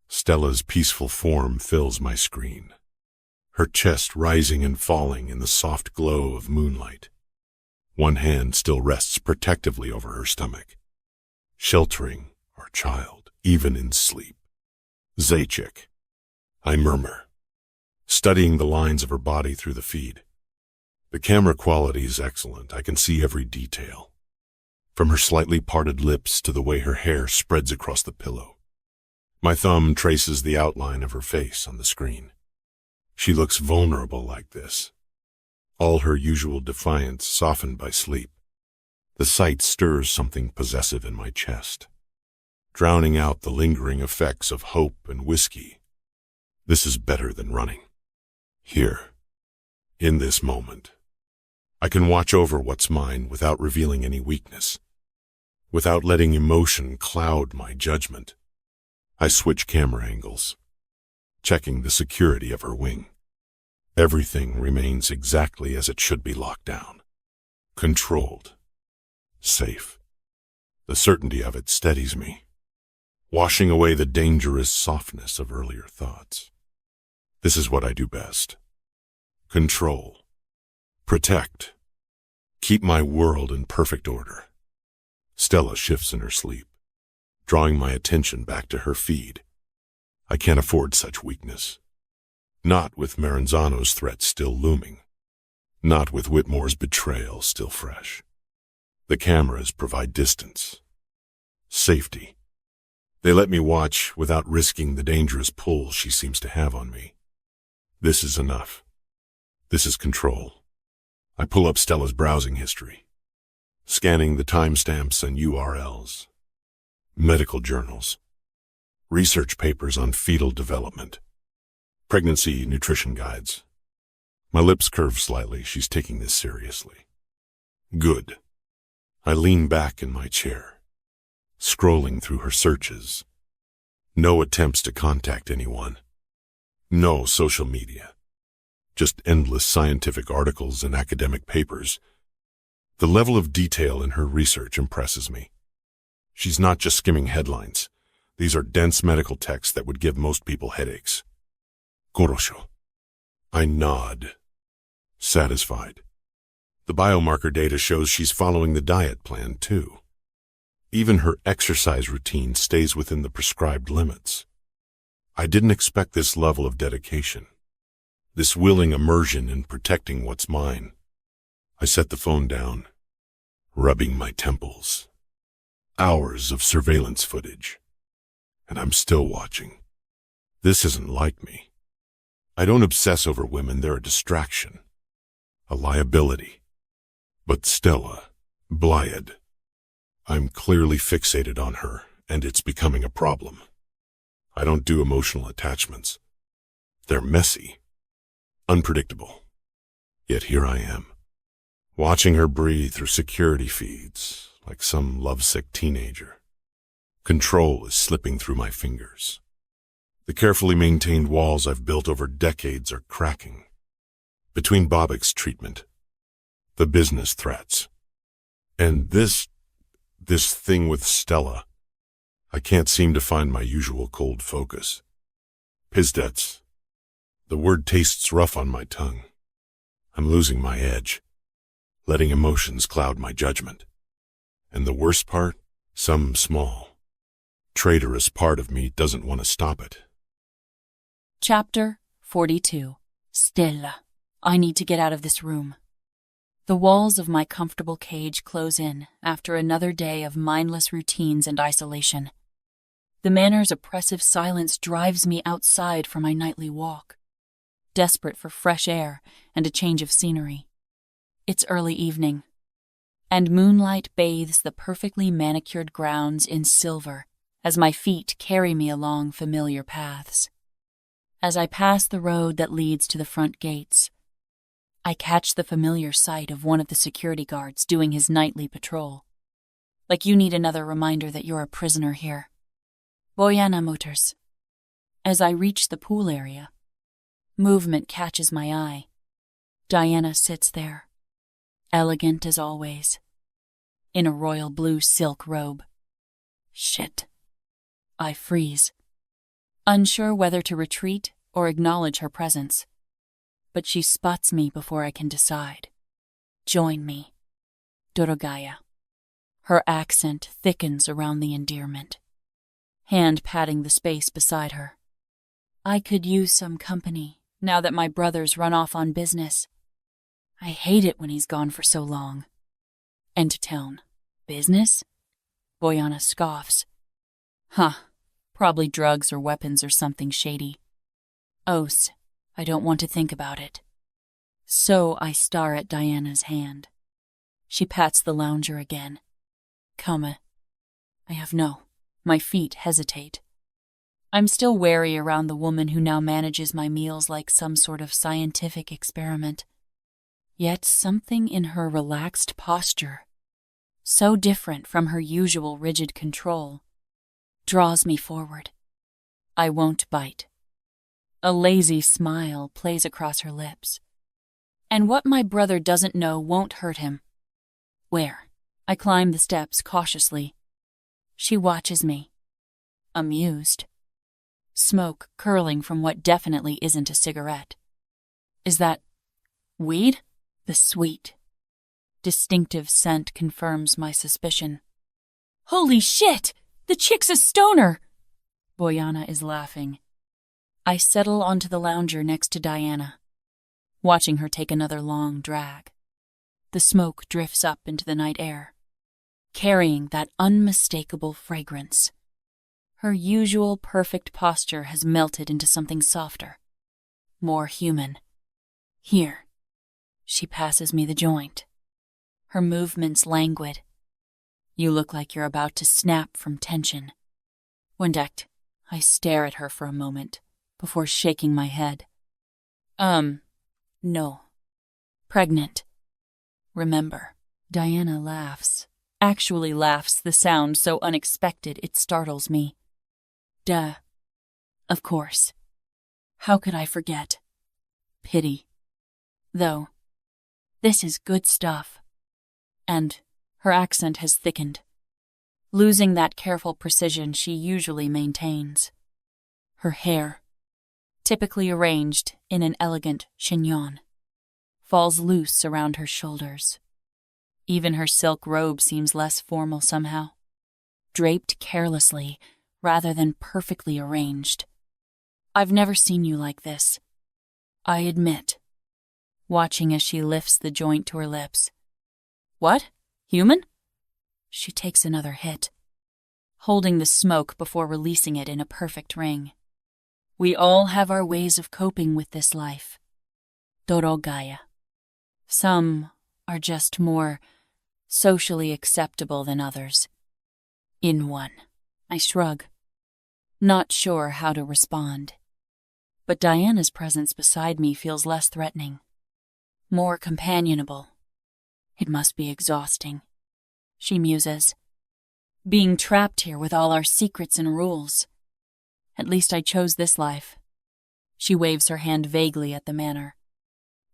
[SPEAKER 2] Stella's peaceful form fills my screen, her chest rising and falling in the soft glow of moonlight. One hand still rests protectively over her stomach, sheltering our child, even in sleep. Zaychik, I murmur, studying the lines of her body through the feed. The camera quality is excellent. I can see every detail, from her slightly parted lips to the way her hair spreads across the pillow. My thumb traces the outline of her face on the screen. She looks vulnerable like this, all her usual defiance softened by sleep. The sight stirs something possessive in my chest, drowning out the lingering effects of hope and whiskey. This is better than running. Here, in this moment, I can watch over what's mine without revealing any weakness, without letting emotion cloud my judgment. I switch camera angles, checking the security of her wing. Everything remains exactly as it should be locked down, controlled, safe. The certainty of it steadies me, washing away the dangerous softness of earlier thoughts. This is what I do best. Control, protect, Keep my world in perfect order. Stella shifts in her sleep, drawing my attention back to her feed. I can't afford such weakness. Not with Maranzano's threat still looming. Not with Whitmore's betrayal still fresh. The cameras provide distance. Safety. They let me watch without risking the dangerous pull she seems to have on me. This is enough. This is control. I pull up Stella's browsing history, scanning the timestamps and URLs. Medical journals. Research papers on fetal development. Pregnancy nutrition guides. My lips curve slightly. She's taking this seriously. Good. I lean back in my chair, scrolling through her searches. No attempts to contact anyone. No social media. Just endless scientific articles and academic papers. The level of detail in her research impresses me. She's not just skimming headlines. These are dense medical texts that would give most people headaches. Korosho. I nod, satisfied. The biomarker data shows she's following the diet plan, too. Even her exercise routine stays within the prescribed limits. I didn't expect this level of dedication, this willing immersion in protecting what's mine. I set the phone down, rubbing my temples. Hours of surveillance footage, and I'm still watching. This isn't like me. I don't obsess over women. They're a distraction, a liability. But Stella, Blyad, I'm clearly fixated on her, and it's becoming a problem. I don't do emotional attachments. They're messy, unpredictable. Yet here I am, watching her breathe through security feeds like some lovesick teenager. Control is slipping through my fingers. The carefully maintained walls I've built over decades are cracking. Between Bobic's treatment, the business threats, and this thing with Stella, I can't seem to find my usual cold focus. Pizdets. The word tastes rough on my tongue. I'm losing my edge, letting emotions cloud my judgment. And the worst part, some small, traitorous part of me doesn't want to stop it.
[SPEAKER 1] Chapter 42. Stella. I need to get out of this room. The walls of my comfortable cage close in after another day of mindless routines and isolation. The manor's oppressive silence drives me outside for my nightly walk, desperate for fresh air and a change of scenery. It's early evening, and moonlight bathes the perfectly manicured grounds in silver as my feet carry me along familiar paths. As I pass the road that leads to the front gates, I catch the familiar sight of one of the security guards doing his nightly patrol. Like you need another reminder that you're a prisoner here. Boyana Motors. As I reach the pool area, movement catches my eye. Diana sits there, elegant as always, in a royal blue silk robe. Shit. I freeze, unsure whether to retreat or acknowledge her presence. But she spots me before I can decide. Join me. Dorogaya. Her accent thickens around the endearment, hand patting the space beside her. I could use some company now that my brother's run off on business. I hate it when he's gone for so long. And to town. Business? Boyana scoffs. Huh. Probably drugs or weapons or something shady. Os. I don't want to think about it. So I stare at Diana's hand. She pats the lounger again. Come. I have no. My feet hesitate. I'm still wary around the woman who now manages my meals like some sort of scientific experiment. Yet something in her relaxed posture, so different from her usual rigid control, draws me forward. I won't bite. A lazy smile plays across her lips. And what my brother doesn't know won't hurt him. Where? I climb the steps cautiously. She watches me, amused. Smoke curling from what definitely isn't a cigarette. Is that weed? The sweet, distinctive scent confirms my suspicion. Holy shit! The chick's a stoner! Boyana is laughing. I settle onto the lounger next to Diana, watching her take another long drag. The smoke drifts up into the night air, carrying that unmistakable fragrance. Her usual perfect posture has melted into something softer, more human. Here, she passes me the joint. Her movements languid. You look like you're about to snap from tension. Wendecked, I stare at her for a moment before shaking my head. No. Pregnant. Remember, Diana laughs. Actually laughs, the sound so unexpected it startles me. Duh. Of course. How could I forget? Pity. Though, this is good stuff. And her accent has thickened, losing that careful precision she usually maintains. Her hair, typically arranged in an elegant chignon, falls loose around her shoulders. Even her silk robe seems less formal somehow, draped carelessly rather than perfectly arranged. I've never seen you like this, I admit, watching as she lifts the joint to her lips. What? Human? She takes another hit, holding the smoke before releasing it in a perfect ring. We all have our ways of coping with this life. Dorogaya. Some are just more socially acceptable than others. In one. I shrug, not sure how to respond. But Diana's presence beside me feels less threatening, more companionable. It must be exhausting, she muses. Being trapped here with all our secrets and rules. At least I chose this life. She waves her hand vaguely at the manor.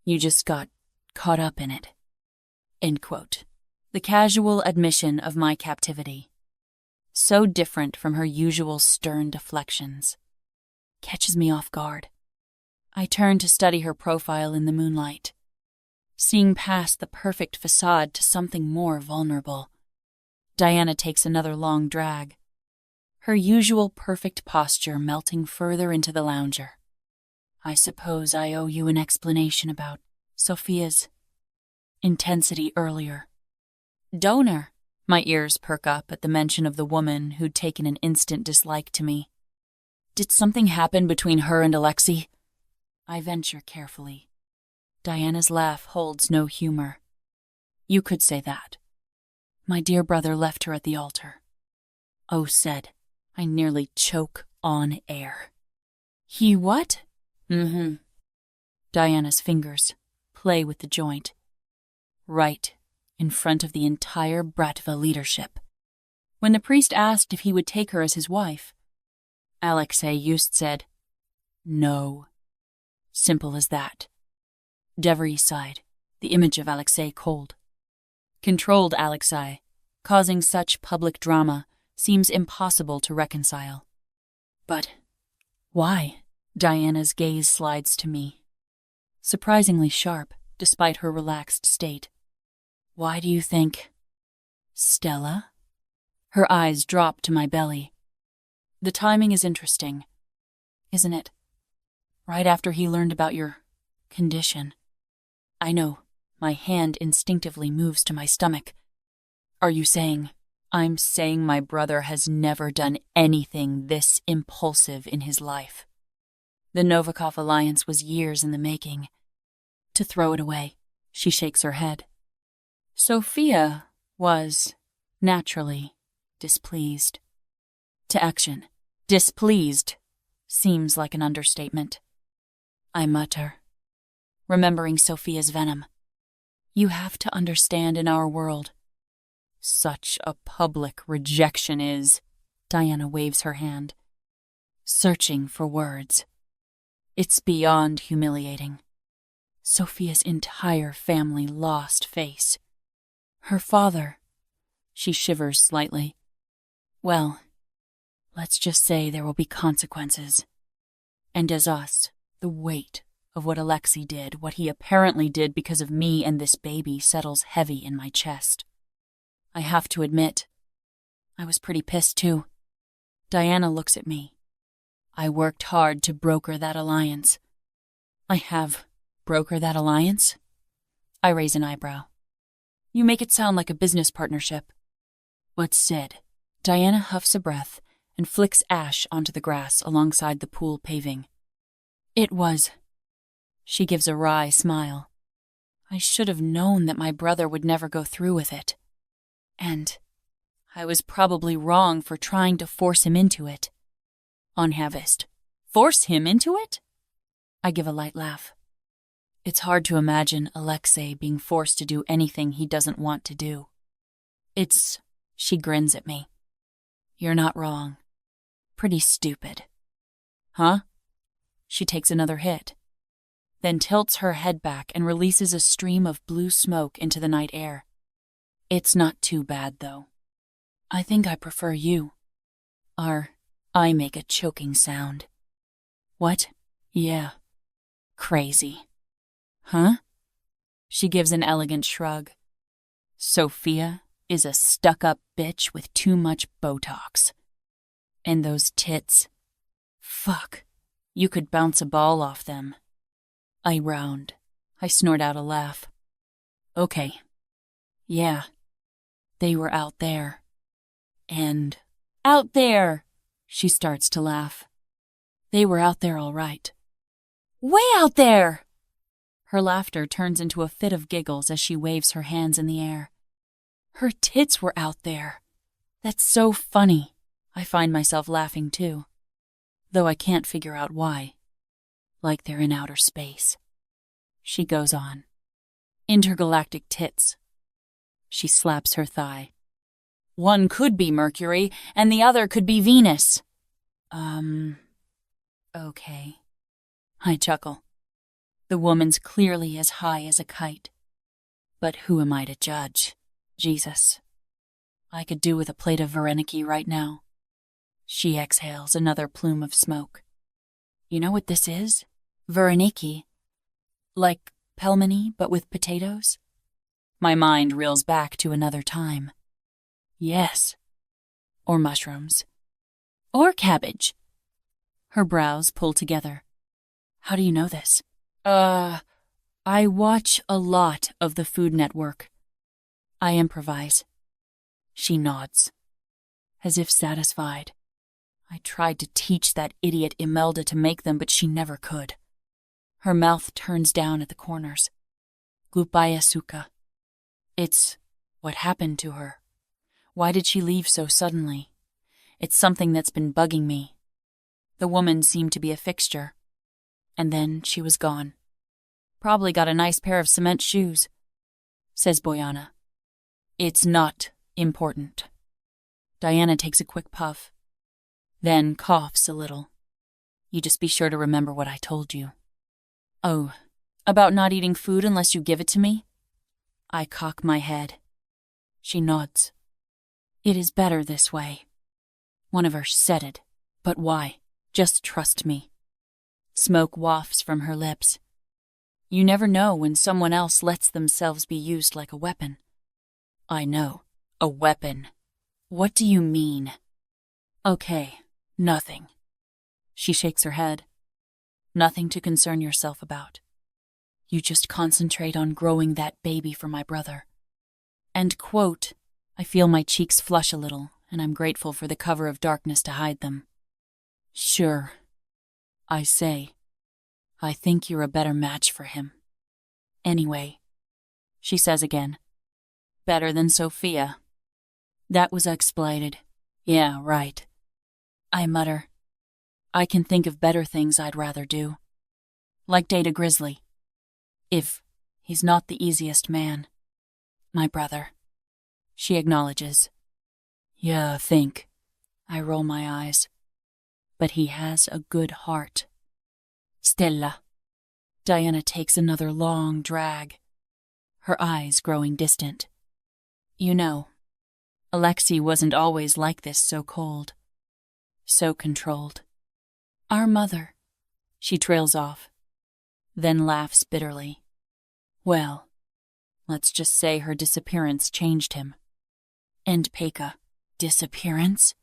[SPEAKER 1] You just got caught up in it. End quote. The casual admission of my captivity. So different from her usual stern deflections. Catches me off guard. I turn to study her profile in the moonlight, seeing past the perfect facade to something more vulnerable. Diana takes another long drag, her usual perfect posture melting further into the lounger. I suppose I owe you an explanation about Sophia's intensity earlier. Donor. My ears perk up at the mention of the woman who'd taken an instant dislike to me. Did something happen between her and Alexi? I venture carefully. Diana's laugh holds no humor. You could say that. My dear brother left her at the altar. Oh, said. I nearly choke on air. He what? Diana's fingers play with the joint. Right in front of the entire Bratva leadership. When the priest asked if he would take her as his wife, Alexi just said, no. Simple as that. Devery sighed, the image of Alexi cold. Controlled Alexi, causing such public drama, seems impossible to reconcile. But why? Diana's gaze slides to me. Surprisingly sharp, despite her relaxed state. Why do you think? Stella? Her eyes drop to my belly. The timing is interesting, isn't it? Right after he learned about your condition. I know, my hand instinctively moves to my stomach. Are you saying? I'm saying my brother has never done anything this impulsive in his life. The Novikov alliance was years in the making. To throw it away, she shakes her head. Sophia was, naturally, displeased. To action, displeased, seems like an understatement. I mutter, remembering Sophia's venom. You have to understand in our world. Such a public rejection is, Diana waves her hand, searching for words. It's beyond humiliating. Sophia's entire family lost face. Her father, she shivers slightly. Well, let's just say there will be consequences. And as us, the weight of what Alexi did, what he apparently did because of me and this baby, settles heavy in my chest. I have to admit, I was pretty pissed too. Diana looks at me. I worked hard to broker that alliance. I have broker that alliance? I raise an eyebrow. You make it sound like a business partnership. What's said? Diana huffs a breath and flicks ash onto the grass alongside the pool paving. It was. She gives a wry smile. I should have known that my brother would never go through with it. And I was probably wrong for trying to force him into it. On Harvest. Force him into it? I give a light laugh. It's hard to imagine Alexei being forced to do anything he doesn't want to do. She grins at me. You're not wrong. Pretty stupid. Huh? She takes another hit, then tilts her head back and releases a stream of blue smoke into the night air. It's not too bad, though. I think I prefer you. I make a choking sound. What? Yeah. Crazy. Huh? She gives an elegant shrug. Sophia is a stuck-up bitch with too much Botox. And those tits. Fuck. You could bounce a ball off them. I round. I snort out a laugh. Okay. Yeah. They were out there. And out there! She starts to laugh. They were out there all right. Way out there! Her laughter turns into a fit of giggles as she waves her hands in the air. Her tits were out there. That's so funny. I find myself laughing too, though I can't figure out why. Like they're in outer space. She goes on. Intergalactic tits. She slaps her thigh. One could be Mercury, and the other could be Venus. Okay. I chuckle. The woman's clearly as high as a kite. But who am I to judge? Jesus. I could do with a plate of vareniki right now. She exhales another plume of smoke. You know what this is? Vareniki. Like pelmeni, but with potatoes? My mind reels back to another time. Yes. Or mushrooms. Or cabbage. Her brows pull together. How do you know this? I watch a lot of the Food Network. I improvise. She nods, as if satisfied. I tried to teach that idiot Imelda to make them, but she never could. Her mouth turns down at the corners. Glupaya suka. It's what happened to her. Why did she leave so suddenly? It's something that's been bugging me. The woman seemed to be a fixture. And then she was gone. Probably got a nice pair of cement shoes, says Boyana. It's not important. Diana takes a quick puff, then coughs a little. You just be sure to remember what I told you. Oh, about not eating food unless you give it to me? I cock my head. She nods. It is better this way. One of her said it, but why? Just trust me. Smoke wafts from her lips. You never know when someone else lets themselves be used like a weapon. I know. A weapon. What do you mean? Okay, nothing. She shakes her head. Nothing to concern yourself about. You just concentrate on growing that baby for my brother. And quote, I feel my cheeks flush a little, and I'm grateful for the cover of darkness to hide them. Sure. I say, I think you're a better match for him. Anyway, she says again. Better than Sophia. That was exploited. Yeah, right. I mutter. I can think of better things I'd rather do. Like date a grizzly. If he's not the easiest man. My brother. She acknowledges. Yeah, think. I roll my eyes. But he has a good heart. Stella. Diana takes another long drag, her eyes growing distant. You know, Alexi wasn't always like this, so cold, so controlled. Our mother, she trails off. then laughs bitterly. Well, let's just say her disappearance changed him. And Pekka, disappearance?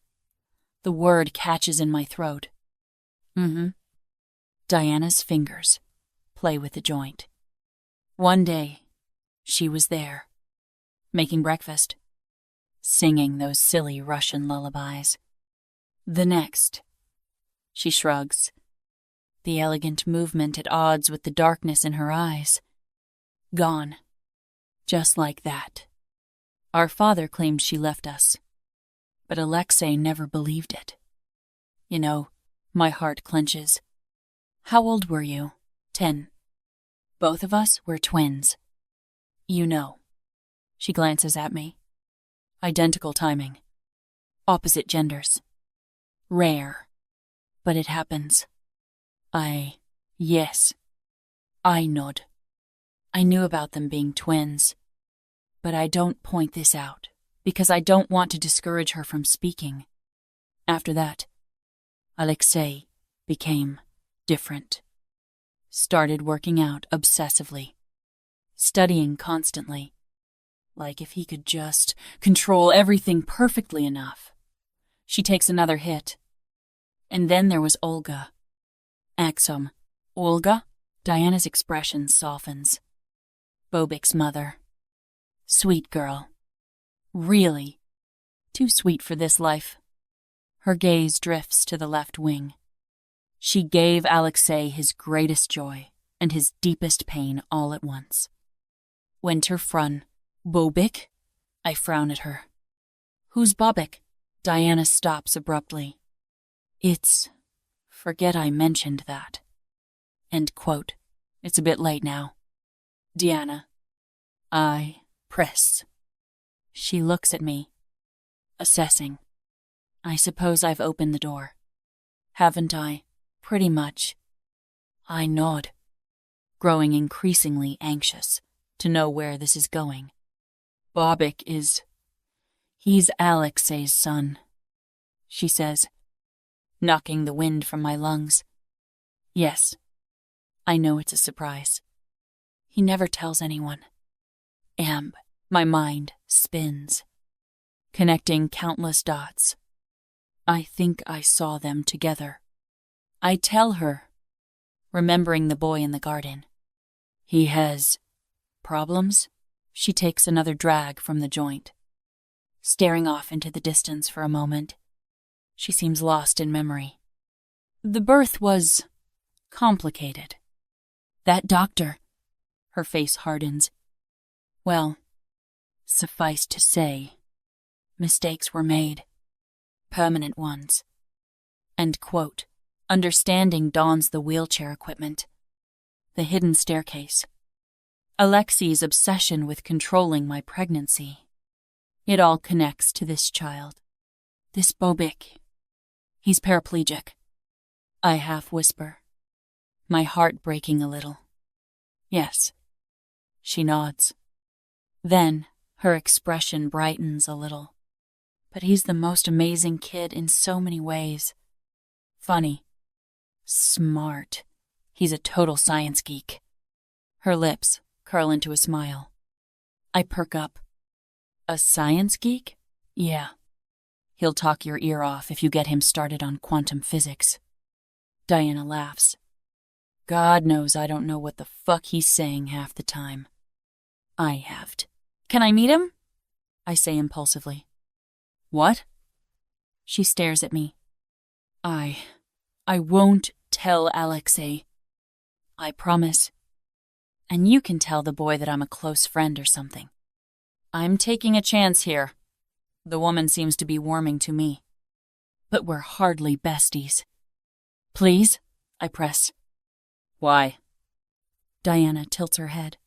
[SPEAKER 1] The word catches in my throat. Diana's fingers play with the joint. One day, she was there, making breakfast, singing those silly Russian lullabies. The next, she shrugs, the elegant movement at odds with the darkness in her eyes. Gone. Just like that. Our father claimed she left us, but Alexei never believed it. You know, my heart clenches. How old were you? 10. Both of us were twins. You know. She glances at me. Identical timing. Opposite genders. Rare. But it happens. Yes. I nod. I knew about them being twins. But I don't point this out, because I don't want to discourage her from speaking. After that, Alexei became different. Started working out obsessively. Studying constantly. Like if he could just control everything perfectly enough. She takes another hit. And then there was Olga. Axum. Olga? Diana's expression softens. Bobic's mother. Sweet girl. Really. Too sweet for this life. Her gaze drifts to the left wing. She gave Alexei his greatest joy and his deepest pain all at once. Winter frun. Bobic? I frown at her. Who's Bobic? Diana stops abruptly. Forget I mentioned that. End quote. It's a bit late now. Diana. I press. She looks at me, assessing. I suppose I've opened the door. Haven't I? Pretty much. I nod, growing increasingly anxious to know where this is going. Bobic he's Alexei's son, she says, knocking the wind from my lungs. Yes, I know it's a surprise. He never tells anyone. My mind spins, connecting countless dots. I think I saw them together. I tell her, remembering the boy in the garden. He has problems? She takes another drag from the joint, staring off into the distance for a moment. She seems lost in memory. The birth was complicated. That doctor, her face hardens. Well, suffice to say, mistakes were made. Permanent ones. End quote. Understanding dons the wheelchair equipment. The hidden staircase. Alexi's obsession with controlling my pregnancy. It all connects to this child. This Bobic. He's paraplegic. I half whisper, my heart breaking a little. Yes. She nods. Then her expression brightens a little. But he's the most amazing kid in so many ways. Funny. Smart. He's a total science geek. Her lips curl into a smile. I perk up. A science geek? Yeah. He'll talk your ear off if you get him started on quantum physics. Diana laughs. God knows I don't know what the fuck he's saying half the time. I have to. Can I meet him? I say impulsively. What? She stares at me. I won't tell Alexei. I promise. And you can tell the boy that I'm a close friend or something. I'm taking a chance here. The woman seems to be warming to me. But we're hardly besties. Please? I press. Why? Diana tilts her head.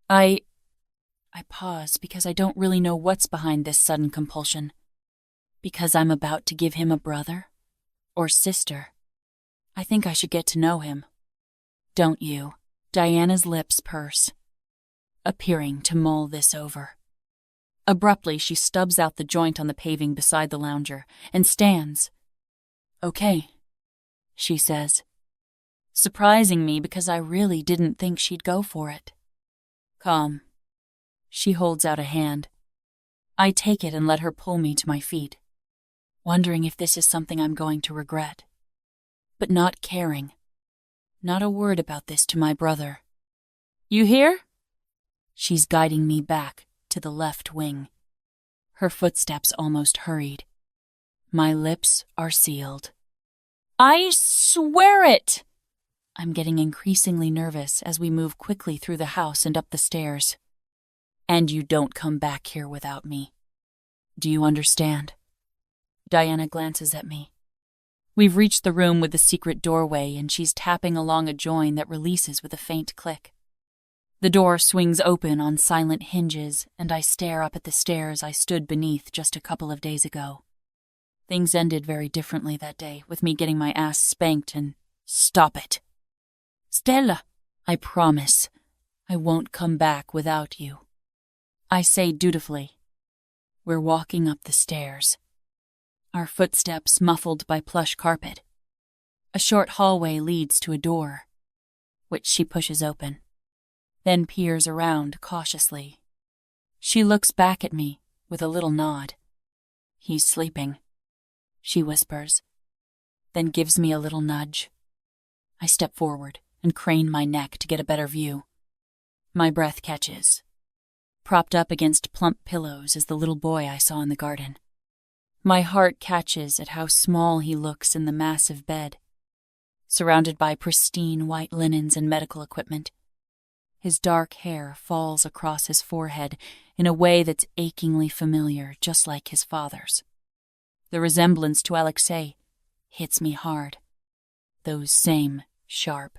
[SPEAKER 1] I pause because I don't really know what's behind this sudden compulsion. Because I'm about to give him a brother? Or sister? I think I should get to know him. Don't you? Diana's lips purse, appearing to mull this over. Abruptly, she stubs out the joint on the paving beside the lounger and stands. Okay, she says. surprising me because I really didn't think she'd go for it. Come. She holds out a hand. I take it and let her pull me to my feet, wondering if this is something I'm going to regret, but not caring. Not a word about this to my brother. You hear? She's guiding me back to the left wing. Her footsteps almost hurried. My lips are sealed. I swear it! I'm getting increasingly nervous as we move quickly through the house and up the stairs. And you don't come back here without me. Do you understand? Diana glances at me. We've reached the room with the secret doorway, and she's tapping along a join that releases with a faint click. The door swings open on silent hinges, and I stare up at the stairs I stood beneath just a couple of days ago. Things ended very differently that day, with me getting my ass spanked and... Stop it. Stella, I promise, I won't come back without you. I say dutifully. We're walking up the stairs. Our footsteps muffled by plush carpet. A short hallway leads to a door, which she pushes open, then peers around cautiously. She looks back at me with a little nod. He's sleeping, she whispers, then gives me a little nudge. I step forward and crane my neck to get a better view. My breath catches. Propped up against plump pillows is the little boy I saw in the garden. My heart catches at how small he looks in the massive bed, surrounded by pristine white linens and medical equipment. His dark hair falls across his forehead in a way that's achingly familiar, just like his father's. The resemblance to Alexi hits me hard. Those same sharp,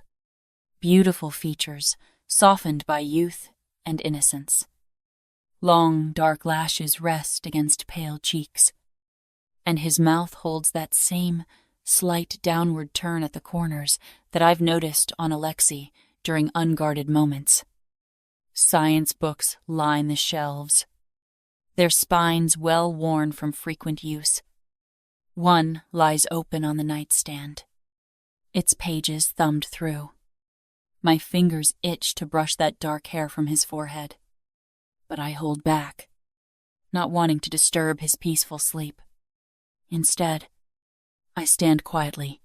[SPEAKER 1] beautiful features, softened by youth and innocence. Long, dark lashes rest against pale cheeks, and his mouth holds that same slight downward turn at the corners that I've noticed on Alexi during unguarded moments. Science books line the shelves, their spines well worn from frequent use. One lies open on the nightstand, its pages thumbed through. My fingers itch to brush that dark hair from his forehead, but I hold back, not wanting to disturb his peaceful sleep. Instead, I stand quietly,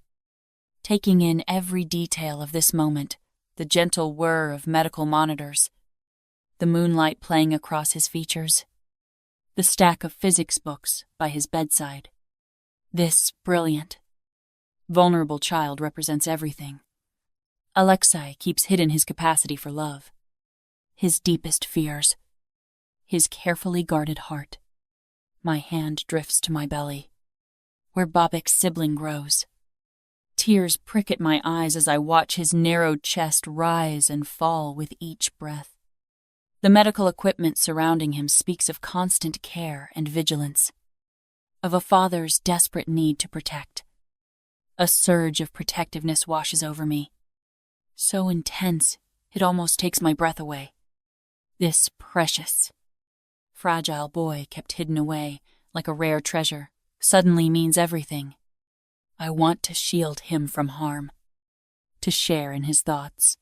[SPEAKER 1] taking in every detail of this moment, the gentle whir of medical monitors, the moonlight playing across his features, the stack of physics books by his bedside. This brilliant, vulnerable child represents everything. Alexi keeps hidden his capacity for love, his deepest fears, his carefully guarded heart. My hand drifts to my belly, where Bobic's sibling grows. Tears prick at my eyes as I watch his narrowed chest rise and fall with each breath. The medical equipment surrounding him speaks of constant care and vigilance, of a father's desperate need to protect. A surge of protectiveness washes over me, so intense it almost takes my breath away. This precious, fragile boy kept hidden away like a rare treasure suddenly means everything. I want to shield him from harm, to share in his thoughts,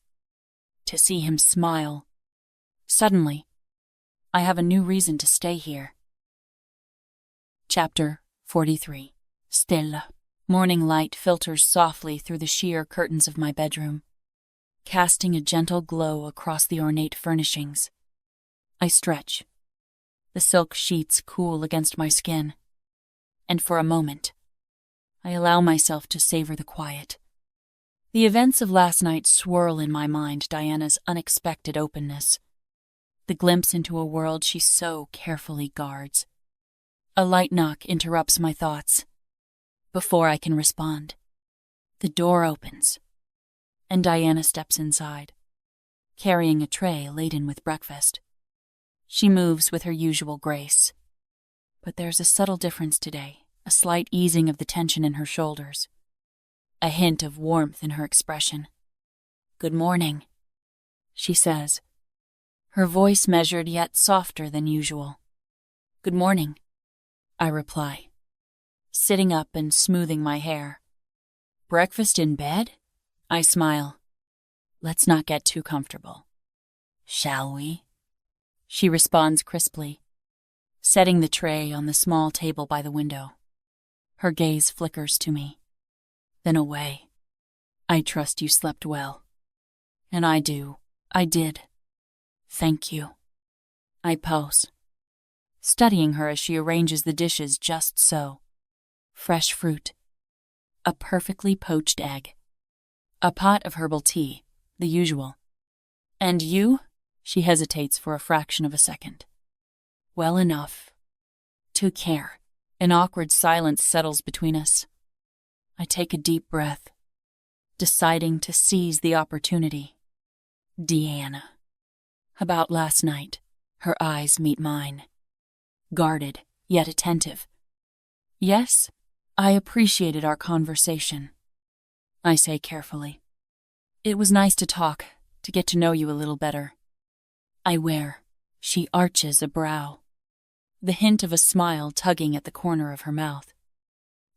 [SPEAKER 1] to see him smile. Suddenly, I have a new reason to stay here. Chapter 43. Stella. Morning light filters softly through the sheer curtains of my bedroom, casting a gentle glow across the ornate furnishings. I stretch. The silk sheets cool against my skin, and for a moment, I allow myself to savor the quiet. The events of last night swirl in my mind Diana's unexpected openness, the glimpse into a world she so carefully guards. A light knock interrupts my thoughts. Before I can respond, the door opens, and Diana steps inside, carrying a tray laden with breakfast. She moves with her usual grace, but there's a subtle difference today, a slight easing of the tension in her shoulders, a hint of warmth in her expression. "Good morning," she says, her voice measured yet softer than usual. "Good morning," I reply, sitting up and smoothing my hair. "Breakfast in bed?" I smile. Let's not get too comfortable. Shall we? She responds crisply, setting the tray on the small table by the window. Her gaze flickers to me, then away. I trust you slept well. And I do. I did. Thank you. I pose, studying her as she arranges the dishes just so. Fresh fruit. A perfectly poached egg. A pot of herbal tea, the usual. And you? She hesitates for a fraction of a second. Well enough. To care. An awkward silence settles between us. I take a deep breath, deciding to seize the opportunity. Deanna. About last night, her eyes meet mine. Guarded, yet attentive. Yes, I appreciated our conversation. I say carefully. It was nice to talk, to get to know you a little better. I wear. She arches a brow, the hint of a smile tugging at the corner of her mouth.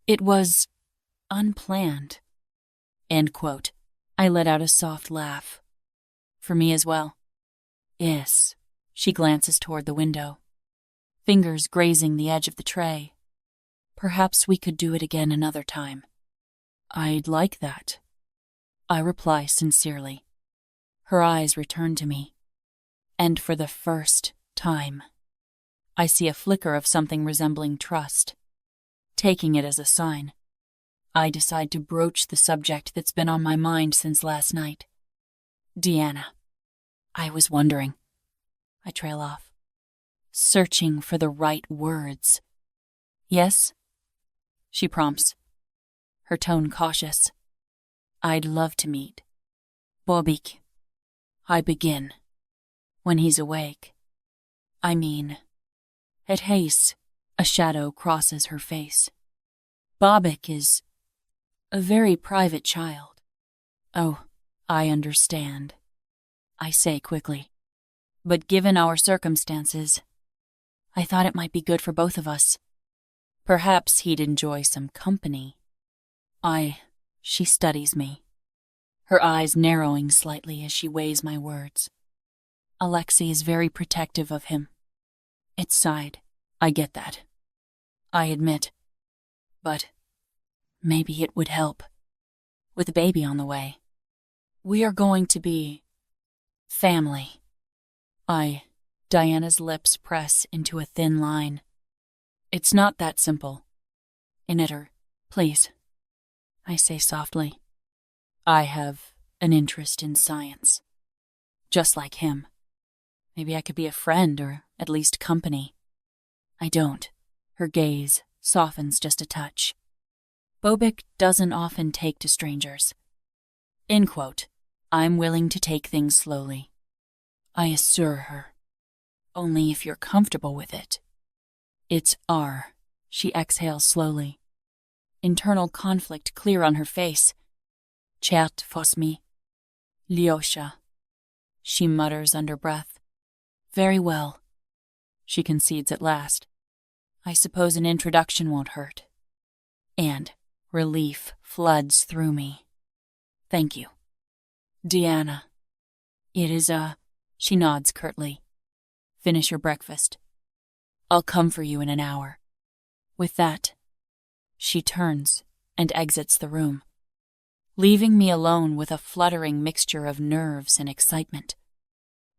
[SPEAKER 1] It was unplanned. End quote. I let out a soft laugh. For me as well. Yes. She glances toward the window, fingers grazing the edge of the tray. Perhaps we could do it again another time. I'd like that. I reply sincerely. Her eyes return to me. And for the first time, I see a flicker of something resembling trust. Taking it as a sign, I decide to broach the subject that's been on my mind since last night. Deanna, I was wondering. I trail off, searching for the right words. Yes? She prompts, her tone cautious. I'd love to meet Bobic. I begin. When he's awake. I mean, at haste, a shadow crosses her face. Bobic is a very private child. Oh, I understand, I say quickly. But given our circumstances, I thought it might be good for both of us. Perhaps he'd enjoy some company. She studies me, her eyes narrowing slightly as she weighs my words. Alexi is very protective of him. It's sighed. I get that. I admit. But maybe it would help. With a baby on the way. We are going to be family. Diana's lips press into a thin line. It's not that simple. Initter, please. I say softly. I have an interest in science. Just like him. Maybe I could be a friend or at least company. I don't. Her gaze softens just a touch. Bobic doesn't often take to strangers. End quote. I'm willing to take things slowly. I assure her. Only if you're comfortable with it. It's R. She exhales slowly. Internal conflict clear on her face. Cert fos mi. Lyosha. She mutters under breath. Very well. She concedes at last. I suppose an introduction won't hurt. And relief floods through me. Thank you. Deanna. It is She nods curtly. Finish your breakfast. I'll come for you in an hour. With that, she turns and exits the room, leaving me alone with a fluttering mixture of nerves and excitement.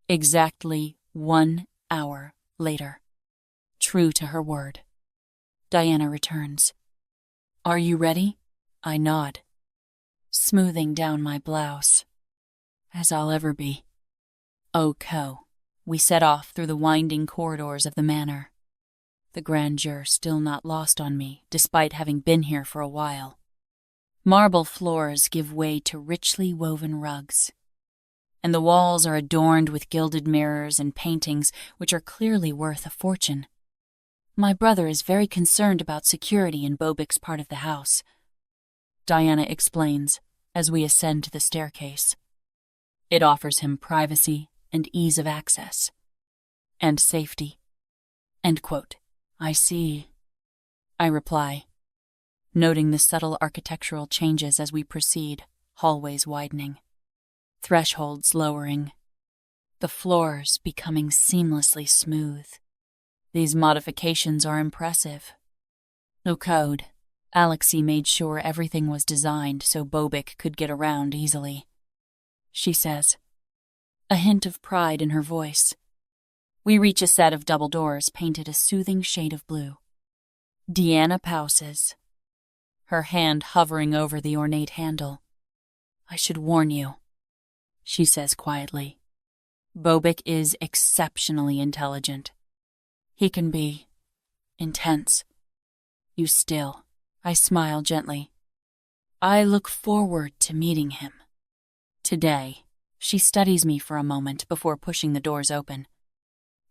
[SPEAKER 1] Exactly 1 hour later, true to her word, Diana returns. Are you ready? I nod, smoothing down my blouse. As I'll ever be. We set off through the winding corridors of the manor, the grandeur still not lost on me despite having been here for a while. Marble floors give way to richly woven rugs, and the walls are adorned with gilded mirrors and paintings which are clearly worth a fortune. My brother is very concerned about security in Bobic's part of the house, Diana explains as we ascend to the staircase. It offers him privacy and ease of access. And safety. End quote. I see. I reply, noting the subtle architectural changes as we proceed, hallways widening, thresholds lowering, the floors becoming seamlessly smooth. These modifications are impressive. No code. Alexi made sure everything was designed so Bobic could get around easily. She says, a hint of pride in her voice. We reach a set of double doors painted a soothing shade of blue. Deanna pauses, her hand hovering over the ornate handle. I should warn you, she says quietly. Bobic is exceptionally intelligent. He can be intense. You still. I smile gently. I look forward to meeting him. Today, she studies me for a moment before pushing the doors open.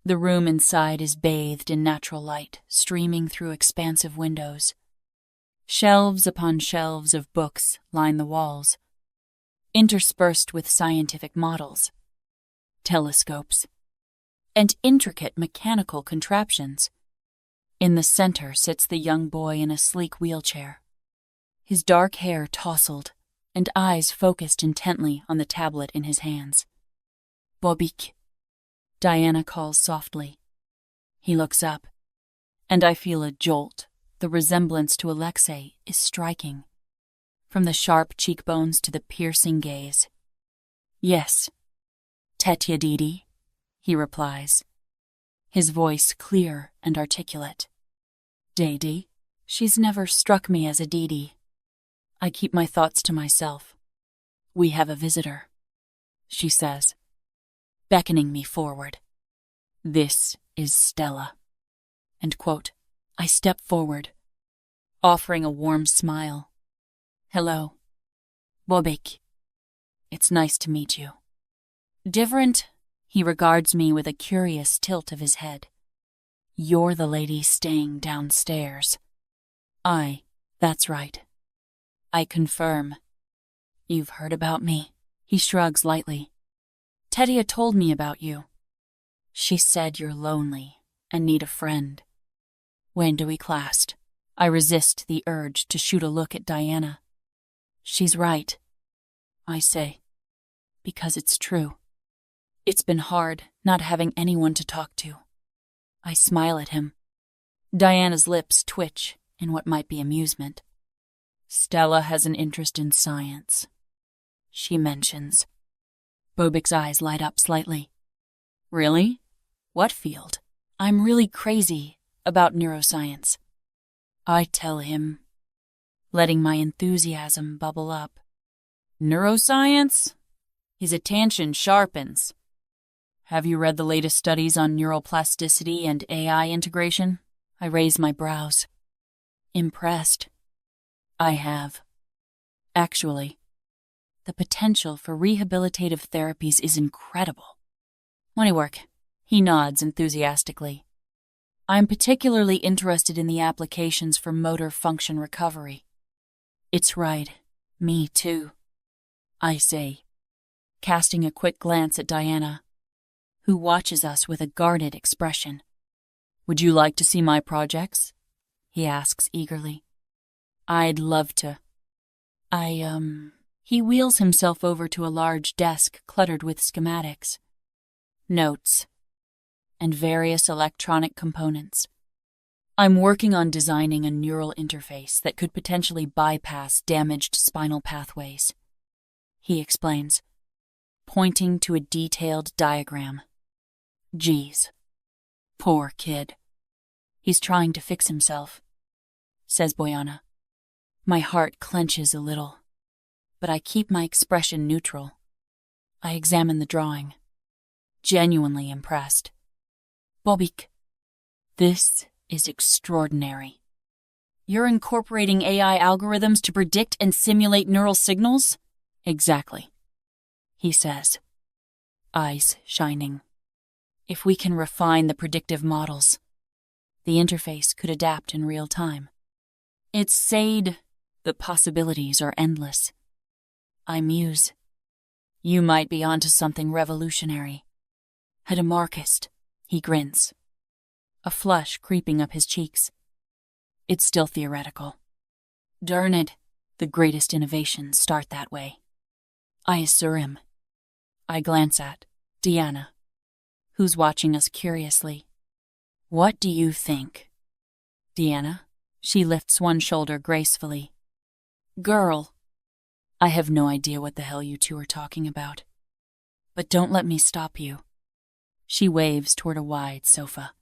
[SPEAKER 1] The room inside is bathed in natural light, streaming through expansive windows. Shelves upon shelves of books line the walls, interspersed with scientific models, telescopes, and intricate mechanical contraptions. In the center sits the young boy in a sleek wheelchair, his dark hair tousled and eyes focused intently on the tablet in his hands. Bobic, Diana calls softly. He looks up, and I feel a jolt. The resemblance to Alexei is striking, from the sharp cheekbones to the piercing gaze. Yes, Tetya Didi, he replies, his voice clear and articulate. Didi? She's never struck me as a Didi. I keep my thoughts to myself. We have a visitor, she says, beckoning me forward. This is Stella. And quote, I step forward, offering a warm smile. Hello, Bobic. It's nice to meet you. Different? He regards me with a curious tilt of his head. You're the lady staying downstairs. That's right. I confirm. You've heard about me. He shrugs lightly. Tetya told me about you. She said you're lonely and need a friend. When do we classed? I resist the urge to shoot a look at Diana. She's right, I say, because it's true. It's been hard not having anyone to talk to. I smile at him. Diana's lips twitch in what might be amusement. Stella has an interest in science, she mentions. Bobic's eyes light up slightly. Really? What field? I'm really crazy about neuroscience. I tell him, letting my enthusiasm bubble up. Neuroscience? His attention sharpens. Have you read the latest studies on neural plasticity and AI integration? I raise my brows. Impressed. I have. Actually, the potential for rehabilitative therapies is incredible. Money work. He nods enthusiastically. I'm particularly interested in the applications for motor function recovery. It's right. Me too, I say, casting a quick glance at Diana, who watches us with a guarded expression. Would you like to see my projects? He asks eagerly. I'd love to. He wheels himself over to a large desk cluttered with schematics, notes, and various electronic components. I'm working on designing a neural interface that could potentially bypass damaged spinal pathways, he explains, pointing to a detailed diagram. Geez, poor kid. He's trying to fix himself, says Boyana. My heart clenches a little, but I keep my expression neutral. I examine the drawing, genuinely impressed. Bobic, this is extraordinary. You're incorporating AI algorithms to predict and simulate neural signals? Exactly, he says, eyes shining. If we can refine the predictive models, the interface could adapt in real time. It's said the possibilities are endless. I muse. You might be onto something revolutionary. Hetemarchist, he grins, a flush creeping up his cheeks. It's still theoretical. Darn it, the greatest innovations start that way. I assure him. I glance at Deanna, who's watching us curiously. What do you think? Deanna? She lifts one shoulder gracefully. Girl. I have no idea what the hell you two are talking about. But don't let me stop you. She waves toward a wide sofa.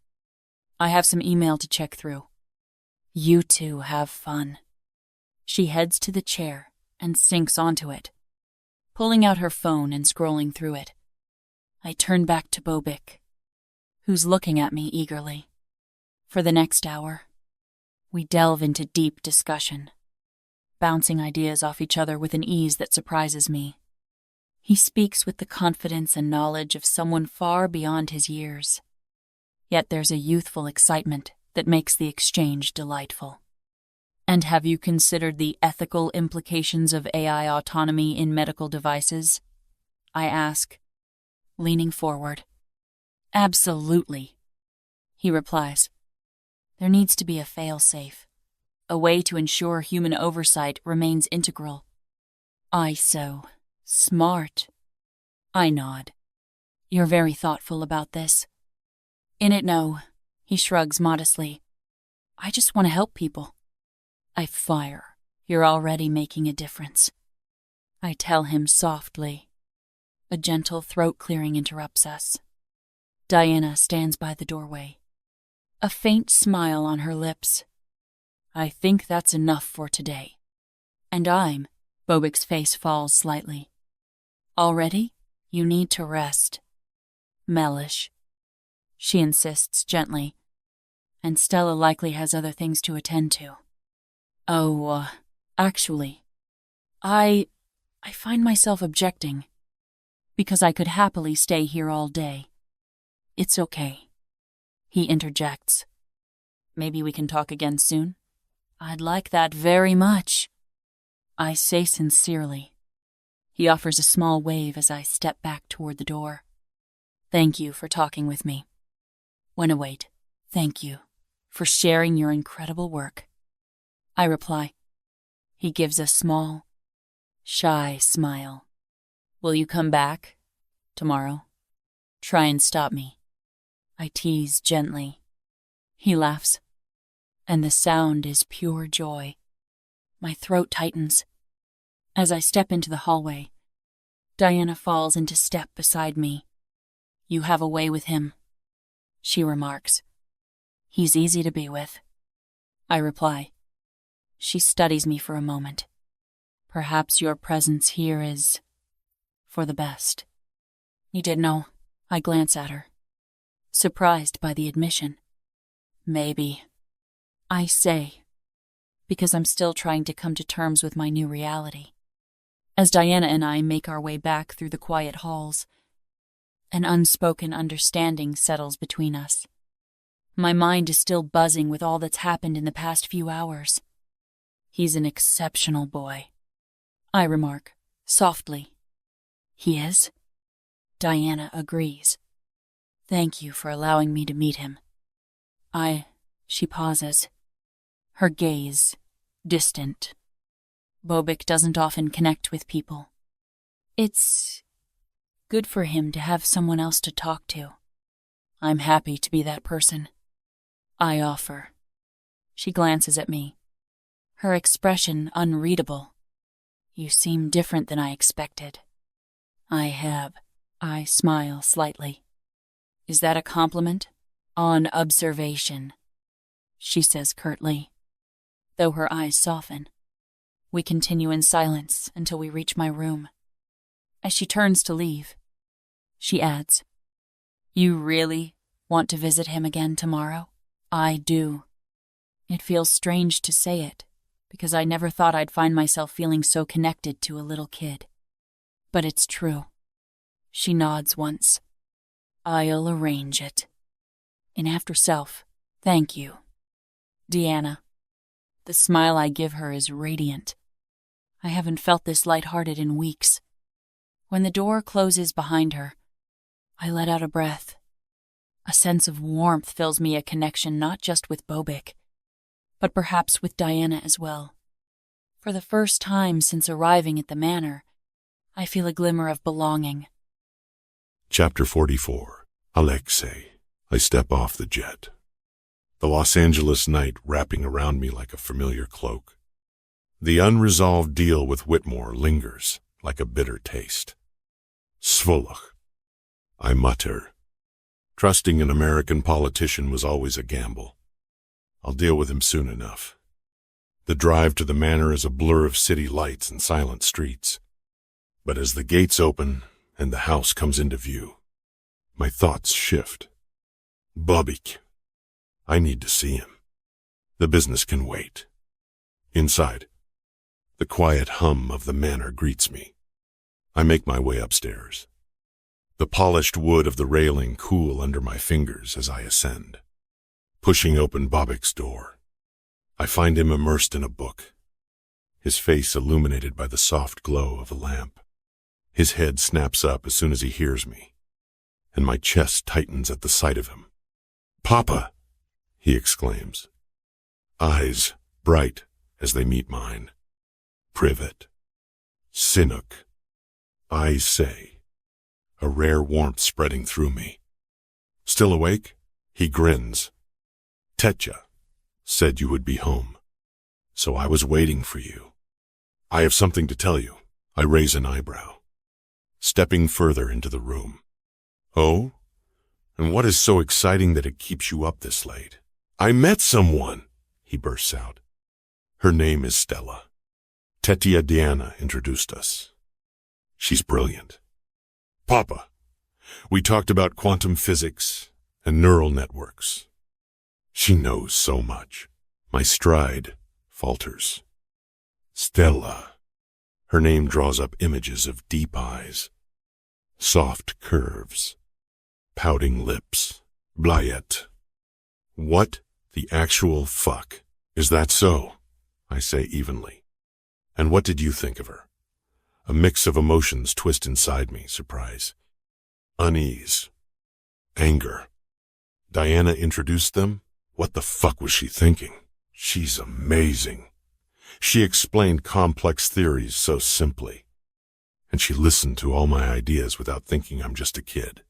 [SPEAKER 1] I have some email to check through. You two have fun. She heads to the chair and sinks onto it, pulling out her phone and scrolling through it. I turn back to Bobic, who's looking at me eagerly. For the next hour, we delve into deep discussion, bouncing ideas off each other with an ease that surprises me. He speaks with the confidence and knowledge of someone far beyond his years. Yet there's a youthful excitement that makes the exchange delightful. And have you considered the ethical implications of AI autonomy in medical devices? I ask, leaning forward. Absolutely, he replies. There needs to be a fail-safe, a way to ensure human oversight remains integral. Smart. I nod. You're very thoughtful about this. In it, no, he shrugs modestly. I just want to help people. I fire. You're already making a difference. I tell him softly. A gentle throat clearing interrupts us. Diana stands by the doorway, a faint smile on her lips. I think that's enough for today. And Bobic's face falls slightly. Already? You need to rest. Mellish. She insists gently. And Stella likely has other things to attend to. Actually, I find myself objecting, because I could happily stay here all day. It's okay. He interjects. Maybe we can talk again soon? I'd like that very much. I say sincerely. He offers a small wave as I step back toward the door. Thank you for talking with me. Wait, thank you for sharing your incredible work. I reply. He gives a small, shy smile. Will you come back tomorrow? Try and stop me. I tease gently. He laughs, and the sound is pure joy. My throat tightens. As I step into the hallway, Diana falls into step beside me. You have a way with him, she remarks. He's easy to be with. I reply. She studies me for a moment. Perhaps your presence here is for the best. You did know. I glance at her, surprised by the admission. Maybe. I say, because I'm still trying to come to terms with my new reality. As Diana and I make our way back through the quiet halls, an unspoken understanding settles between us. My mind is still buzzing with all that's happened in the past few hours. He's an exceptional boy, I remark, softly. He is? Diana agrees. Thank you for allowing me to meet him. She pauses, her gaze distant. Bobic doesn't often connect with people. It's good for him to have someone else to talk to. I'm happy to be that person. I offer. She glances at me, her expression unreadable. You seem different than I expected. I smile slightly. Is that a compliment? On observation, she says curtly, though her eyes soften. We continue in silence until we reach my room. As she turns to leave, she adds, You really want to visit him again tomorrow? I do. It feels strange to say it, because I never thought I'd find myself feeling so connected to a little kid. But it's true. She nods once. I'll arrange it. And after self, thank you. Deanna. The smile I give her is radiant. I haven't felt this lighthearted in weeks. When the door closes behind her, I let out a breath. A sense of warmth fills me, a connection not just with Bobic, but perhaps with Diana as well. For the first time since arriving at the manor, I feel a glimmer of belonging.
[SPEAKER 2] Chapter 44. Alexi. I step off the jet. The Los Angeles night wrapping around me like a familiar cloak. The unresolved deal with Whitmore lingers like a bitter taste. Svolach, I mutter. Trusting an American politician was always a gamble. I'll deal with him soon enough. The drive to the manor is a blur of city lights and silent streets. But as the gates open and the house comes into view, my thoughts shift. Bobic. I need to see him. The business can wait. Inside, the quiet hum of the manor greets me. I make my way upstairs. The polished wood of the railing cool under my fingers as I ascend. Pushing open Bobic's door, I find him immersed in a book, his face illuminated by the soft glow of a lamp. His head snaps up as soon as he hears me, and my chest tightens at the sight of him. "Papa!" he exclaims, eyes bright as they meet mine. "Privet." "Sinnock," I say, a rare warmth spreading through me. "Still awake?" He grins. "Tetya said you would be home, so I was waiting for you. I have something to tell you." I raise an eyebrow, stepping further into the room. "Oh? And what is so exciting that it keeps you up this late?" "I met someone," he bursts out. "Her name is Stella. Tetya Diana introduced us. She's brilliant. Papa, we talked about quantum physics and neural networks. She knows so much." My stride falters. Stella. Her name draws up images of deep eyes, soft curves, pouting lips. Blyet. "What the actual fuck? Is that so?" I say evenly. "And what did you think of her?" A mix of emotions twist inside me, surprise, unease, anger. Diana introduced them? What the fuck was she thinking? She's amazing. She explained complex theories so simply, and she listened to all my ideas without thinking I'm just a kid.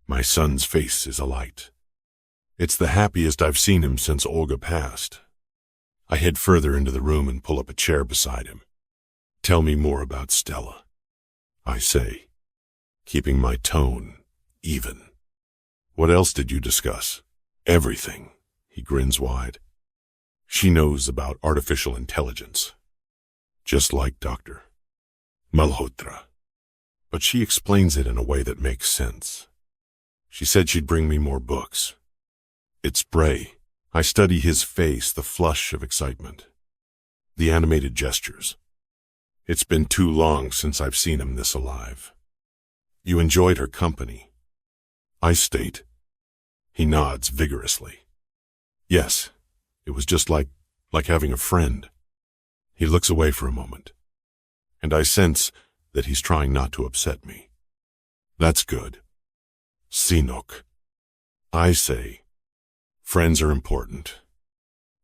[SPEAKER 2] My son's face is alight. It's the happiest I've seen him since Olga passed. I head further into the room and pull up a chair beside him. "Tell me more about Stella," I say, keeping my tone even. "What else did you discuss?" "Everything," he grins wide. "She knows about artificial intelligence, just like Dr. Malhotra. But she explains it in a way that makes sense. She said she'd bring me more books." It's Bray. I study his face, the flush of excitement, the animated gestures. It's been too long since I've seen him this alive. "You enjoyed her company," I state. He nods vigorously. "Yes, it was just like having a friend." He looks away for a moment, and I sense that he's trying not to upset me. "That's good." "Sinnock," I say. "Friends are important."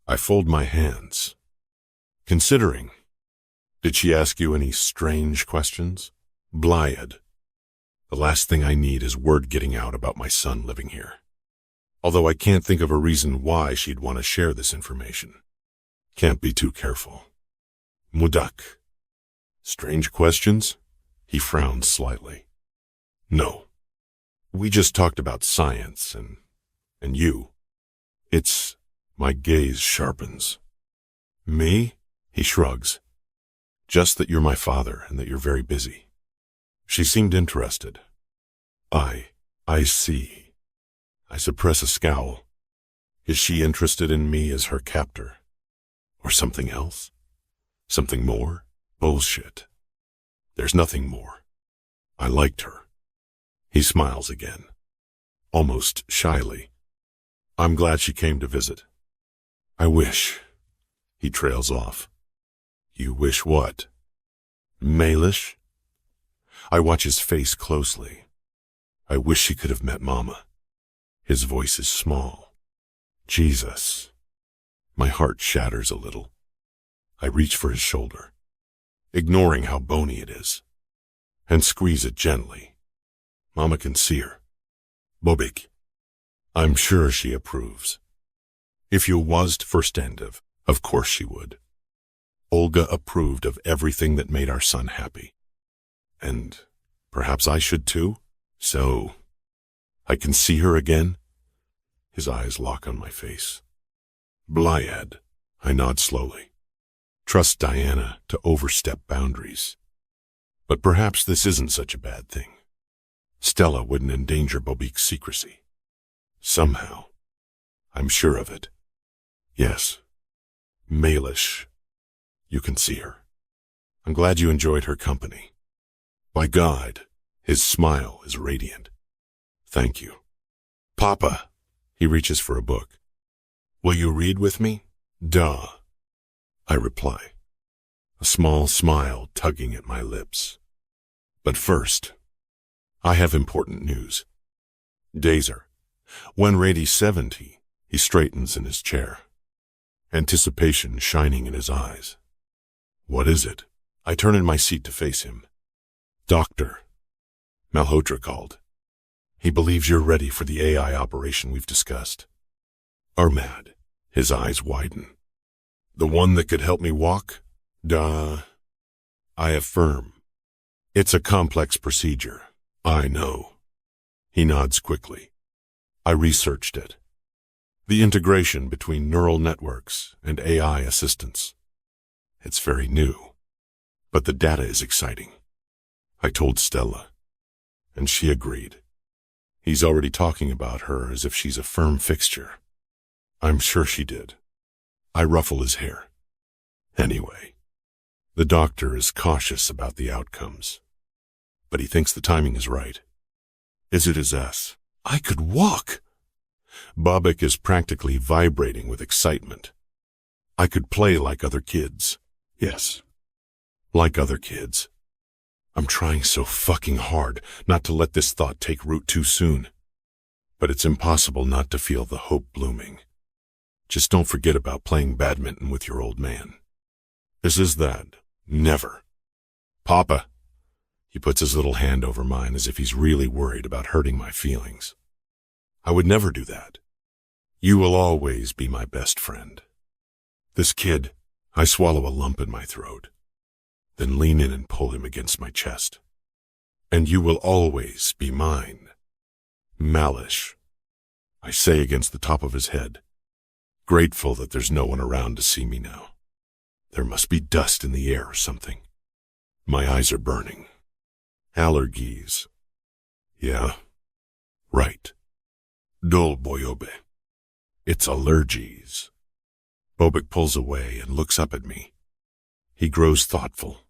[SPEAKER 2] I fold my hands, considering. "Did she ask you any strange questions?" "Blyad. The last thing I need is word getting out about my son living here. Although I can't think of a reason why she'd want to share this information. Can't be too careful." "Mudak. Strange questions?" He frowns slightly. "No. We just talked about science and you. It's..." My gaze sharpens. "Me?" He shrugs. "Just that you're my father and that you're very busy." She seemed interested. I see. I suppress a scowl. Is she interested in me as her captor? Or something else? Something more? Bullshit. There's nothing more. I liked her. He smiles again, almost shyly. "I'm glad she came to visit." "I wish." He trails off. "You wish what?" "Malish?" I watch his face closely. "I wish she could have met Mama." His voice is small. Jesus. My heart shatters a little. I reach for his shoulder, ignoring how bony it is. and squeeze it gently. Mama can see her. Bobic. I'm sure she approves. If you was to verständig, of course she would. Olga approved of everything that made our son happy. And perhaps I should too? So, I can see her again? His eyes lock on my face. Blyad. I nod slowly. Trust Diana to overstep boundaries. But perhaps this isn't such a bad thing. Stella wouldn't endanger Bobic's secrecy. Somehow. I'm sure of it. Yes. Malish. You can see her. I'm glad you enjoyed her company. By God, his smile is radiant. Thank you. Papa. He reaches for a book. Will you read with me? Duh. I reply, a small smile tugging at my lips. But first, I have important news. Dazer. When Rady's 70, he straightens in his chair, anticipation shining in his eyes. What is it? I turn in my seat to face him. Doctor. Malhotra called. He believes you're ready for the AI operation we've discussed. Armad. His eyes widen. The one that could help me walk? Duh. I affirm. It's a complex procedure. I know. He nods quickly. I researched it. The integration between neural networks and AI assistants. It's very new, but the data is exciting. I told Stella, and she agreed. He's already talking about her as if she's a firm fixture. I'm sure she did. I ruffle his hair. Anyway, the doctor is cautious about the outcomes, but he thinks the timing is right. Is it his ass? I could walk! Bobic is practically vibrating with excitement. I could play like other kids. Yes, like other kids. I'm trying so fucking hard not to let this thought take root too soon. But it's impossible not to feel the hope blooming. Just don't forget about playing badminton with your old man. This is that. Never. Papa. He puts his little hand over mine as if he's really worried about hurting my feelings. I would never do that. You will always be my best friend. This kid, I swallow a lump in my throat, then lean in and pull him against my chest. And you will always be mine. Malish, I say against the top of his head, grateful that there's no one around to see me now. There must be dust in the air or something. My eyes are burning. Allergies. Yeah, right. Dol boyobe. It's allergies. Bobic pulls away and looks up at me. He grows thoughtful.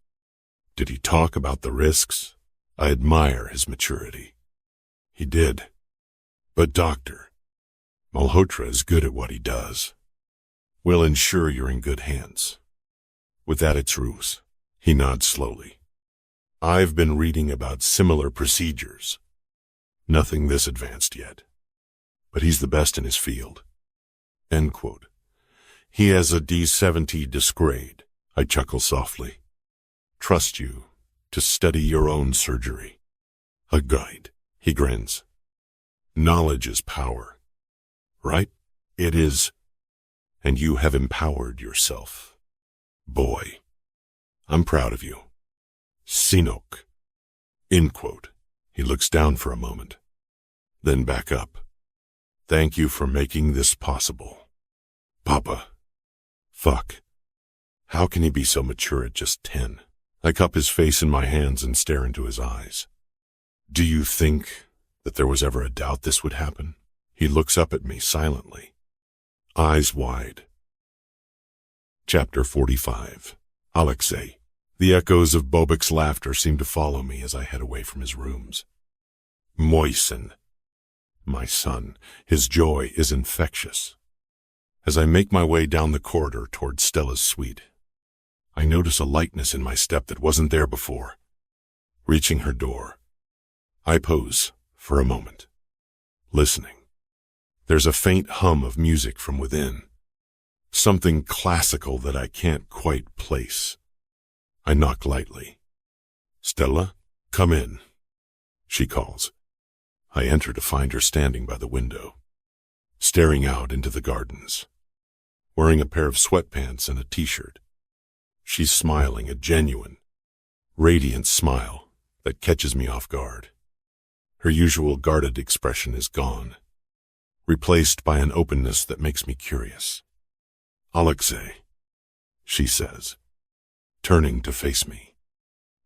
[SPEAKER 2] Did he talk about the risks? I admire his maturity. He did. But doctor, Malhotra is good at what he does. We'll ensure you're in good hands. With that, it's truce. He nods slowly. I've been reading about similar procedures. Nothing this advanced yet. But he's the best in his field. End quote. He has a D70 disgrade. I chuckle softly. Trust you to study your own surgery. A guide. He grins. Knowledge is power. Right? It is. And you have empowered yourself. Boy, I'm proud of you. Sinok. End quote. He looks down for a moment, then back up. Thank you for making this possible. Papa. Fuck. How can he be so mature at just 10? I cup his face in my hands and stare into his eyes. Do you think that there was ever a doubt this would happen? He looks up at me silently, eyes wide. Chapter 45. Alexi. The echoes of Bobic's laughter seem to follow me as I head away from his rooms. Moisen. My son, his joy is infectious. As I make my way down the corridor toward Stella's suite, I notice a lightness in my step that wasn't there before. Reaching her door, I pause for a moment, listening. There's a faint hum of music from within, something classical that I can't quite place. I knock lightly. Stella? "Come in," she calls. I enter to find her standing by the window, staring out into the gardens, wearing a pair of sweatpants and a t-shirt. She's smiling, a genuine, radiant smile that catches me off guard. Her usual guarded expression is gone, replaced by an openness that makes me curious. "Alexei," she says, turning to face me.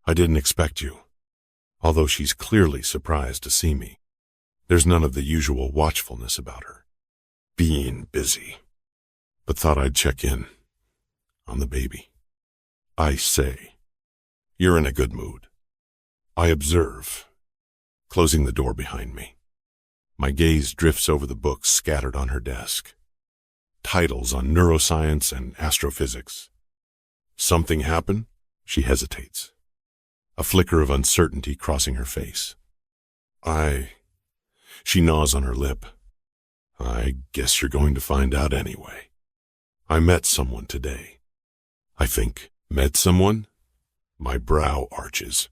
[SPEAKER 2] "I didn't expect you." Although she's clearly surprised to see me, there's none of the usual watchfulness about her. Being busy. But thought I'd check in on the baby. I say, "You're in a good mood." I observe, closing the door behind me. My gaze drifts over the books scattered on her desk. Titles on neuroscience and astrophysics. "Something happen?" She hesitates, a flicker of uncertainty crossing her face. She gnaws on her lip. "I guess you're going to find out anyway. I met someone today." I think, met someone? My brow arches.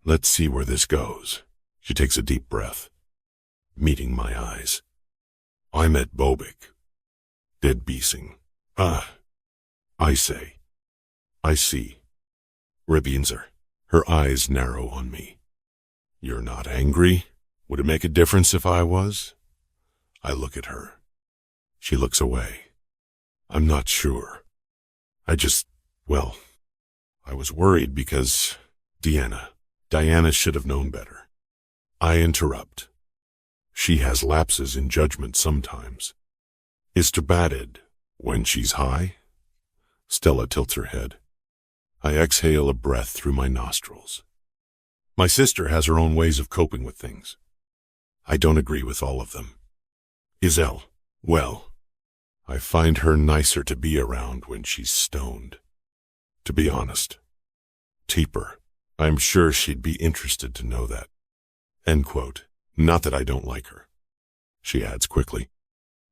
[SPEAKER 2] Let's see where this goes. She takes a deep breath, meeting my eyes. "I met Bobic. Dead beasing." I say. "I see." Rebinzer. Her eyes narrow on me. "You're not angry? Would it make a difference if I was?" I look at her. She looks away. "I'm not sure. I was worried because Diana should have known better." I interrupt. She has lapses in judgment sometimes. "Is to batted when she's high?" Stella tilts her head. I exhale a breath through my nostrils. My sister has her own ways of coping with things. I don't agree with all of them. Iselle, well, I find her nicer to be around when she's stoned. To be honest. Teeper, I'm sure she'd be interested to know that. End quote. Not that I don't like her. She adds quickly.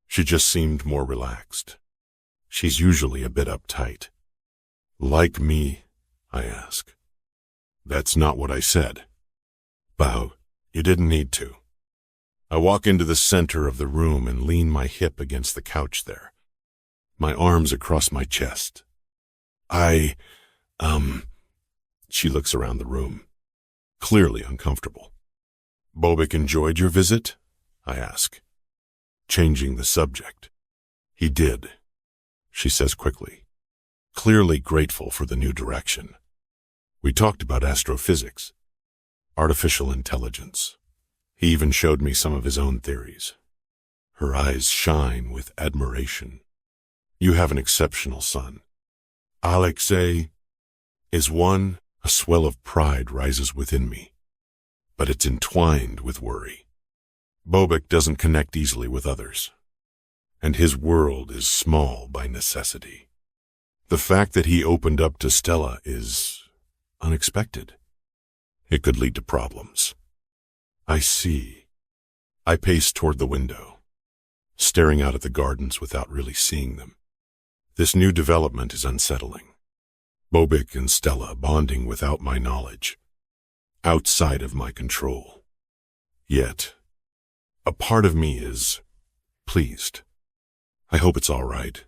[SPEAKER 2] She just seemed more relaxed. She's usually a bit uptight. Like me, I ask. That's not what I said. Bow, you didn't need to. I walk into the center of the room and lean my hip against the couch there, my arms across my chest. She looks around the room, clearly uncomfortable. Bobic enjoyed your visit? I ask, changing the subject. He did, she says quickly, clearly grateful for the new direction. We talked about astrophysics, artificial intelligence. He even showed me some of his own theories. Her eyes shine with admiration. You have an exceptional son. Alexei is one. A swell of pride rises within me, but it's entwined with worry. Bobic doesn't connect easily with others, and his world is small by necessity. The fact that he opened up to Stella is unexpected. It could lead to problems. I see. I pace toward the window, staring out at the gardens without really seeing them. This new development is unsettling. Bobic and Stella bonding without my knowledge, outside of my control. Yet, a part of me is pleased. I hope it's all right.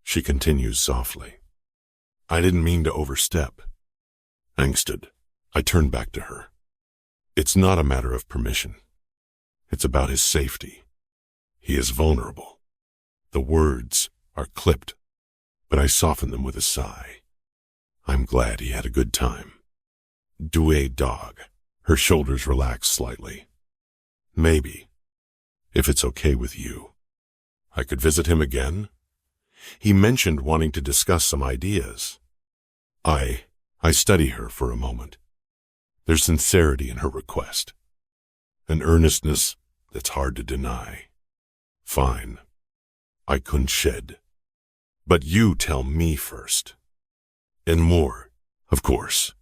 [SPEAKER 2] She continues softly. I didn't mean to overstep. Angsted, I turn back to her. It's not a matter of permission. It's about his safety. He is vulnerable. The words are clipped, but I soften them with a sigh. I'm glad he had a good time. Doué dog. Her shoulders relax slightly. Maybe, if it's okay with you. I could visit him again? He mentioned wanting to discuss some ideas. I study her for a moment. There's sincerity in her request, an earnestness that's hard to deny. Fine. I couldn't shed. But you tell me first. And more, of course.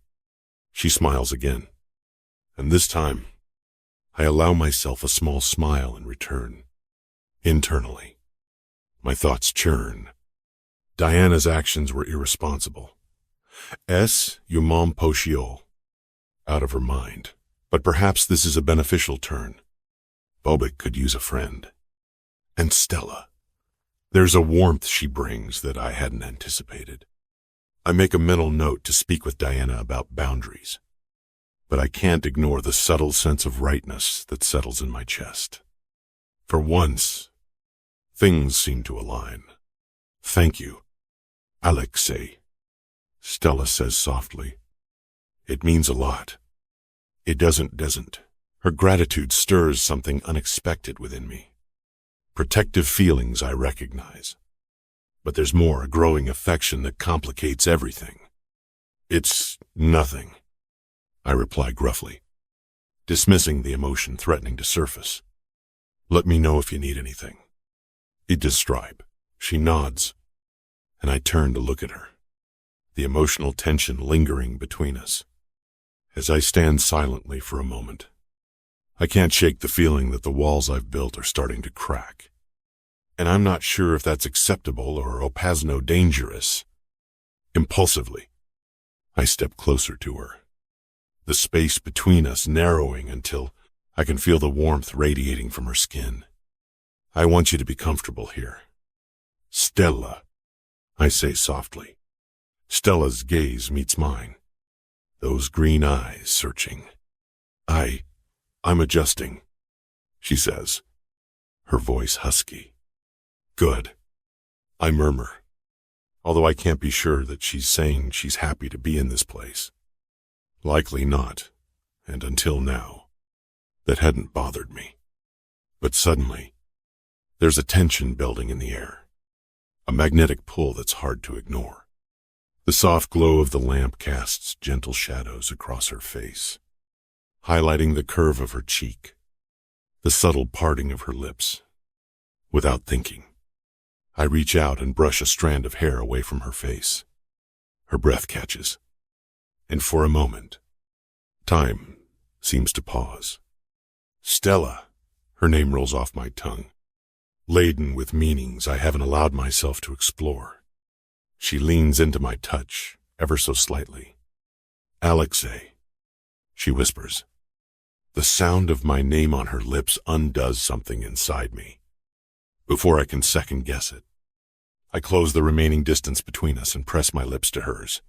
[SPEAKER 2] She smiles again. And this time, I allow myself a small smile in return. Internally, my thoughts churn. Diana's actions were irresponsible. You m'en pochio. out of her mind. But perhaps this is a beneficial turn. Bobic could use a friend. And Stella. There's a warmth she brings that I hadn't anticipated. I make a mental note to speak with Diana about boundaries, but I can't ignore the subtle sense of rightness that settles in my chest. For once, things seem to align. Thank you, Alexi, Stella says softly. It means a lot. It doesn't. Her gratitude stirs something unexpected within me. Protective feelings I recognize. But there's more, a growing affection that complicates everything. It's nothing, I reply gruffly, dismissing the emotion threatening to surface. Let me know if you need anything. It does stripe. She nods, and I turn to look at her, the emotional tension lingering between us. As I stand silently for a moment, I can't shake the feeling that the walls I've built are starting to crack. And I'm not sure if that's acceptable or opasno dangerous. Impulsively, I step closer to her, the space between us narrowing until I can feel the warmth radiating from her skin. I want you to be comfortable here. Stella, I say softly. Stella's gaze meets mine, those green eyes searching. I'm adjusting, she says, her voice husky. Good, I murmur, although I can't be sure that she's saying she's happy to be in this place. Likely not, and until now, that hadn't bothered me. But suddenly, there's a tension building in the air, a magnetic pull that's hard to ignore. The soft glow of the lamp casts gentle shadows across her face, highlighting the curve of her cheek, the subtle parting of her lips. Without thinking, I reach out and brush a strand of hair away from her face. Her breath catches, and for a moment, time seems to pause. Stella, her name rolls off my tongue, laden with meanings I haven't allowed myself to explore. She leans into my touch, ever so slightly. Alexi, she whispers. The sound of my name on her lips undoes something inside me. Before I can second guess it, I close the remaining distance between us and press my lips to hers.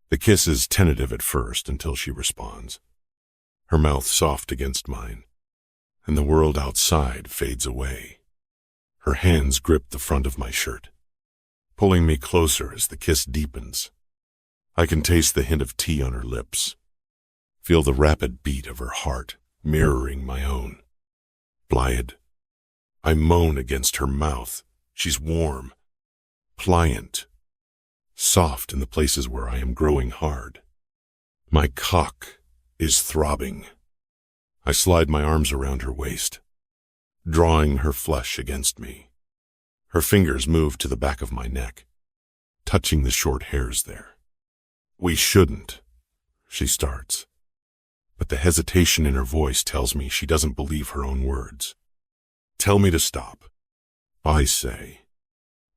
[SPEAKER 2] The kiss is tentative at first until she responds, her mouth soft against mine, and the world outside fades away. Her hands grip the front of my shirt, pulling me closer as the kiss deepens. I can taste the hint of tea on her lips, feel the rapid beat of her heart mirroring my own. Blinded, I moan against her mouth. She's warm, pliant, soft in the places where I am growing hard. My cock is throbbing. I slide my arms around her waist, drawing her flesh against me. Her fingers move to the back of my neck, touching the short hairs there. We shouldn't, she starts, but the hesitation in her voice tells me she doesn't believe her own words. Tell me to stop, I say,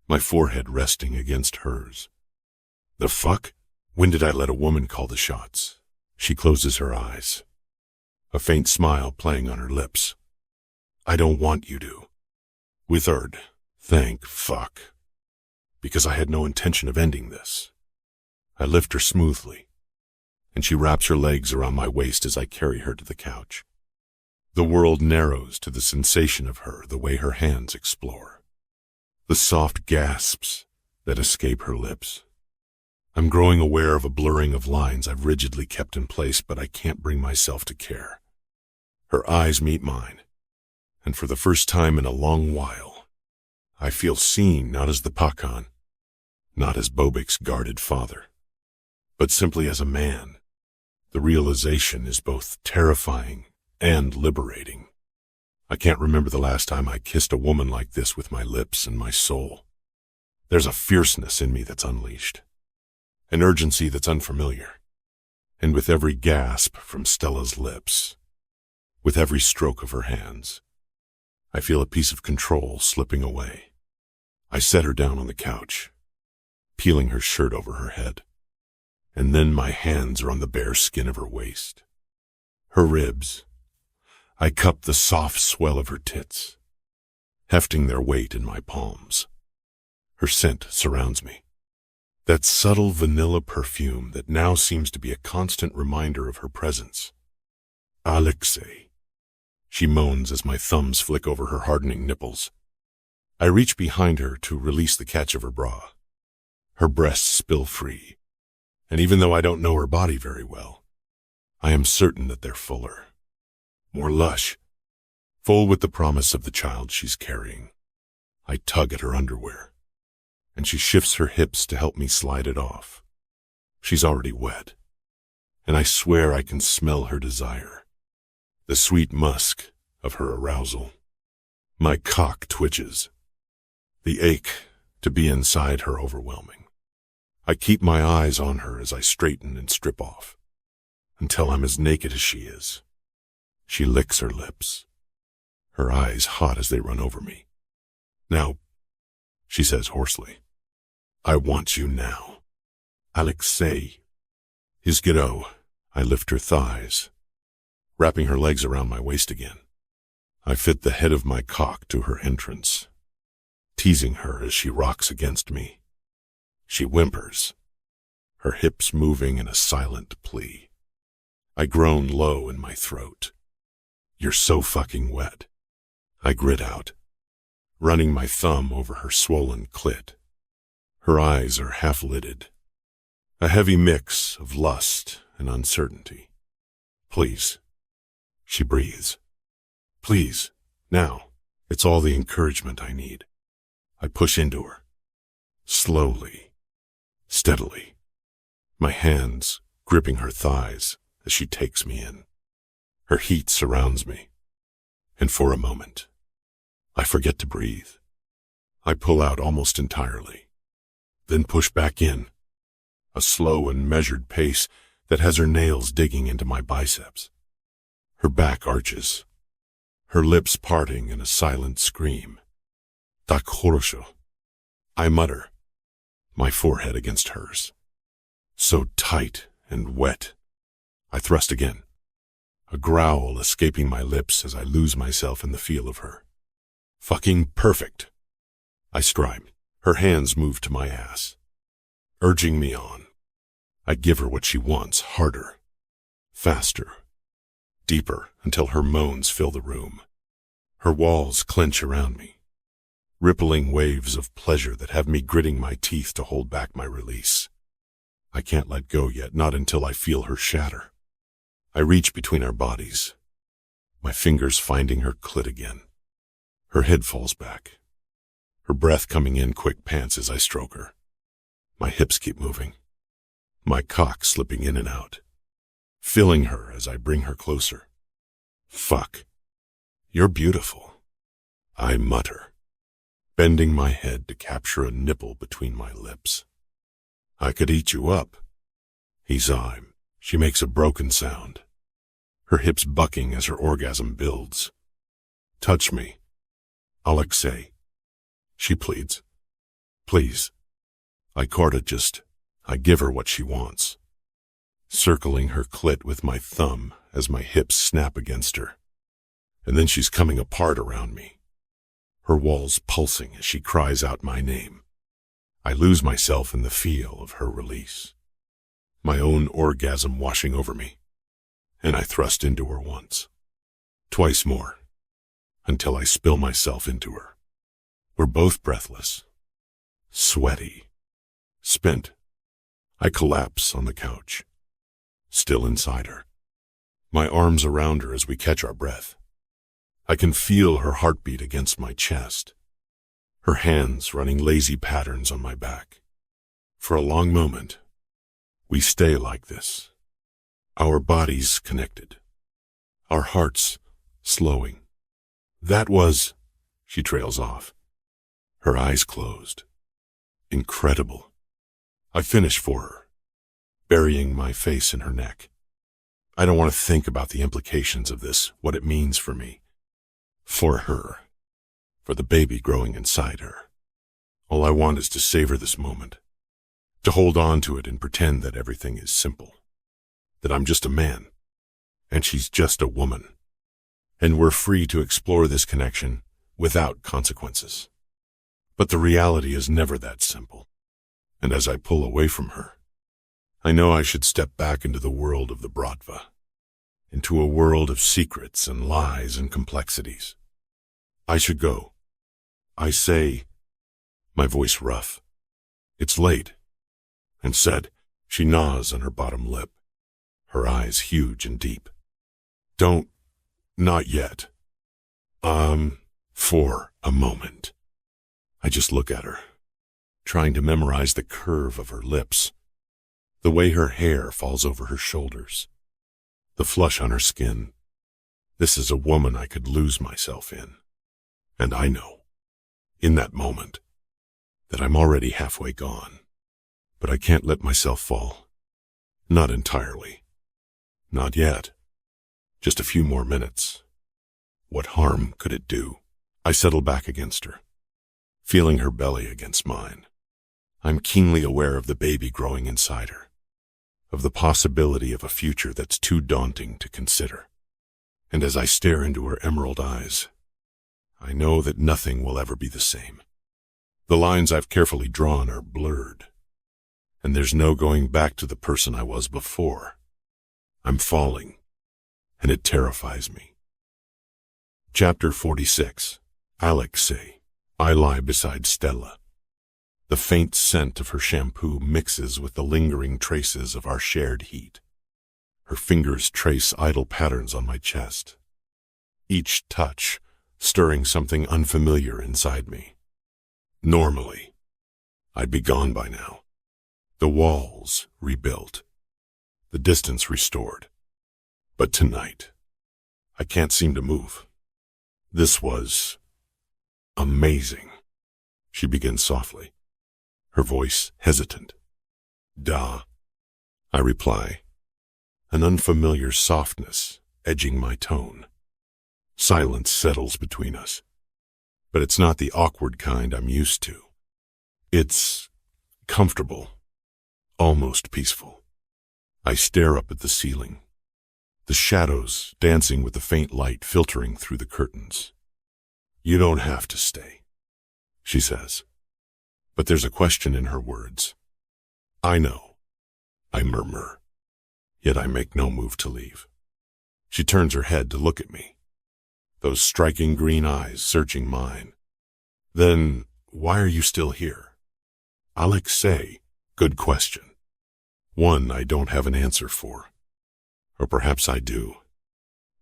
[SPEAKER 2] my forehead resting against hers. The fuck? When did I let a woman call the shots? She closes her eyes, a faint smile playing on her lips. I don't want you to. Withered, thank fuck, because I had no intention of ending this. I lift her smoothly, and she wraps her legs around my waist as I carry her to the couch. The world narrows to the sensation of her, the way her hands explore, the soft gasps that escape her lips. I'm growing aware of a blurring of lines I've rigidly kept in place, but I can't bring myself to care. Her eyes meet mine, and for the first time in a long while, I feel seen not as the Pakan, not as Bobic's guarded father, but simply as a man. The realization is both terrifying and liberating. I can't remember the last time I kissed a woman like this with my lips and my soul. There's a fierceness in me that's unleashed, an urgency that's unfamiliar. And with every gasp from Stella's lips, with every stroke of her hands, I feel a piece of control slipping away. I set her down on the couch, peeling her shirt over her head. and then my hands are on the bare skin of her waist. Her ribs. I cup the soft swell of her tits, hefting their weight in my palms. Her scent surrounds me. That subtle vanilla perfume that now seems to be a constant reminder of her presence. Alexi. She moans as my thumbs flick over her hardening nipples. I reach behind her to release the catch of her bra. Her breasts spill free, and even though I don't know her body very well, I am certain that they're fuller, more lush, full with the promise of the child she's carrying. I tug at her underwear, and she shifts her hips to help me slide it off. She's already wet, and I swear I can smell her desire, the sweet musk of her arousal. My cock twitches, the ache to be inside her overwhelming. I keep my eyes on her as I straighten and strip off, until I'm as naked as she is. She licks her lips, her eyes hot as they run over me. Now, she says hoarsely, I want you now. Alexei. His ghetto. I lift her thighs, wrapping her legs around my waist again. I fit the head of my cock to her entrance, teasing her as she rocks against me. She whimpers, her hips moving in a silent plea. I groan low in my throat. You're so fucking wet. I grit out, running my thumb over her swollen clit. Her eyes are half-lidded, a heavy mix of lust and uncertainty. Please, she breathes. Please, now. It's all the encouragement I need. I push into her, slowly, steadily, my hands gripping her thighs as she takes me in. Her heat surrounds me, and for a moment, I forget to breathe. I pull out almost entirely, then push back in, a slow and measured pace that has her nails digging into my biceps. Her back arches, her lips parting in a silent scream. Tak horosho. I mutter, my forehead against hers. So tight and wet. I thrust again, a growl escaping my lips as I lose myself in the feel of her. Fucking perfect. I stride. Her hands move to my ass, urging me on. I give her what she wants, harder, faster, deeper, until her moans fill the room. Her walls clench around me, rippling waves of pleasure that have me gritting my teeth to hold back my release. I can't let go yet, not until I feel her shatter. I reach between our bodies, my fingers finding her clit again. Her head falls back, her breath coming in quick pants as I stroke her. My hips keep moving, my cock slipping in and out, filling her as I bring her closer. Fuck. You're beautiful, I mutter, bending my head to capture a nipple between my lips. I could eat you up. He's I'm. She makes a broken sound, her hips bucking as her orgasm builds. Touch me, Alexei, she pleads. Please. I court it just. I give her what she wants, circling her clit with my thumb as my hips snap against her. And then she's coming apart around me, her walls pulsing as she cries out my name. I lose myself in the feel of her release, my own orgasm washing over me, and I thrust into her once, twice more, until I spill myself into her. We're both breathless, sweaty, spent. I collapse on the couch, still inside her, my arms around her as we catch our breath. I can feel her heartbeat against my chest, her hands running lazy patterns on my back. For a long moment, we stay like this, our bodies connected, our hearts slowing. That was, she trails off, her eyes closed. Incredible. I finish for her, burying my face in her neck. I don't want to think about the implications of this, what it means for me, for her, for the baby growing inside her. All I want is to savor this moment, to hold on to it and pretend that everything is simple, that I'm just a man, and she's just a woman, and we're free to explore this connection without consequences. But the reality is never that simple, and as I pull away from her, I know I should step back into the world of the Bratva, into a world of secrets and lies and complexities. I should go. I say, my voice rough. It's late. And said, she gnaws on her bottom lip, her eyes huge and deep. Don't, not yet. For a moment. I just look at her, trying to memorize the curve of her lips, the way her hair falls over her shoulders, the flush on her skin. This is a woman I could lose myself in. And I know, in that moment, that I'm already halfway gone. But I can't let myself fall. Not entirely. Not yet. Just a few more minutes. What harm could it do? I settle back against her, feeling her belly against mine. I'm keenly aware of the baby growing inside her, of the possibility of a future that's too daunting to consider. And as I stare into her emerald eyes, I know that nothing will ever be the same. The lines I've carefully drawn are blurred, and there's no going back to the person I was before. I'm falling, and it terrifies me. Chapter 46. Alexi. I lie beside Stella. The faint scent of her shampoo mixes with the lingering traces of our shared heat. Her fingers trace idle patterns on my chest, each touch stirring something unfamiliar inside me. Normally, I'd be gone by now. The walls rebuilt, the distance restored. But tonight, I can't seem to move. This was amazing. She begins softly, her voice hesitant. Da, I reply, an unfamiliar softness edging my tone. Silence settles between us, but it's not the awkward kind I'm used to. It's comfortable, almost peaceful. I stare up at the ceiling, the shadows dancing with the faint light filtering through the curtains. You don't have to stay, she says, but there's a question in her words. I know, I murmur, yet I make no move to leave. She turns her head to look at me, those striking green eyes searching mine. Then, why are you still here? Alexei, good question. One I don't have an answer for. Or perhaps I do,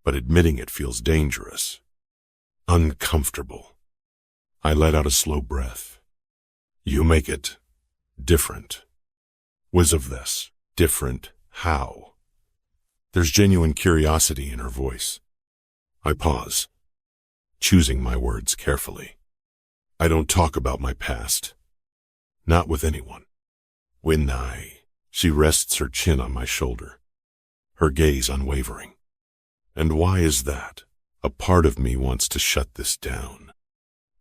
[SPEAKER 2] but admitting it feels dangerous. Uncomfortable. I let out a slow breath. You make it different. Was of this different? How? There's genuine curiosity in her voice. I pause, choosing my words carefully. I don't talk about my past. Not with anyone. She rests her chin on my shoulder, her gaze unwavering. And why is that? A part of me wants to shut this down,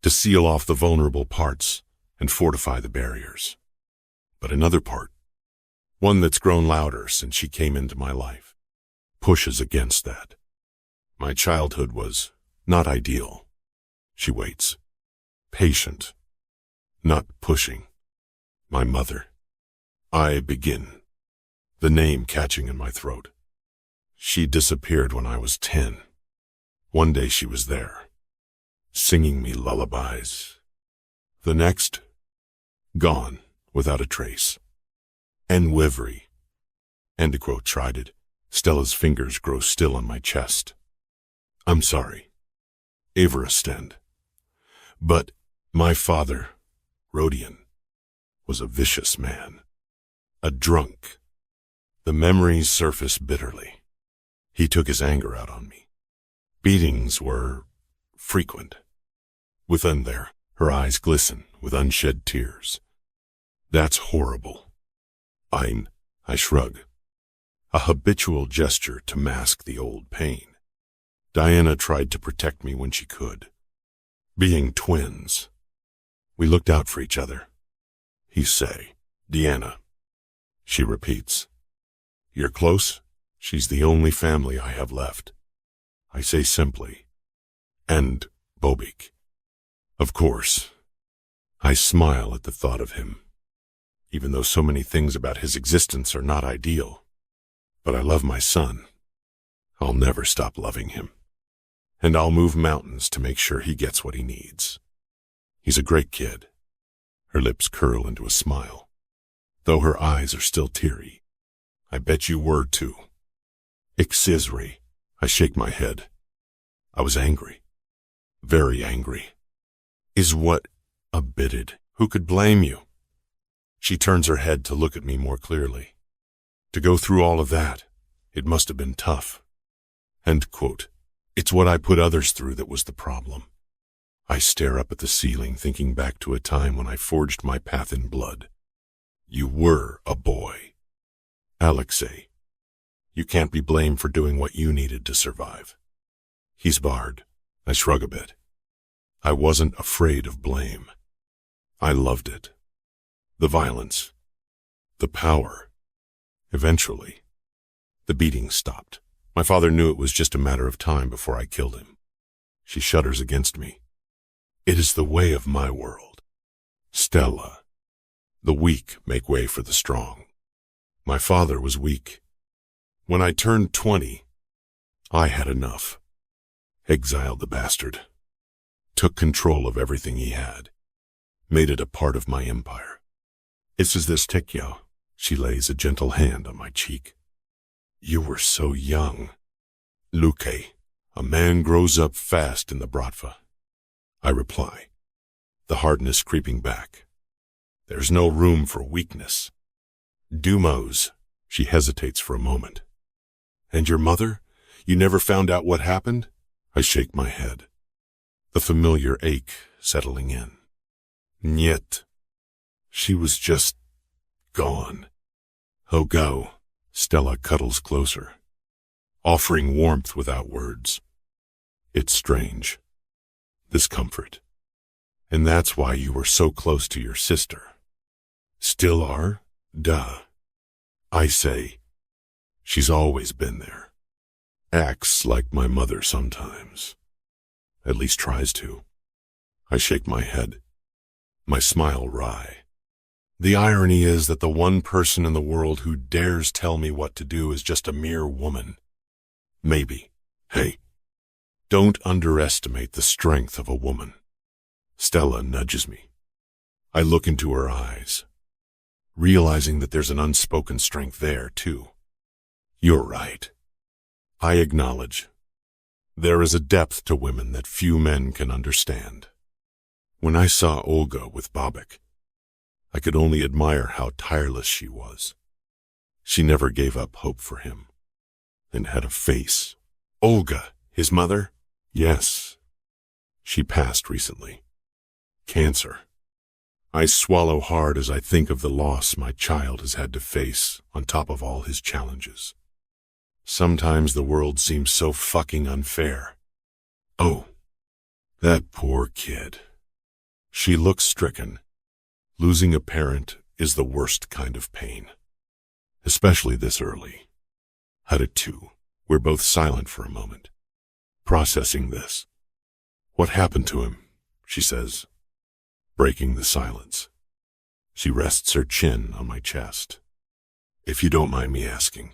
[SPEAKER 2] to seal off the vulnerable parts and fortify the barriers. But another part, one that's grown louder since she came into my life, pushes against that. My childhood was not ideal. She waits, patient, not pushing. My mother. I begin, the name catching in my throat. She disappeared when I was 10. One day she was there, singing me lullabies. The next, gone without a trace. Enwivry. Endicott chided. Stella's fingers grow still on my chest. I'm sorry. Averastend. But my father, Rodion, was a vicious man. A drunk. The memories surface bitterly. He took his anger out on me. Beatings were frequent. Within there, her eyes glisten with unshed tears. That's horrible. I shrug. A habitual gesture to mask the old pain. Diana tried to protect me when she could. Being twins, we looked out for each other. He say, Deanna, she repeats. You're close? She's the only family I have left. I say simply. And Bobic. Of course. I smile at the thought of him, even though so many things about his existence are not ideal. But I love my son. I'll never stop loving him. And I'll move mountains to make sure he gets what he needs. He's a great kid. Her lips curl into a smile, though her eyes are still teary. I bet you were too. Ixizri. I shake my head. I was angry. Very angry. Is what a bitted. Who could blame you? She turns her head to look at me more clearly. To go through all of that, it must have been tough. End quote. It's what I put others through that was the problem. I stare up at the ceiling, thinking back to a time when I forged my path in blood. You were a boy. Alexi. You can't be blamed for doing what you needed to survive. He's barred. I shrug a bit. I wasn't afraid of blame. I loved it. The violence. The power. Eventually, the beating stopped. My father knew it was just a matter of time before I killed him. She shudders against me. It is the way of my world. Stella. The weak make way for the strong. My father was weak. When I turned 20, I had enough. Exiled the bastard. Took control of everything he had. Made it a part of my empire. It's as this Tekyo. She lays a gentle hand on my cheek. You were so young. Luke, a man grows up fast in the Bratva. I reply, the hardness creeping back. There's no room for weakness. Dumos. She hesitates for a moment. And your mother? You never found out what happened? I shake my head. The familiar ache settling in. Niet. She was just gone. Oh, go. Stella cuddles closer, offering warmth without words. It's strange. This comfort. And that's why you were so close to your sister. Still are? Duh. I say, she's always been there. Acts like my mother sometimes. At least tries to. I shake my head. My smile wry. The irony is that the one person in the world who dares tell me what to do is just a mere woman. Maybe. Hey, don't underestimate the strength of a woman. Stella nudges me. I look into her eyes, realizing that there's an unspoken strength there, too. You're right. I acknowledge. There is a depth to women that few men can understand. When I saw Olga with Bobic, I could only admire how tireless she was. She never gave up hope for him, and had a face. Olga, his mother? Yes. She passed recently. Cancer. I swallow hard as I think of the loss my child has had to face on top of all his challenges. Sometimes the world seems so fucking unfair. Oh, that poor kid. She looks stricken. Losing a parent is the worst kind of pain, especially this early. Hudit too. We're both silent for a moment, processing this. What happened to him? She says, breaking the silence. She rests her chin on my chest. If you don't mind me asking.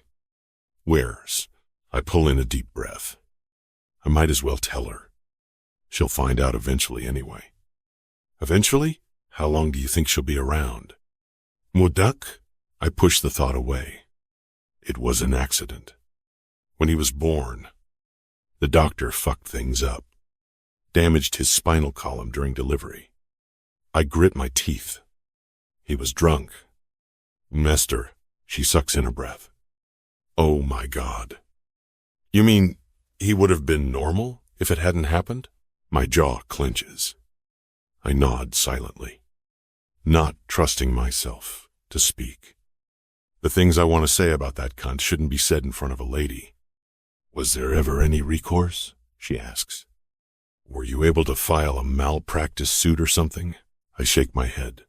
[SPEAKER 2] Where's? I pull in a deep breath. I might as well tell her. She'll find out eventually anyway. Eventually? How long do you think she'll be around? Mudak? I push the thought away. It was an accident. When he was born, the doctor fucked things up. Damaged his spinal column during delivery. I grit my teeth. He was drunk. Mester, she sucks in her breath. Oh my God. You mean he would have been normal if it hadn't happened? My jaw clenches. I nod silently, not trusting myself to speak. The things I want to say about that cunt shouldn't be said in front of a lady. Was there ever any recourse? She asks. Were you able to file a malpractice suit or something? I shake my head.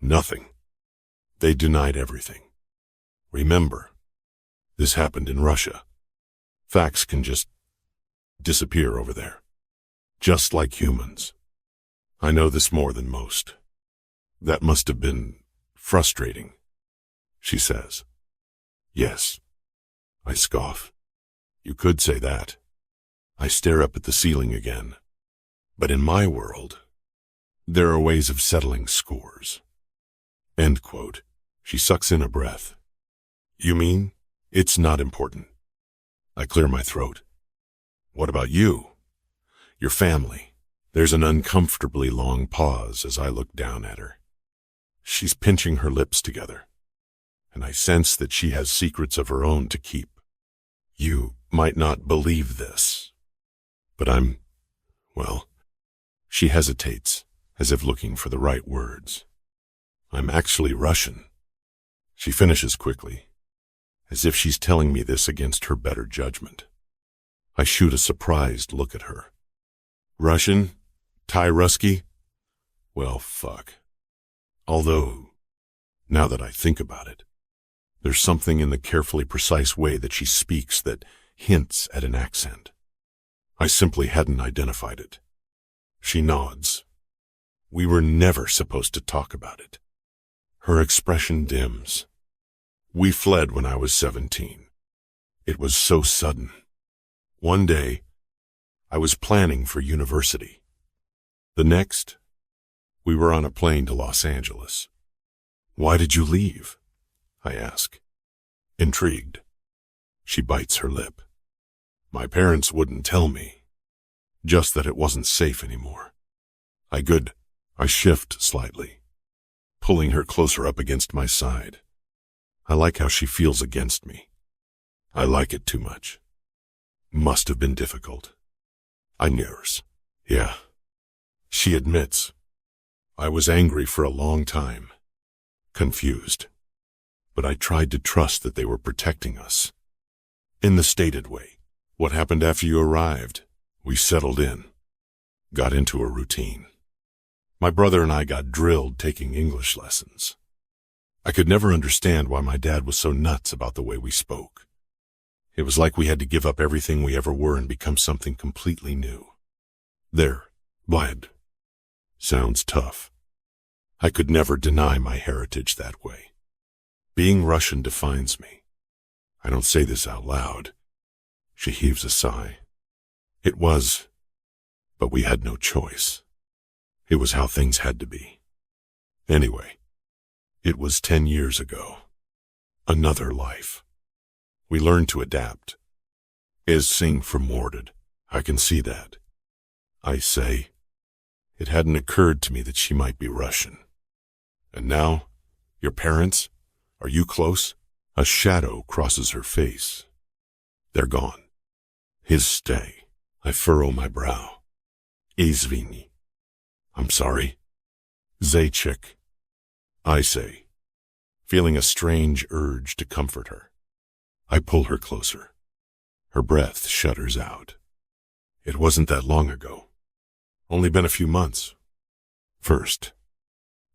[SPEAKER 2] Nothing. They denied everything. Remember, this happened in Russia. Facts can just disappear over there, just like humans. I know this more than most. That must have been frustrating, she says. Yes, I scoff. You could say that. I stare up at the ceiling again. But in my world, there are ways of settling scores. End quote. She sucks in a breath. You mean it's not important? I clear my throat. What about you? Your family? There's an uncomfortably long pause as I look down at her. She's pinching her lips together, and I sense that she has secrets of her own to keep. You might not believe this, but well, she hesitates, as if looking for the right words. I'm actually Russian. She finishes quickly, as if she's telling me this against her better judgment. I shoot a surprised look at her. Russian? Thai-Rusky? Well, fuck. Although, now that I think about it, there's something in the carefully precise way that she speaks that hints at an accent. I simply hadn't identified it. She nods. We were never supposed to talk about it. Her expression dims. We fled when I was 17. It was so sudden. One day, I was planning for university. The next, we were on a plane to Los Angeles. Why did you leave? I ask. Intrigued. She bites her lip. My parents wouldn't tell me. Just that it wasn't safe anymore. I shift slightly, pulling her closer up against my side. I like how she feels against me. I like it too much. Must have been difficult. I nurse. Yeah. She admits. I was angry for a long time. Confused. But I tried to trust that they were protecting us. In the stated way. What happened after you arrived? We settled in. Got into a routine. My brother and I got drilled taking English lessons. I could never understand why my dad was so nuts about the way we spoke. It was like we had to give up everything we ever were and become something completely new. There, Vlad. Sounds tough. I could never deny my heritage that way. Being Russian defines me. I don't say this out loud. She heaves a sigh. It was, but we had no choice. It was how things had to be. Anyway, it was 10 years ago. Another life. We learned to adapt. Is Singh from Mordred. I can see that. I say, it hadn't occurred to me that she might be Russian. And now, your parents? Are you close? A shadow crosses her face. They're gone. His stay. I furrow my brow. Izvini. I'm sorry. Zaychik. I say, feeling a strange urge to comfort her. I pull her closer. Her breath shudders out. It wasn't that long ago. Only been a few months. First,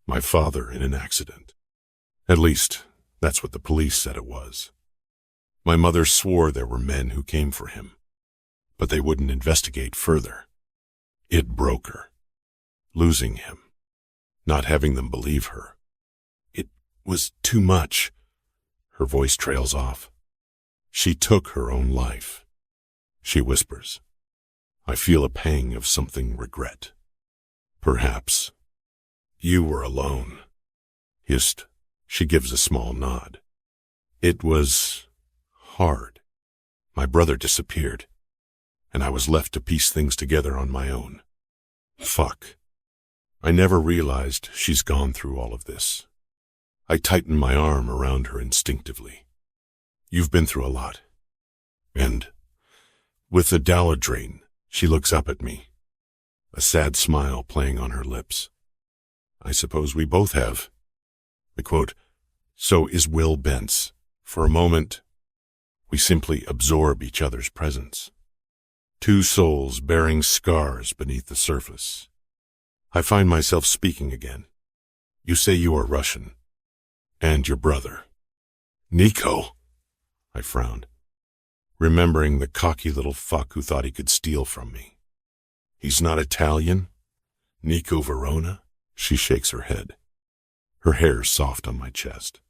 [SPEAKER 2] my father in an accident. At least, that's what the police said it was. My mother swore there were men who came for him, but they wouldn't investigate further. It broke her. Losing him. Not having them believe her. It was too much. Her voice trails off. She took her own life. She whispers. I feel a pang of something regret. Perhaps. You were alone. Hist. She gives a small nod. It was hard. My brother disappeared, and I was left to piece things together on my own. Fuck. I never realized she's gone through all of this. I tighten my arm around her instinctively. You've been through a lot. And, with the Daladrine, she looks up at me, a sad smile playing on her lips. I suppose we both have. I quote, so is Will Bent's. For a moment, we simply absorb each other's presence. Two souls bearing scars beneath the surface. I find myself speaking again. You say you are Russian. And your brother. Nico, I frowned, remembering the cocky little fuck who thought he could steal from me. He's not Italian? Nico Verona? She shakes her head. Her hair's soft on my chest.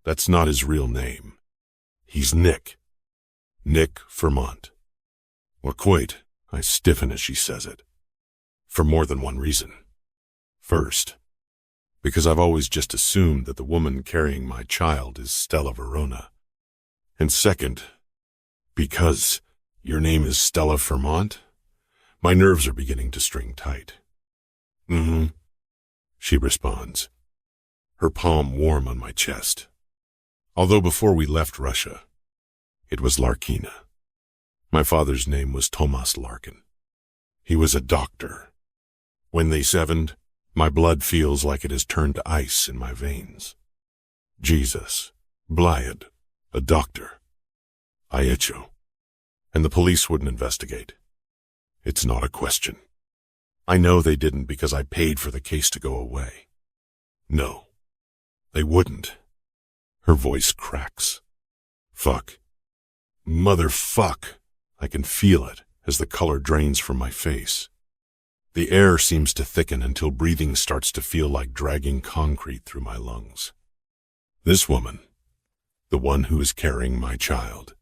[SPEAKER 2] That's not his real name. He's Nick. Nick Vermont. Wait, I stiffen as she says it. For more than one reason. First, because I've always just assumed that the woman carrying my child is Stella Verona. And second, because your name is Stella Vermont? My nerves are beginning to string tight. Mm-hmm, she responds, her palm warm on my chest. Although before we left Russia, it was Larkina. My father's name was Tomas Larkin. He was a doctor. When they sevened, my blood feels like it has turned to ice in my veins. Jesus, Blyad, a doctor. I echo. And the police wouldn't investigate. It's not a question. I know they didn't because I paid for the case to go away. No, they wouldn't. Her voice cracks. Fuck. Motherfuck. I can feel it as the color drains from my face. The air seems to thicken until breathing starts to feel like dragging concrete through my lungs. This woman, the one who is carrying my child,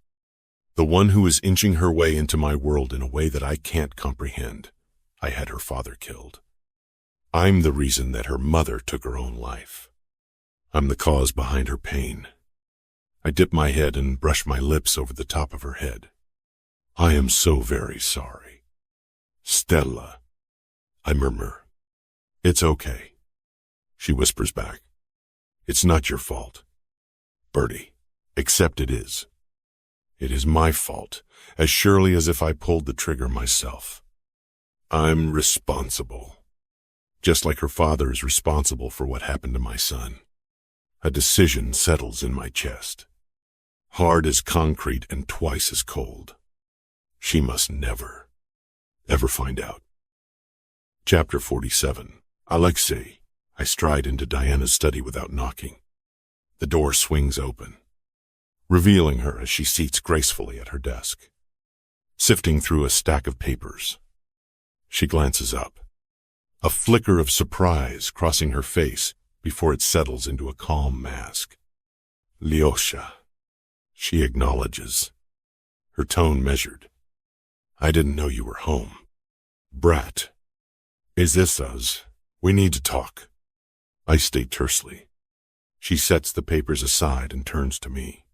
[SPEAKER 2] the one who is inching her way into my world in a way that I can't comprehend. I had her father killed. I'm the reason that her mother took her own life. I'm the cause behind her pain. I dip my head and brush my lips over the top of her head. I am so very sorry. Stella, I murmur. It's okay. She whispers back. It's not your fault. Bertie, except it is. It is my fault, as surely as if I pulled the trigger myself. I'm responsible. Just like her father is responsible for what happened to my son. A decision settles in my chest. Hard as concrete and twice as cold. She must never, ever find out. Chapter 47. Alexi. I stride into Diana's study without knocking. The door swings open, revealing her as she seats gracefully at her desk, sifting through a stack of papers. She glances up, a flicker of surprise crossing her face before it settles into a calm mask. Lyosha, she acknowledges, her tone measured. I didn't know you were home. Brat, is this us? We need to talk. I state tersely. She sets the papers aside and turns to me.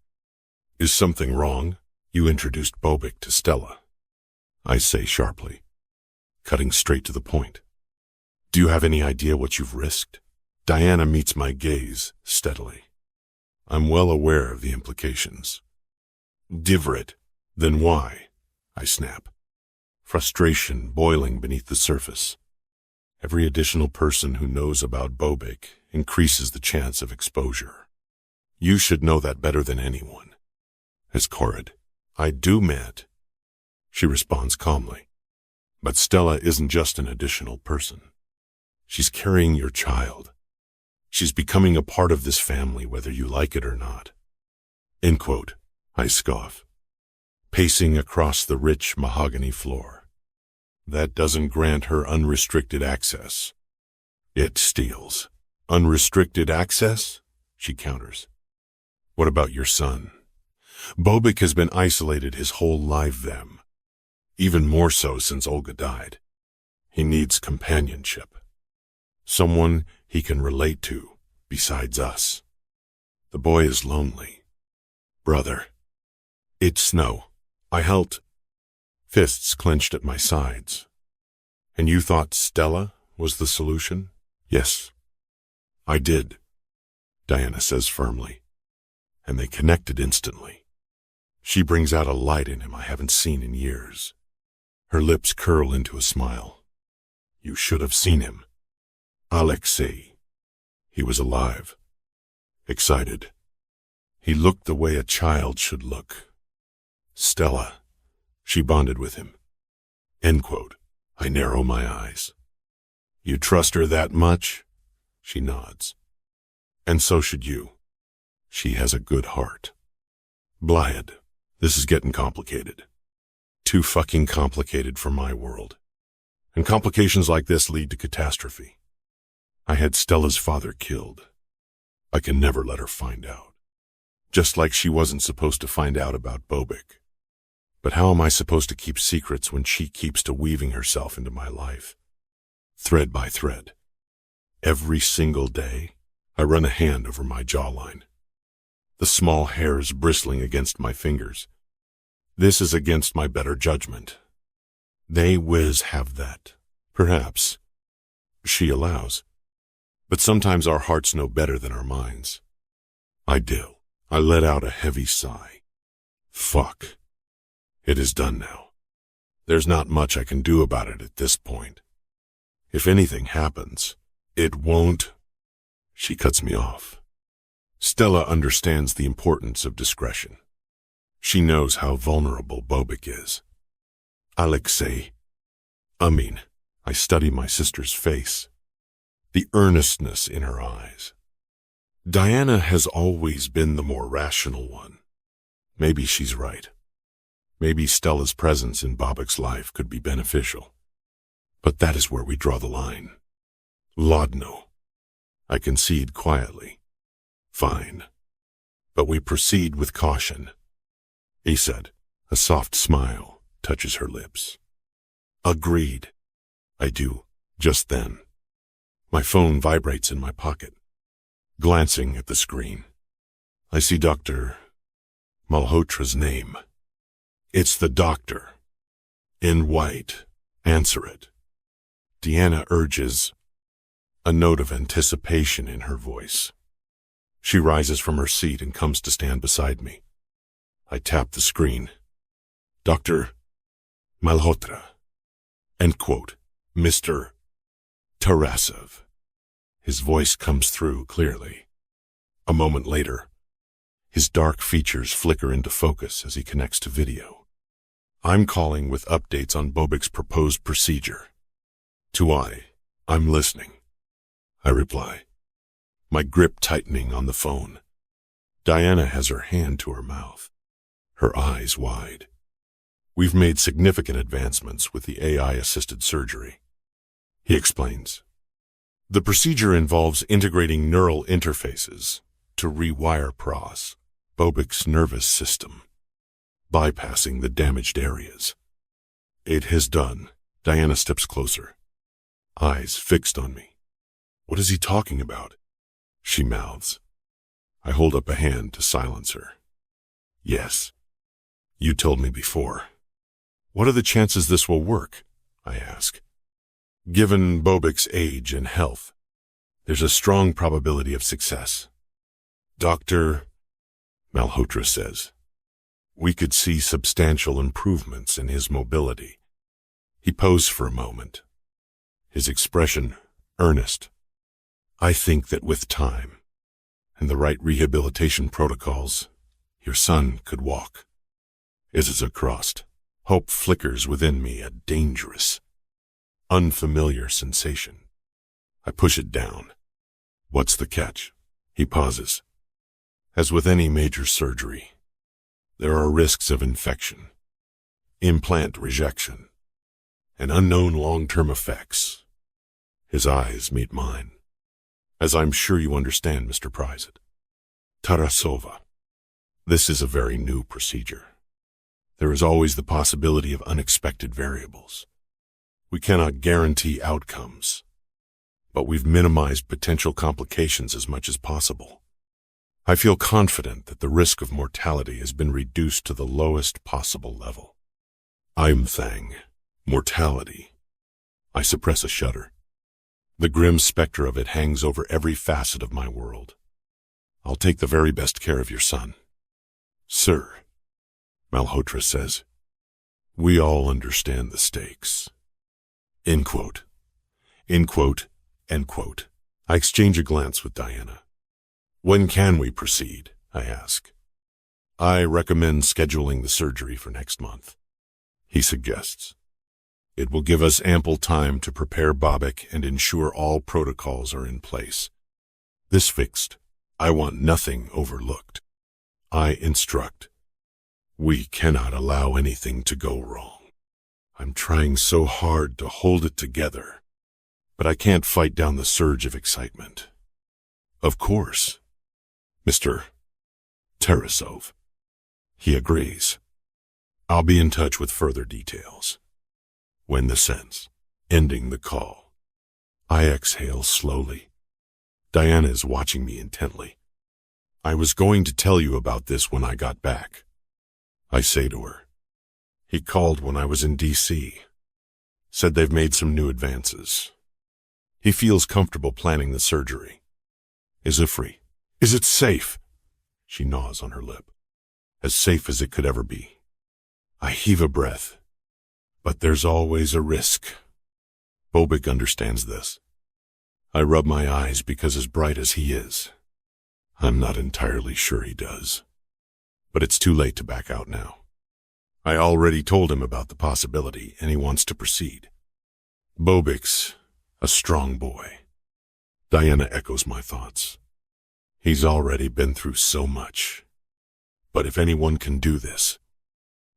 [SPEAKER 2] Is something wrong? You introduced Bobic to Stella. I say sharply, cutting straight to the point. Do you have any idea what you've risked? Diana meets my gaze steadily. I'm well aware of the implications. Divrit, then why? I snap, frustration boiling beneath the surface. Every additional person who knows about Bobic increases the chance of exposure. You should know that better than anyone. As Corrid, I do, Matt. She responds calmly. But Stella isn't just an additional person. She's carrying your child. She's becoming a part of this family whether you like it or not. End quote. I scoff, pacing across the rich mahogany floor. That doesn't grant her unrestricted access. It steals. Unrestricted access? She counters. What about your son? Bobic has been isolated his whole life, them. Even more so since Olga died. He needs companionship. Someone he can relate to, besides us. The boy is lonely. Brother. It's Snow. I helped. Fists clenched at my sides. And you thought Stella was the solution? Yes. I did, Diana says firmly. And they connected instantly. She brings out a light in him I haven't seen in years. Her lips curl into a smile. You should have seen him. Alexi. He was alive. Excited. He looked the way a child should look. Stella. She bonded with him. End quote. I narrow my eyes. You trust her that much? She nods. And so should you. She has a good heart. Blythe, this is getting complicated. Too fucking complicated for my world. And complications like this lead to catastrophe. I had Stella's father killed. I can never let her find out. Just like she wasn't supposed to find out about Bobic. But how am I supposed to keep secrets when she keeps to weaving herself into my life? Thread by thread. Every single day, I run a hand over my jawline. The small hairs bristling against my fingers. This is against my better judgment. They have that. Perhaps. She allows. But sometimes our hearts know better than our minds. I do. I let out a heavy sigh. Fuck. It is done now. There's not much I can do about it at this point. If anything happens, it won't. She cuts me off. Stella understands the importance of discretion. She knows how vulnerable Bobic is. Alexi. I study my sister's face. The earnestness in her eyes. Diana has always been the more rational one. Maybe she's right. Maybe Stella's presence in Bobic's life could be beneficial. But that is where we draw the line. Laudanum. I concede quietly. Fine. But we proceed with caution. He said. A soft smile touches her lips. Agreed. I do, just then. My phone vibrates in my pocket. Glancing at the screen, I see Dr. Malhotra's name. It's the doctor. In white. Answer it. Deanna urges, a note of anticipation in her voice. She rises from her seat and comes to stand beside me. I tap the screen. Dr. Malhotra. End quote. Mr. Tarasov. His voice comes through clearly. A moment later, his dark features flicker into focus as he connects to video. I'm calling with updates on Bobic's proposed procedure. I'm listening. I reply, my grip tightening on the phone. Diana has her hand to her mouth, her eyes wide. We've made significant advancements with the AI-assisted surgery. He explains. The procedure involves integrating neural interfaces to rewire Bobic's nervous system, bypassing the damaged areas. It has done. Diana steps closer, eyes fixed on me. What is he talking about? She mouths. I hold up a hand to silence her. Yes. You told me before. What are the chances this will work? I ask. Given Bobic's age and health, there's a strong probability of success. Dr. Malhotra says, we could see substantial improvements in his mobility. He posed for a moment, his expression earnest. I think that with time and the right rehabilitation protocols, your son could walk. It is a crust. Hope flickers within me, a dangerous, unfamiliar sensation. I push it down. What's the catch? He pauses. As with any major surgery, there are risks of infection, implant rejection, and unknown long-term effects. His eyes meet mine. As I'm sure you understand, Mr. Prizet. Tarasova. This is a very new procedure. There is always the possibility of unexpected variables. We cannot guarantee outcomes, but we've minimized potential complications as much as possible. I feel confident that the risk of mortality has been reduced to the lowest possible level. Mortality. I suppress a shudder. The grim specter of it hangs over every facet of my world. I'll take the very best care of your son. Sir, Malhotra says, we all understand the stakes. End quote. End quote. End quote. I exchange a glance with Diana. When can we proceed? I ask. I recommend scheduling the surgery for next month. He suggests. It will give us ample time to prepare Bobic and ensure all protocols are in place. This fixed, I want nothing overlooked. I instruct. We cannot allow anything to go wrong. I'm trying so hard to hold it together, but I can't fight down the surge of excitement. Of course, Mr. Tarasov. He agrees. I'll be in touch with further details. When the sense, ending the call. I exhale slowly. Diana is watching me intently. I was going to tell you about this when I got back. I say to her. He called when I was in D.C. Said they've made some new advances. He feels comfortable planning the surgery. Is it free? Is it safe? She gnaws on her lip. As safe as it could ever be. I heave a breath. But there's always a risk. Bobic understands this. I rub my eyes because as bright as he is, I'm not entirely sure he does. But it's too late to back out now. I already told him about the possibility, and he wants to proceed. Bobic's a strong boy. Diana echoes my thoughts. He's already been through so much. But if anyone can do this,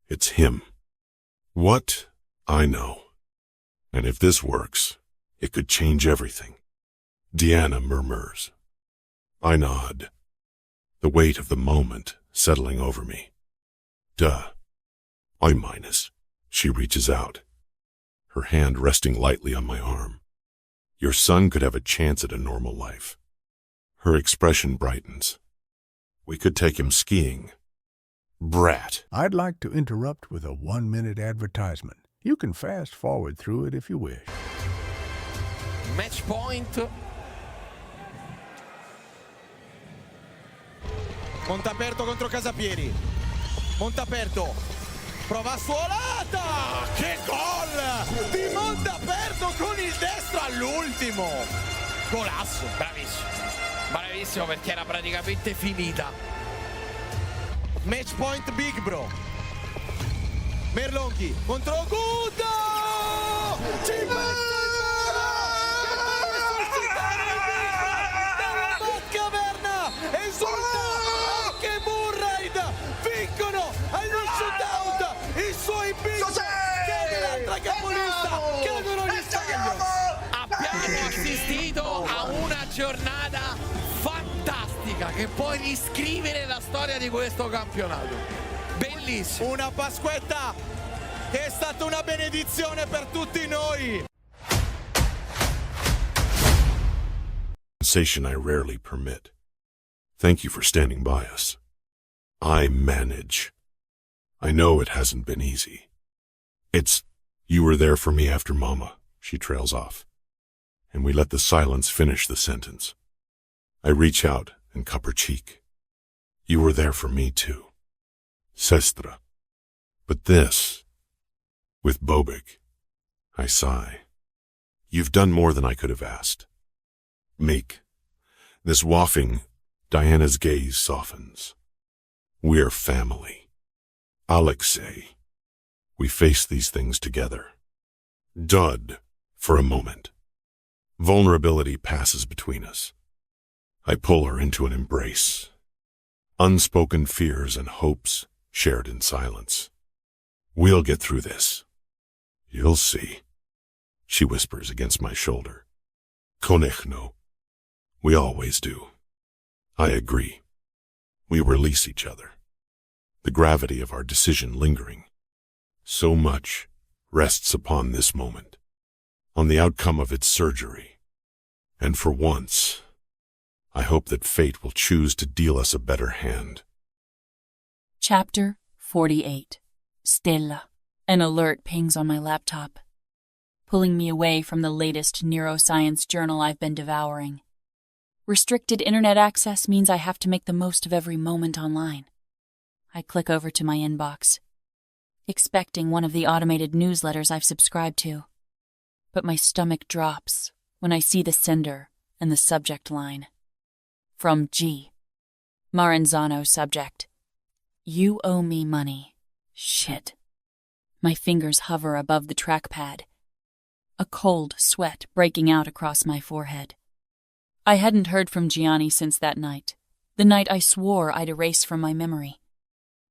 [SPEAKER 2] it's him. What? I know. And if this works, it could change everything. Diana murmurs. I nod. The weight of the moment settling over me. Duh. I-. She reaches out, her hand resting lightly on my arm. Your son could have a chance at a normal life. Her expression brightens. We could take him skiing. Brat.
[SPEAKER 3] I'd like to interrupt with a 1-minute advertisement. You can fast forward through it if you wish.
[SPEAKER 4] Match point. Montaperto contro Casapieri. Montaperto. Prova suolata! Che gol! Di Montaperto con il destro all'ultimo. Golasso.
[SPEAKER 5] Bravissimo. Bravissimo perché era praticamente finita.
[SPEAKER 4] Match point Big Bro. Merlonghi contro Guda! Ci dalla Batcaverna! Esulta anche Murray! Vincono agli shootout i suoi big! Cade l'altra capolista! Cadono gli Stallions!
[SPEAKER 5] Abbiamo assistito a una giornata fantastica che può riscrivere la storia di questo campionato. Bellissimo.
[SPEAKER 4] Una Pasquetta che è stata una benedizione per tutti noi.
[SPEAKER 2] Sensation I rarely permit. Thank you for standing by us. I manage. I know it hasn't been easy. You were there for me after Mama, she trails off. And we let the silence finish the sentence. I reach out and cup her cheek. You were there for me too. Sestra. But this, with Bobic, I sigh. You've done more than I could have asked. Meek. This wafting, Diana's gaze softens. We're family. Alexi. We face these things together. Dud, for a moment. Vulnerability passes between us. I pull her into an embrace. Unspoken fears and hopes shared in silence. We'll get through this. You'll see, she whispers against my shoulder. Konechno. We always do. I agree. We release each other. The gravity of our decision lingering. So much rests upon this moment, on the outcome of its surgery. And for once, I hope that fate will choose to deal us a better hand.
[SPEAKER 1] Chapter 48. Stella. An alert pings on my laptop, pulling me away from the latest neuroscience journal I've been devouring. Restricted internet access means I have to make the most of every moment online. I click over to my inbox, expecting one of the automated newsletters I've subscribed to. But my stomach drops when I see the sender and the subject line. From G. Maranzano subject. You owe me money. Shit. My fingers hover above the trackpad, a cold sweat breaking out across my forehead. I hadn't heard from Gianni since that night, The night I swore I'd erase from my memory.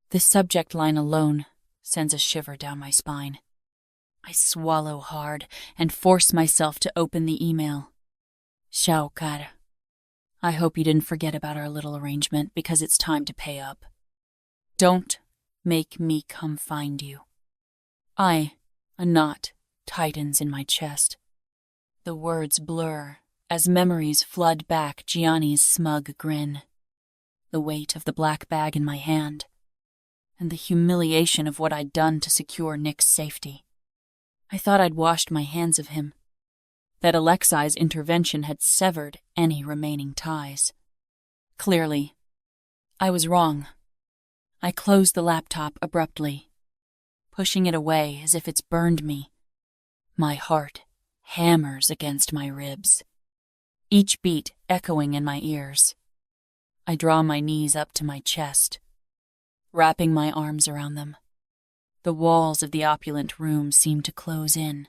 [SPEAKER 1] The subject line alone sends a shiver down my spine. I swallow hard and force myself to open the email. Shaukar. I hope you didn't forget about our little arrangement because it's time to pay up. Don't make me come find you. A knot tightens in my chest. The words blur as memories flood back Gianni's smug grin. The weight of the black bag in my hand, and the humiliation of what I'd done to secure Nick's safety. I thought I'd washed my hands of him, that Alexi's intervention had severed any remaining ties. Clearly, I was wrong. I closed the laptop abruptly, pushing it away as if it's burned me. My heart hammers against my ribs, each beat echoing in my ears. I draw my knees up to my chest, wrapping my arms around them. The walls of the opulent room seem to close in,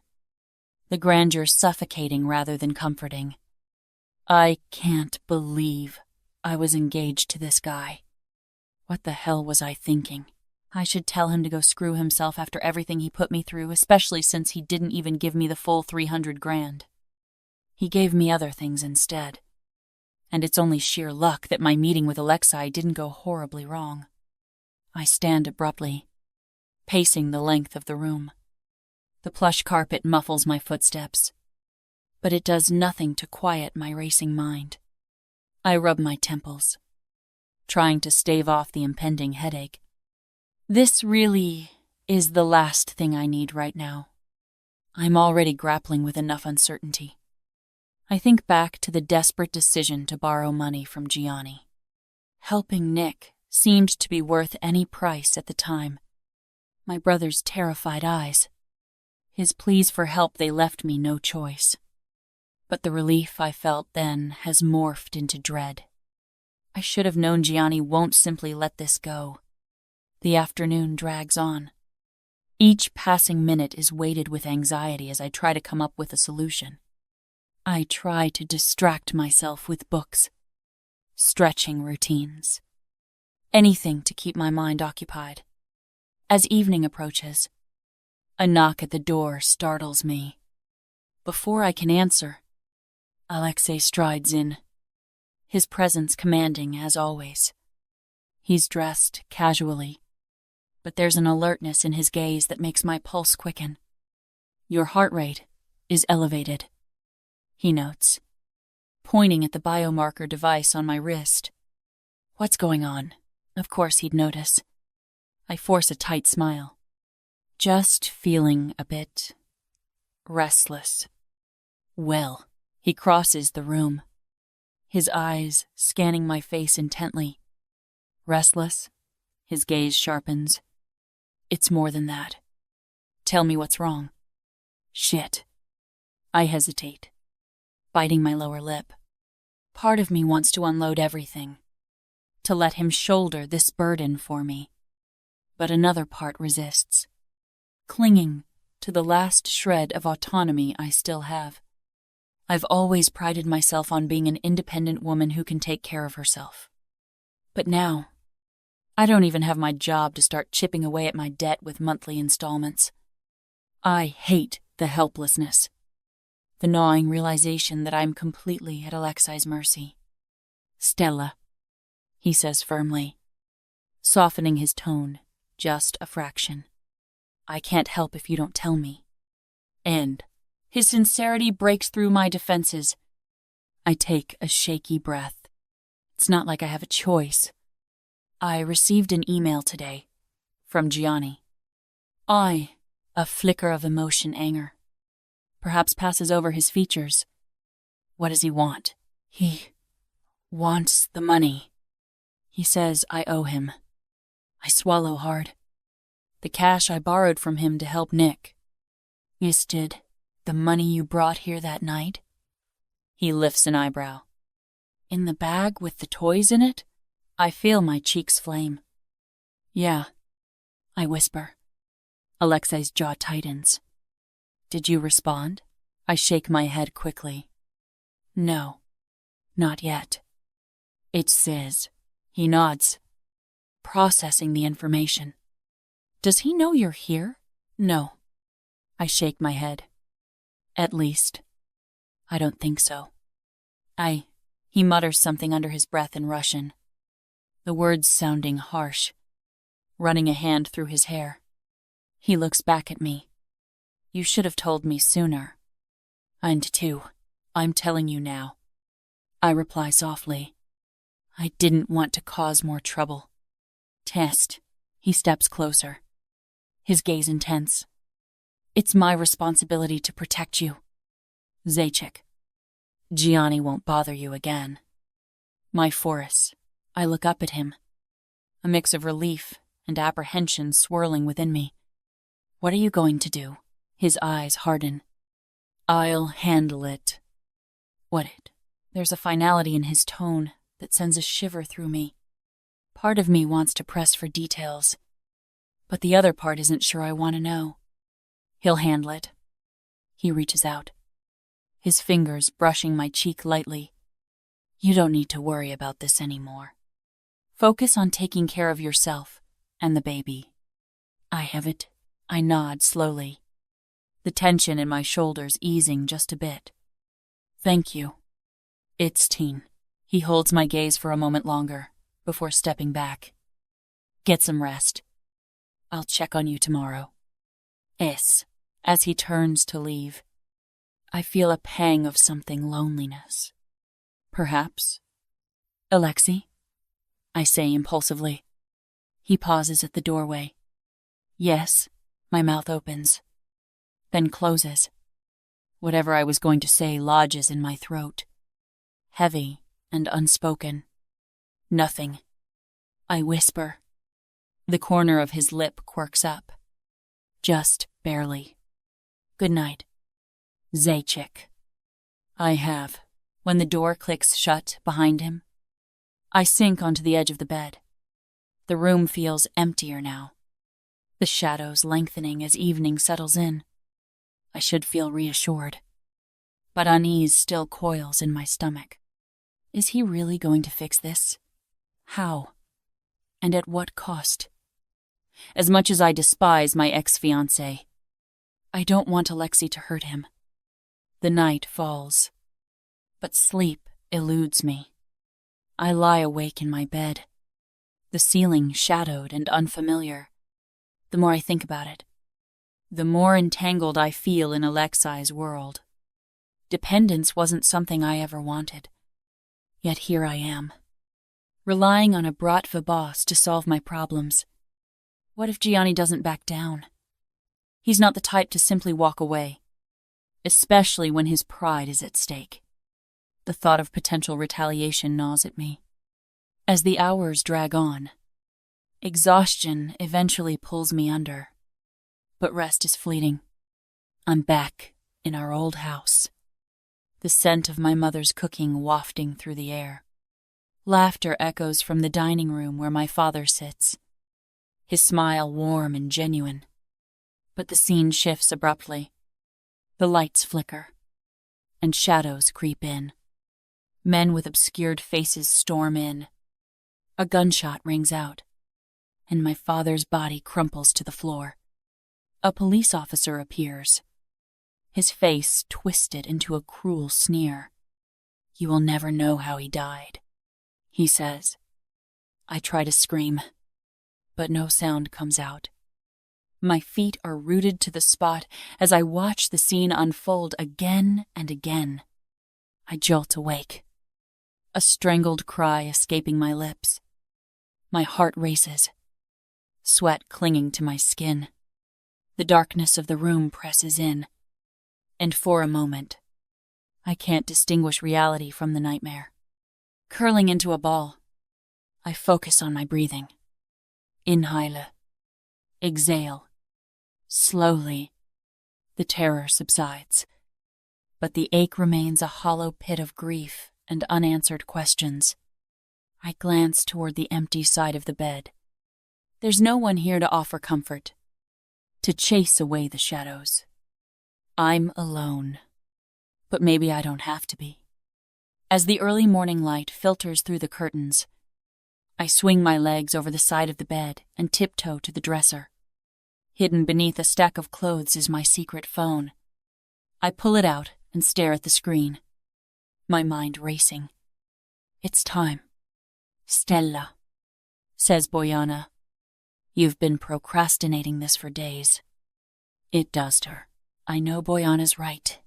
[SPEAKER 1] the grandeur suffocating rather than comforting. I can't believe I was engaged to this guy. What the hell was I thinking? I should tell him to go screw himself after everything he put me through, especially since he didn't even give me the full 300 grand. He gave me other things instead. And it's only sheer luck that my meeting with Alexi didn't go horribly wrong. I stand abruptly, pacing the length of the room. The plush carpet muffles my footsteps, but it does nothing to quiet my racing mind. I rub my temples, trying to stave off the impending headache. This really is the last thing I need right now. I'm already grappling with enough uncertainty. I think back to the desperate decision to borrow money from Gianni. Helping Nick seemed to be worth any price at the time. My brother's terrified eyes. His pleas for help, they left me no choice. But the relief I felt then has morphed into dread. I should have known Gianni won't simply let this go. The afternoon drags on. Each passing minute is weighted with anxiety as I try to come up with a solution. I try to distract myself with books, stretching routines, anything to keep my mind occupied. As evening approaches, a knock at the door startles me. Before I can answer, Alexi strides in, his presence commanding as always. He's dressed casually, but there's an alertness in his gaze that makes my pulse quicken. Your heart rate is elevated, he notes, pointing at the biomarker device on my wrist. What's going on? Of course he'd notice. I force a tight smile. Just feeling a bit restless. Well, he crosses the room, his eyes scanning my face intently. Restless? His gaze sharpens. It's more than that. Tell me what's wrong. Shit. I hesitate, biting my lower lip. Part of me wants to unload everything, to let him shoulder this burden for me. But another part resists, clinging to the last shred of autonomy I still have. I've always prided myself on being an independent woman who can take care of herself. But now, I don't even have my job to start chipping away at my debt with monthly installments. I hate the helplessness, the gnawing realization that I'm completely at Alexi's mercy. Stella, he says firmly, softening his tone just a fraction. I can't help if you don't tell me. And his sincerity breaks through my defenses. I take a shaky breath. It's not like I have a choice. I received an email today from Gianni. A flicker of emotion anger, perhaps passes over his features. What does he want? He wants the money. He says I owe him. I swallow hard. The cash I borrowed from him to help Nick. Is it the money you brought here that night? He lifts an eyebrow. In the bag with the toys in it? I feel my cheeks flame. Yeah, I whisper. Alexi's jaw tightens. Did you respond? I shake my head quickly. No, not yet. It says, He nods, processing the information. Does he know you're here? No. I shake my head. At least, I don't think so. He mutters something under his breath in Russian, the words sounding harsh, running a hand through his hair. He looks back at me. You should have told me sooner. And too, I'm telling you now. I reply softly. I didn't want to cause more trouble. Test. He steps closer, his gaze intense. It's my responsibility to protect you. Zajic. Gianni won't bother you again. My Forrest. I look up at him, a mix of relief and apprehension swirling within me. What are you going to do? His eyes harden. I'll handle it. What it? There's a finality in his tone that sends a shiver through me. Part of me wants to press for details, but the other part isn't sure I want to know. He'll handle it. He reaches out, his fingers brushing my cheek lightly. You don't need to worry about this anymore. Focus on taking care of yourself and the baby. I have it. I nod slowly, the tension in my shoulders easing just a bit. Thank you. It's Teen. He holds my gaze for a moment longer before stepping back. Get some rest. I'll check on you tomorrow. As he turns to leave, I feel a pang of something loneliness. Perhaps. Alexi? I say impulsively. He pauses at the doorway. Yes, my mouth opens, then closes. Whatever I was going to say lodges in my throat, heavy and unspoken. Nothing. I whisper. The corner of his lip quirks up. Just barely. Good night. Zajic. I have. When the door clicks shut behind him, I sink onto the edge of the bed. The room feels emptier now, the shadows lengthening as evening settles in. I should feel reassured, but unease still coils in my stomach. Is he really going to fix this? How? And at what cost? As much as I despise my ex-fiancé, I don't want Alexi to hurt him. The night falls, but sleep eludes me. I lie awake in my bed, the ceiling shadowed and unfamiliar. The more I think about it, the more entangled I feel in Alexi's world. Dependence wasn't something I ever wanted, yet here I am, relying on a Bratva Boss to solve my problems. What if Gianni doesn't back down? He's not the type to simply walk away, especially when his pride is at stake. The thought of potential retaliation gnaws at me. As the hours drag on, exhaustion eventually pulls me under, but rest is fleeting. I'm back in our old house, the scent of my mother's cooking wafting through the air. Laughter echoes from the dining room where my father sits, his smile warm and genuine. But the scene shifts abruptly. The lights flicker, and shadows creep in. Men with obscured faces storm in. A gunshot rings out, and my father's body crumples to the floor. A police officer appears, his face twisted into a cruel sneer. You will never know how he died, he says. I try to scream, but no sound comes out. My feet are rooted to the spot as I watch the scene unfold again and again. I jolt awake, a strangled cry escaping my lips. My heart races, sweat clinging to my skin. The darkness of the room presses in, and for a moment, I can't distinguish reality from the nightmare. Curling into a ball, I focus on my breathing. Inhale, exhale. Slowly, the terror subsides, but the ache remains a hollow pit of grief and unanswered questions. I glance toward the empty side of the bed. There's no one here to offer comfort, to chase away the shadows. I'm alone, but maybe I don't have to be. As the early morning light filters through the curtains, I swing my legs over the side of the bed and tiptoe to the dresser. Hidden beneath a stack of clothes is my secret phone. I pull it out and stare at the screen, my mind racing. It's time. Stella, says Bojana. You've been procrastinating this for days. It does her. I know Bojana's right.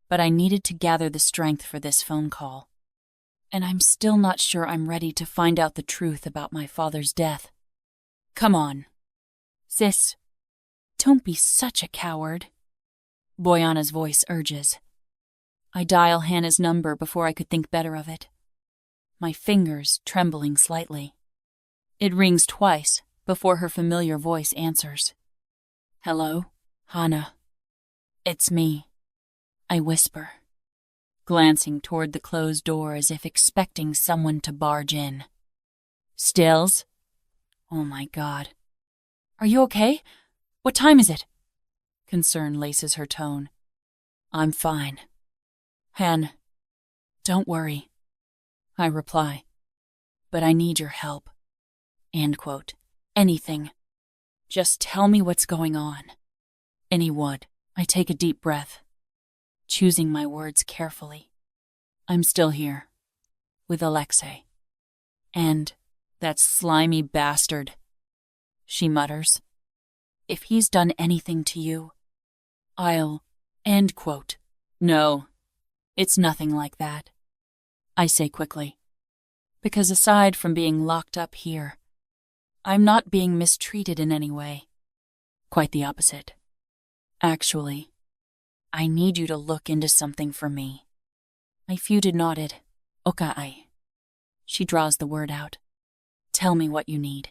[SPEAKER 1] But I needed to gather the strength for this phone call. And I'm still not sure I'm ready to find out the truth about my father's death. Come on. Sis, don't be such a coward. Bojana's voice urges. I dial Hannah's number before I could think better of it, my fingers trembling slightly. It rings twice before her familiar voice answers. Hello, Hannah. It's me, I whisper, glancing toward the closed door as if expecting someone to barge in. Stills? Oh my God. Are you okay? What time is it? Concern laces her tone. I'm fine. Han, don't worry, I reply. But I need your help. End quote. Anything. Just tell me what's going on. Any would. I take a deep breath, choosing my words carefully. I'm still here, with Alexi. And that slimy bastard, she mutters. If he's done anything to you, I'll... End quote. No, it's nothing like that, I say quickly. Because aside from being locked up here, I'm not being mistreated in any way. Quite the opposite. Actually, I need you to look into something for me. My feuded nodded. Okay. She draws the word out. Tell me what you need.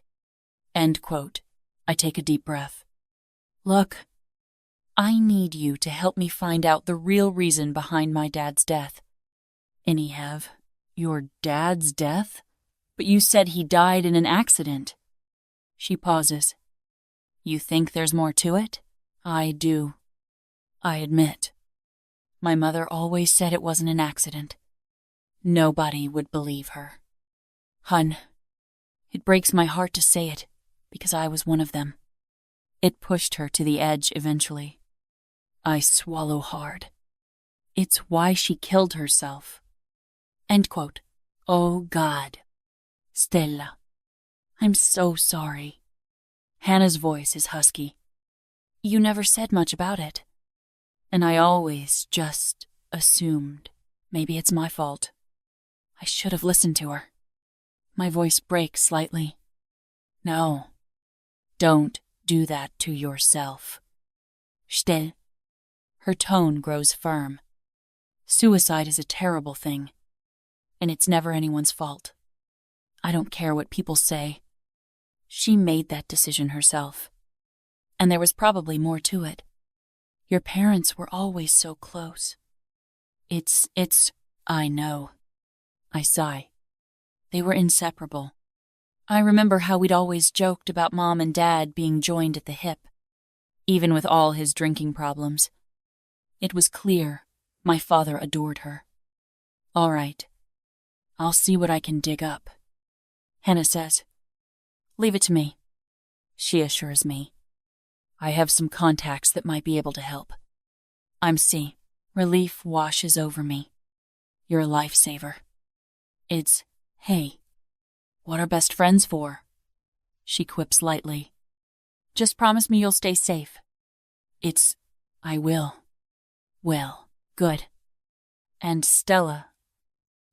[SPEAKER 1] End quote. I take a deep breath. Look, I need you to help me find out the real reason behind my dad's death. Anyhow, your dad's death? But you said he died in an accident. She pauses. You think there's more to it? I do. I admit. My mother always said it wasn't an accident. Nobody would believe her. Hun, it breaks my heart to say it, because I was one of them. It pushed her to the edge eventually. I swallow hard. It's why she killed herself. End quote. Oh God. Stella. I'm so sorry. Hannah's voice is husky. You never said much about it. And I always just assumed maybe it's my fault. I should have listened to her. My voice breaks slightly. No. Don't do that to yourself. Still. Her tone grows firm. Suicide is a terrible thing. And it's never anyone's fault. I don't care what people say. She made that decision herself. And there was probably more to it. Your parents were always so close. I know. I sigh. They were inseparable. I remember how we'd always joked about Mom and Dad being joined at the hip, even with all his drinking problems. It was clear my father adored her. All right. I'll see what I can dig up. Hannah says. Leave it to me. She assures me. I have some contacts that might be able to help. I'm C. Relief washes over me. You're a lifesaver. It's, hey, what are best friends for? She quips lightly. Just promise me you'll stay safe. It's, I will. Well, good. And Stella,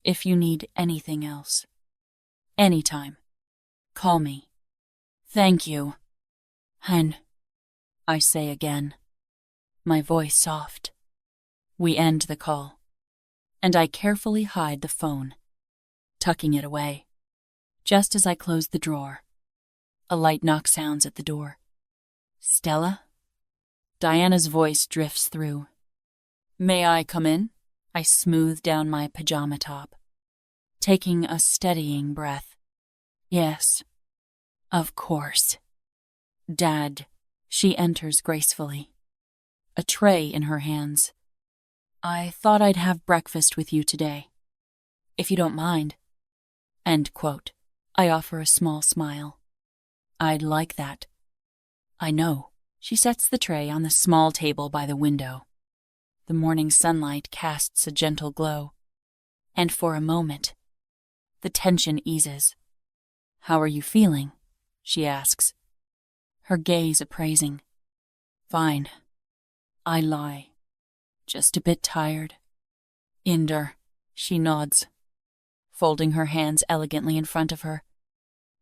[SPEAKER 1] if you need anything else. Anytime. Call me. Thank you. Hun, I say again, my voice soft. We end the call, and I carefully hide the phone, tucking it away. Just as I close the drawer, a light knock sounds at the door. Stella? Diana's voice drifts through. May I come in? I smooth down my pajama top, taking a steadying breath. Yes, of course. Dad, she enters gracefully, a tray in her hands. I thought I'd have breakfast with you today, if you don't mind. End quote. I offer a small smile. I'd like that. I know. She sets the tray on the small table by the window. The morning sunlight casts a gentle glow. And for a moment, the tension eases. How are you feeling? She asks, her gaze appraising. Fine. I lie. Just a bit tired. Inder, she nods, folding her hands elegantly in front of her.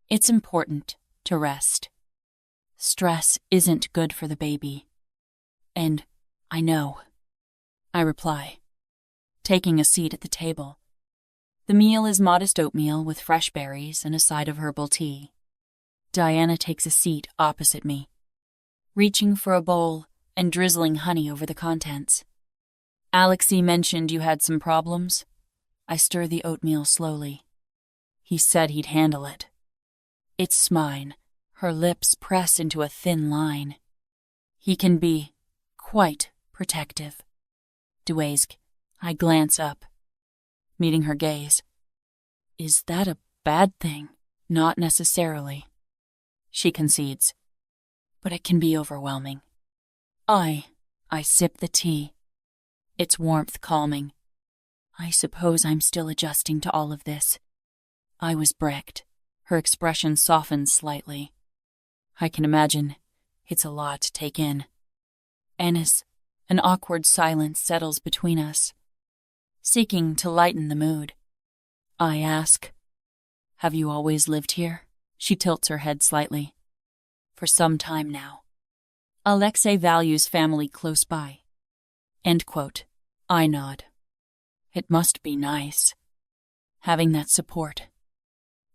[SPEAKER 1] It's important to rest. Stress isn't good for the baby. And I know. I reply, taking a seat at the table. The meal is modest oatmeal with fresh berries and a side of herbal tea. Diana takes a seat opposite me, reaching for a bowl and drizzling honey over the contents. Alexi mentioned you had some problems. I stir the oatmeal slowly. He said he'd handle it. It's mine. Her lips press into a thin line. He can be quite protective. Duazg, I glance up, meeting her gaze. Is that a bad thing? Not necessarily. She concedes, but it can be overwhelming. I sip the tea. Its warmth calming. I suppose I'm still adjusting to all of this. I was bricked. Her expression softens slightly. I can imagine it's a lot to take in. Ennis, an awkward silence settles between us, seeking to lighten the mood. I ask, have you always lived here? She tilts her head slightly. For some time now. Alexei values family close by. End quote. I nod. It must be nice. Having that support.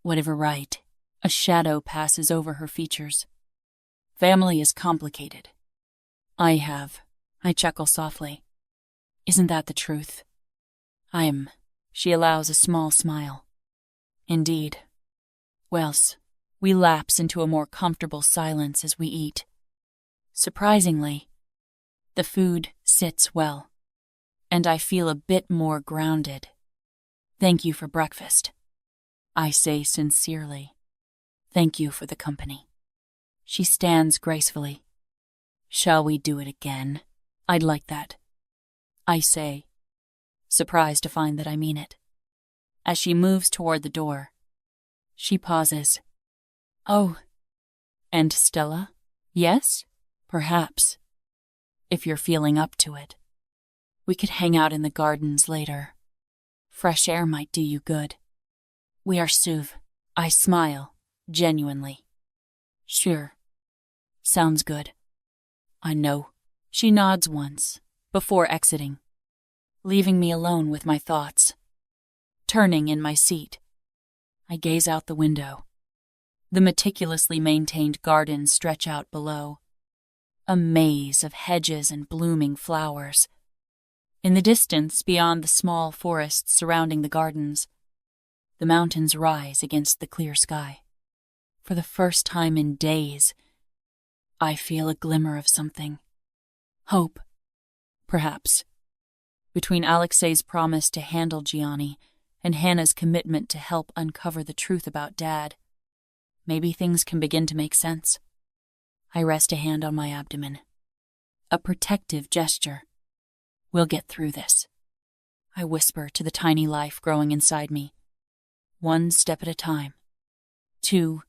[SPEAKER 1] Whatever right, a shadow passes over her features. Family is complicated. I chuckle softly. Isn't that the truth? She allows a small smile. Indeed. Wells, we lapse into a more comfortable silence as we eat. Surprisingly, the food sits well, and I feel a bit more grounded. Thank you for breakfast. I say sincerely. Thank you for the company. She stands gracefully. Shall we do it again? I'd like that. I say, surprised to find that I mean it. As she moves toward the door, she pauses. Oh, and Stella? Yes? Perhaps. If you're feeling up to it. We could hang out in the gardens later. Fresh air might do you good. We are Suv. I smile, genuinely. Sure. Sounds good. I know. She nods once, before exiting, leaving me alone with my thoughts. Turning in my seat, I gaze out the window. The meticulously maintained gardens stretch out below, a maze of hedges and blooming flowers. In the distance, beyond the small forests surrounding the gardens, the mountains rise against the clear sky. For the first time in days, I feel a glimmer of something. Hope, perhaps. Between Alexei's promise to handle Gianni and Hannah's commitment to help uncover the truth about Dad, maybe things can begin to make sense. I rest a hand on my abdomen. A protective gesture. We'll get through this. I whisper to the tiny life growing inside me. One step at a time. 2.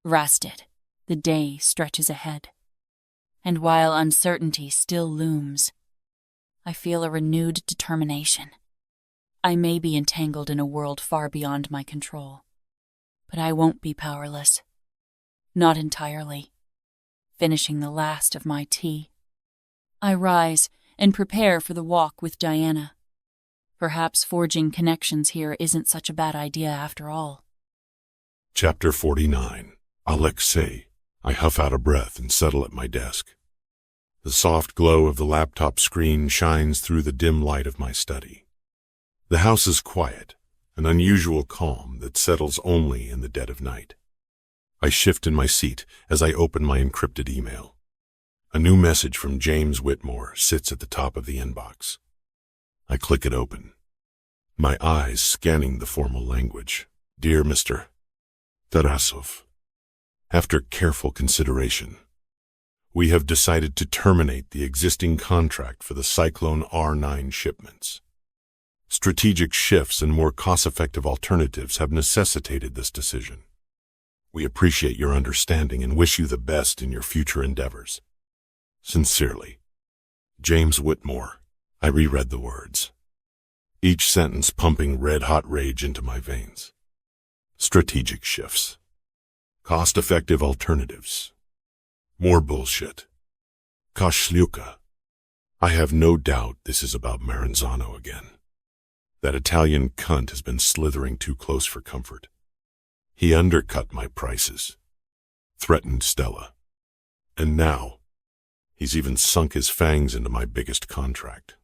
[SPEAKER 1] Rasted. The day stretches ahead. And while uncertainty still looms, I feel a renewed determination. I may be entangled in a world far beyond my control, but I won't be powerless. Not entirely. Finishing the last of my tea, I rise and prepare for the walk with Diana. Perhaps forging connections here isn't such a bad idea after all.
[SPEAKER 2] Chapter 49. Alexei. I huff out a breath and settle at my desk. The soft glow of the laptop screen shines through the dim light of my study. The house is quiet, an unusual calm that settles only in the dead of night. I shift in my seat as I open my encrypted email. A new message from James Whitmore sits at the top of the inbox. I click it open, my eyes scanning the formal language. Dear Mr. Tarasov, after careful consideration, we have decided to terminate the existing contract for the Cyclone R9 shipments. Strategic shifts and more cost-effective alternatives have necessitated this decision. We appreciate your understanding and wish you the best in your future endeavors. Sincerely, James Whitmore. I reread the words, each sentence pumping red-hot rage into my veins. Strategic shifts. Cost-effective alternatives. More bullshit. Kashlyuka. I have no doubt this is about Maranzano again. That Italian cunt has been slithering too close for comfort. He undercut my prices, threatened Stella, and now he's even sunk his fangs into my biggest contract.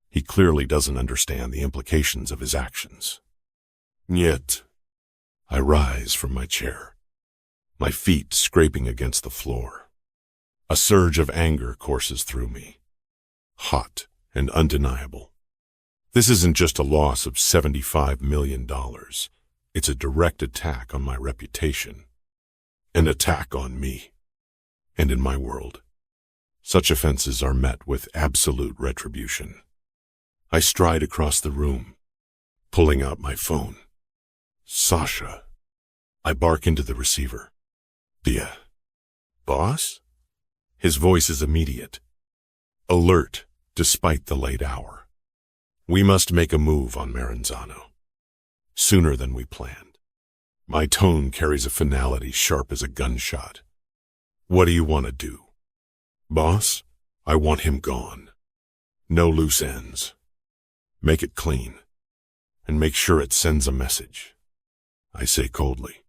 [SPEAKER 2] He clearly doesn't understand the implications of his actions. Yet, I rise from my chair, my feet scraping against the floor. A surge of anger courses through me, hot and undeniable. This isn't just a loss of $75 million. It's a direct attack on my reputation, an attack on me, and in my world. Such offenses are met with absolute retribution. I stride across the room, pulling out my phone. Sasha. I bark into the receiver. Yeah. Boss? His voice is immediate, alert despite the late hour. We must make a move on Maranzano, sooner than we planned. My tone carries a finality sharp as a gunshot. What do you want to do? Boss, I want him gone. No loose ends. Make it clean, and make sure it sends a message. I say coldly.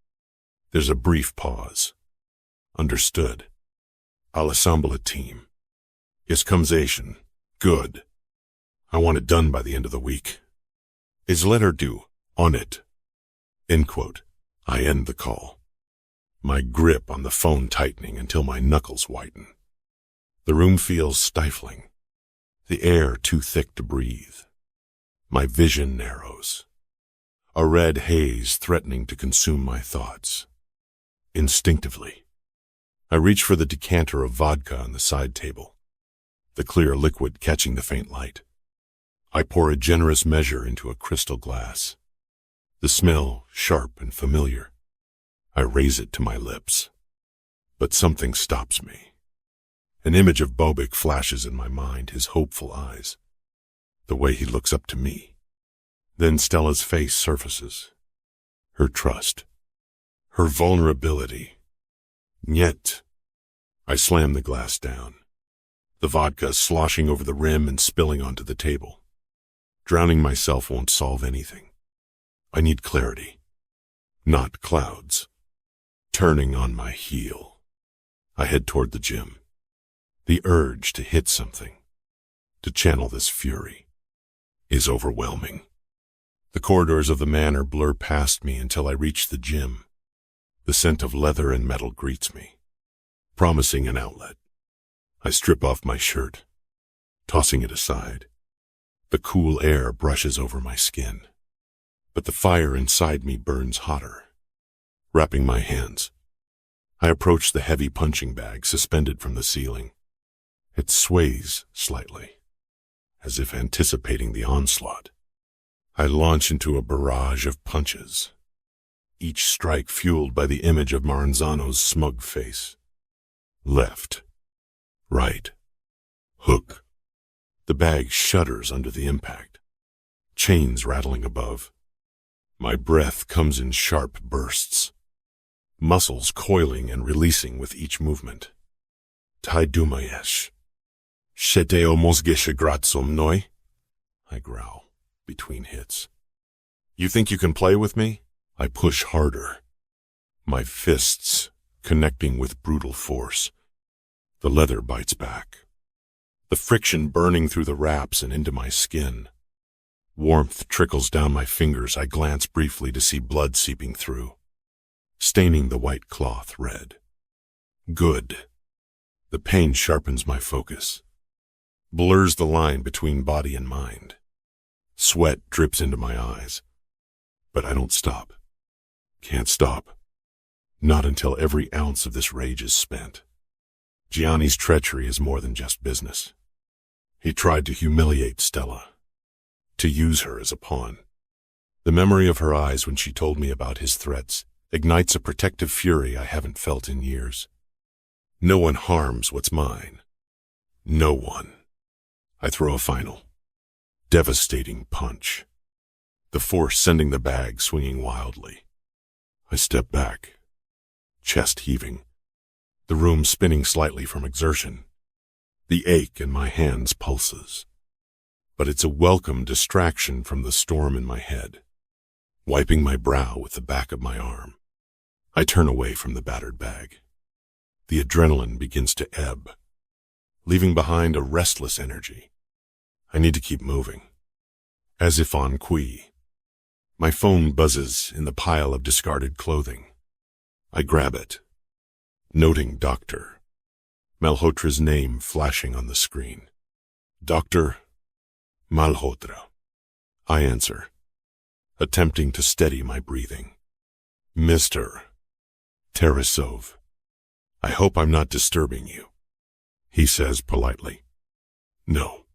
[SPEAKER 2] There's a brief pause. Understood. I'll assemble a team. Iscomzation. Good. I want it done by the end of the week. Is letter due? On it. End quote. I end the call, my grip on the phone tightening until my knuckles whiten. The room feels stifling, the air too thick to breathe. My vision narrows, a red haze threatening to consume my thoughts. Instinctively, I reach for the decanter of vodka on the side table, the clear liquid catching the faint light. I pour a generous measure into a crystal glass. The smell sharp and familiar. I raise it to my lips. But something stops me. An image of Bobic flashes in my mind, his hopeful eyes, the way he looks up to me. Then Stella's face surfaces. Her trust. Her vulnerability. Yet, I slam the glass down. The vodka sloshing over the rim and spilling onto the table. Drowning myself won't solve anything. I need clarity, not clouds. Turning on my heel, I head toward the gym. The urge to hit something, to channel this fury, is overwhelming. The corridors of the manor blur past me until I reach the gym. The scent of leather and metal greets me, promising an outlet. I strip off my shirt, tossing it aside. The cool air brushes over my skin, but the fire inside me burns hotter. Wrapping my hands, I approach the heavy punching bag suspended from the ceiling. It sways slightly, as if anticipating the onslaught. I launch into a barrage of punches, each strike fueled by the image of Maranzano's smug face. Left, right, hook. The bag shudders under the impact, chains rattling above. My breath comes in sharp bursts, muscles coiling and releasing with each movement. Tai dumayesh. Sheteo mozgeshe gratzum noi? I growl between hits. You think you can play with me? I push harder, my fists connecting with brutal force. The leather bites back, the friction burning through the wraps and into my skin. Warmth trickles down my fingers. I glance briefly to see blood seeping through, staining the white cloth red. Good. The pain sharpens my focus, blurs the line between body and mind. Sweat drips into my eyes, but I don't stop. Can't stop. Not until every ounce of this rage is spent. Gianni's treachery is more than just business. He tried to humiliate Stella, to use her as a pawn. The memory of her eyes when she told me about his threats ignites a protective fury I haven't felt in years. No one harms what's mine. No one. I throw a final, devastating punch, the force sending the bag swinging wildly. I step back, chest heaving, the room spinning slightly from exertion. The ache in my hands pulses, but it's a welcome distraction from the storm in my head. Wiping my brow with the back of my arm, I turn away from the battered bag. The adrenaline begins to ebb, leaving behind a restless energy. I need to keep moving. As if on qui, my phone buzzes in the pile of discarded clothing. I grab it, noting Dr. Malhotra's name flashing on the screen. Dr. Malhotra. I answer, attempting to steady my breathing. Mr. Tarasov. I hope I'm not disturbing you, he says politely. No.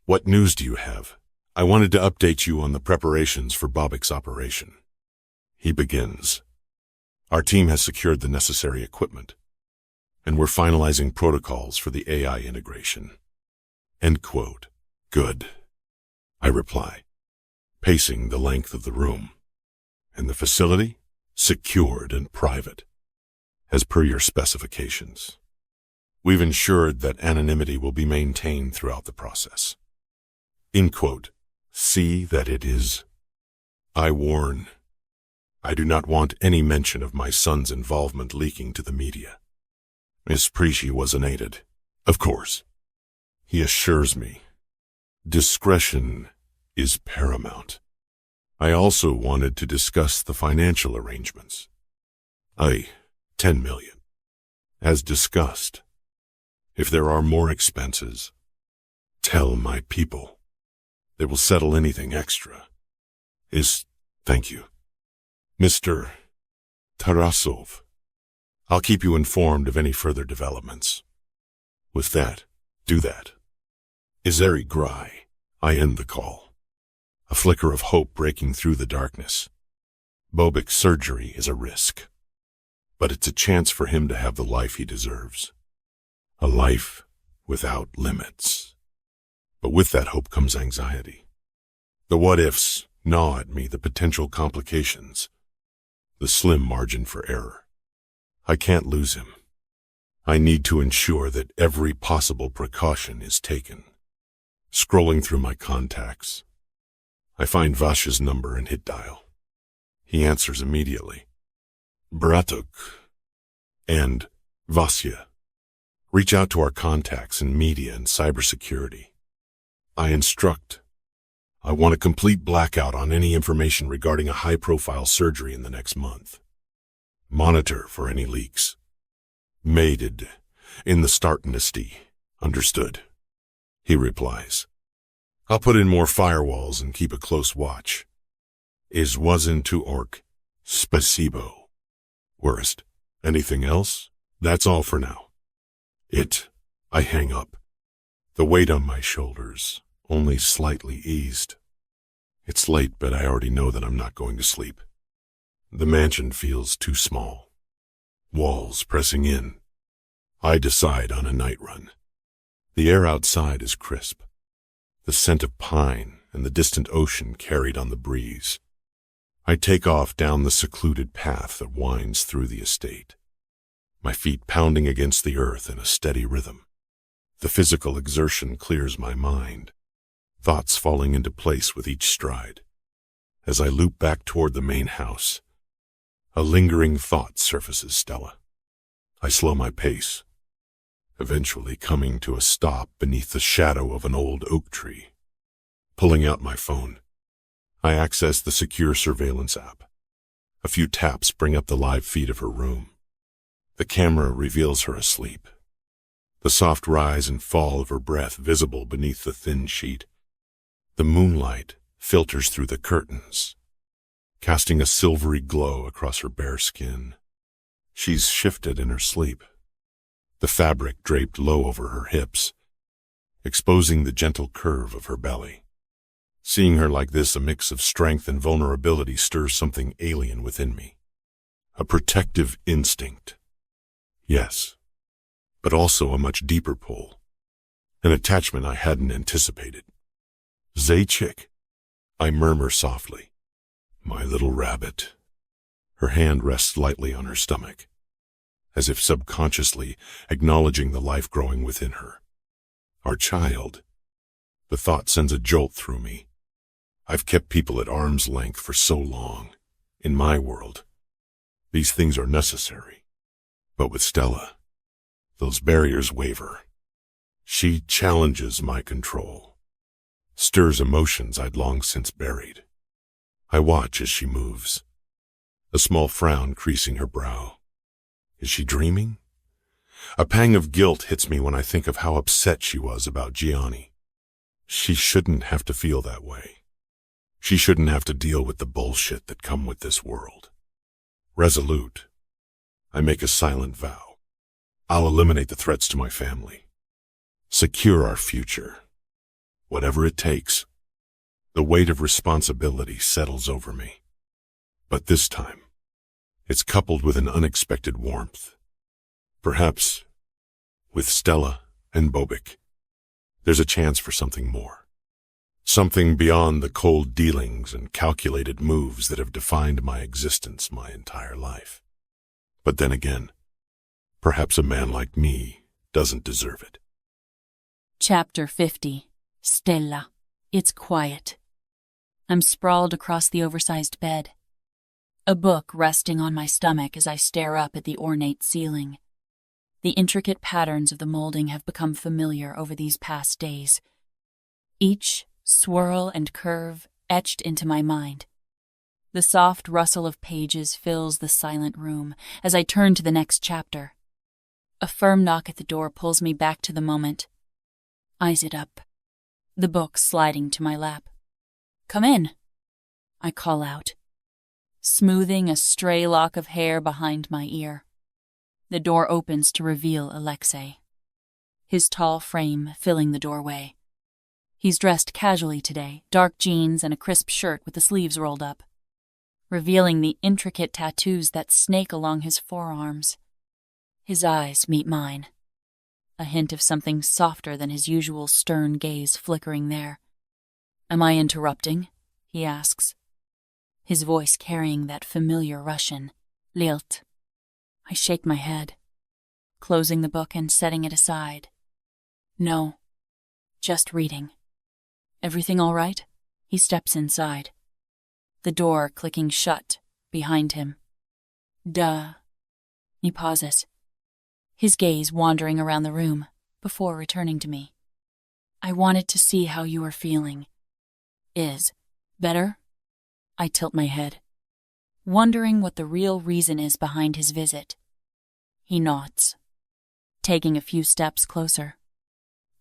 [SPEAKER 2] What news do you have? I wanted to update you on the preparations for Bobic's operation. He begins. Our team has secured the necessary equipment, and we're finalizing protocols for the AI integration. End quote. Good, I reply, pacing the length of the room. And the facility? Secured and private, as per your specifications. We've ensured that anonymity will be maintained throughout the process. End quote. See that it is. I warn, I do not want any mention of my son's involvement leaking to the media. Miss Preci was unaided, of course. He assures me, discretion is paramount. I also wanted to discuss the financial arrangements. 10 million. As discussed. If there are more expenses, tell my people. They will settle anything extra. Thank you. Mr. Tarasov. I'll keep you informed of any further developments. With that, do that. Izeri Grai. I end the call. A flicker of hope breaking through the darkness. Bobic's surgery is a risk, but it's a chance for him to have the life he deserves. A life without limits. But with that hope comes anxiety. The what-ifs gnaw at me, the potential complications, the slim margin for error. I can't lose him. I need to ensure that every possible precaution is taken. Scrolling through my contacts, I find Vasha's number and hit dial. He answers immediately. Bratuk and Vasya. Reach out to our contacts in media and cybersecurity. I instruct. I want a complete blackout on any information regarding a high-profile surgery in the next month. Monitor for any leaks. Mated in the Startnesty. Understood. He replies. I'll put in more firewalls and keep a close watch. Wasn't to orc. Spasibo. Worst. Anything else? That's all for now. I hang up. The weight on my shoulders only slightly eased. It's late, but I already know that I'm not going to sleep. The mansion feels too small. Walls pressing in. I decide on a night run. The air outside is crisp. The scent of pine and the distant ocean carried on the breeze. I take off down the secluded path that winds through the estate, my feet pounding against the earth in a steady rhythm. The physical exertion clears my mind, thoughts falling into place with each stride. As I loop back toward the main house, a lingering thought surfaces Stella. I slow my pace, eventually coming to a stop beneath the shadow of an old oak tree. Pulling out my phone, I access the secure surveillance app. A few taps bring up the live feed of her room. The camera reveals her asleep, the soft rise and fall of her breath visible beneath the thin sheet. The moonlight filters through the curtains, casting a silvery glow across her bare skin. She's shifted in her sleep, the fabric draped low over her hips, exposing the gentle curve of her belly. Seeing her like this, a mix of strength and vulnerability, stirs something alien within me. A protective instinct. Yes, but also a much deeper pull. An attachment I hadn't anticipated. Zaychik, I murmur softly. My little rabbit. Her hand rests lightly on her stomach, as if subconsciously acknowledging the life growing within her. Our child. The thought sends a jolt through me. I've kept people at arm's length for so long. In my world, these things are necessary. But with Stella, those barriers waver. She challenges my control, stirs emotions I'd long since buried. I watch as she moves, a small frown creasing her brow. Is she dreaming? A pang of guilt hits me when I think of how upset she was about Gianni. She shouldn't have to feel that way. She shouldn't have to deal with the bullshit that come with this world. Resolute, I make a silent vow. I'll eliminate the threats to my family. Secure our future. Whatever it takes. The weight of responsibility settles over me. But this time, it's coupled with an unexpected warmth. Perhaps, with Stella and Bobic, there's a chance for something more. Something beyond the cold dealings and calculated moves that have defined my existence my entire life. But then again, perhaps a man like me doesn't deserve it.
[SPEAKER 1] Chapter 50. Stella. It's quiet. I'm sprawled across the oversized bed, a book resting on my stomach as I stare up at the ornate ceiling. The intricate patterns of the molding have become familiar over these past days. Each swirl and curve etched into my mind. The soft rustle of pages fills the silent room as I turn to the next chapter. A firm knock at the door pulls me back to the moment. Eyes it up, the book sliding to my lap. Come in, I call out, smoothing a stray lock of hair behind my ear. The door opens to reveal Alexi, his tall frame filling the doorway. He's dressed casually today, dark jeans and a crisp shirt with the sleeves rolled up, revealing the intricate tattoos that snake along his forearms. His eyes meet mine, a hint of something softer than his usual stern gaze flickering there. Am I interrupting? He asks, his voice carrying that familiar Russian, lilt. I shake my head, closing the book and setting it aside. No, just reading. Everything all right? He steps inside, the door clicking shut behind him. Duh. He pauses, his gaze wandering around the room before returning to me. I wanted to see how you were feeling. Is better? I tilt my head, wondering what the real reason is behind his visit. He nods, taking a few steps closer.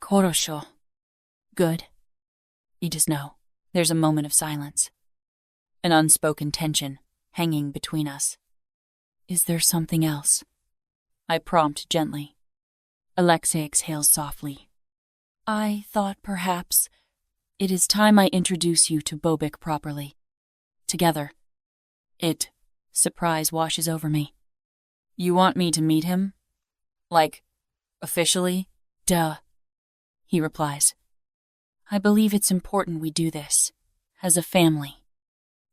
[SPEAKER 1] Korosho. Good. You just know. There's a moment of silence, an unspoken tension hanging between us. Is there something else? I prompt gently. Alexei exhales softly. I thought perhaps it is time I introduce you to Bobic properly. Together. Surprise washes over me. You want me to meet him? Like, officially? Duh. He replies. I believe it's important we do this. As a family.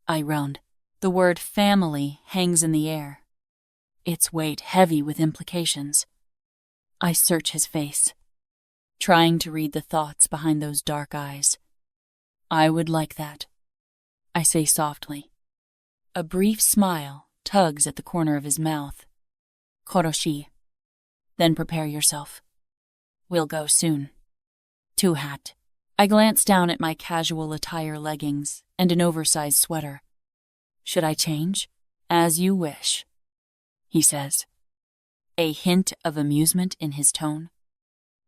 [SPEAKER 1] I round. The word family hangs in the air, its weight heavy with implications. I search his face, trying to read the thoughts behind those dark eyes. I would like that, I say softly. A brief smile tugs at the corner of his mouth. Koroshi. Then prepare yourself. We'll go soon. Two hat. I glance down at my casual attire leggings and an oversized sweater. Should I change? As you wish, he says, a hint of amusement in his tone.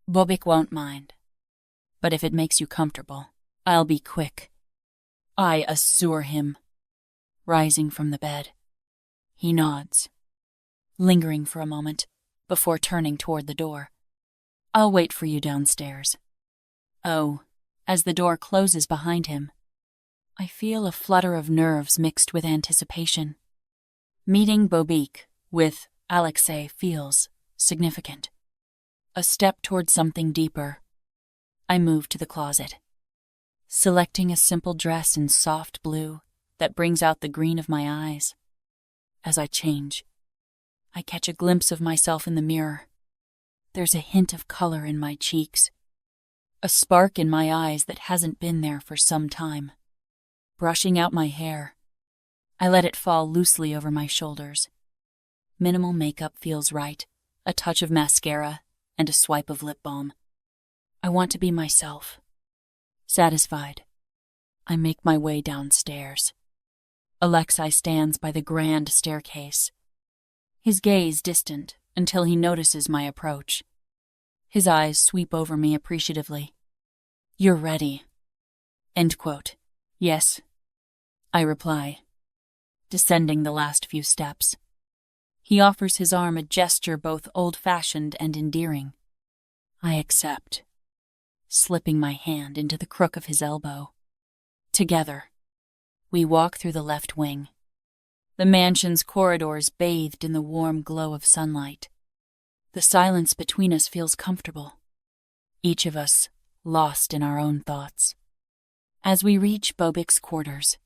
[SPEAKER 1] Bobic won't mind, but if it makes you comfortable, I'll be quick. I assure him, rising from the bed. He nods. lingering for a moment before turning toward the door. I'll wait for you downstairs. Oh, as the door closes behind him, I feel a flutter of nerves mixed with anticipation. Meeting Bobic with Alexi feels significant. A step toward something deeper. I move to the closet, selecting a simple dress in soft blue that brings out the green of my eyes. As I change, I catch a glimpse of myself in the mirror. There's a hint of color in my cheeks, a spark in my eyes that hasn't been there for some time. Brushing out my hair, I let it fall loosely over my shoulders. Minimal makeup feels right, a touch of mascara, and a swipe of lip balm. I want to be myself. Satisfied, I make my way downstairs. Alexi stands by the grand staircase, his gaze distant until he notices my approach. His eyes sweep over me appreciatively. "You're ready." End quote. "Yes," I reply, descending the last few steps. He offers his arm, a gesture both old-fashioned and endearing. I accept, slipping my hand into the crook of his elbow. Together, we walk through the left wing, the mansion's corridors bathed in the warm glow of sunlight. The silence between us feels comfortable, each of us lost in our own thoughts. As we reach Bobic's quarters,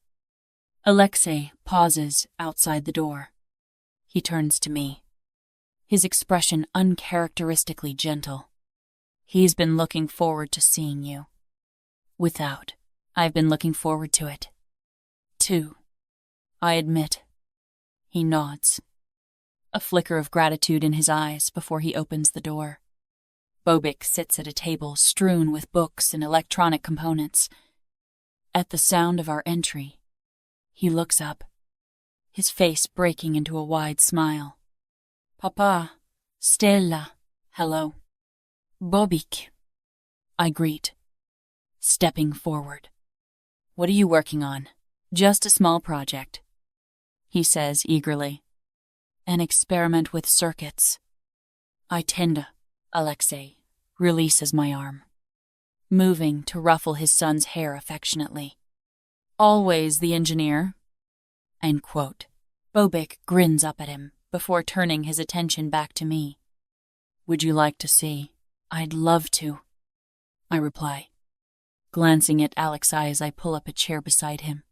[SPEAKER 1] Alexi pauses outside the door. He turns to me, his expression uncharacteristically gentle. "He's been looking forward to seeing you." Without, I've been looking forward to it, too, I admit. He nods, a flicker of gratitude in his eyes before he opens the door. Bobic sits at a table strewn with books and electronic components. At the sound of our entry, he looks up, his face breaking into a wide smile. "Papa, Stella, hello." "Bobic," I greet, stepping forward. "What are you working on?" "Just a small project," he says eagerly. "An experiment with circuits." I tend. Alexi releases my arm, moving to ruffle his son's hair affectionately. "Always the engineer." End quote. Bobic grins up at him before turning his attention back to me. "Would you like to see?" "I'd love to," I reply, glancing at Alexi as I pull up a chair beside him.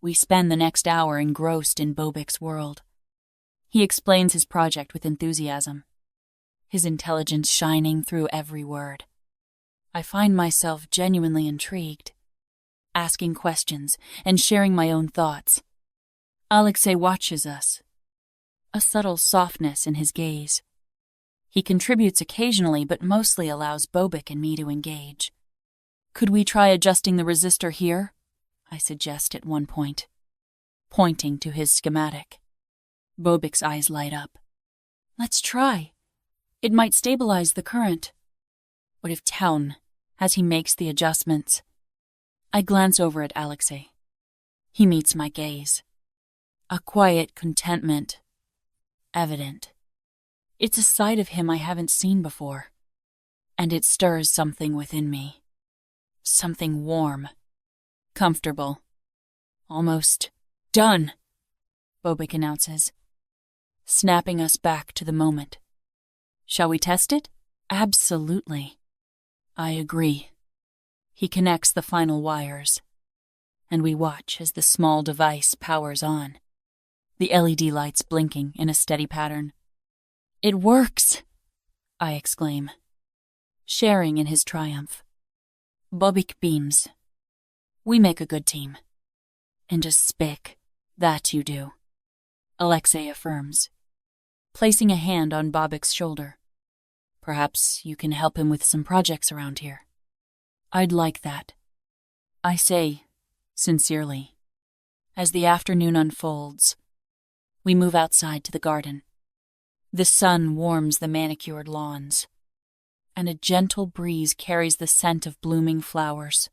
[SPEAKER 1] We spend the next hour engrossed in Bobic's world. He explains his project with enthusiasm, his intelligence shining through every word. I find myself genuinely intrigued, asking questions and sharing my own thoughts. Alexi watches us, a subtle softness in his gaze. He contributes occasionally, but mostly allows Bobic and me to engage. "Could we try adjusting the resistor here?" I suggest at one point, pointing to his schematic. Bobic's eyes light up. "Let's try. It might stabilize the current." "What if town, as he makes the adjustments?" I glance over at Alexi. He meets my gaze. A quiet contentment, evident. It's a side of him I haven't seen before, and it stirs something within me. Something warm, comfortable, almost done, Bobic announces, snapping us back to the moment. "Shall we test it?" "Absolutely." I agree. He connects the final wires, and we watch as the small device powers on, the LED lights blinking in a steady pattern. "It works!" I exclaim, sharing in his triumph. Bobic beams. "We make a good team." "And a spick, that you do," Alexi affirms, placing a hand on Bobic's shoulder. "Perhaps you can help him with some projects around here." "I'd like that," I say, sincerely. As the afternoon unfolds, we move outside to the garden. The sun warms the manicured lawns, and a gentle breeze carries the scent of blooming flowers.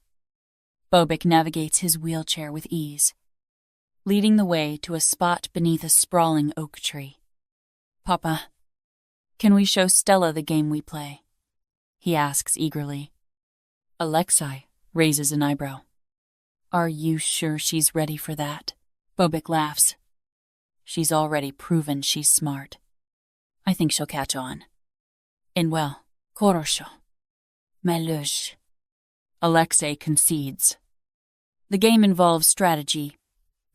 [SPEAKER 1] Bobic navigates his wheelchair with ease, leading the way to a spot beneath a sprawling oak tree. Papa, can we show Stella the game we play? He asks eagerly. Alexi raises an eyebrow. Are you sure she's ready for that? Bobic laughs. She's already proven she's smart. I think she'll catch on. And well, Korosho. Malush. Alexei concedes. The game involves strategy,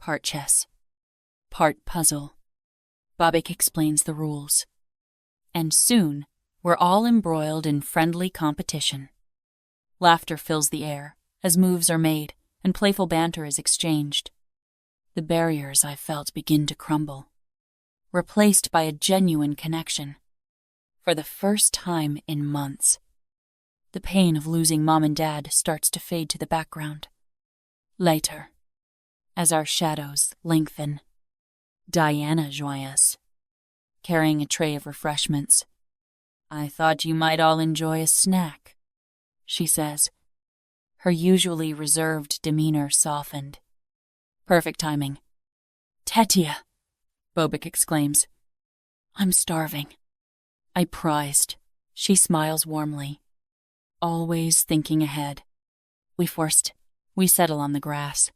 [SPEAKER 1] part chess, part puzzle. Bobic explains the rules. And soon, we're all embroiled in friendly competition. Laughter fills the air as moves are made and playful banter is exchanged. The barriers I felt begin to crumble, replaced by a genuine connection. For the first time in months, the pain of losing Mom and Dad starts to fade to the background. Later, as our shadows lengthen, Diana joins us, carrying a tray of refreshments. I thought you might all enjoy a snack, she says. Her usually reserved demeanor softened. Perfect timing. Tetia, Bobic exclaims. I'm starving. I prized. She smiles warmly. Always thinking ahead. We settle on the grass.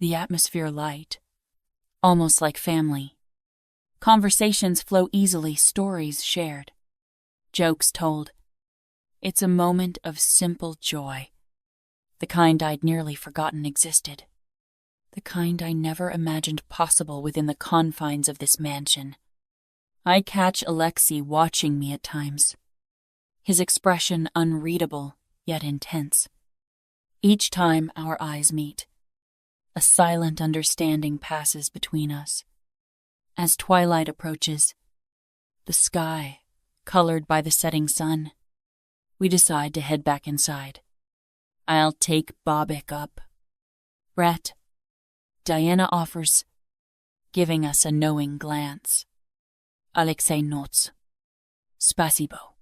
[SPEAKER 1] The atmosphere light. Almost like family. Conversations flow easily, stories shared. Jokes told. It's a moment of simple joy. The kind I'd nearly forgotten existed. The kind I never imagined possible within the confines of this mansion. I catch Alexi watching me at times. His expression unreadable, yet intense. Each time our eyes meet, a silent understanding passes between us. As twilight approaches, the sky colored by the setting sun, we decide to head back inside. I'll take Bobic up. Brett, Diana offers, giving us a knowing glance. Alexei nods. Spasibo.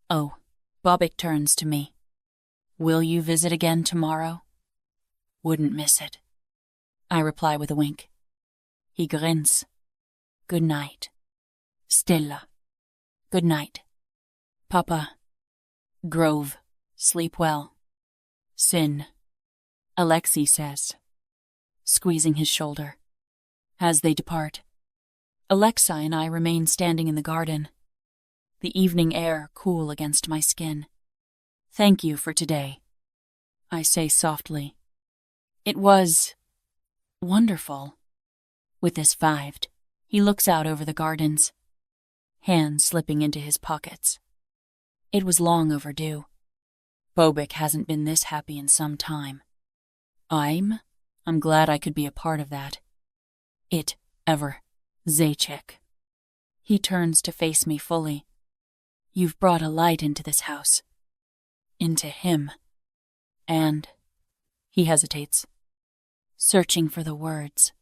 [SPEAKER 1] Oh, Bobic turns to me. Will you visit again tomorrow? Wouldn't miss it. I reply with a wink. He grins. Good night. Stella. Good night. Papa. Grove. Sleep well. Sin. Alexi says, squeezing his shoulder. As they depart, Alexi and I remain standing in the garden, the evening air cool against my skin. Thank you for today, I say softly. It was wonderful. With this fived, he looks out over the gardens, hands slipping into his pockets. It was long overdue. Bobic hasn't been this happy in some time. I'm glad I could be a part of that. Zaychek. He turns to face me fully. You've brought a light into this house. Into him. And, he hesitates, searching for the words.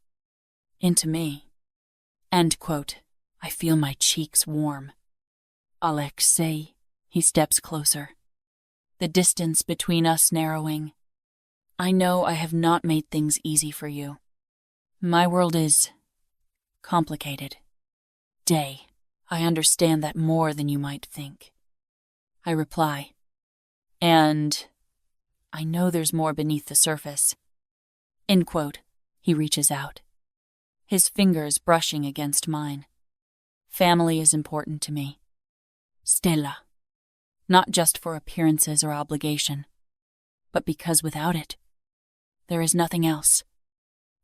[SPEAKER 1] Into me. End quote. I feel my cheeks warm. Alexei, he steps closer. The distance between us narrowing. I know I have not made things easy for you. My world is complicated. I understand that more than you might think. I reply. And I know there's more beneath the surface. End quote. He reaches out, his fingers brushing against mine. Family is important to me. Stella. Not just for appearances or obligation, but because without it, there is nothing else.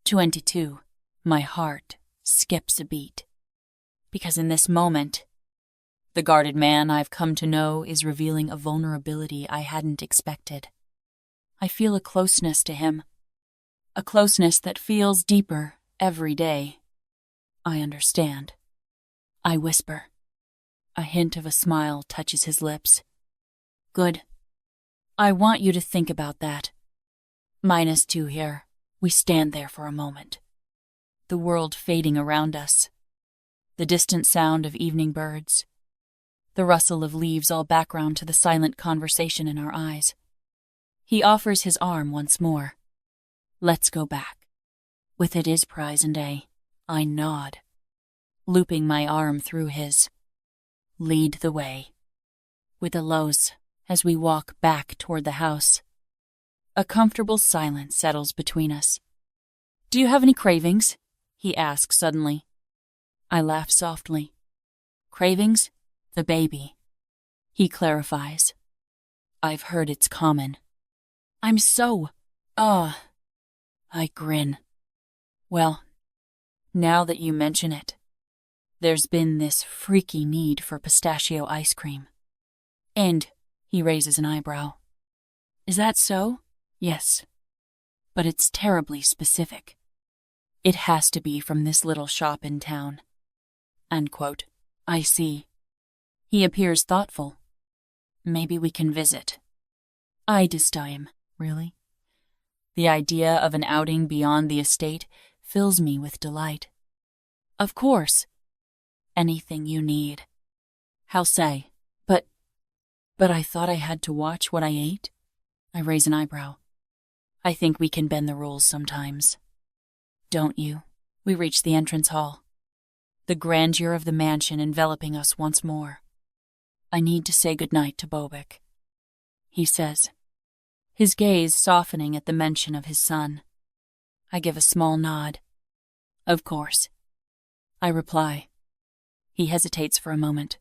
[SPEAKER 1] 22. My heart skips a beat. Because in this moment, the guarded man I've come to know is revealing a vulnerability I hadn't expected. I feel a closeness to him. A closeness that feels deeper every day. I understand. I whisper. A hint of a smile touches his lips. Good. I want you to think about that. -2 here. We stand there for a moment. The world fading around us. The distant sound of evening birds. The rustle of leaves all background to the silent conversation in our eyes. He offers his arm once more. Let's go back. With it is prize and I nod. looping my arm through his. Lead the way. With a lows as we walk back toward the house. A comfortable silence settles between us. Do you have any cravings? He asks suddenly. I laugh softly. Cravings? The baby. He clarifies. I've heard it's common. I'm so... I grin. Well, now that you mention it, there's been this freaky need for pistachio ice cream. And, he raises an eyebrow. Is that so? Yes. But it's terribly specific. It has to be from this little shop in town. End quote. I see. He appears thoughtful. Maybe we can visit. I time, really? The idea of an outing beyond the estate fills me with delight. Of course. Anything you need. How say? But I thought I had to watch what I ate? I raise an eyebrow. I think we can bend the rules sometimes. Don't you? We reach the entrance hall. The grandeur of the mansion enveloping us once more. I need to say goodnight to Bobic. He says, his gaze softening at the mention of his son. I give a small nod. Of course. I reply. He hesitates for a moment,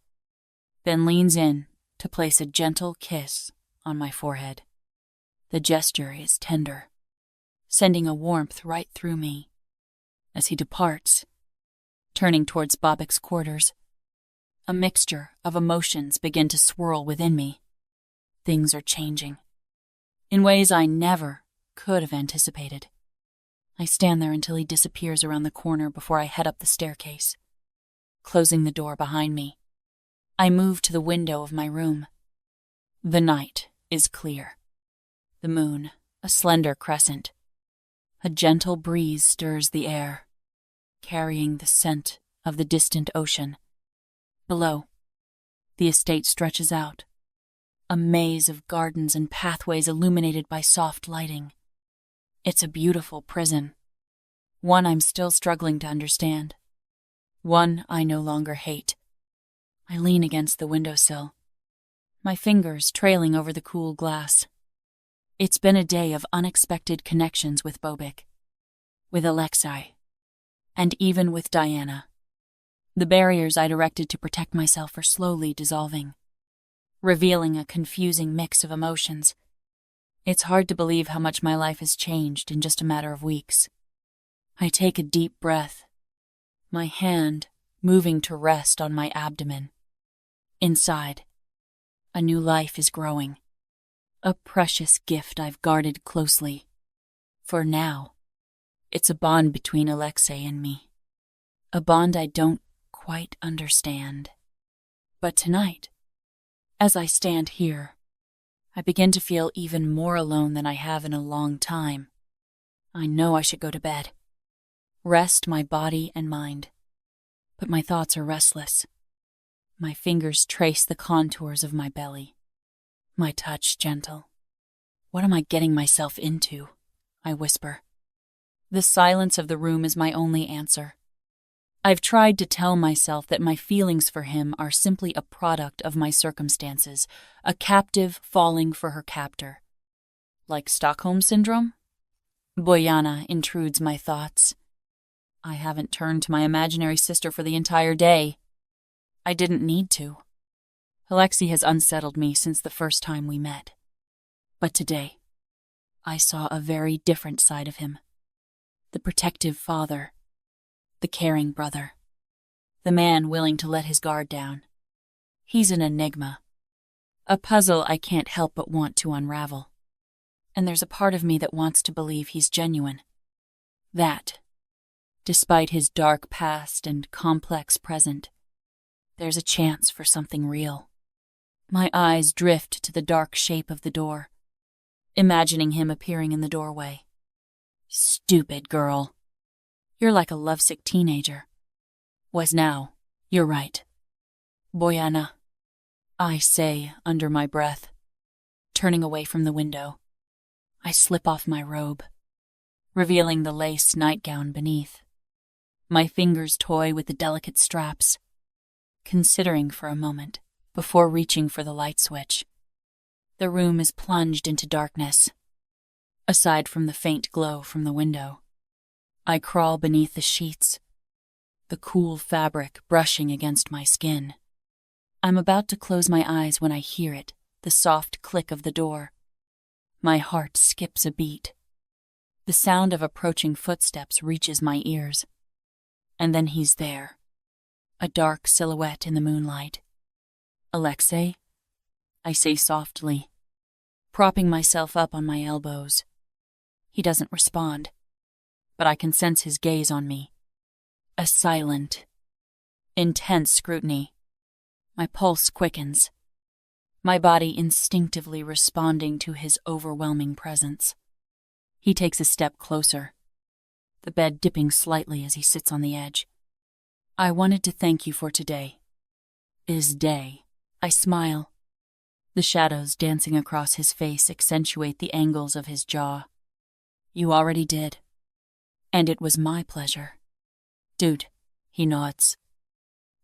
[SPEAKER 1] then leans in to place a gentle kiss on my forehead. The gesture is tender, sending a warmth right through me. As he departs, turning towards Bobic's quarters, a mixture of emotions begin to swirl within me. Things are changing, in ways I never could have anticipated. I stand there until he disappears around the corner before I head up the staircase. Closing the door behind me, I move to the window of my room. The night is clear. The moon, a slender crescent. A gentle breeze stirs the air, carrying the scent of the distant ocean. Below, the estate stretches out, a maze of gardens and pathways illuminated by soft lighting. It's a beautiful prison, one I'm still struggling to understand, one I no longer hate. I lean against the windowsill, my fingers trailing over the cool glass. It's been a day of unexpected connections with Bobic, with Alexi, and even with Diana. The barriers I'd erected to protect myself are slowly dissolving, revealing a confusing mix of emotions. It's hard to believe how much my life has changed in just a matter of weeks. I take a deep breath, my hand moving to rest on my abdomen. Inside, a new life is growing, a precious gift I've guarded closely. For now, it's a bond between Alexi and me, a bond I don't quite understand. But tonight, as I stand here, I begin to feel even more alone than I have in a long time. I know I should go to bed, rest my body and mind, but my thoughts are restless. My fingers trace the contours of my belly, my touch gentle. What am I getting myself into? I whisper. The silence of the room is my only answer. I've tried to tell myself that my feelings for him are simply a product of my circumstances, a captive falling for her captor. Like Stockholm Syndrome? Bojana intrudes my thoughts. I haven't turned to my imaginary sister for the entire day. I didn't need to. Alexi has unsettled me since the first time we met. But today, I saw a very different side of him. The protective father, the caring brother, the man willing to let his guard down. He's an enigma, a puzzle I can't help but want to unravel. And there's a part of me that wants to believe he's genuine. That, despite his dark past and complex present, there's a chance for something real. My eyes drift to the dark shape of the door, imagining him appearing in the doorway. Stupid girl. You're like a lovesick teenager. Was now. You're right. Bojana, I say under my breath, turning away from the window. I slip off my robe, revealing the lace nightgown beneath. My fingers toy with the delicate straps, considering for a moment before reaching for the light switch. The room is plunged into darkness, aside from the faint glow from the window. I crawl beneath the sheets, the cool fabric brushing against my skin. I'm about to close my eyes when I hear it, the soft click of the door. My heart skips a beat. The sound of approaching footsteps reaches my ears. And then he's there, a dark silhouette in the moonlight. "Alexei?" I say softly, propping myself up on my elbows. He doesn't respond, but I can sense his gaze on me. A silent, intense scrutiny. My pulse quickens, my body instinctively responding to his overwhelming presence. He takes a step closer, the bed dipping slightly as he sits on the edge. "I wanted to thank you for today." Is day. I smile. The shadows dancing across his face accentuate the angles of his jaw. "You already did. And it was my pleasure." "Dude," he nods,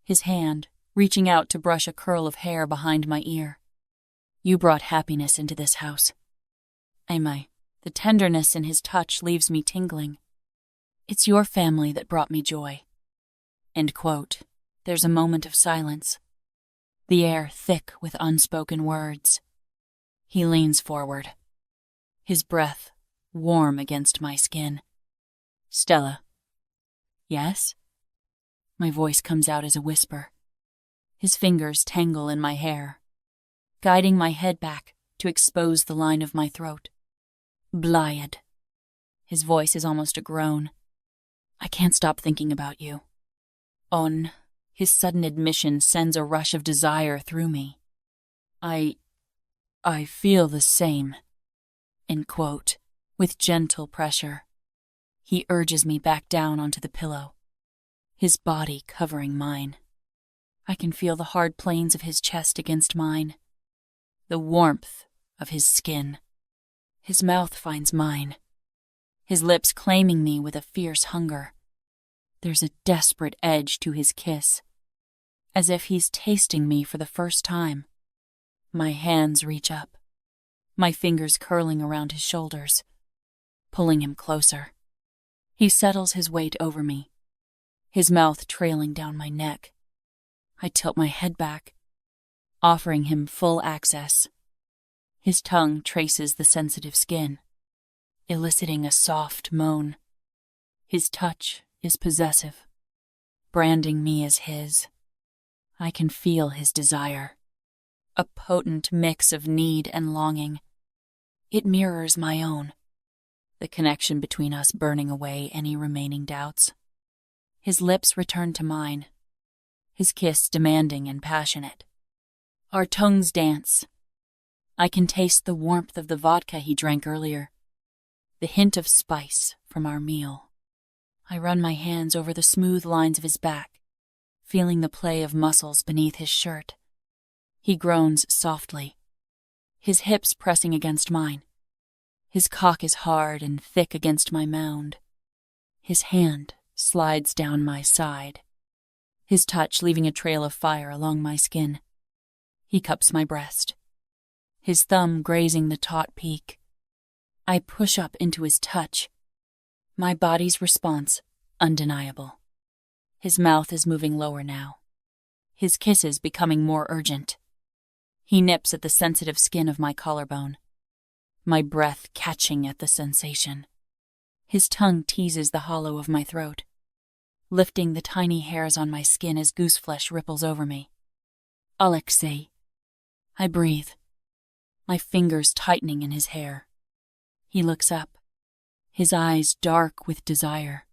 [SPEAKER 1] his hand reaching out to brush a curl of hair behind my ear. "You brought happiness into this house." The tenderness in his touch leaves me tingling. "It's your family that brought me joy." End quote. There's a moment of silence, the air thick with unspoken words. He leans forward, his breath warm against my skin. "Stella." "Yes?" My voice comes out as a whisper. His fingers tangle in my hair, guiding my head back to expose the line of my throat. "Blyad." His voice is almost a groan. "I can't stop thinking about you." His sudden admission sends a rush of desire through me. I feel the same." End quote, with gentle pressure. He urges me back down onto the pillow, his body covering mine. I can feel the hard planes of his chest against mine, the warmth of his skin. His mouth finds mine, his lips claiming me with a fierce hunger. There's a desperate edge to his kiss, as if he's tasting me for the first time. My hands reach up, my fingers curling around his shoulders, pulling him closer. He settles his weight over me, his mouth trailing down my neck. I tilt my head back, offering him full access. His tongue traces the sensitive skin, eliciting a soft moan. His touch is possessive, branding me as his. I can feel his desire, a potent mix of need and longing. It mirrors my own, the connection between us burning away any remaining doubts. His lips return to mine, his kiss demanding and passionate. Our tongues dance. I can taste the warmth of the vodka he drank earlier, the hint of spice from our meal. I run my hands over the smooth lines of his back, feeling the play of muscles beneath his shirt. He groans softly, his hips pressing against mine. His cock is hard and thick against my mound. His hand slides down my side, his touch leaving a trail of fire along my skin. He cups my breast, his thumb grazing the taut peak. I push up into his touch, my body's response undeniable. His mouth is moving lower now, his kisses becoming more urgent. He nips at the sensitive skin of my collarbone, my breath catching at the sensation. His tongue teases the hollow of my throat, lifting the tiny hairs on my skin as gooseflesh ripples over me. "Alexei." I breathe, my fingers tightening in his hair. He looks up, his eyes dark with desire.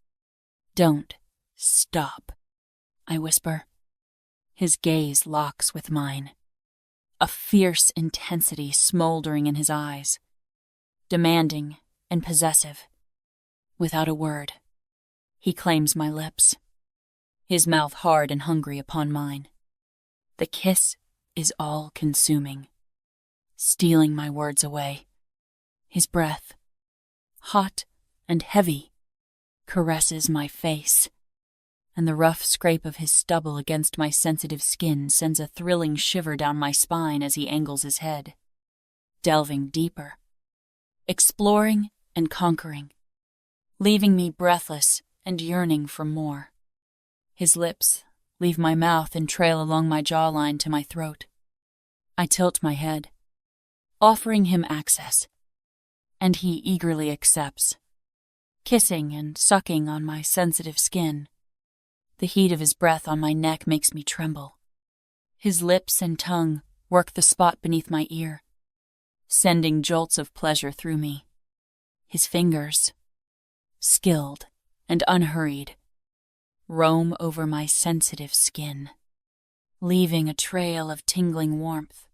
[SPEAKER 1] "Don't stop," I whisper. His gaze locks with mine, a fierce intensity smoldering in his eyes, demanding and possessive. Without a word, he claims my lips, his mouth hard and hungry upon mine. The kiss is all-consuming, stealing my words away. His breath, hot and heavy, caresses my face, and the rough scrape of his stubble against my sensitive skin sends a thrilling shiver down my spine as he angles his head, delving deeper, exploring and conquering, leaving me breathless and yearning for more. His lips leave my mouth and trail along my jawline to my throat. I tilt my head, offering him access, and he eagerly accepts, kissing and sucking on my sensitive skin. The heat of his breath on my neck makes me tremble. His lips and tongue work the spot beneath my ear, sending jolts of pleasure through me. His fingers, skilled and unhurried, roam over my sensitive skin, leaving a trail of tingling warmth.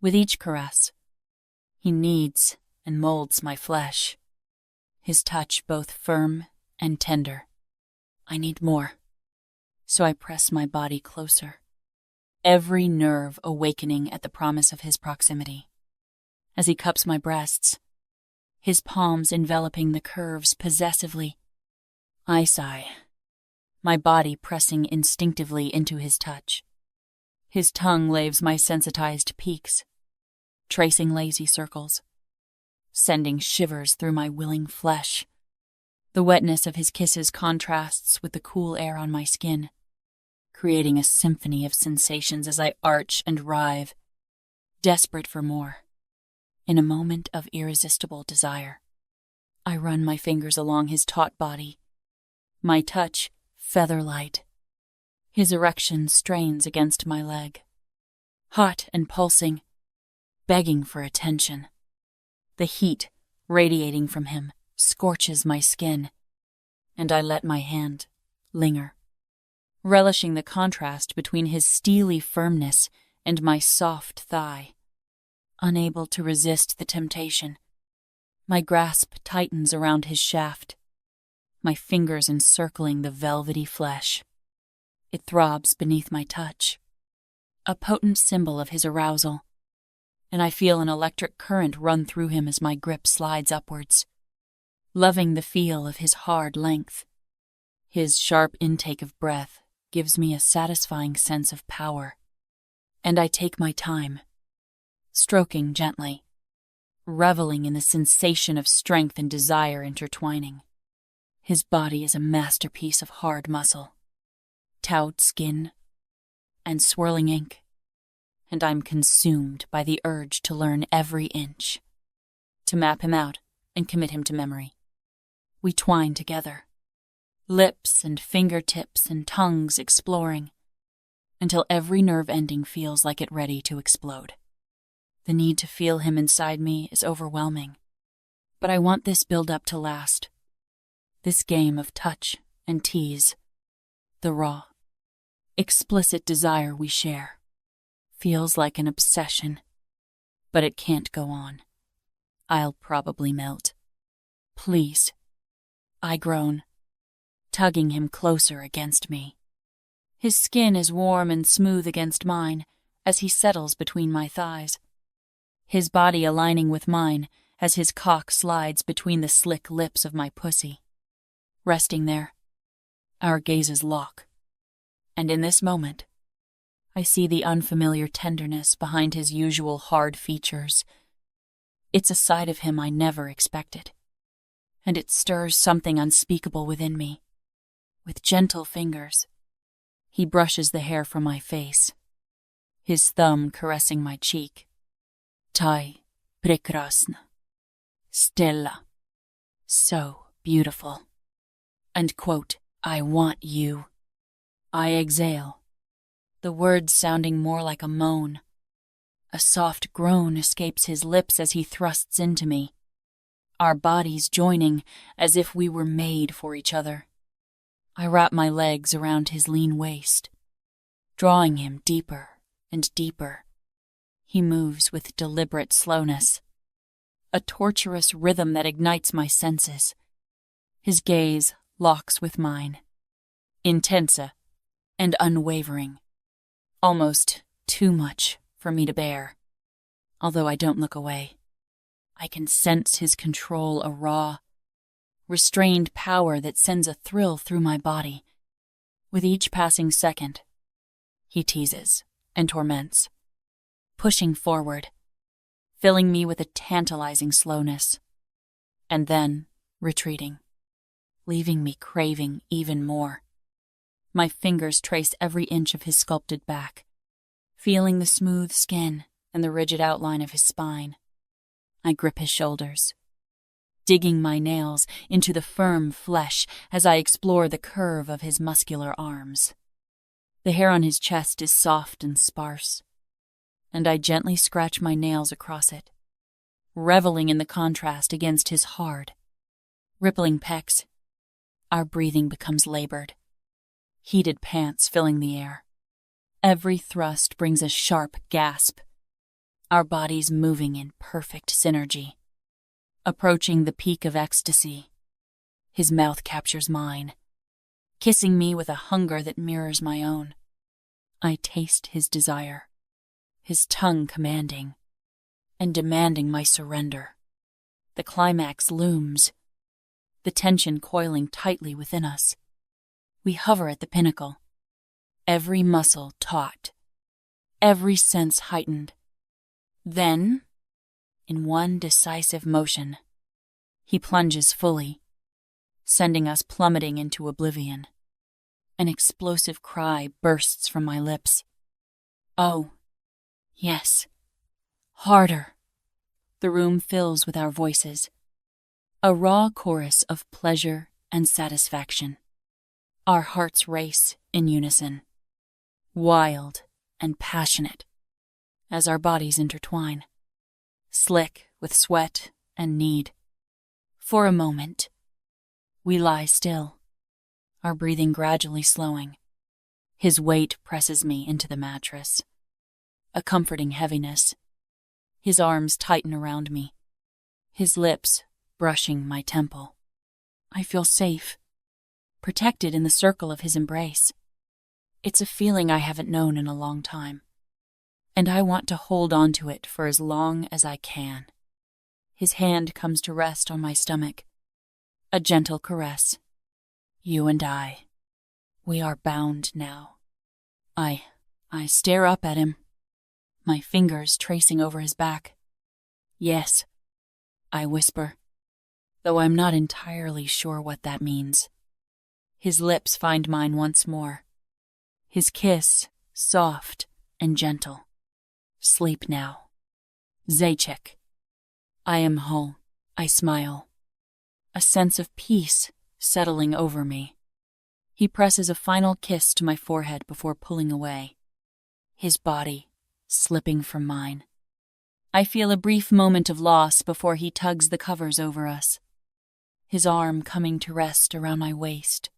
[SPEAKER 1] With each caress, he kneads and molds my flesh, his touch both firm and tender. I need more, so I press my body closer, every nerve awakening at the promise of his proximity. As he cups my breasts, his palms enveloping the curves possessively, I sigh, my body pressing instinctively into his touch. His tongue laves my sensitized peaks, tracing lazy circles, sending shivers through my willing flesh. The wetness of his kisses contrasts with the cool air on my skin, creating a symphony of sensations as I arch and writhe, desperate for more. In a moment of irresistible desire, I run my fingers along his taut body, my touch feather-light. His erection strains against my leg, hot and pulsing, begging for attention. The heat radiating from him scorches my skin, and I let my hand linger, relishing the contrast between his steely firmness and my soft thigh. Unable to resist the temptation, my grasp tightens around his shaft, my fingers encircling the velvety flesh. It throbs beneath my touch, a potent symbol of his arousal, and I feel an electric current run through him as my grip slides upwards, loving the feel of his hard length. His sharp intake of breath gives me a satisfying sense of power, and I take my time, stroking gently, reveling in the sensation of strength and desire intertwining. His body is a masterpiece of hard muscle, taut skin, and swirling ink, and I'm consumed by the urge to learn every inch, to map him out and commit him to memory. We twine together, lips and fingertips and tongues exploring, until every nerve ending feels like it ready to explode. The need to feel him inside me is overwhelming, but I want this build-up to last. This game of touch and tease, the raw, explicit desire we share, feels like an obsession, but it can't go on. I'll probably melt. Please, I groan, tugging him closer against me. His skin is warm and smooth against mine as he settles between my thighs, his body aligning with mine as his cock slides between the slick lips of my pussy. Resting there, our gazes lock, and in this moment, I see the unfamiliar tenderness behind his usual hard features. It's a side of him I never expected, and it stirs something unspeakable within me. With gentle fingers, he brushes the hair from my face, his thumb caressing my cheek. Tai prekrasna, Stella, so beautiful. And quote, I want you. I exhale, the words sounding more like a moan. A soft groan escapes his lips as he thrusts into me, our bodies joining as if we were made for each other. I wrap my legs around his lean waist, drawing him deeper and deeper. He moves with deliberate slowness, a torturous rhythm that ignites my senses. His gaze locks with mine, intensa and unwavering, almost too much for me to bear. Although I don't look away, I can sense his control, a raw, restrained power that sends a thrill through my body. With each passing second, he teases and torments, pushing forward, filling me with a tantalizing slowness, and then retreating, leaving me craving even more. My fingers trace every inch of his sculpted back, feeling the smooth skin and the rigid outline of his spine. I grip his shoulders, digging my nails into the firm flesh as I explore the curve of his muscular arms. The hair on his chest is soft and sparse, and I gently scratch my nails across it, reveling in the contrast against his hard, rippling pecs. Our breathing becomes labored, heated pants filling the air. Every thrust brings a sharp gasp, our bodies moving in perfect synergy. Approaching the peak of ecstasy, his mouth captures mine, kissing me with a hunger that mirrors my own. I taste his desire, his tongue commanding and demanding my surrender. The climax looms, the tension coiling tightly within us. We hover at the pinnacle, every muscle taut, every sense heightened. Then, in one decisive motion, he plunges fully, sending us plummeting into oblivion. An explosive cry bursts from my lips. Oh, yes. Harder. The room fills with our voices, a raw chorus of pleasure and satisfaction. Our hearts race in unison, wild and passionate, as our bodies intertwine, slick with sweat and need. For a moment, we lie still, our breathing gradually slowing. His weight presses me into the mattress, a comforting heaviness. His arms tighten around me, his lips brushing my temple. I feel safe, protected in the circle of his embrace. It's a feeling I haven't known in a long time, and I want to hold on to it for as long as I can. His hand comes to rest on my stomach, a gentle caress. You and I, we are bound now. I stare up at him, my fingers tracing over his back. Yes, I whisper, though I'm not entirely sure what that means. His lips find mine once more, his kiss soft and gentle. Sleep now. Zajic. I am whole. I smile, a sense of peace settling over me. He presses a final kiss to my forehead before pulling away, his body slipping from mine. I feel a brief moment of loss before he tugs the covers over us, his arm coming to rest around my waist.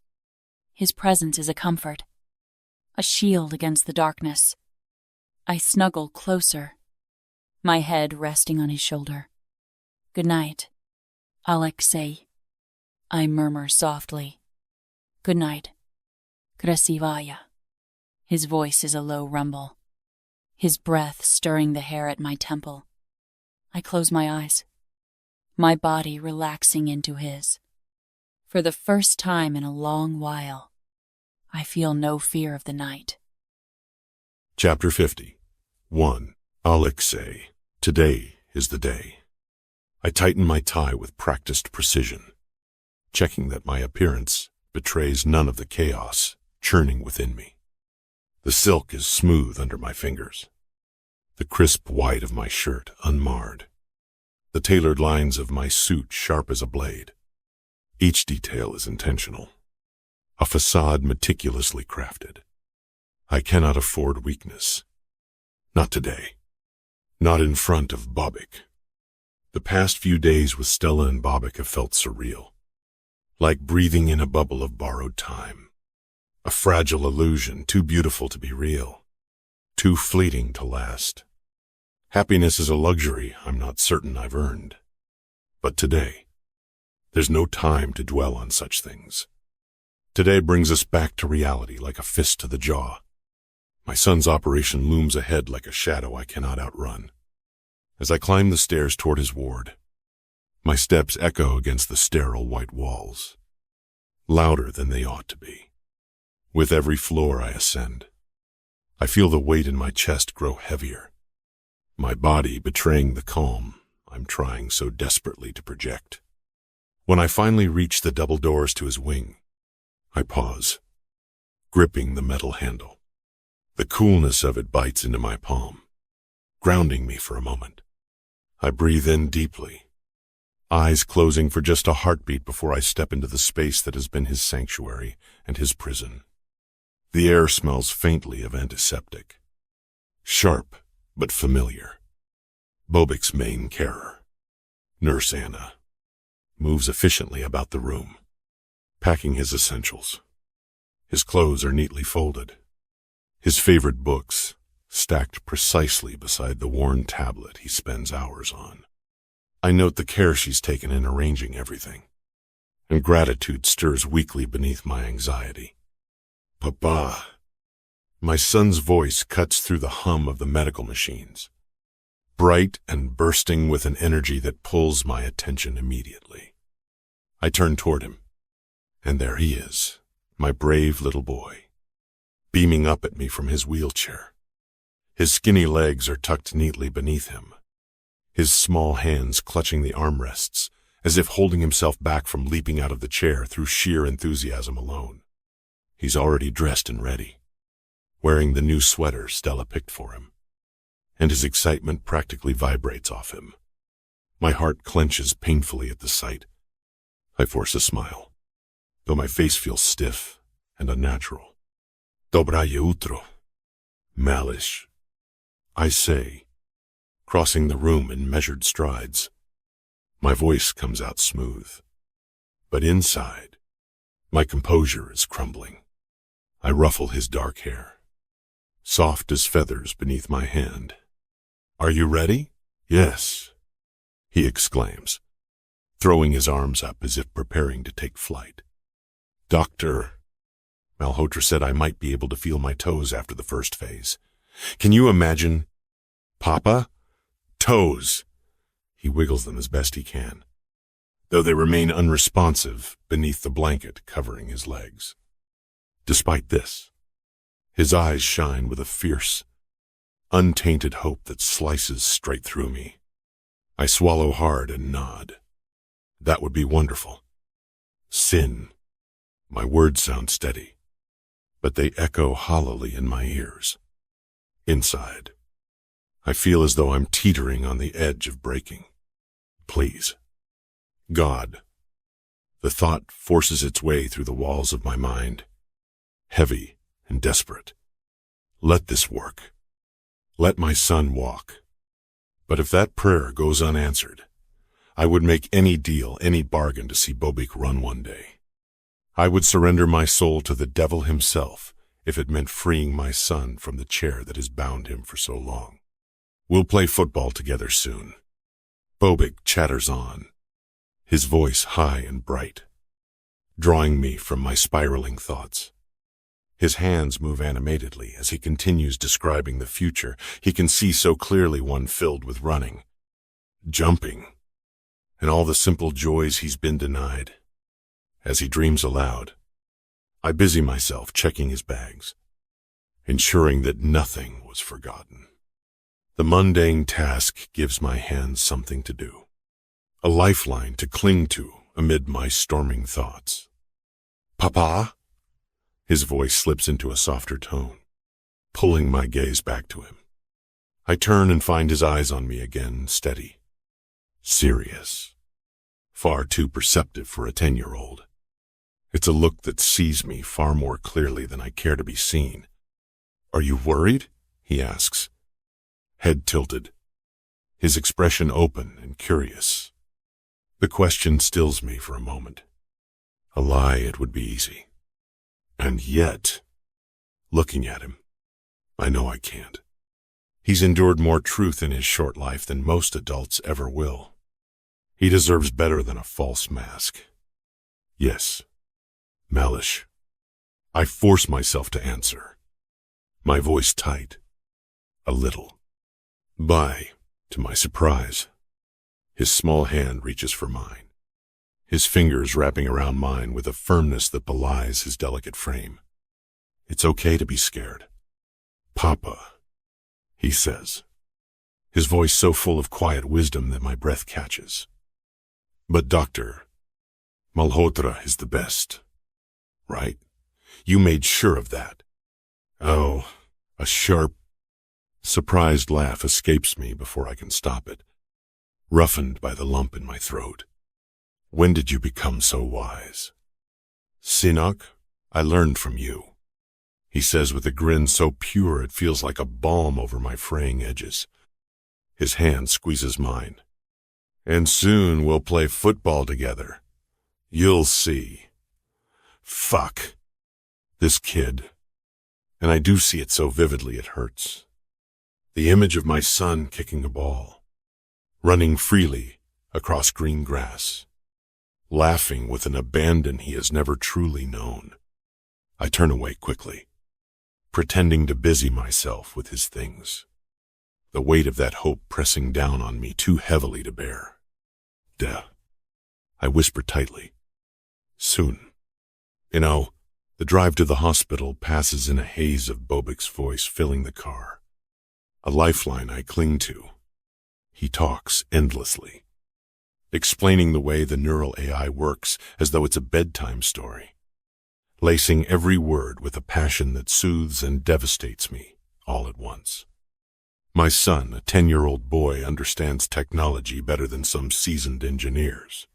[SPEAKER 1] His presence is a comfort, a shield against the darkness. I snuggle closer, my head resting on his shoulder. Good night, Alexi, I murmur softly. Good night, Krasivaya. His voice is a low rumble, his breath stirring the hair at my temple. I close my eyes, my body relaxing into his. For the first time in a long while, I feel no fear of the night.
[SPEAKER 2] Chapter 50. 1. Alexi. Today is the day. I tighten my tie with practiced precision, checking that my appearance betrays none of the chaos churning within me. The silk is smooth under my fingers, the crisp white of my shirt unmarred, the tailored lines of my suit sharp as a blade. Each detail is intentional, a facade meticulously crafted. I cannot afford weakness. Not today. Not in front of Bobic. The past few days with Stella and Bobic have felt surreal, like breathing in a bubble of borrowed time. A fragile illusion, too beautiful to be real, too fleeting to last. Happiness is a luxury I'm not certain I've earned. But today, there's no time to dwell on such things. Today brings us back to reality like a fist to the jaw. My son's operation looms ahead like a shadow I cannot outrun. As I climb the stairs toward his ward, my steps echo against the sterile white walls, louder than they ought to be. With every floor I ascend, I feel the weight in my chest grow heavier, my body betraying the calm I'm trying so desperately to project. When I finally reach the double doors to his wing, I pause, gripping the metal handle. The coolness of it bites into my palm, grounding me for a moment. I breathe in deeply, eyes closing for just a heartbeat before I step into the space that has been his sanctuary and his prison. The air smells faintly of antiseptic, sharp but familiar. Bobic's main carer, Nurse Anna, moves efficiently about the room, packing his essentials. His clothes are neatly folded, his favorite books stacked precisely beside the worn tablet he spends hours on. I note the care she's taken in arranging everything, and gratitude stirs weakly beneath my anxiety. Papa. My son's voice cuts through the hum of the medical machines, bright and bursting with an energy that pulls my attention immediately. I turn toward him, and there he is, my brave little boy, beaming up at me from his wheelchair. His skinny legs are tucked neatly beneath him, his small hands clutching the armrests, as if holding himself back from leaping out of the chair through sheer enthusiasm alone. He's already dressed and ready, wearing the new sweater Stella picked for him, and his excitement practically vibrates off him. My heart clenches painfully at the sight. I force a smile, though my face feels stiff and unnatural. Dobraje utro, Malish, I say, crossing the room in measured strides. My voice comes out smooth, but inside, my composure is crumbling. I ruffle his dark hair, soft as feathers beneath my hand. Are you ready? Yes, he exclaims, throwing his arms up as if preparing to take flight. Doctor, Malhotra said I might be able to feel my toes after the first phase. Can you imagine? Papa? Toes. He wiggles them as best he can, though they remain unresponsive beneath the blanket covering his legs. Despite this, his eyes shine with a fierce, untainted hope that slices straight through me. I swallow hard and nod. That would be wonderful. Sin. My words sound steady, but they echo hollowly in my ears. Inside, I feel as though I'm teetering on the edge of breaking. Please. God. The thought forces its way through the walls of my mind, heavy and desperate. Let this work. Let my son walk. But if that prayer goes unanswered, I would make any deal, any bargain to see Bobic run one day. I would surrender my soul to the devil himself if it meant freeing my son from the chair that has bound him for so long. We'll play football together soon. Bobic chatters on, his voice high and bright, drawing me from my spiraling thoughts. His hands move animatedly as he continues describing the future he can see so clearly, one filled with running, jumping, and all the simple joys he's been denied. As he dreams aloud, I busy myself checking his bags, ensuring that nothing was forgotten. The mundane task gives my hands something to do, a lifeline to cling to amid my storming thoughts. Papa? His voice slips into a softer tone, pulling my gaze back to him. I turn and find his eyes on me again, steady, serious, far too perceptive for a 10-year-old. It's a look that sees me far more clearly than I care to be seen. Are you worried? He asks, head tilted, his expression open and curious. The question stills me for a moment. A lie, it would be easy. And yet, looking at him, I know I can't. He's endured more truth in his short life than most adults ever will. He deserves better than a false mask. Yes, Malish. I force myself to answer, my voice tight, a little. To my surprise, his small hand reaches for mine, his fingers wrapping around mine with a firmness that belies his delicate frame. It's okay to be scared. Papa, he says, his voice so full of quiet wisdom that my breath catches. But Doctor, Malhotra is the best, right? You made sure of that. Oh, a sharp, surprised laugh escapes me before I can stop it, roughened by the lump in my throat. When did you become so wise? Sinok, I learned from you, he says with a grin so pure it feels like a balm over my fraying edges. His hand squeezes mine. And soon we'll play football together. You'll see. Fuck. This kid. And I do see it so vividly it hurts. The image of my son kicking a ball, running freely across green grass, laughing with an abandon he has never truly known. I turn away quickly, pretending to busy myself with his things, the weight of that hope pressing down on me too heavily to bear. Duh. I whisper tightly. Soon. You know, the drive to the hospital passes in a haze of Bobic's voice filling the car. A lifeline I cling to. He talks endlessly, explaining the way the neural AI works as though it's a bedtime story, lacing every word with a passion that soothes and devastates me all at once. My son, a 10-year-old boy, understands technology better than some seasoned engineers,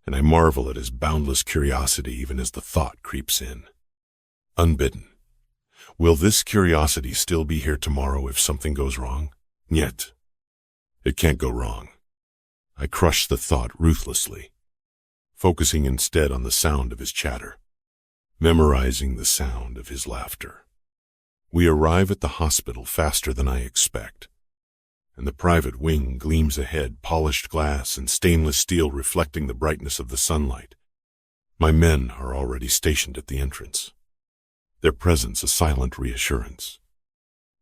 [SPEAKER 2] and I marvel at his boundless curiosity even as the thought creeps in. Unbidden. Will this curiosity still be here tomorrow if something goes wrong? Yet. It can't go wrong. I crush the thought ruthlessly, focusing instead on the sound of his chatter, memorizing the sound of his laughter. We arrive at the hospital faster than I expect, and the private wing gleams ahead, polished glass and stainless steel reflecting the brightness of the sunlight. My men are already stationed at the entrance, their presence a silent reassurance,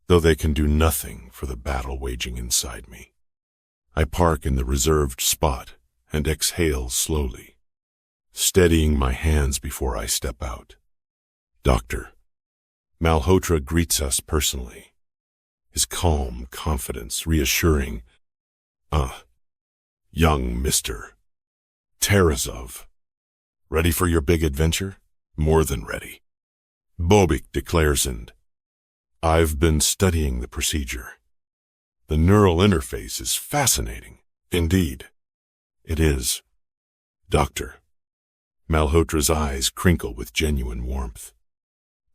[SPEAKER 2] though they can do nothing for the battle waging inside me. I park in the reserved spot and exhale slowly, steadying my hands before I step out. Doctor, Malhotra greets us personally, his calm confidence reassuring. Young Mr. Tarasov, ready for your big adventure? More than ready. Bobic declares, and I've been studying the procedure. The neural interface is fascinating. Indeed, it is. Doctor, Malhotra's eyes crinkle with genuine warmth.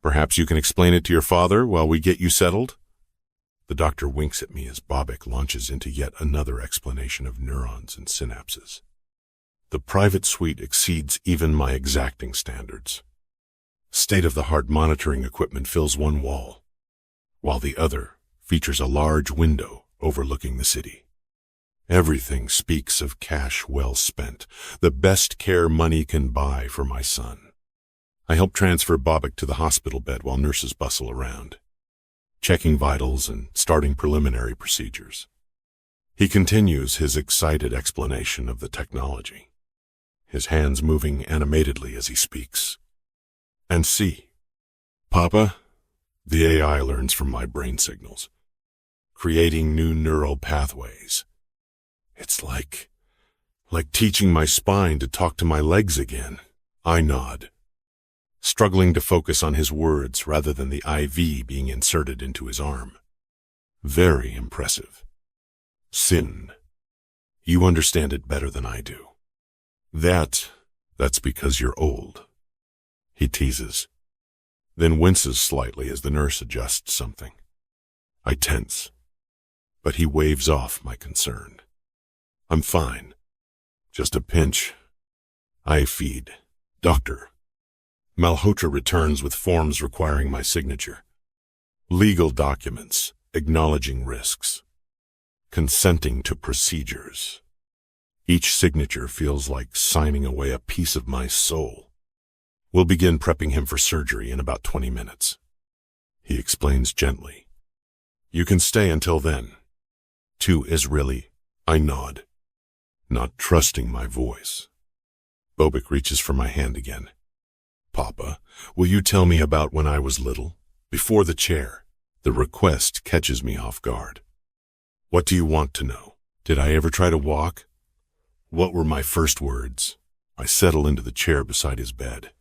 [SPEAKER 2] Perhaps you can explain it to your father while we get you settled? The doctor winks at me as Bobic launches into yet another explanation of neurons and synapses. The private suite exceeds even my exacting standards. State-of-the-art monitoring equipment fills one wall, while the other features a large window overlooking the city. Everything speaks of cash well spent, the best care money can buy for my son. I help transfer Bobic to the hospital bed while nurses bustle around, checking vitals and starting preliminary procedures. He continues his excited explanation of the technology, his hands moving animatedly as he speaks. And see, Papa, the AI learns from my brain signals, creating new neural pathways. It's like teaching my spine to talk to my legs again. I nod, struggling to focus on his words rather than the IV being inserted into his arm. Very impressive. Sin. You understand it better than I do. That's because you're old, he teases, then winces slightly as the nurse adjusts something. I tense, but he waves off my concern. I'm fine. Just a pinch. I feed. Doctor. Malhotra returns with forms requiring my signature. Legal documents, acknowledging risks. Consenting to procedures. Each signature feels like signing away a piece of my soul. We'll begin prepping him for surgery in about 20 minutes. He explains gently. You can stay until then. To Israeli, I nod, not trusting my voice. Bobic reaches for my hand again. Papa, will you tell me about when I was little? Before the chair. The request catches me off guard. What do you want to know? Did I ever try to walk? What were my first words? I settle into the chair beside his bed.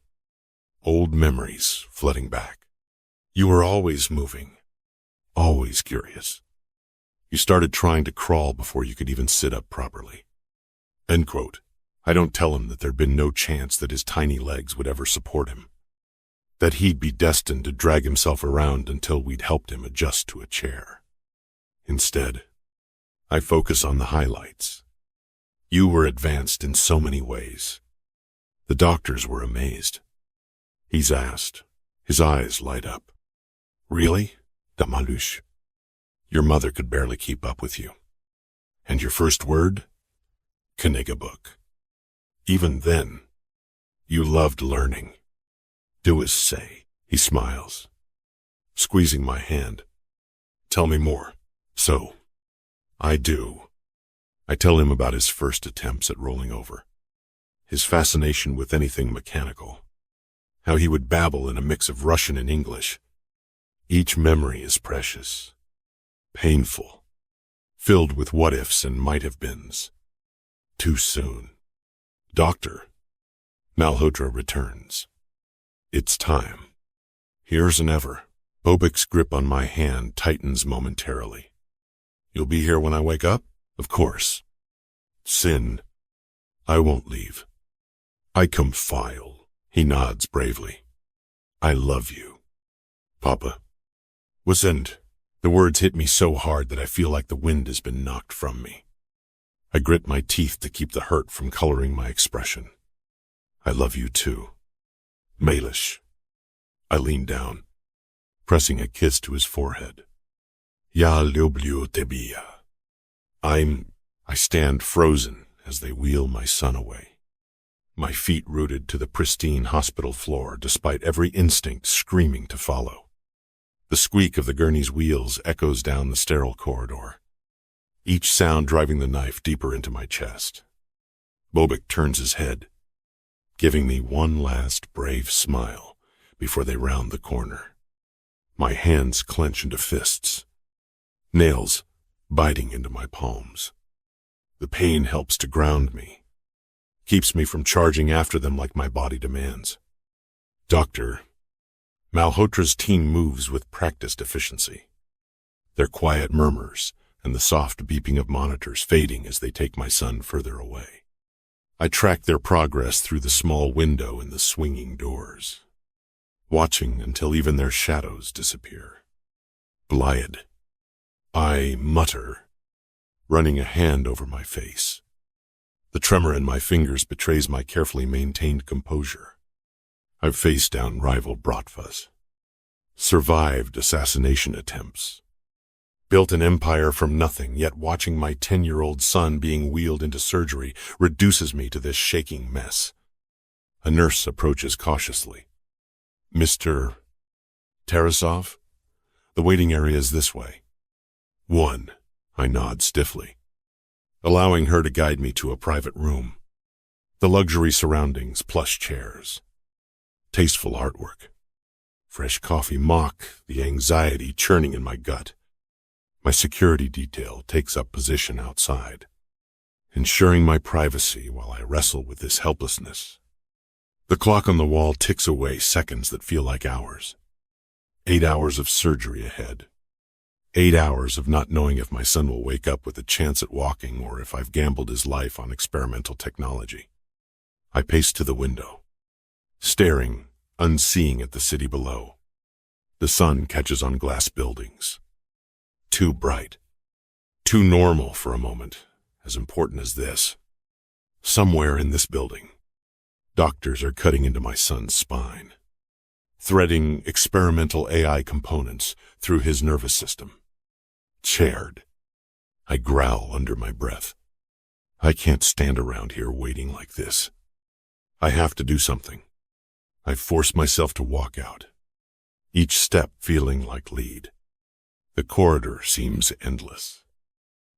[SPEAKER 2] Old memories flooding back. You were always moving, always curious. You started trying to crawl before you could even sit up properly. End quote. I don't tell him that there'd been no chance that his tiny legs would ever support him, that he'd be destined to drag himself around until we'd helped him adjust to a chair. Instead, I focus on the highlights. You were advanced in so many ways. The doctors were amazed. He's asked. His eyes light up. Really? Damalush. Your mother could barely keep up with you. And your first word? Book. Even then, you loved learning. Do as say. He smiles, squeezing my hand. Tell me more. So, I do. I tell him about his first attempts at rolling over, his fascination with anything mechanical, how he would babble in a mix of Russian and English. Each memory is precious, painful, filled with what-ifs and might-have-beens. Too soon. Doctor, Malhotra returns. It's time. Here's an ever. Bobic's grip on my hand tightens momentarily. You'll be here when I wake up? Of course. Sin. I won't leave. I come file. He nods bravely. I love you. Papa. Wasn't. The words hit me so hard that I feel like the wind has been knocked from me. I grit my teeth to keep the hurt from coloring my expression. I love you too. Malish. I lean down, pressing a kiss to his forehead. Ya lublю тебя. I stand frozen as they wheel my son away, my feet rooted to the pristine hospital floor despite every instinct screaming to follow. The squeak of the gurney's wheels echoes down the sterile corridor, each sound driving the knife deeper into my chest. Bobic turns his head, giving me one last brave smile before they round the corner. My hands clench into fists, nails biting into my palms. The pain helps to ground me, keeps me from charging after them like my body demands. Doctor, Malhotra's team moves with practiced efficiency, their quiet murmurs and the soft beeping of monitors fading as they take my son further away. I track their progress through the small window in the swinging doors, watching until even their shadows disappear. Blithe. I mutter, running a hand over my face. The tremor in my fingers betrays my carefully maintained composure. I've faced down rival Bratvas, survived assassination attempts, built an empire from nothing, yet watching my 10-year-old son being wheeled into surgery reduces me to this shaking mess. A nurse approaches cautiously. Mr. Tarasov? The waiting area is this way. 1. I nod stiffly, allowing her to guide me to a private room. The luxury surroundings, plush chairs, tasteful artwork, fresh coffee mock the anxiety churning in my gut. My security detail takes up position outside, ensuring my privacy while I wrestle with this helplessness. The clock on the wall ticks away seconds that feel like hours. 8 hours of surgery ahead. 8 hours of not knowing if my son will wake up with a chance at walking or if I've gambled his life on experimental technology. I pace to the window, staring, unseeing at the city below. The sun catches on glass buildings. Too bright. Too normal for a moment, as important as this. Somewhere in this building, doctors are cutting into my son's spine, threading experimental AI components through his nervous system. Chaired, I growl under my breath. I can't stand around here waiting like this. I have to do something. I force myself to walk out, each step feeling like lead. The corridor seems endless.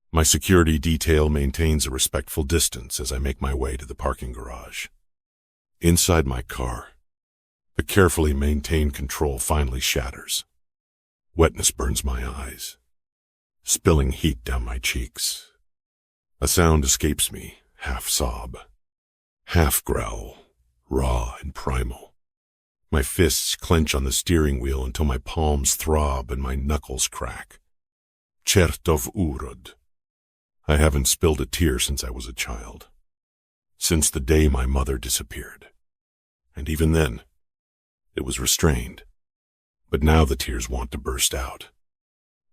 [SPEAKER 2] My security detail maintains a respectful distance as I make my way to the parking garage. Inside my car, The carefully maintained control finally shatters. Wetness burns my eyes, spilling heat down my cheeks. A sound escapes me, half sob, half growl, raw and primal. My fists clench on the steering wheel until my palms throb and my knuckles crack. Chertov urod. I haven't spilled a tear since I was a child. Since the day my mother disappeared. And even then, it was restrained. But now the tears want to burst out.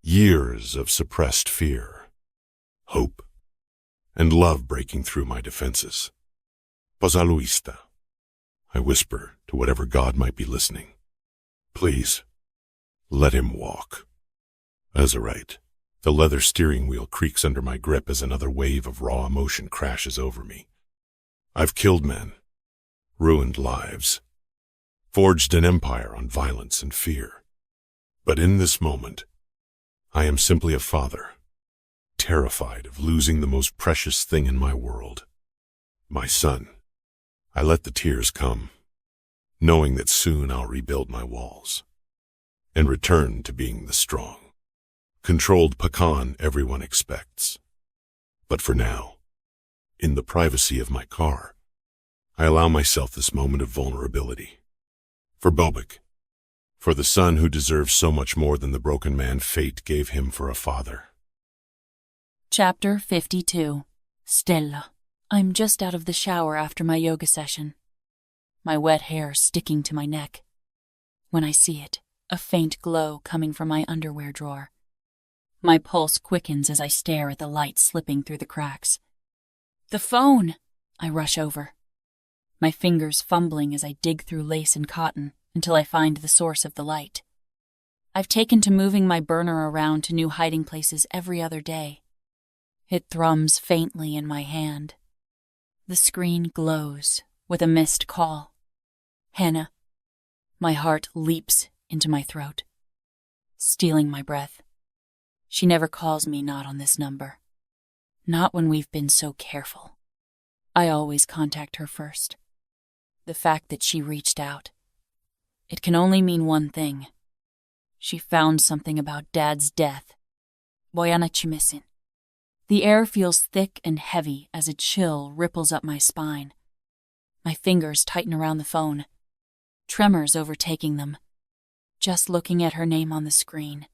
[SPEAKER 2] Years of suppressed fear, hope, and love breaking through my defenses. Pozaluista. I whisper to whatever god might be listening. Please, let him walk. Azurite. The leather steering wheel creaks under my grip as another wave of raw emotion crashes over me. I've killed men, ruined lives, forged an empire on violence and fear. But in this moment, I am simply a father, terrified of losing the most precious thing in my world, my son. I let the tears come, knowing that soon I'll rebuild my walls and return to being the strong, controlled pecan everyone expects. But for now, in the privacy of my car, I allow myself this moment of vulnerability. For Bobic, for the son who deserves so much more than the broken man fate gave him for a father.
[SPEAKER 1] Chapter 52. Stella. I'm just out of the shower after my yoga session. My wet hair sticking to my neck. When I see it, a faint glow coming from my underwear drawer. My pulse quickens as I stare at the light slipping through the cracks. The phone! I rush over. My fingers fumbling as I dig through lace and cotton until I find the source of the light. I've taken to moving my burner around to new hiding places every other day. It thrums faintly in my hand. The screen glows with a missed call. Hannah. My heart leaps into my throat, stealing my breath. She never calls me not on this number. Not when we've been so careful. I always contact her first. The fact that she reached out. It can only mean one thing. She found something about Dad's death. Boyana Chimisin. The air feels thick and heavy as a chill ripples up my spine. My fingers tighten around the phone, tremors overtaking them. Just looking at her name on the screen.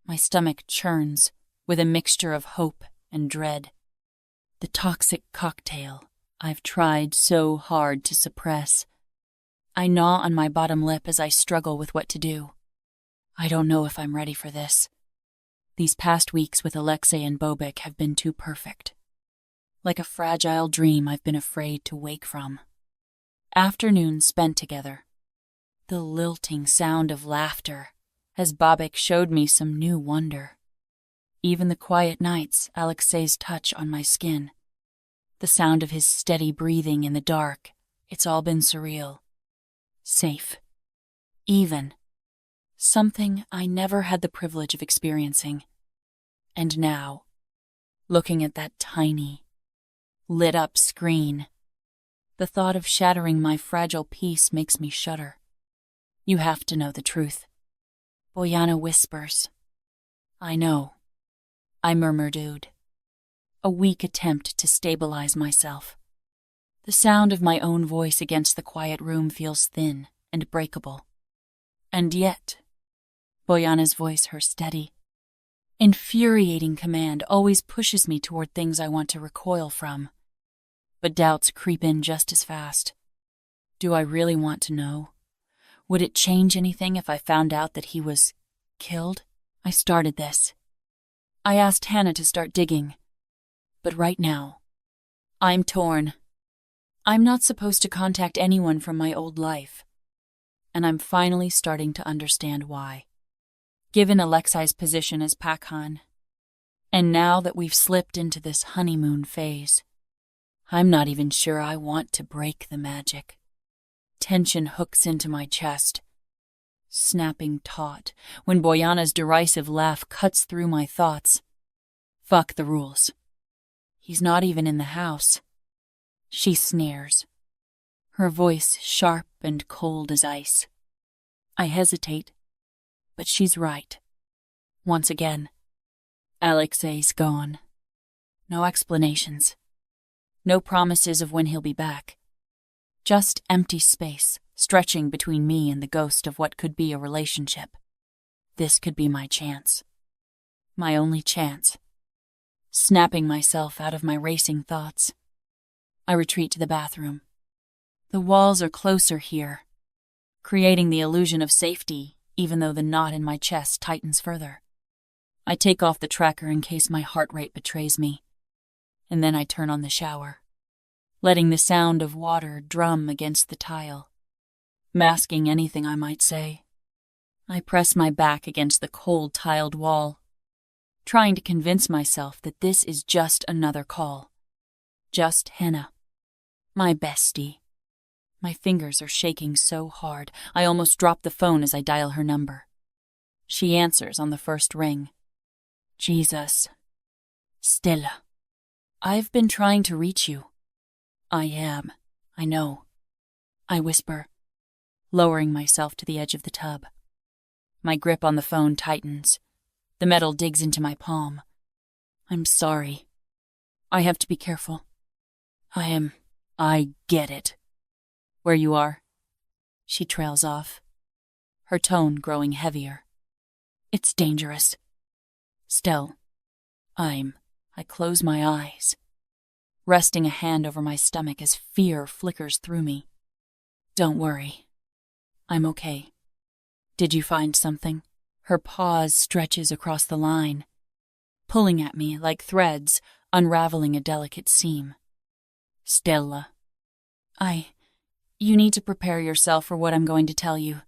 [SPEAKER 1] My stomach churns with a mixture of hope and dread. The toxic cocktail I've tried so hard to suppress. I gnaw on my bottom lip as I struggle with what to do. I don't know if I'm ready for this. These past weeks with Alexi and Bobic have been too perfect. Like a fragile dream I've been afraid to wake from. Afternoons spent together. The lilting sound of laughter as Bobic showed me some new wonder. Even the quiet nights, Alexi's touch on my skin. The sound of his steady breathing in the dark. It's all been surreal. Safe. Even. Something I never had the privilege of experiencing. And now, looking at that tiny, lit-up screen, the thought of shattering my fragile peace makes me shudder. You have to know the truth. Boyana whispers. I know. I murmur, dude. A weak attempt to stabilize myself. The sound of my own voice against the quiet room feels thin and breakable. And yet, Boyana's voice, her steady, infuriating command, always pushes me toward things I want to recoil from. But doubts creep in just as fast. Do I really want to know? Would it change anything if I found out that he was killed? I started this. I asked Hannah to start digging. But right now, I'm torn. I'm not supposed to contact anyone from my old life. And I'm finally starting to understand why. Given Alexi's position as Pakhan, and now that we've slipped into this honeymoon phase, I'm not even sure I want to break the magic. Tension hooks into my chest, snapping taut when Boyana's derisive laugh cuts through my thoughts. Fuck the rules. He's not even in the house. She sneers. her voice sharp and cold as ice. I hesitate, but she's right. Once again, Alexei's gone. No explanations. No promises of when he'll be back. Just empty space, stretching between me and the ghost of what could be a relationship. This could be my chance. My only chance. Snapping myself out of my racing thoughts, I retreat to the bathroom. The walls are closer here, creating the illusion of safety, even though the knot in my chest tightens further. I take off the tracker in case my heart rate betrays me, and then I turn on the shower, letting the sound of water drum against the tile, masking anything I might say. I press my back against the cold tiled wall, trying to convince myself that this is just another call. Just Hannah, my bestie. My fingers are shaking so hard, I almost drop the phone as I dial her number. She answers on the first ring. Jesus. Stella. I've been trying to reach you. I am. I know. I whisper, lowering myself to the edge of the tub. My grip on the phone tightens. The metal digs into my palm. I'm sorry. I have to be careful. I get it. Where you are? She trails off, her tone growing heavier. It's dangerous. Stell. I close my eyes, resting a hand over my stomach as fear flickers through me. Don't worry. I'm okay. Did you find something? Her pause stretches across the line, pulling at me like threads unraveling a delicate seam. Stella. You need to prepare yourself for what I'm going to tell you,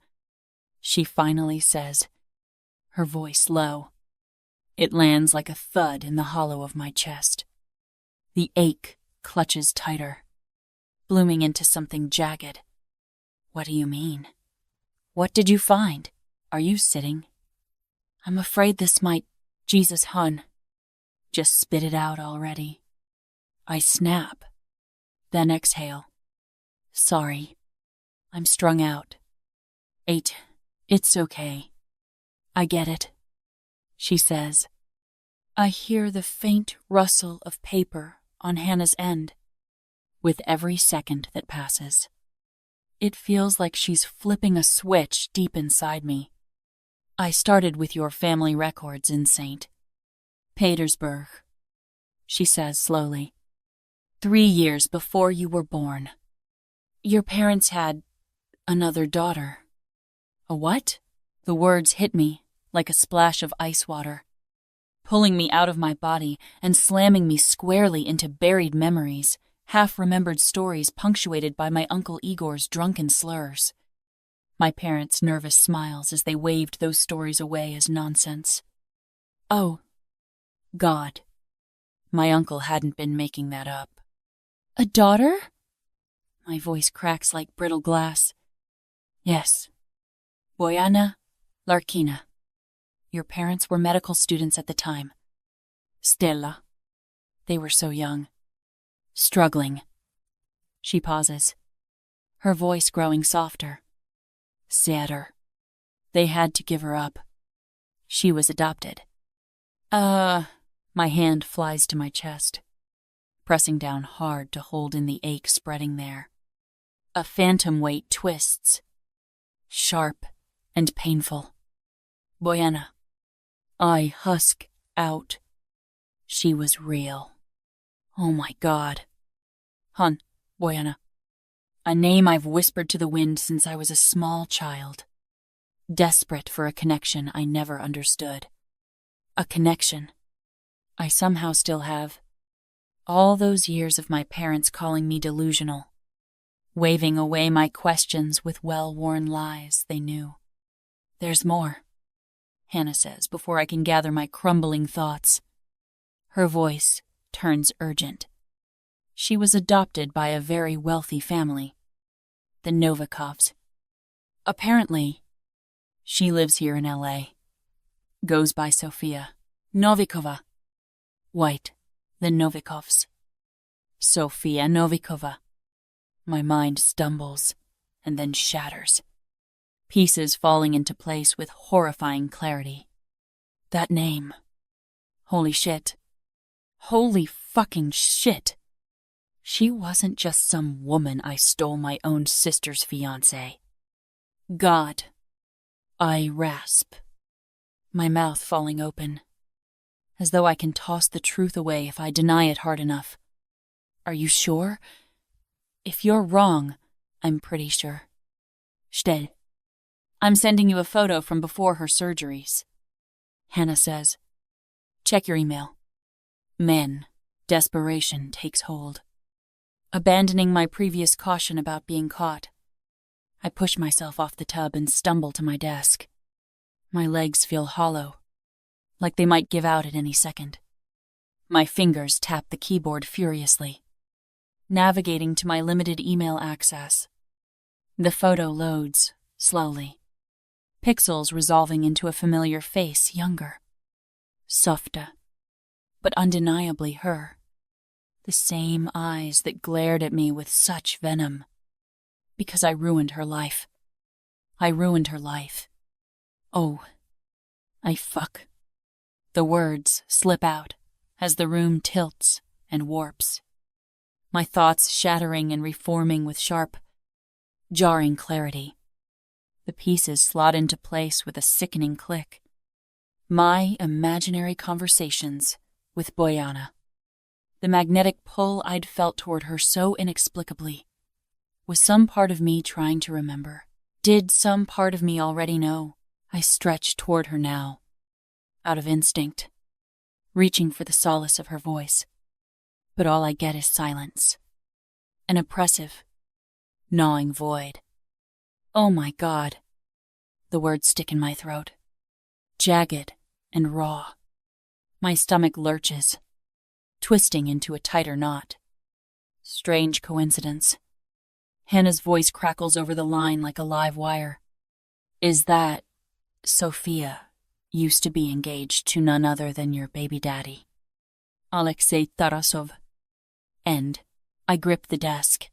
[SPEAKER 1] she finally says, her voice low. It lands like a thud in the hollow of my chest. The ache clutches tighter, blooming into something jagged. What do you mean? What did you find? Are you sitting? I'm afraid this might... Jesus, hun. Just spit it out already. I snap, then exhale. Sorry. I'm strung out. It's okay. I get it, she says. I hear the faint rustle of paper on Hannah's end with every second that passes. It feels like she's flipping a switch deep inside me. I started with your family records in St. Petersburg, she says slowly. 3 years before you were born. Your parents had another daughter. A what? The words hit me like a splash of ice water, pulling me out of my body and slamming me squarely into buried memories, half-remembered stories punctuated by my Uncle Igor's drunken slurs. My parents' nervous smiles as they waved those stories away as nonsense. Oh, God. My uncle hadn't been making that up. A daughter? My voice cracks like brittle glass. Yes. Boyana Larkina. Your parents were medical students at the time. Stella. They were so young. Struggling. She pauses, her voice growing softer. Sadder. They had to give her up. She was adopted. My hand flies to my chest, pressing down hard to hold in the ache spreading there. A phantom weight twists, sharp and painful. Boyana. I husk out. She was real. Oh my God. Hun, Boyana. A name I've whispered to the wind since I was a small child. Desperate for a connection I never understood. A connection I somehow still have. All those years of my parents calling me delusional, waving away my questions with well-worn lies they knew. There's more, Hannah says before I can gather my crumbling thoughts. Her voice turns urgent. She was adopted by a very wealthy family, the Novikovs. Apparently, she lives here in L.A., goes by Sofia Novikova. White, the Novikovs. Sofia Novikova. My mind stumbles and then shatters, pieces falling into place with horrifying clarity. That name. Holy shit. Holy fucking shit. She wasn't just some woman I stole my own sister's fiancé. God. I rasp, my mouth falling open, as though I can toss the truth away if I deny it hard enough. Are you sure? If you're wrong, I'm pretty sure. Stell. I'm sending you a photo from before her surgeries. Hannah says. Check your email. Men. Desperation takes hold. Abandoning my previous caution about being caught, I push myself off the tub and stumble to my desk. My legs feel hollow, like they might give out at any second. My fingers tap the keyboard furiously, navigating to my limited email access. The photo loads, slowly, pixels resolving into a familiar face younger. Softa, but undeniably her. The same eyes that glared at me with such venom. Because I ruined her life. I ruined her life. Oh, I fuck. The words slip out as the room tilts and warps. My thoughts shattering and reforming with sharp, jarring clarity. The pieces slot into place with a sickening click. My imaginary conversations with Boyana. The magnetic pull I'd felt toward her so inexplicably. Was some part of me trying to remember? Did some part of me already know? I stretch toward her now, out of instinct, reaching for the solace of her voice. But all I get is silence. An oppressive, gnawing void. Oh my God. The words stick in my throat. Jagged and raw. My stomach lurches, twisting into a tighter knot. Strange coincidence. Hannah's voice crackles over the line like a live wire. Is that Sophia used to be engaged to none other than your baby daddy, Alexi Tarasov? And I grip the desk,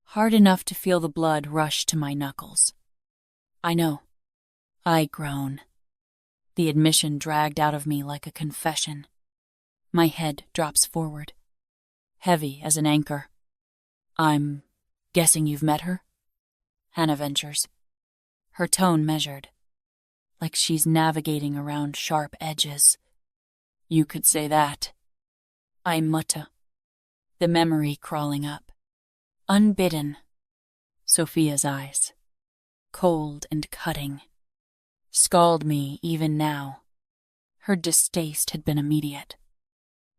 [SPEAKER 1] hard enough to feel the blood rush to my knuckles. I know. I groan. The admission dragged out of me like a confession. My head drops forward, heavy as an anchor. I'm guessing you've met her? Hannah ventures, her tone measured, like she's navigating around sharp edges. You could say that. I mutter, the memory crawling up. Unbidden. Sophia's eyes, cold and cutting, scald me even now. Her distaste had been immediate.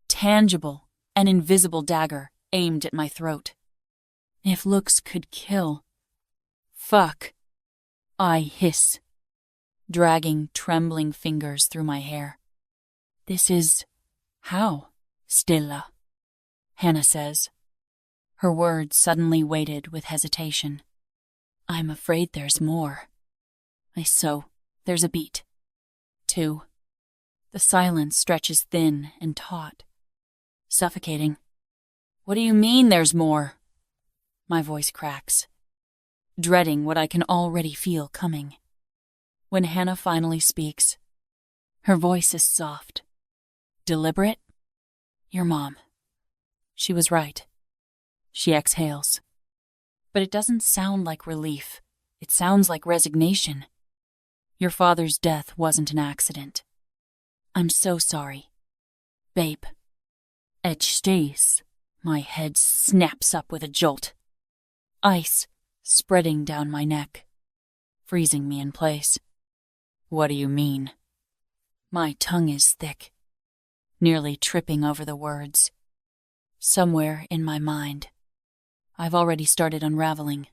[SPEAKER 1] Tangible, an invisible dagger aimed at my throat. If looks could kill. Fuck. I hiss, dragging trembling fingers through my hair. This is how, Stella, Hannah says, her words suddenly weighted with hesitation. I'm afraid there's more. There's a beat. 2. The silence stretches thin and taut, suffocating. What do you mean there's more? My voice cracks, dreading what I can already feel coming. When Hannah finally speaks, her voice is soft, deliberate. Your mom. She was right. She exhales. But it doesn't sound like relief. It sounds like resignation. Your father's death wasn't an accident. I'm so sorry. Babe. Stays. My head snaps up with a jolt. Ice spreading down my neck, freezing me in place. What do you mean? My tongue is thick, nearly tripping over the words. Somewhere in my mind, I've already started unraveling.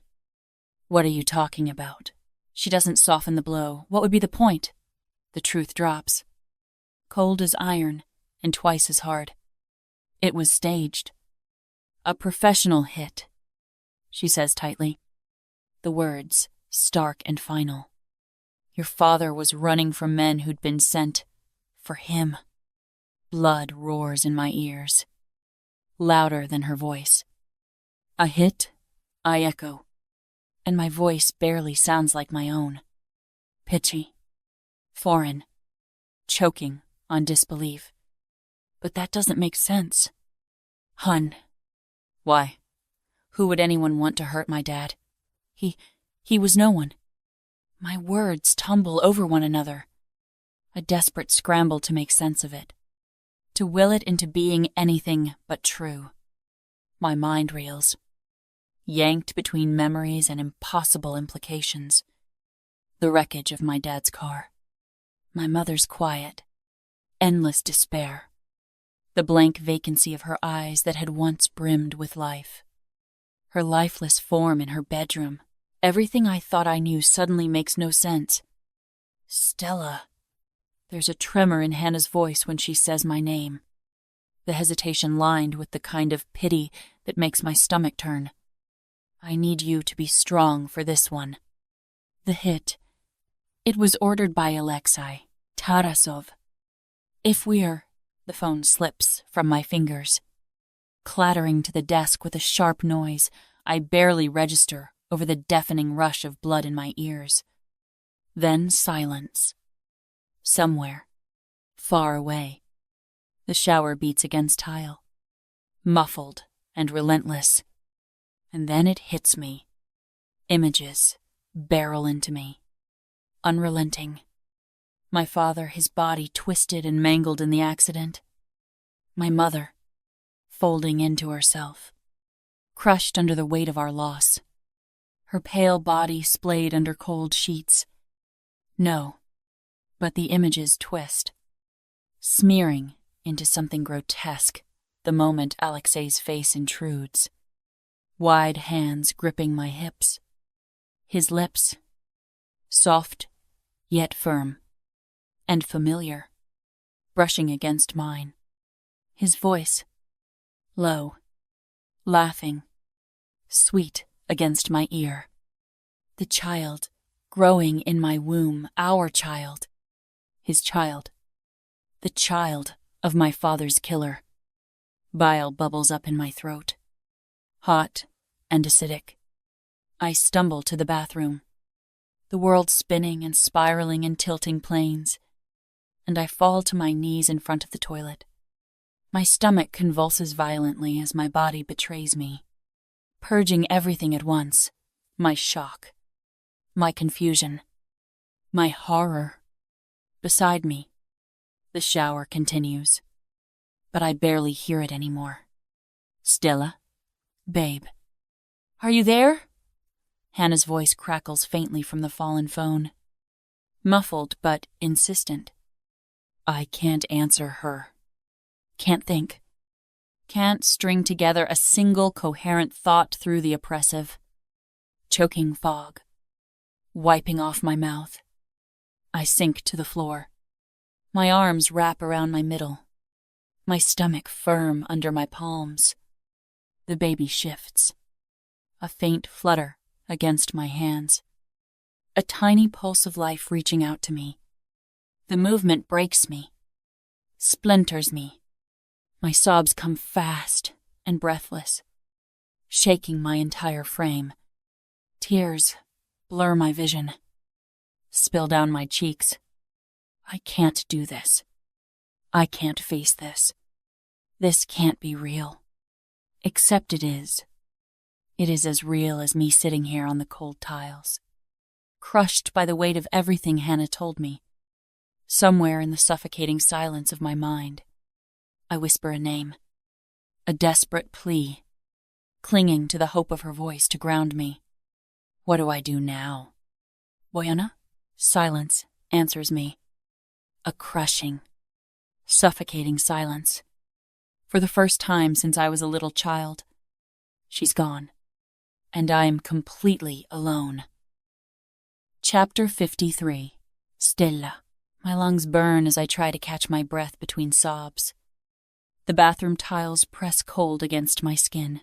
[SPEAKER 1] What are you talking about? She doesn't soften the blow. What would be the point? The truth drops. Cold as iron and twice as hard. It was staged. A professional hit, she says tightly. The words, stark and final. Your father was running from men who'd been sent for him. Blood roars in my ears, louder than her voice. A hit? I echo, and my voice barely sounds like my own. Pitchy, foreign, choking on disbelief. But that doesn't make sense. Hun. Why? Who would anyone want to hurt my dad? He was no one. My words tumble over one another. A desperate scramble to make sense of it. To will it into being anything but true. My mind reels. Yanked between memories and impossible implications. The wreckage of my dad's car. My mother's quiet, endless despair. The blank vacancy of her eyes that had once brimmed with life. Her lifeless form in her bedroom. Everything I thought I knew suddenly makes no sense. Stella. There's a tremor in Hannah's voice when she says my name. The hesitation lined with the kind of pity that makes my stomach turn. I need you to be strong for this one. The hit. It was ordered by Alexi, Tarasov. If we're... The phone slips from my fingers. Clattering to the desk with a sharp noise, I barely register over the deafening rush of blood in my ears. Then silence. Somewhere, far away, the shower beats against tile. Muffled and relentless. And then it hits me. Images barrel into me. Unrelenting. My father, his body twisted and mangled in the accident. My mother, folding into herself, crushed under the weight of our loss. Her pale body splayed under cold sheets. No, but the images twist, smearing into something grotesque the moment Alexei's face intrudes. Wide hands gripping my hips. His lips, soft yet firm, and familiar, brushing against mine. His voice, low, laughing, sweet against my ear. The child, growing in my womb, our child. His child. The child of my father's killer. Bile bubbles up in my throat. Hot and acidic. I stumble to the bathroom. The world spinning and spiraling in tilting planes. And I fall to my knees in front of the toilet. My stomach convulses violently as my body betrays me, purging everything at once. My shock, my confusion, my horror. Beside me, the shower continues, but I barely hear it anymore. Stella? Babe. Are you there? Hannah's voice crackles faintly from the fallen phone. Muffled but insistent. I can't answer her. Can't think. Can't string together a single coherent thought through the oppressive, choking fog. Wiping off my mouth. I sink to the floor. My arms wrap around my middle. My stomach firm under my palms. The baby shifts. A faint flutter against my hands. A tiny pulse of life reaching out to me. The movement breaks me. Splinters me. My sobs come fast and breathless, shaking my entire frame. Tears blur my vision, spill down my cheeks. I can't do this. I can't face this. This can't be real. Except it is. It is as real as me sitting here on the cold tiles, crushed by the weight of everything Hannah told me. Somewhere in the suffocating silence of my mind, I whisper a name, a desperate plea, clinging to the hope of her voice to ground me. What do I do now? Boyana? Silence answers me. A crushing, suffocating silence. For the first time since I was a little child, she's gone, and I am completely alone. Chapter 53. Stella. My lungs burn as I try to catch my breath between sobs. The bathroom tiles press cold against my skin,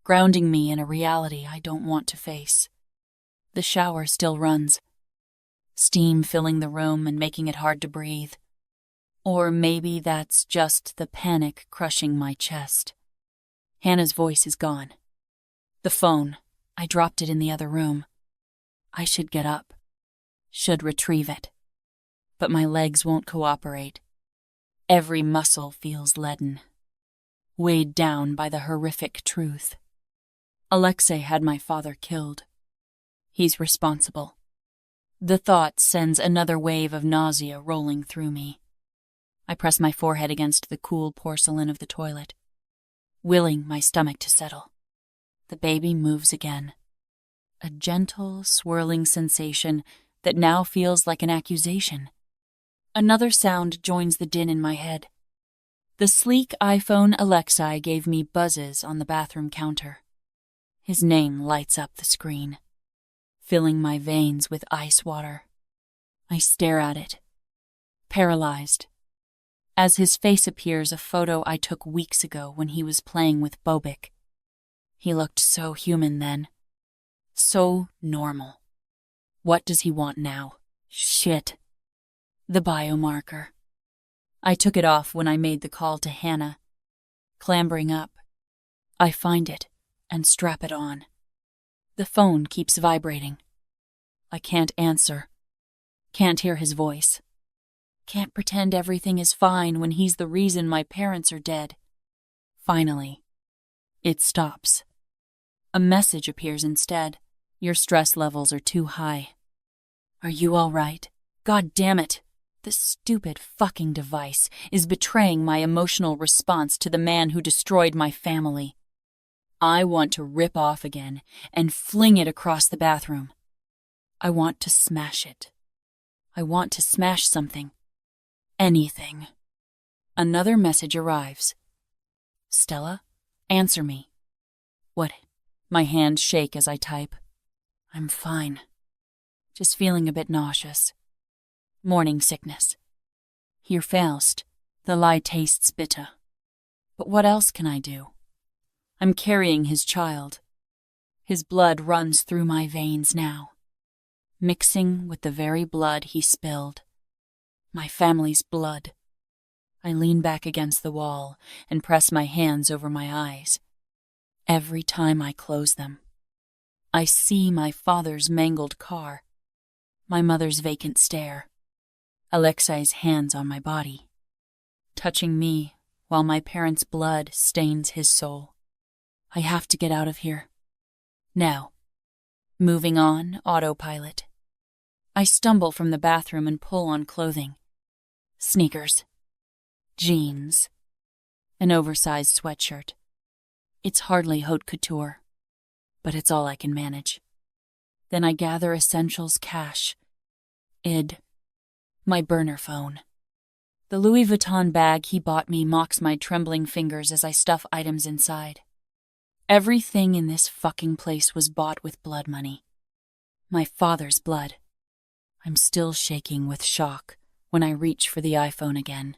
[SPEAKER 1] grounding me in a reality I don't want to face. The shower still runs, steam filling the room and making it hard to breathe. Or maybe that's just the panic crushing my chest. Hannah's voice is gone. The phone I dropped it in the other room. I should get up, should retrieve it. But my legs won't cooperate. Every muscle feels leaden, weighed down by the horrific truth. Alexei had my father killed. He's responsible. The thought sends another wave of nausea rolling through me. I press my forehead against the cool porcelain of the toilet, willing my stomach to settle. The baby moves again. A gentle, swirling sensation that now feels like an accusation. Another sound joins the din in my head. The sleek iPhone Alexi gave me buzzes on the bathroom counter. His name lights up the screen, filling my veins with ice water. I stare at it, paralyzed. As his face appears a photo I took weeks ago when he was playing with Bobic. He looked so human then. So normal. What does he want now? Shit. The biomarker. I took it off when I made the call to Hannah. Clambering up, I find it and strap it on. The phone keeps vibrating. I can't answer. Can't hear his voice. Can't pretend everything is fine when he's the reason my parents are dead. Finally, it stops. A message appears instead. Your stress levels are too high. Are you all right? God damn it! This stupid fucking device is betraying my emotional response to the man who destroyed my family. I want to rip off again and fling it across the bathroom. I want to smash it. I want to smash something. Anything. Another message arrives. Stella, answer me. What? My hands shake as I type. I'm fine. Just feeling a bit nauseous. Morning sickness. Hier failst. The lie tastes bitter. But what else can I do? I'm carrying his child. His blood runs through my veins now, mixing with the very blood he spilled. My family's blood. I lean back against the wall and press my hands over my eyes. Every time I close them, I see my father's mangled car, my mother's vacant stare, Alexei's hands on my body, touching me while my parents' blood stains his soul. I have to get out of here. Now. Moving on, autopilot. I stumble from the bathroom and pull on clothing. Sneakers. Jeans. An oversized sweatshirt. It's hardly haute couture, but it's all I can manage. Then I gather essentials cash. My burner phone. The Louis Vuitton bag he bought me mocks my trembling fingers as I stuff items inside. Everything in this fucking place was bought with blood money. My father's blood. I'm still shaking with shock when I reach for the iPhone again.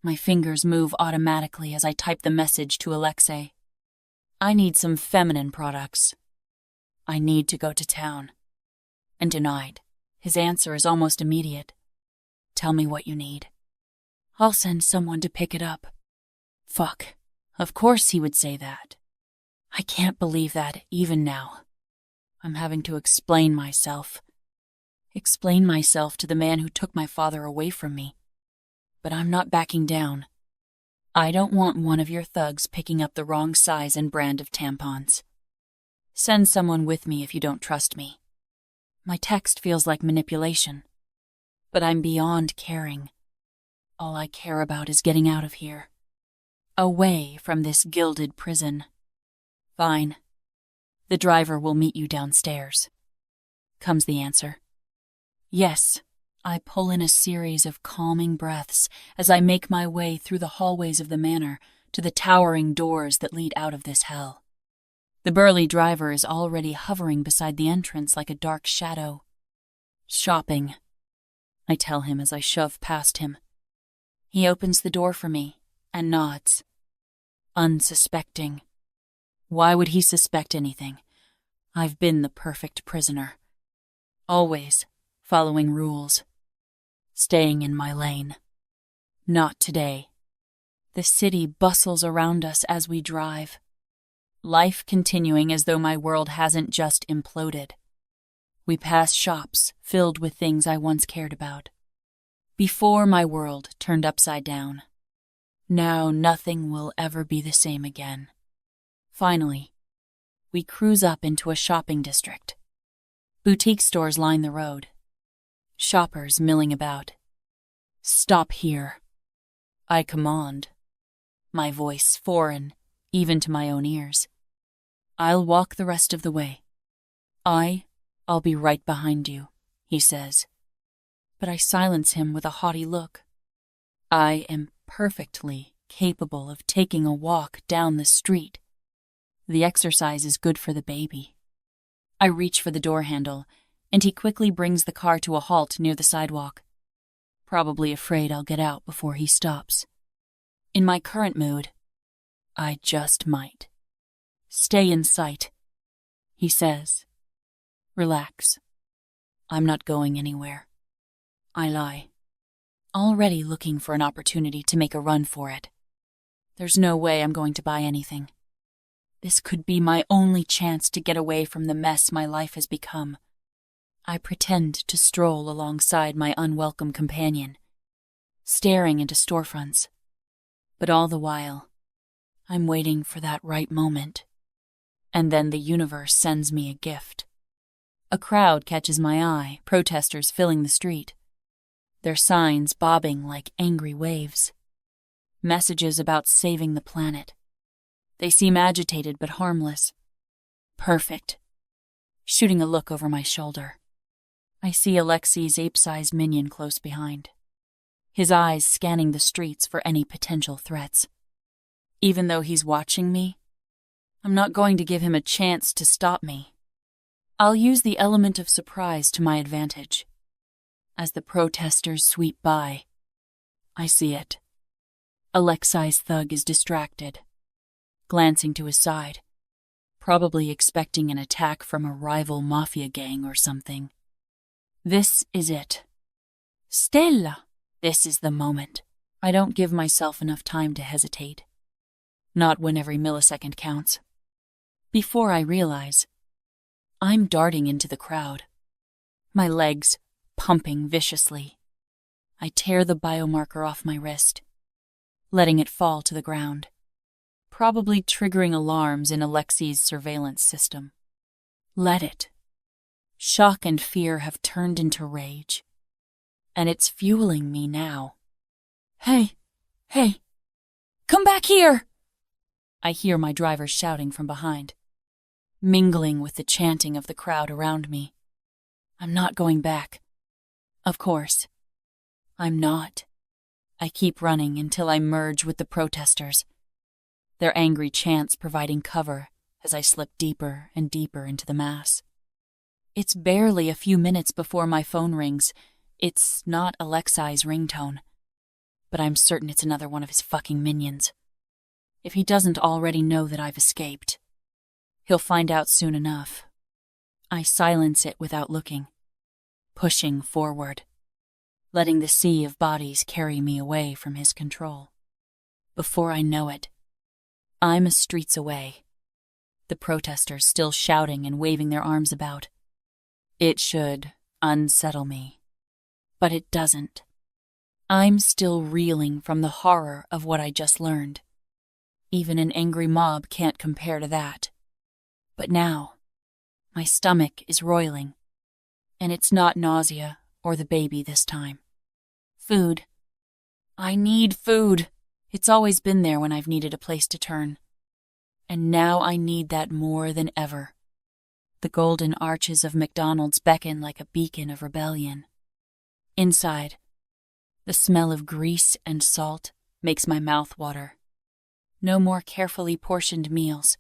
[SPEAKER 1] My fingers move automatically as I type the message to Alexei. I need some feminine products. I need to go to town. And denied. His answer is almost immediate. Tell me what you need. I'll send someone to pick it up. Fuck. Of course he would say that. I can't believe that, even now. I'm having to explain myself. Explain myself to the man who took my father away from me. But I'm not backing down. I don't want one of your thugs picking up the wrong size and brand of tampons. Send someone with me if you don't trust me. My text feels like manipulation. But I'm beyond caring. All I care about is getting out of here. Away from this gilded prison. Fine. The driver will meet you downstairs. Comes the answer. Yes. I pull in a series of calming breaths as I make my way through the hallways of the manor to the towering doors that lead out of this hell. The burly driver is already hovering beside the entrance like a dark shadow. Shopping, I tell him as I shove past him. He opens the door for me and nods. Unsuspecting. Why would he suspect anything? I've been the perfect prisoner. Always following rules. Staying in my lane. Not today. The city bustles around us as we drive. life continuing as though my world hasn't just imploded. We pass shops filled with things I once cared about. Before my world turned upside down. Now nothing will ever be the same again. Finally, we cruise up into a shopping district. Boutique stores line the road. Shoppers milling about. Stop here. I command. My voice foreign, even to my own ears. I'll walk the rest of the way. I'll be right behind you, he says. But I silence him with a haughty look. I am perfectly capable of taking a walk down the street. The exercise is good for the baby. I reach for the door handle, and he quickly brings the car to a halt near the sidewalk. Probably afraid I'll get out before he stops. In my current mood, I just might. Stay in sight, he says. Relax. I'm not going anywhere. I lie, already looking for an opportunity to make a run for it. There's no way I'm going to buy anything. This could be my only chance to get away from the mess my life has become. I pretend to stroll alongside my unwelcome companion, staring into storefronts. But all the while, I'm waiting for that right moment. And then the universe sends me a gift. A crowd catches my eye, protesters filling the street. Their signs bobbing like angry waves. Messages about saving the planet. They seem agitated but harmless. Perfect. Shooting a look over my shoulder. I see Alexi's ape-sized minion close behind. His eyes scanning the streets for any potential threats. Even though he's watching me, I'm not going to give him a chance to stop me. I'll use the element of surprise to my advantage. As the protesters sweep by, I see it. Alexi's thug is distracted, glancing to his side, probably expecting an attack from a rival Mafia gang or something. This is it. Stella! This is the moment. I don't give myself enough time to hesitate. Not when every millisecond counts. Before I realize, I'm darting into the crowd. My legs pumping viciously. I tear the biomarker off my wrist, letting it fall to the ground, probably triggering alarms in Alexi's surveillance system. Let it. Shock and fear have turned into rage, and it's fueling me now. Hey, come back here! I hear my driver shouting from behind, mingling with the chanting of the crowd around me. I'm not going back. Of course, I'm not. I keep running until I merge with the protesters, their angry chants providing cover as I slip deeper and deeper into the mass. It's barely a few minutes before my phone rings. It's not Alexi's ringtone, but I'm certain it's another one of his fucking minions. If he doesn't already know that I've escaped, he'll find out soon enough. I silence it without looking, pushing forward, letting the sea of bodies carry me away from his control. Before I know it, I'm a streets away, the protesters still shouting and waving their arms about. It should unsettle me, but it doesn't. I'm still reeling from the horror of what I just learned. Even an angry mob can't compare to that. But now, my stomach is roiling, and it's not nausea or the baby this time. Food. I need food. It's always been there when I've needed a place to turn. And now I need that more than ever. The golden arches of McDonald's beckon like a beacon of rebellion. Inside, the smell of grease and salt makes my mouth water. No more carefully portioned meals.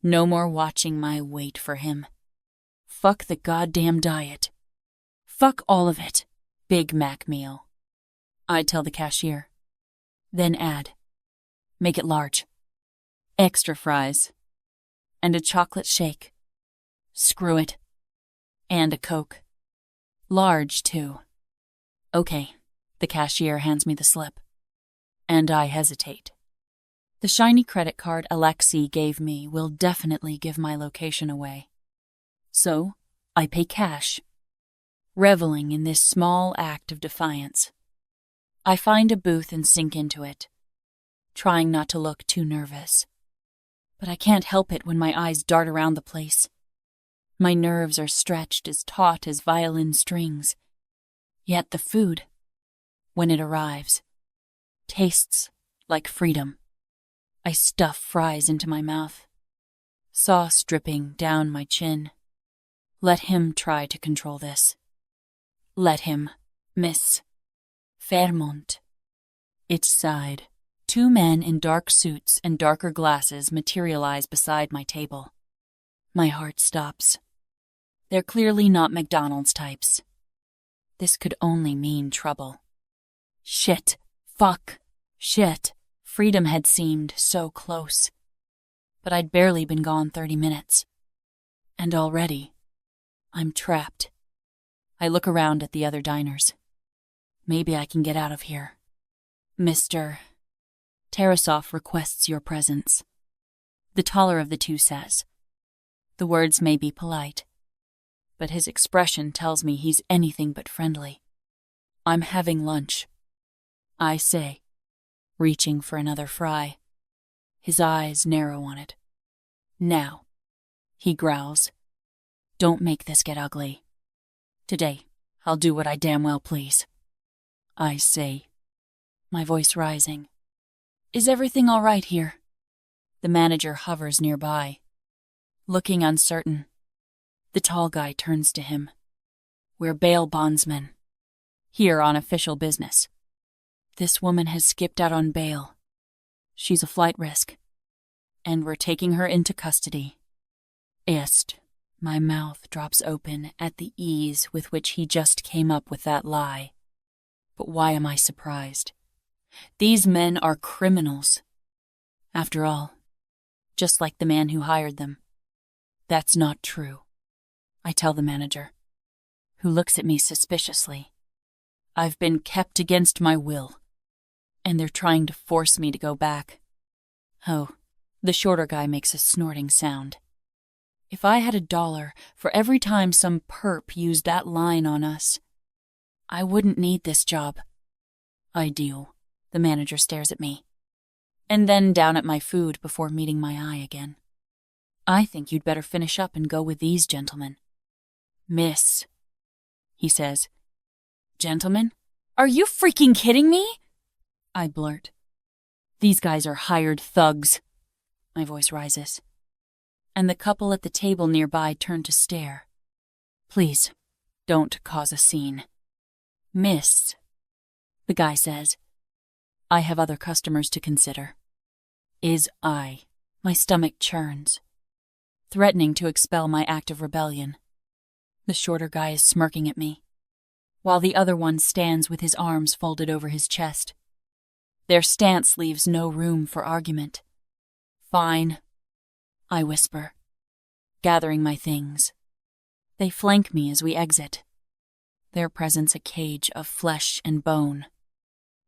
[SPEAKER 1] No more watching my weight for him. Fuck the goddamn diet. Fuck all of it. Big Mac meal. I tell the cashier. Then add. Make it large. Extra fries. And a chocolate shake. Screw it. And a Coke. Large, too. Okay. The cashier hands me the slip. And I hesitate. The shiny credit card Alexi gave me will definitely give my location away. So, I pay cash, reveling in this small act of defiance. I find a booth and sink into it, trying not to look too nervous. But I can't help it when my eyes dart around the place. My nerves are stretched as taut as violin strings. Yet the food, when it arrives, tastes like freedom. I stuff fries into my mouth, sauce dripping down my chin. Let him try to control this. Let him, Miss Fairmont. Each side, 2 men in dark suits and darker glasses materialize beside my table. My heart stops. They're clearly not McDonald's types. This could only mean trouble. Shit. Fuck. Shit. Freedom had seemed so close. But I'd barely been gone 30 minutes. And already, I'm trapped. I look around at the other diners. Maybe I can get out of here. Mr. Tarasov requests your presence. The taller of the two says. The words may be polite, but his expression tells me he's anything but friendly. I'm having lunch, I say, reaching for another fry. His eyes narrow on it. Now, he growls. Don't make this get ugly. Today, I'll do what I damn well please. I say, my voice rising. Is everything all right here? The manager hovers nearby, looking uncertain. The tall guy turns to him. We're bail bondsmen, here on official business. This woman has skipped out on bail. She's a flight risk, and we're taking her into custody. My mouth drops open at the ease with which he just came up with that lie. But why am I surprised? These men are criminals. After all, just like the man who hired them. That's not true, I tell the manager, who looks at me suspiciously. I've been kept against my will, and they're trying to force me to go back. Oh, the shorter guy makes a snorting sound. If I had $1 for every time some perp used that line on us, I wouldn't need this job. I do. The manager stares at me, and then down at my food before meeting my eye again. I think you'd better finish up and go with these gentlemen. Miss, he says. Gentlemen? Are you freaking kidding me? I blurt. These guys are hired thugs. My voice rises, and the couple at the table nearby turn to stare. Please, don't cause a scene. Miss, the guy says. I have other customers to consider. My stomach churns, threatening to expel my act of rebellion. The shorter guy is smirking at me, while the other one stands with his arms folded over his chest. Their stance leaves no room for argument. Fine, I whisper, gathering my things. They flank me as we exit, their presence a cage of flesh and bone.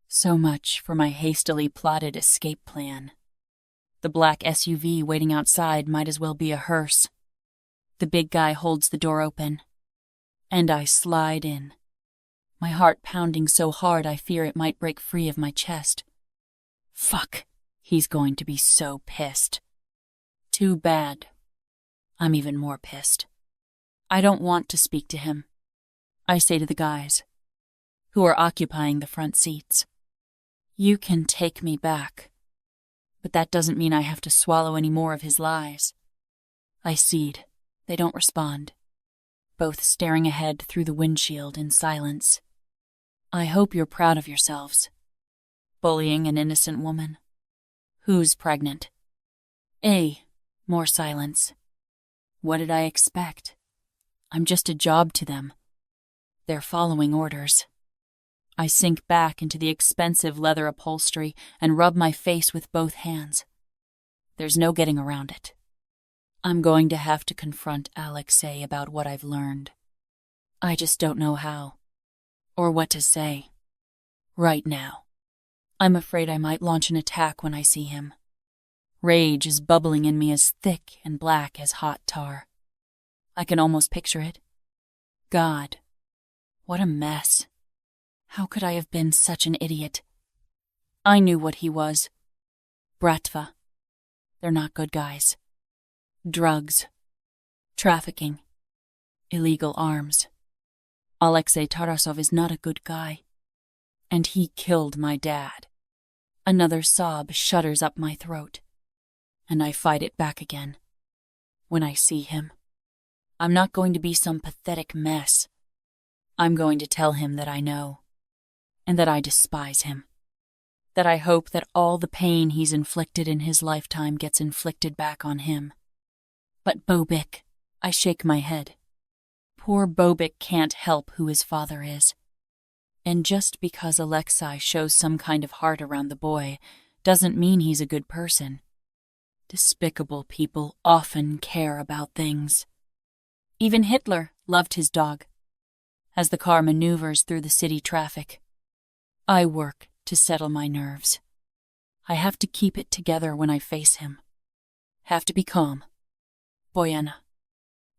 [SPEAKER 1] So much for my hastily plotted escape plan. The black SUV waiting outside might as well be a hearse. The big guy holds the door open, and I slide in, my heart pounding so hard I fear it might break free of my chest. Fuck, he's going to be so pissed. Too bad. I'm even more pissed. I don't want to speak to him, I say to the guys, who are occupying the front seats. You can take me back, but that doesn't mean I have to swallow any more of his lies. I cede. They don't respond, both staring ahead through the windshield in silence. I hope you're proud of yourselves. Bullying an innocent woman. Who's pregnant? More silence. What did I expect? I'm just a job to them. They're following orders. I sink back into the expensive leather upholstery and rub my face with both hands. There's no getting around it. I'm going to have to confront Alexi about what I've learned. I just don't know how, or what to say. Right now. I'm afraid I might launch an attack when I see him. Rage is bubbling in me as thick and black as hot tar. I can almost picture it. God, what a mess. How could I have been such an idiot? I knew what he was. Bratva. They're not good guys. Drugs. Trafficking. Illegal arms. Alexi Tarasov is not a good guy. And he killed my dad. Another sob shudders up my throat. And I fight it back again. When I see him, I'm not going to be some pathetic mess. I'm going to tell him that I know. And that I despise him. That I hope that all the pain he's inflicted in his lifetime gets inflicted back on him. But Bobic, I shake my head. Poor Bobic can't help who his father is. And just because Alexi shows some kind of heart around the boy doesn't mean he's a good person. Despicable people often care about things. Even Hitler loved his dog. As the car maneuvers through the city traffic, I work to settle my nerves. I have to keep it together when I face him. Have to be calm. Boyana.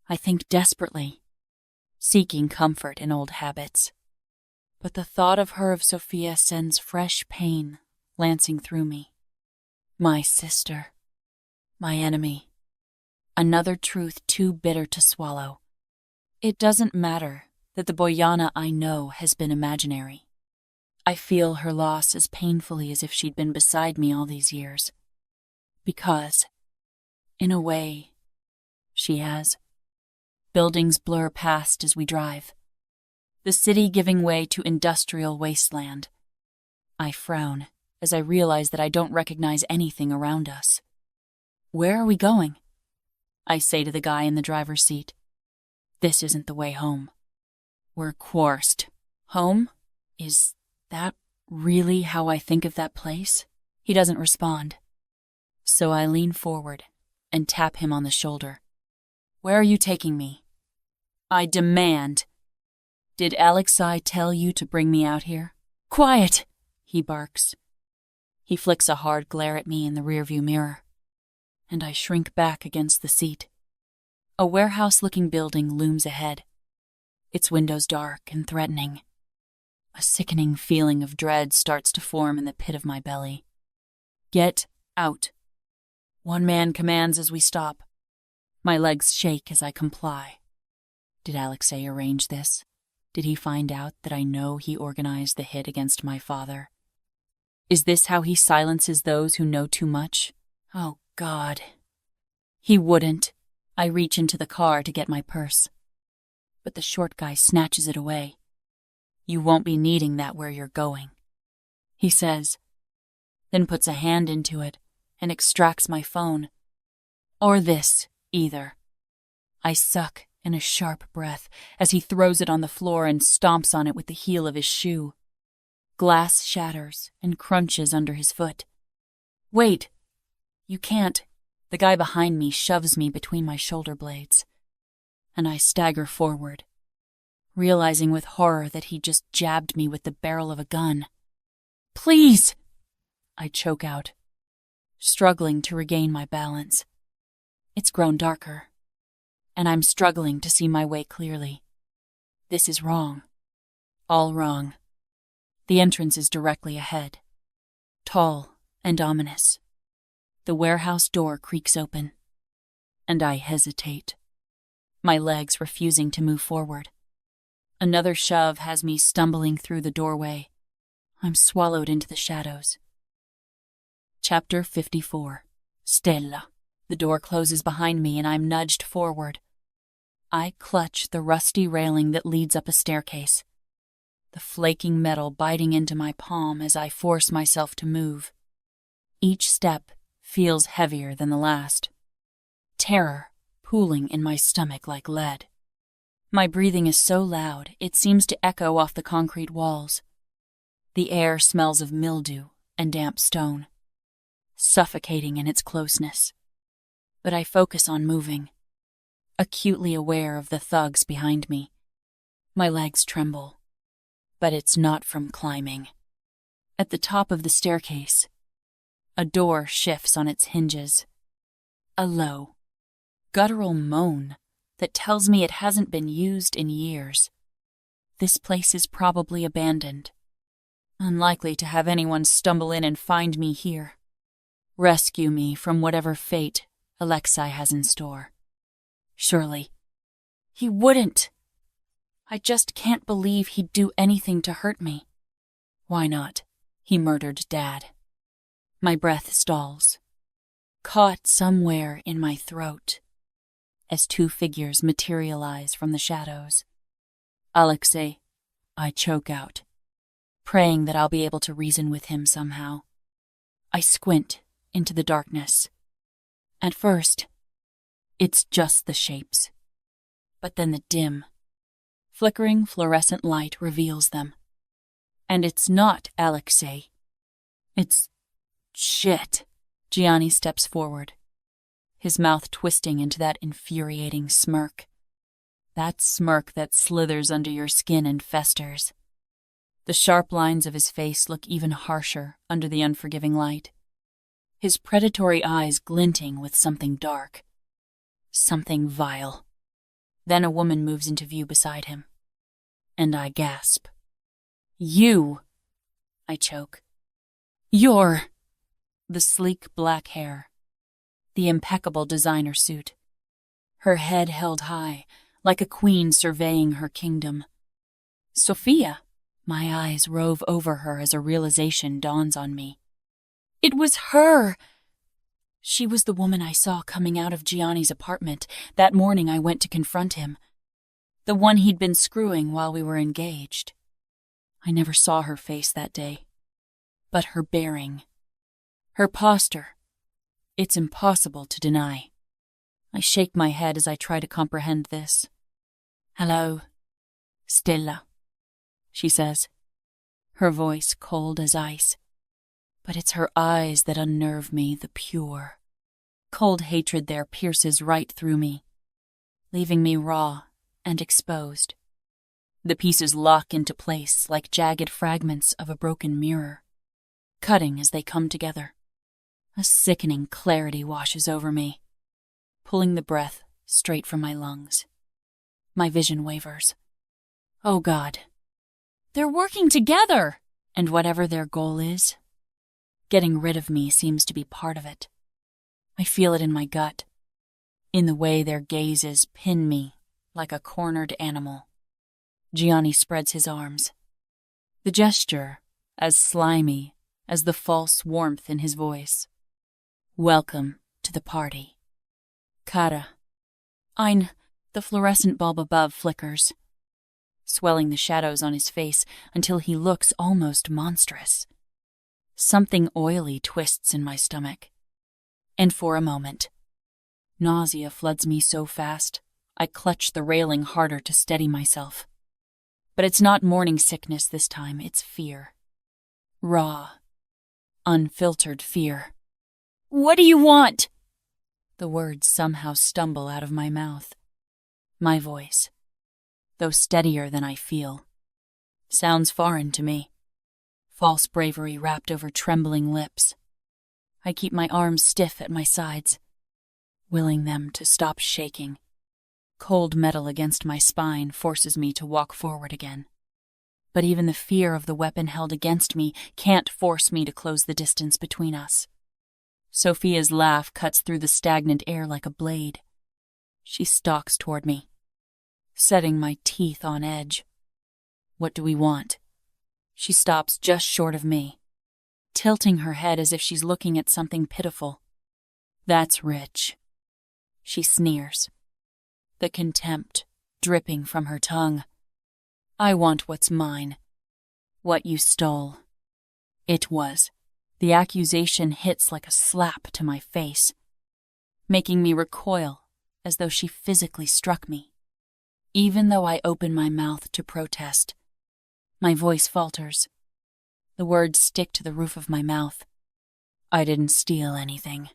[SPEAKER 1] I think desperately, seeking comfort in old habits. But the thought of her of Sophia sends fresh pain lancing through me. My sister. My enemy. Another truth too bitter to swallow. It doesn't matter that the Boyana I know has been imaginary. I feel her loss as painfully as if she'd been beside me all these years. Because, in a way, she has. Buildings blur past as we drive. The city giving way to industrial wasteland. I frown as I realize that I don't recognize anything around us. Where are we going? I say to the guy in the driver's seat. This isn't the way home. We're coursed. Home? Is that really how I think of that place? He doesn't respond. So I lean forward and tap him on the shoulder. Where are you taking me? I demand. Did Alexi tell you to bring me out here? Quiet, he barks. He flicks a hard glare at me in the rearview mirror, and I shrink back against the seat. A warehouse-looking building looms ahead, its windows dark and threatening. A sickening feeling of dread starts to form in the pit of my belly. Get out. One man commands as we stop. My legs shake as I comply. Did Alexei arrange this? Did he find out that I know he organized the hit against my father? Is this how he silences those who know too much? Oh, God. He wouldn't. I reach into the car to get my purse. But the short guy snatches it away. You won't be needing that where you're going, he says, then puts a hand into it and extracts my phone. Or this, either. I suck in a sharp breath as he throws it on the floor and stomps on it with the heel of his shoe. Glass shatters and crunches under his foot. Wait! You can't. The guy behind me shoves me between my shoulder blades, and I stagger forward, realizing with horror that he just jabbed me with the barrel of a gun. Please! I choke out, struggling to regain my balance. It's grown darker, and I'm struggling to see my way clearly. This is wrong. All wrong. The entrance is directly ahead, tall and ominous. The warehouse door creaks open, and I hesitate, my legs refusing to move forward. Another shove has me stumbling through the doorway. I'm swallowed into the shadows. Chapter 54. Stella. The door closes behind me and I'm nudged forward. I clutch the rusty railing that leads up a staircase, the flaking metal biting into my palm as I force myself to move. Each step feels heavier than the last. Terror pooling in my stomach like lead. My breathing is so loud, it seems to echo off the concrete walls. The air smells of mildew and damp stone, suffocating in its closeness. But I focus on moving, acutely aware of the thugs behind me. My legs tremble, but it's not from climbing. At the top of the staircase, A door shifts on its hinges. A low, guttural moan that tells me it hasn't been used in years. This place is probably abandoned. Unlikely to have anyone stumble in and find me here. Rescue me from whatever fate Alexi has in store. Surely, he wouldn't. I just can't believe he'd do anything to hurt me. Why not? He murdered Dad. My breath stalls, caught somewhere in my throat, as two figures materialize from the shadows. Alexi, I choke out, praying that I'll be able to reason with him somehow. I squint into the darkness. At first, it's just the shapes. But then the dim, flickering fluorescent light reveals them. And it's not Alexi. It's shit. Gianni steps forward, his mouth twisting into that infuriating smirk. That smirk that slithers under your skin and festers. The sharp lines of his face look even harsher under the unforgiving light. His predatory eyes glinting with something dark. Something vile. Then a woman moves into view beside him. And I gasp. You! I choke. You're... The sleek black hair. The impeccable designer suit. Her head held high, like a queen surveying her kingdom. Sophia! My eyes rove over her as a realization dawns on me. It was her! She was the woman I saw coming out of Gianni's apartment that morning I went to confront him. The one he'd been screwing while we were engaged. I never saw her face that day. But her bearing. Her posture. It's impossible to deny. I shake my head as I try to comprehend this. Hello, Stella, she says, her voice cold as ice. But it's her eyes that unnerve me, the pure. Cold hatred there pierces right through me, leaving me raw and exposed. The pieces lock into place like jagged fragments of a broken mirror, cutting as they come together. A sickening clarity washes over me, pulling the breath straight from my lungs. My vision wavers. Oh God. They're working together! And whatever their goal is, getting rid of me seems to be part of it. I feel it in my gut, in the way their gazes pin me like a cornered animal. Gianni spreads his arms. The gesture as slimy as the false warmth in his voice. Welcome to the party. Cara. The fluorescent bulb above flickers, swelling the shadows on his face until he looks almost monstrous. Something oily twists in my stomach. And for a moment, nausea floods me so fast, I clutch the railing harder to steady myself. But it's not morning sickness this time, it's fear. Raw, unfiltered fear. What do you want? The words somehow stumble out of my mouth. My voice, though steadier than I feel, sounds foreign to me. False bravery wrapped over trembling lips. I keep my arms stiff at my sides, willing them to stop shaking. Cold metal against my spine forces me to walk forward again. But even the fear of the weapon held against me can't force me to close the distance between us. Sophia's laugh cuts through the stagnant air like a blade. She stalks toward me, setting my teeth on edge. What do we want? She stops just short of me, tilting her head as if she's looking at something pitiful. That's rich. She sneers, the contempt dripping from her tongue. I want what's mine. What you stole. It was. The accusation hits like a slap to my face, making me recoil as though she physically struck me. Even though I open my mouth to protest, my voice falters. The words stick to the roof of my mouth. I didn't steal anything.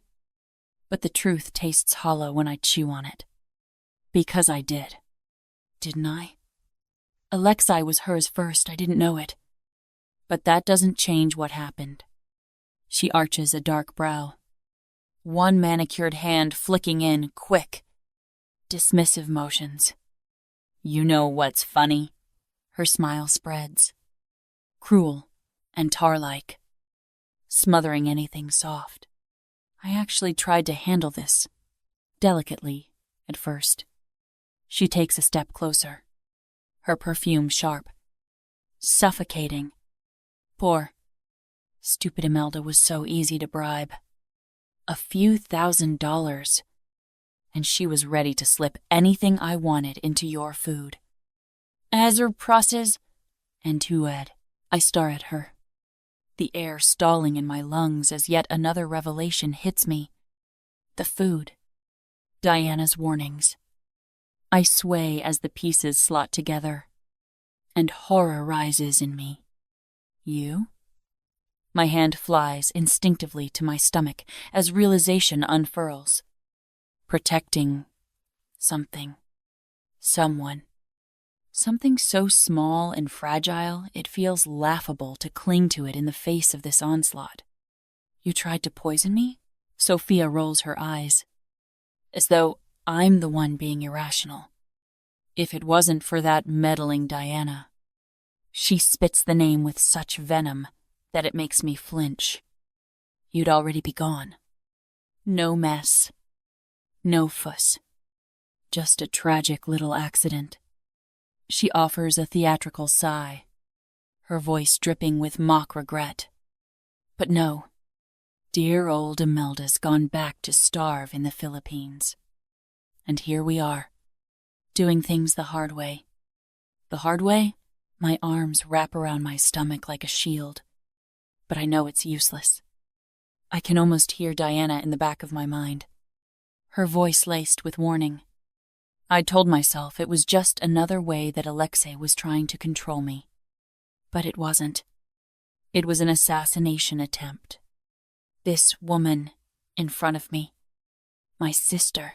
[SPEAKER 1] But the truth tastes hollow when I chew on it. Because I did. Didn't I? Alexi was hers first, I didn't know it. But that doesn't change what happened. She arches a dark brow. One manicured hand flicking in, quick. Dismissive motions. You know what's funny? Her smile spreads. Cruel and tar-like. Smothering anything soft. I actually tried to handle this. Delicately, at first. She takes a step closer. Her perfume sharp. Suffocating. Poor. Stupid Imelda was so easy to bribe. A few $1,000s. And she was ready to slip anything I wanted into your food. As her process, and Tued, I stare at her. The air stalling in my lungs as yet another revelation hits me. The food. Diana's warnings. I sway as the pieces slot together. And horror rises in me. You? My hand flies instinctively to my stomach as realization unfurls. Protecting something. Someone. Something so small and fragile it feels laughable to cling to it in the face of this onslaught. You tried to poison me? Sophia rolls her eyes. As though I'm the one being irrational. If it wasn't for that meddling Diana. She spits the name with such venom that it makes me flinch. You'd already be gone. No mess. No fuss. Just a tragic little accident. She offers a theatrical sigh, her voice dripping with mock regret. But no, dear old Imelda's gone back to starve in the Philippines. And here we are, doing things the hard way. The hard way? My arms wrap around my stomach like a shield. But I know it's useless. I can almost hear Diana in the back of my mind. Her voice laced with warning. I told myself it was just another way that Alexi was trying to control me. But it wasn't. It was an assassination attempt. This woman in front of me. My sister.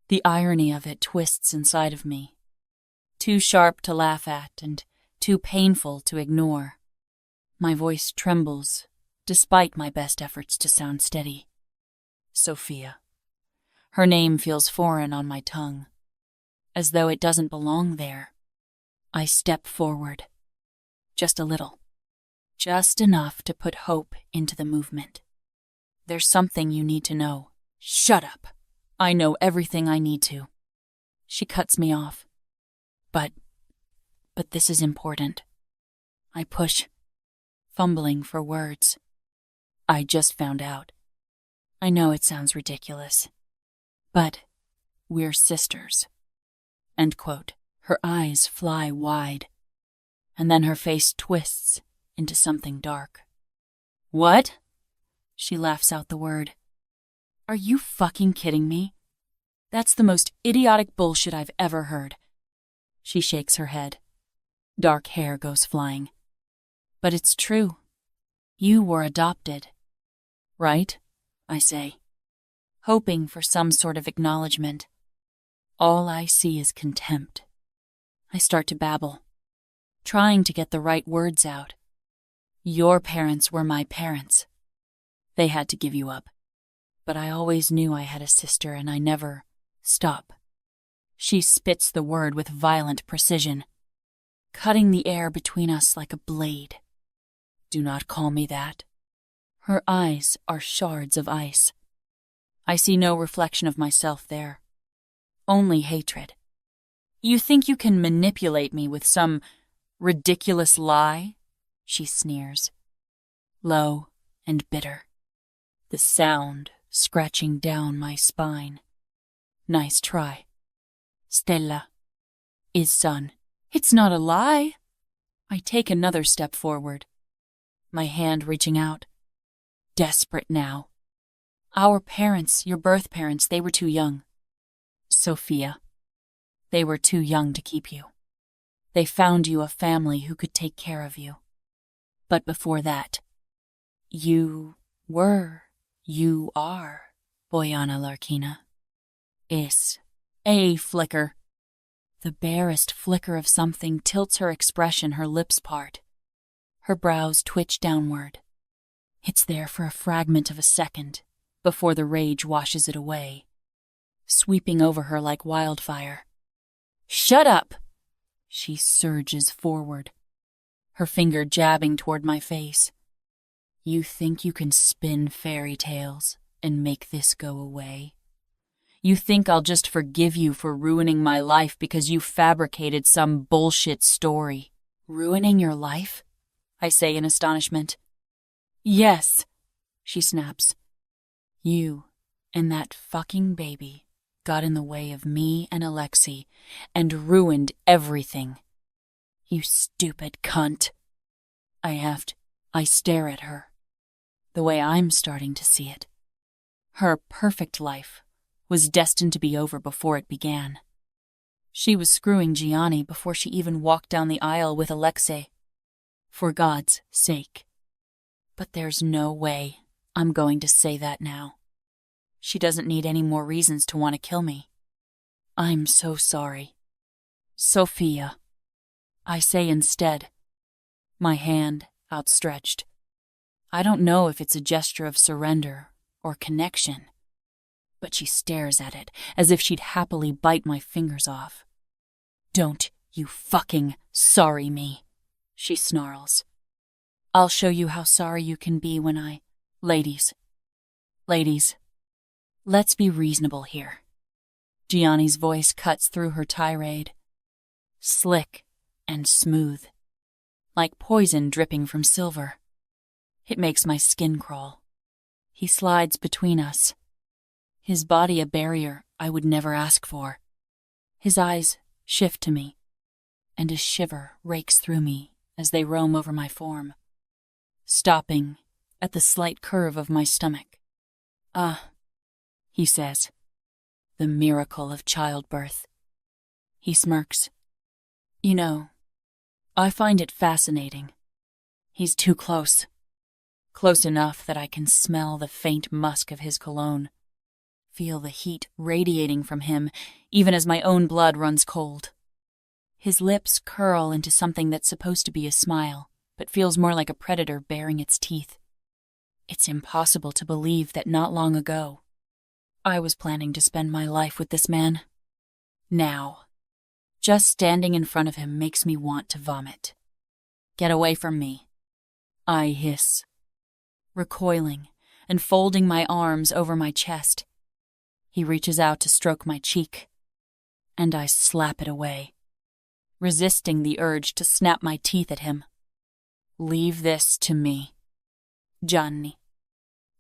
[SPEAKER 1] The irony of it twists inside of me. Too sharp to laugh at and too painful to ignore. My voice trembles, despite my best efforts to sound steady. Sophia. Her name feels foreign on my tongue, as though it doesn't belong there. I step forward. Just a little. Just enough to put hope into the movement. There's something you need to know. Shut up. I know everything I need to. She cuts me off. But this is important. I push, fumbling for words. I just found out. I know it sounds ridiculous. But we're sisters. End quote. Her eyes fly wide. And then her face twists into something dark. What? She laughs out the word. Are you fucking kidding me? That's the most idiotic bullshit I've ever heard. She shakes her head. Dark hair goes flying. But it's true. You were adopted. Right? I say, hoping for some sort of acknowledgement. All I see is contempt. I start to babble, trying to get the right words out. Your parents were my parents. They had to give you up. But I always knew I had a sister and I never... Stop. She spits the word with violent precision, cutting the air between us like a blade. Do not call me that. Her eyes are shards of ice. I see no reflection of myself there. Only hatred. You think you can manipulate me with some ridiculous lie? She sneers. Low and bitter. The sound scratching down my spine. Nice try. Stella is son. It's not a lie. I take another step forward, my hand reaching out. Desperate now. Our parents, your birth parents, they were too young. Sophia. They were too young to keep you. They found you a family who could take care of you. But before that, you are, Boyana Larkina. Is. A flicker. The barest flicker of something tilts her expression, her lips part. Her brows twitch downward. It's there for a fragment of a second, before the rage washes it away, sweeping over her like wildfire. "Shut up!" She surges forward, her finger jabbing toward my face. "You think you can spin fairy tales and make this go away? You think I'll just forgive you for ruining my life because you fabricated some bullshit story?" "Ruining your life?" I say in astonishment. "Yes," she snaps. "You and that fucking baby got in the way of me and Alexi and ruined everything. You stupid cunt." I stare at her, the way I'm starting to see it. Her perfect life was destined to be over before it began. She was screwing Gianni before she even walked down the aisle with Alexi. For God's sake. But there's no way I'm going to say that now. She doesn't need any more reasons to want to kill me. I'm so sorry. Sophia, I say instead, my hand outstretched. I don't know if it's a gesture of surrender or connection, but she stares at it as if she'd happily bite my fingers off. "Don't you fucking sorry me," she snarls. "I'll show you how sorry you can be when I... Ladies, let's be reasonable here." Gianni's voice cuts through her tirade. Slick and smooth, like poison dripping from silver. It makes my skin crawl. He slides between us, his body a barrier I would never ask for. His eyes shift to me, and a shiver rakes through me as they roam over my form, stopping at the slight curve of my stomach. "Ah," he says, "the miracle of childbirth." He smirks. "You know, I find it fascinating. He's too close. Close enough that I can smell the faint musk of his cologne, feel the heat radiating from him even as my own blood runs cold. His lips curl into something that's supposed to be a smile, but feels more like a predator baring its teeth. It's impossible to believe that not long ago, I was planning to spend my life with this man. Now, just standing in front of him makes me want to vomit. "Get away from me," I hiss, recoiling and folding my arms over my chest. He reaches out to stroke my cheek, and I slap it away, resisting the urge to snap my teeth at him. "Leave this to me, Gianni,"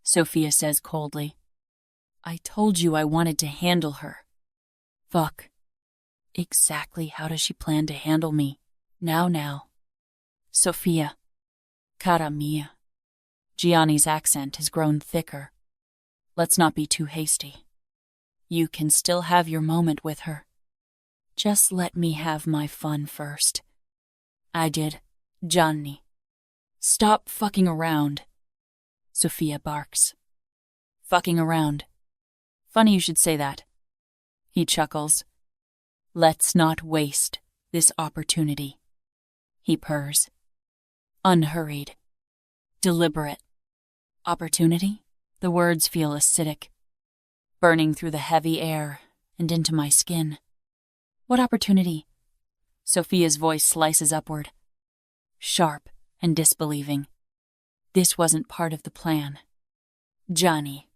[SPEAKER 1] Sophia says coldly. "I told you I wanted to handle her." Fuck. Exactly how does she plan to handle me? Now. "Sophia, cara mia." Gianni's accent has grown thicker. "Let's not be too hasty. You can still have your moment with her. Just let me have my fun first." "I did, Gianni." "Stop fucking around," Sophia barks. "Fucking around. Funny you should say that." He chuckles. "Let's not waste this opportunity," he purrs. Unhurried. Deliberate. Opportunity? The words feel acidic, burning through the heavy air and into my skin. "What opportunity?" Sophia's voice slices upward, sharp and disbelieving. "This wasn't part of the plan. Gianni,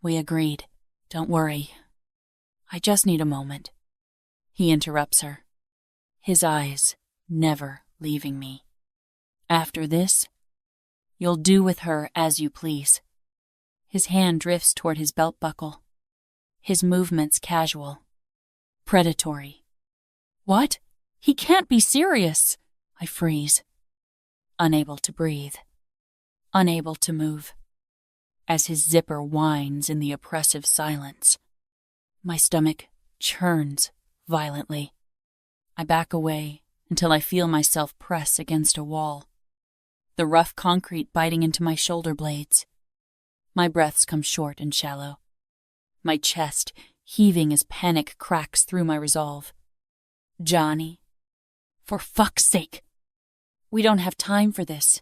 [SPEAKER 1] we agreed. Don't worry. I just need a moment." He interrupts her, his eyes never leaving me. "After this, you'll do with her as you please." His hand drifts toward his belt buckle, his movements casual, predatory. "What? He can't be serious!" I freeze, unable to breathe, unable to move, as his zipper whines in the oppressive silence. My stomach churns violently. I back away until I feel myself press against a wall, the rough concrete biting into my shoulder blades. My breaths come short and shallow, my chest heaving as panic cracks through my resolve. "Gianni, for fuck's sake, we don't have time for this."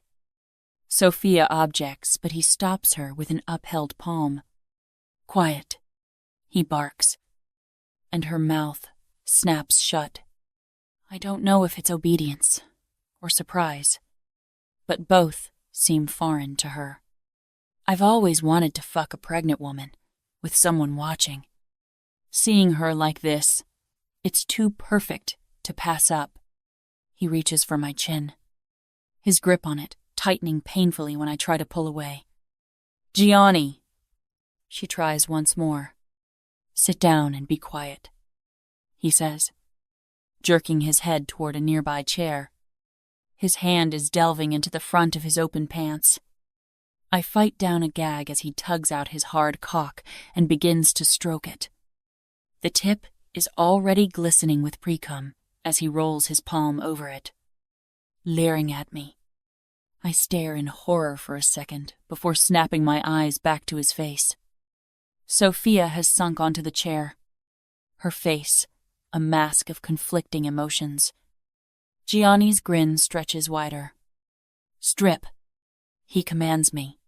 [SPEAKER 1] Sophia objects, but he stops her with an upheld palm. Quiet, he barks, and her mouth snaps shut. I don't know if it's obedience or surprise, but both seem foreign to her. I've always wanted to fuck a pregnant woman, with someone watching. Seeing her like this, it's too perfect to pass up. He reaches for my chin, his grip on it tightening painfully when I try to pull away. Gianni! She tries once more. Sit down and be quiet, he says, jerking his head toward a nearby chair. His hand is delving into the front of his open pants. I fight down a gag as he tugs out his hard cock and begins to stroke it. The tip is already glistening with pre-cum as he rolls his palm over it. Leering at me, I stare in horror for a second before snapping my eyes back to his face. Sophia has sunk onto the chair, her face a mask of conflicting emotions. Gianni's grin stretches wider. Strip, he commands me.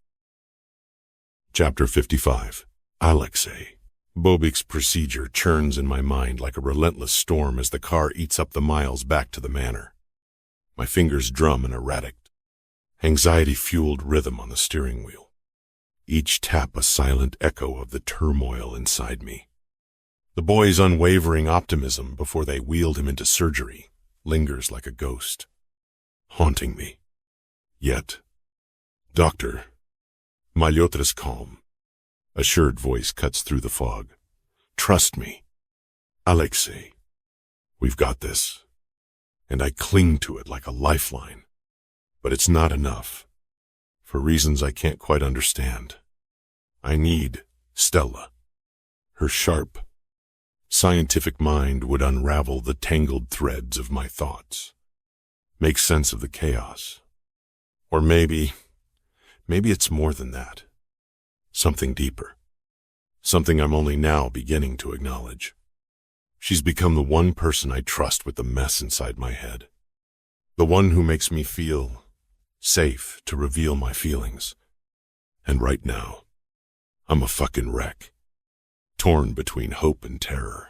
[SPEAKER 2] Chapter 55. Alexi. Bobic's procedure churns in my mind like a relentless storm as the car eats up the miles back to the manor. My fingers drum an erratic, anxiety-fueled rhythm on the steering wheel. Each tap a silent echo of the turmoil inside me. The boy's unwavering optimism before they wheeled him into surgery lingers like a ghost, haunting me. Yet, Doctor, my l'autre calm. Assured voice cuts through the fog. Trust me, Alexi. We've got this. And I cling to it like a lifeline. But it's not enough. For reasons I can't quite understand. I need Stella. Her sharp, scientific mind would unravel the tangled threads of my thoughts. Make sense of the chaos. Or maybe it's more than that. Something deeper. Something I'm only now beginning to acknowledge. She's become the one person I trust with the mess inside my head. The one who makes me feel safe to reveal my feelings. And right now, I'm a fucking wreck. Torn between hope and terror.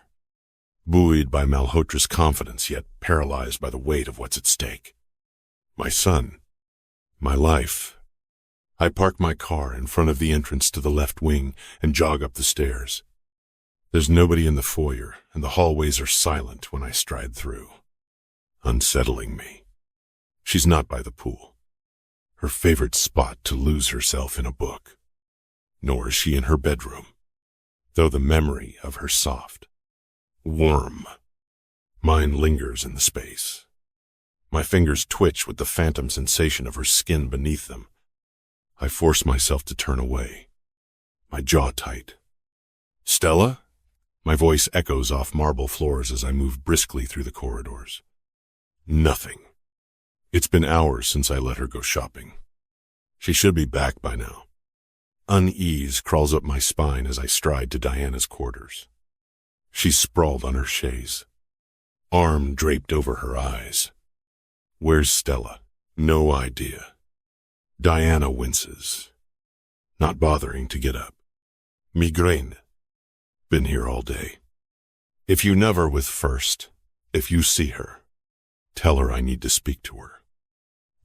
[SPEAKER 2] Buoyed by Malhotra's confidence, yet paralyzed by the weight of what's at stake. My son. My life. I park my car in front of the entrance to the left wing and jog up the stairs. There's nobody in the foyer, and the hallways are silent when I stride through. Unsettling me. She's not by the pool. Her favorite spot to lose herself in a book. Nor is she in her bedroom, though the memory of her soft, warm mind lingers in the space. My fingers twitch with the phantom sensation of her skin beneath them. I force myself to turn away, my jaw tight. Stella? My voice echoes off marble floors as I move briskly through the corridors. Nothing. It's been hours since I let her go shopping. She should be back by now. Unease crawls up my spine as I stride to Diana's quarters. She's sprawled on her chaise, arm draped over her eyes. Where's Stella? No idea. Diana winces, not bothering to get up. Migraine. Been here all day. If you never with first, if you see her, tell her I need to speak to her.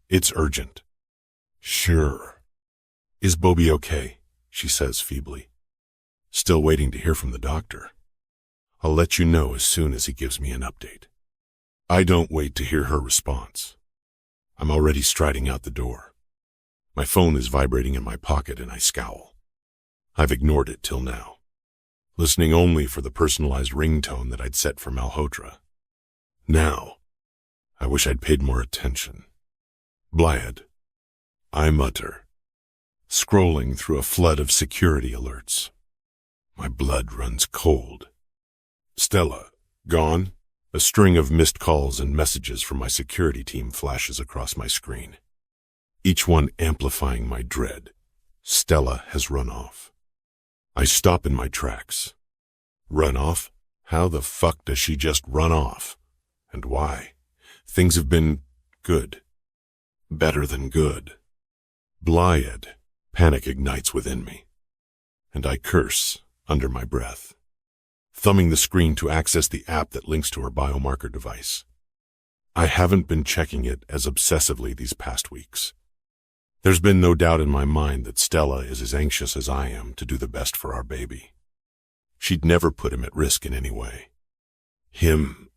[SPEAKER 2] It's urgent. Sure. Is Bobby okay? She says feebly. Still waiting to hear from the doctor. I'll let you know as soon as he gives me an update. I don't wait to hear her response. I'm already striding out the door. My phone is vibrating in my pocket and I scowl. I've ignored it till now, listening only for the personalized ringtone that I'd set for Malhotra. Now, I wish I'd paid more attention. Blyad, I mutter, scrolling through a flood of security alerts. My blood runs cold. Stella, gone? A string of missed calls and messages from my security team flashes across my screen. Each one amplifying my dread. Stella has run off. I stop in my tracks. Run off? How the fuck does she just run off? And why? Things have been good. Better than good. Blyed, panic ignites within me, and I curse under my breath, thumbing the screen to access the app that links to her biomarker device. I haven't been checking it as obsessively these past weeks. There's been no doubt in my mind that Stella is as anxious as I am to do the best for our baby. She'd never put him at risk in any way. Him,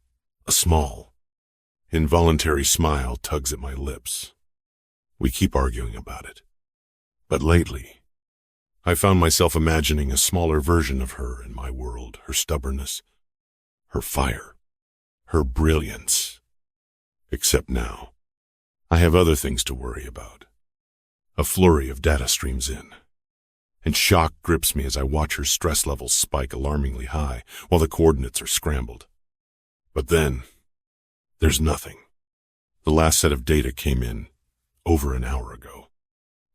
[SPEAKER 2] a small, involuntary smile tugs at my lips. We keep arguing about it. But lately, I found myself imagining a smaller version of her in my world, her stubbornness, her fire, her brilliance. Except now, I have other things to worry about. A flurry of data streams in, and shock grips me as I watch her stress levels spike alarmingly high while the coordinates are scrambled. But then, there's nothing. The last set of data came in over an hour ago.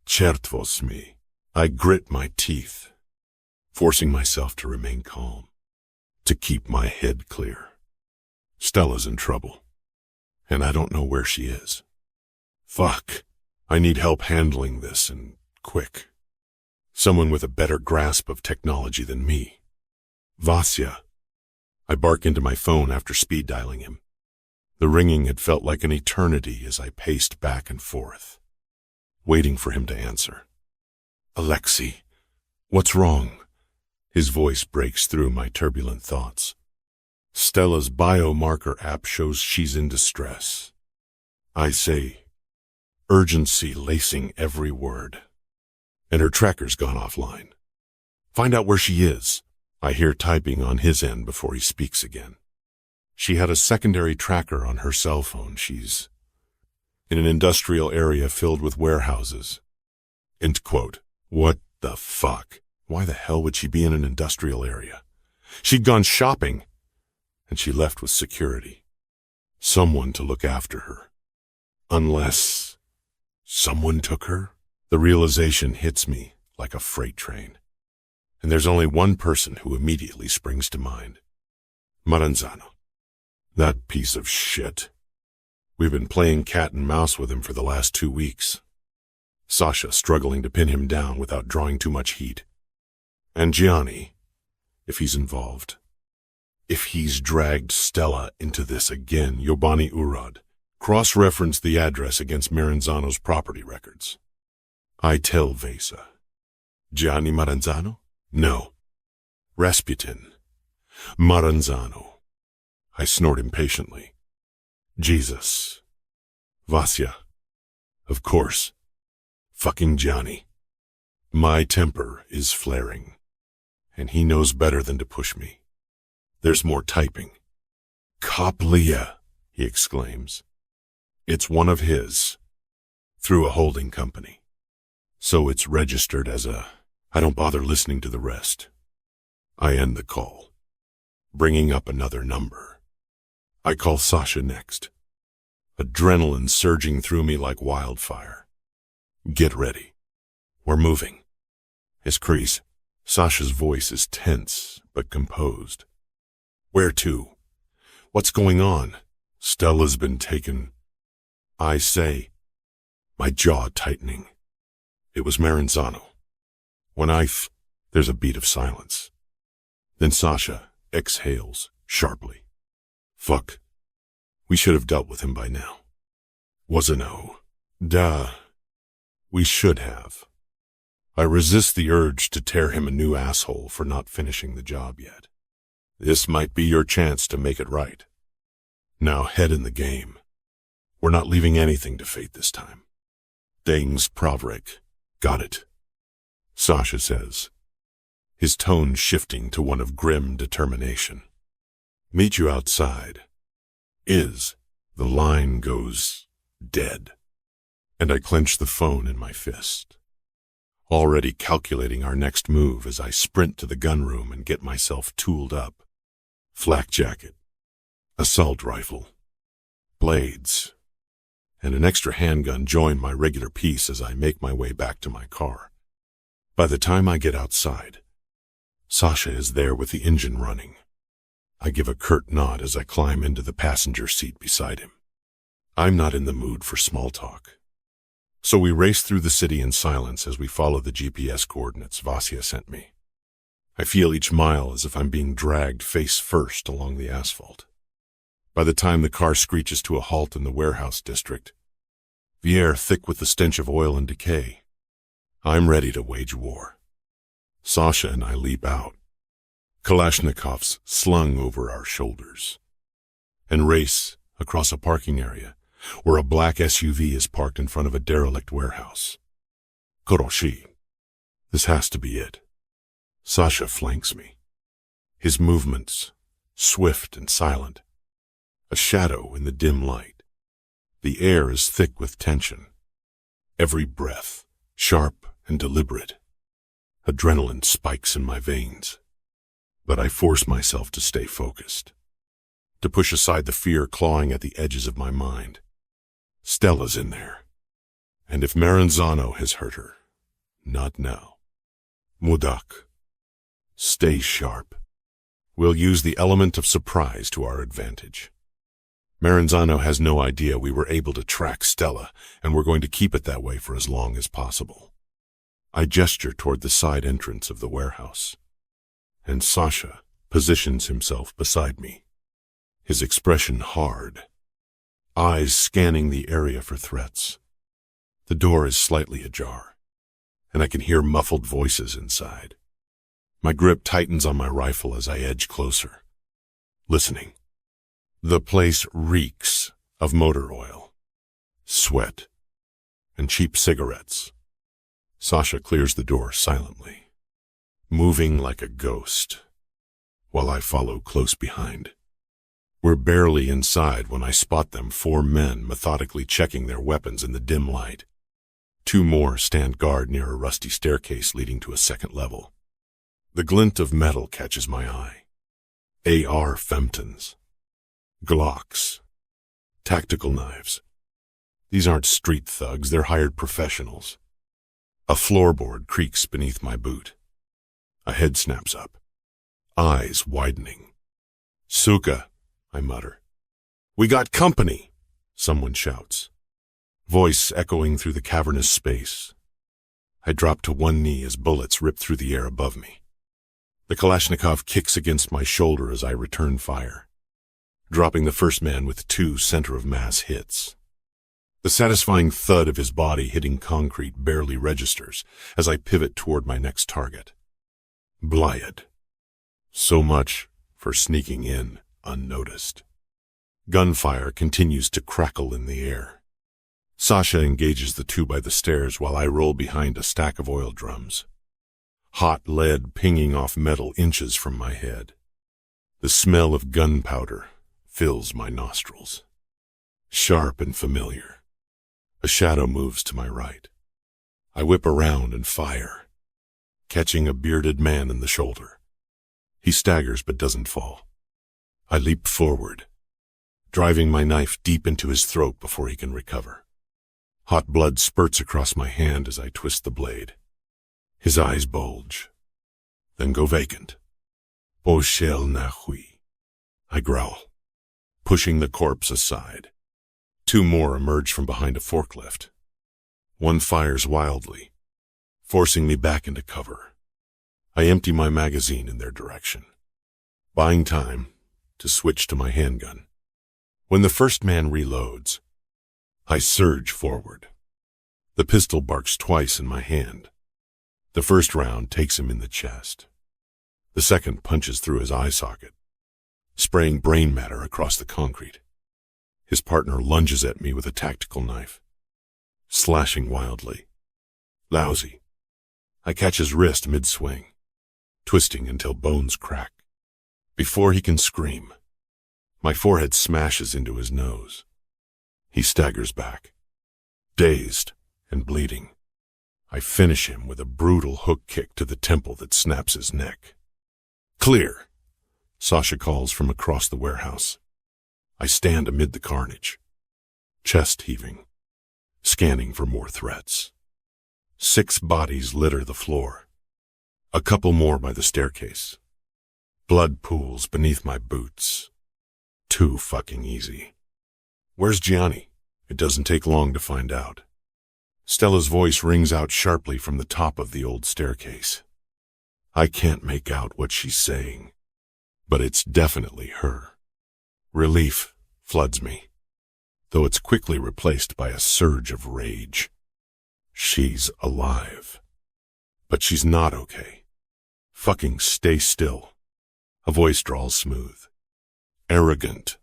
[SPEAKER 2] Čertvos me. I grit my teeth, forcing myself to remain calm, to keep my head clear. Stella's in trouble, and I don't know where she is. Fuck. I need help handling this, and quick. Someone with a better grasp of technology than me. Vasya. I bark into my phone after speed dialing him. The ringing had felt like an eternity as I paced back and forth, waiting for him to answer. Alexi, what's wrong? His voice breaks through my turbulent thoughts. Stella's biomarker app shows she's in distress. I say, urgency lacing every word. And her tracker's gone offline. Find out where she is. I hear typing on his end before he speaks again. She had a secondary tracker on her cell phone. She's in an industrial area filled with warehouses. End quote. What the fuck? Why the hell would she be in an industrial area? She'd gone shopping, and she left with security. Someone to look after her. Unless someone took her? The realization hits me like a freight train. And there's only one person who immediately springs to mind. Maranzano. That piece of shit. We've been playing cat and mouse with him for the last 2 weeks. Sasha struggling to pin him down without drawing too much heat. And Gianni, if he's involved. If he's dragged Stella into this again, Yobani Urad, cross-reference the address against Maranzano's property records. I tell Vesa. Gianni Maranzano? No. Rasputin. Maranzano. I snort impatiently. Jesus. Vasya. Of course. Fucking Gianni. My temper is flaring, and he knows better than to push me. There's more typing. Koplia, he exclaims. It's one of his, through a holding company. So it's registered as a... I don't bother listening to the rest. I end the call, bringing up another number. I call Sasha next. Adrenaline surging through me like wildfire. Get ready. We're moving. His crease. Sasha's voice is tense, but composed. Where to? What's going on? Stella's been taken. I say, my jaw tightening. It was Maranzano. When there's a beat of silence. Then Sasha exhales sharply. Fuck. We should have dealt with him by now. Was a no. Duh. We should have. I resist the urge to tear him a new asshole for not finishing the job yet. This might be your chance to make it right. Now head in the game. We're not leaving anything to fate this time. Things Pravrik. Got it. Sasha says, his tone shifting to one of grim determination. Meet you outside. The line goes dead. And I clench the phone in my fist, already calculating our next move as I sprint to the gunroom and get myself tooled up. Flak jacket, assault rifle, blades, and an extra handgun join my regular piece as I make my way back to my car. By the time I get outside, Sasha is there with the engine running. I give a curt nod as I climb into the passenger seat beside him. I'm not in the mood for small talk. So we race through the city in silence as we follow the GPS coordinates Vasia sent me. I feel each mile as if I'm being dragged face first along the asphalt. By the time the car screeches to a halt in the warehouse district, the air thick with the stench of oil and decay, I'm ready to wage war. Sasha and I leap out, Kalashnikovs slung over our shoulders, and race across a parking area where a black SUV is parked in front of a derelict warehouse. Koroshi. This has to be it. Sasha flanks me. His movements, swift and silent. A shadow in the dim light. The air is thick with tension. Every breath, sharp and deliberate. Adrenaline spikes in my veins. But I force myself to stay focused. To push aside the fear clawing at the edges of my mind. Stella's in there. And if Maranzano has hurt her, not now. Mudak. Stay sharp. We'll use the element of surprise to our advantage. Maranzano has no idea we were able to track Stella, and we're going to keep it that way for as long as possible. I gesture toward the side entrance of the warehouse, and Sasha positions himself beside me, his expression hard, eyes scanning the area for threats. The door is slightly ajar, and I can hear muffled voices inside. My grip tightens on my rifle as I edge closer, listening. The place reeks of motor oil, sweat, and cheap cigarettes. Sasha clears the door silently, moving like a ghost, while I follow close behind. We're barely inside when I spot them, 4 men methodically checking their weapons in the dim light. 2 more stand guard near a rusty staircase leading to a second level. The glint of metal catches my eye. AR Femtons. Glocks. Tactical knives. These aren't street thugs, they're hired professionals. A floorboard creaks beneath my boot. A head snaps up, eyes widening. Suka, I mutter. We got company, someone shouts, voice echoing through the cavernous space. I drop to one knee as bullets rip through the air above me. The Kalashnikov kicks against my shoulder as I return fire, dropping the first man with 2 center-of-mass hits. The satisfying thud of his body hitting concrete barely registers as I pivot toward my next target. Blyad. So much for sneaking in unnoticed. Gunfire continues to crackle in the air. Sasha engages the 2 by the stairs while I roll behind a stack of oil drums. Hot lead pinging off metal inches from my head. The smell of gunpowder fills my nostrils. Sharp and familiar. A shadow moves to my right. I whip around and fire, catching a bearded man in the shoulder. He staggers but doesn't fall. I leap forward, driving my knife deep into his throat before he can recover. Hot blood spurts across my hand as I twist the blade. His eyes bulge, then go vacant. Porcelain. I growl, pushing the corpse aside. 2 more emerge from behind a forklift. One fires wildly, forcing me back into cover. I empty my magazine in their direction, buying time to switch to my handgun. When the first man reloads, I surge forward. The pistol barks twice in my hand. The first round takes him in the chest. The second punches through his eye socket, spraying brain matter across the concrete. His partner lunges at me with a tactical knife, slashing wildly. Lousy. I catch his wrist mid-swing, twisting until bones crack. Before he can scream, my forehead smashes into his nose. He staggers back, dazed and bleeding. I finish him with a brutal hook kick to the temple that snaps his neck. Clear, Sasha calls from across the warehouse. I stand amid the carnage, chest heaving, scanning for more threats. 6 bodies litter the floor, a couple more by the staircase. Blood pools beneath my boots. Too fucking easy. Where's Gianni? It doesn't take long to find out. Stella's voice rings out sharply from the top of the old staircase. I can't make out what she's saying, but it's definitely her. Relief floods me, though it's quickly replaced by a surge of rage. She's alive. But she's not okay. Fucking stay still. A voice drawls smooth. Arrogant.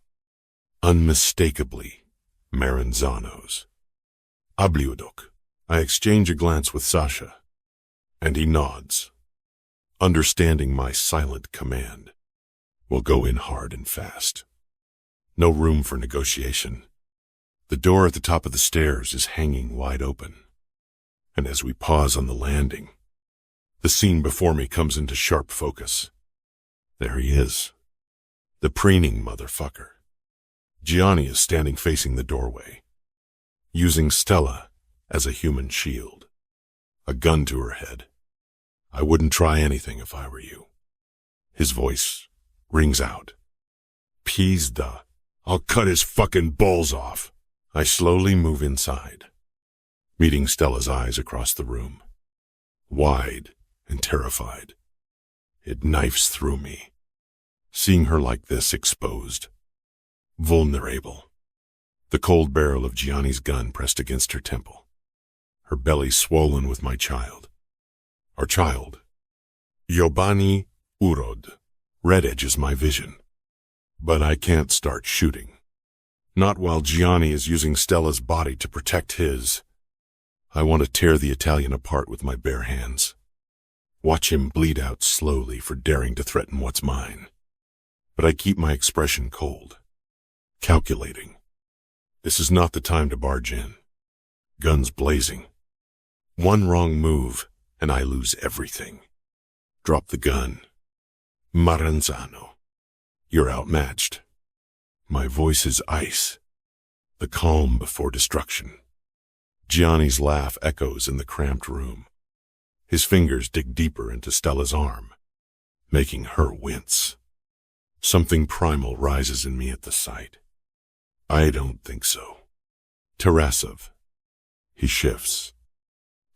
[SPEAKER 2] Unmistakably Maranzano's. AudioBook. I exchange a glance with Sasha, and he nods, understanding my silent command. We'll go in hard and fast. No room for negotiation. The door at the top of the stairs is hanging wide open, and as we pause on the landing, the scene before me comes into sharp focus. There he is, the preening motherfucker. Gianni is standing facing the doorway, using Stella as a human shield, a gun to her head. I wouldn't try anything if I were you. His voice rings out. Pizda. I'll cut his fucking balls off. I slowly move inside, meeting Stella's eyes across the room, wide and terrified. It knifes through me, seeing her like this, exposed, vulnerable. The cold barrel of Gianni's gun pressed against her temple, her belly swollen with my child. Our child. Yobani Urod. Red edges my vision. But I can't start shooting. Not while Gianni is using Stella's body to protect his. I want to tear the Italian apart with my bare hands. Watch him bleed out slowly for daring to threaten what's mine. But I keep my expression cold, calculating. This is not the time to barge in. Guns blazing. One wrong move, and I lose everything. Drop the gun. Maranzano. You're outmatched. My voice is ice, the calm before destruction. Gianni's laugh echoes in the cramped room. His fingers dig deeper into Stella's arm, making her wince. Something primal rises in me at the sight. I don't think so. Tarasov. He shifts,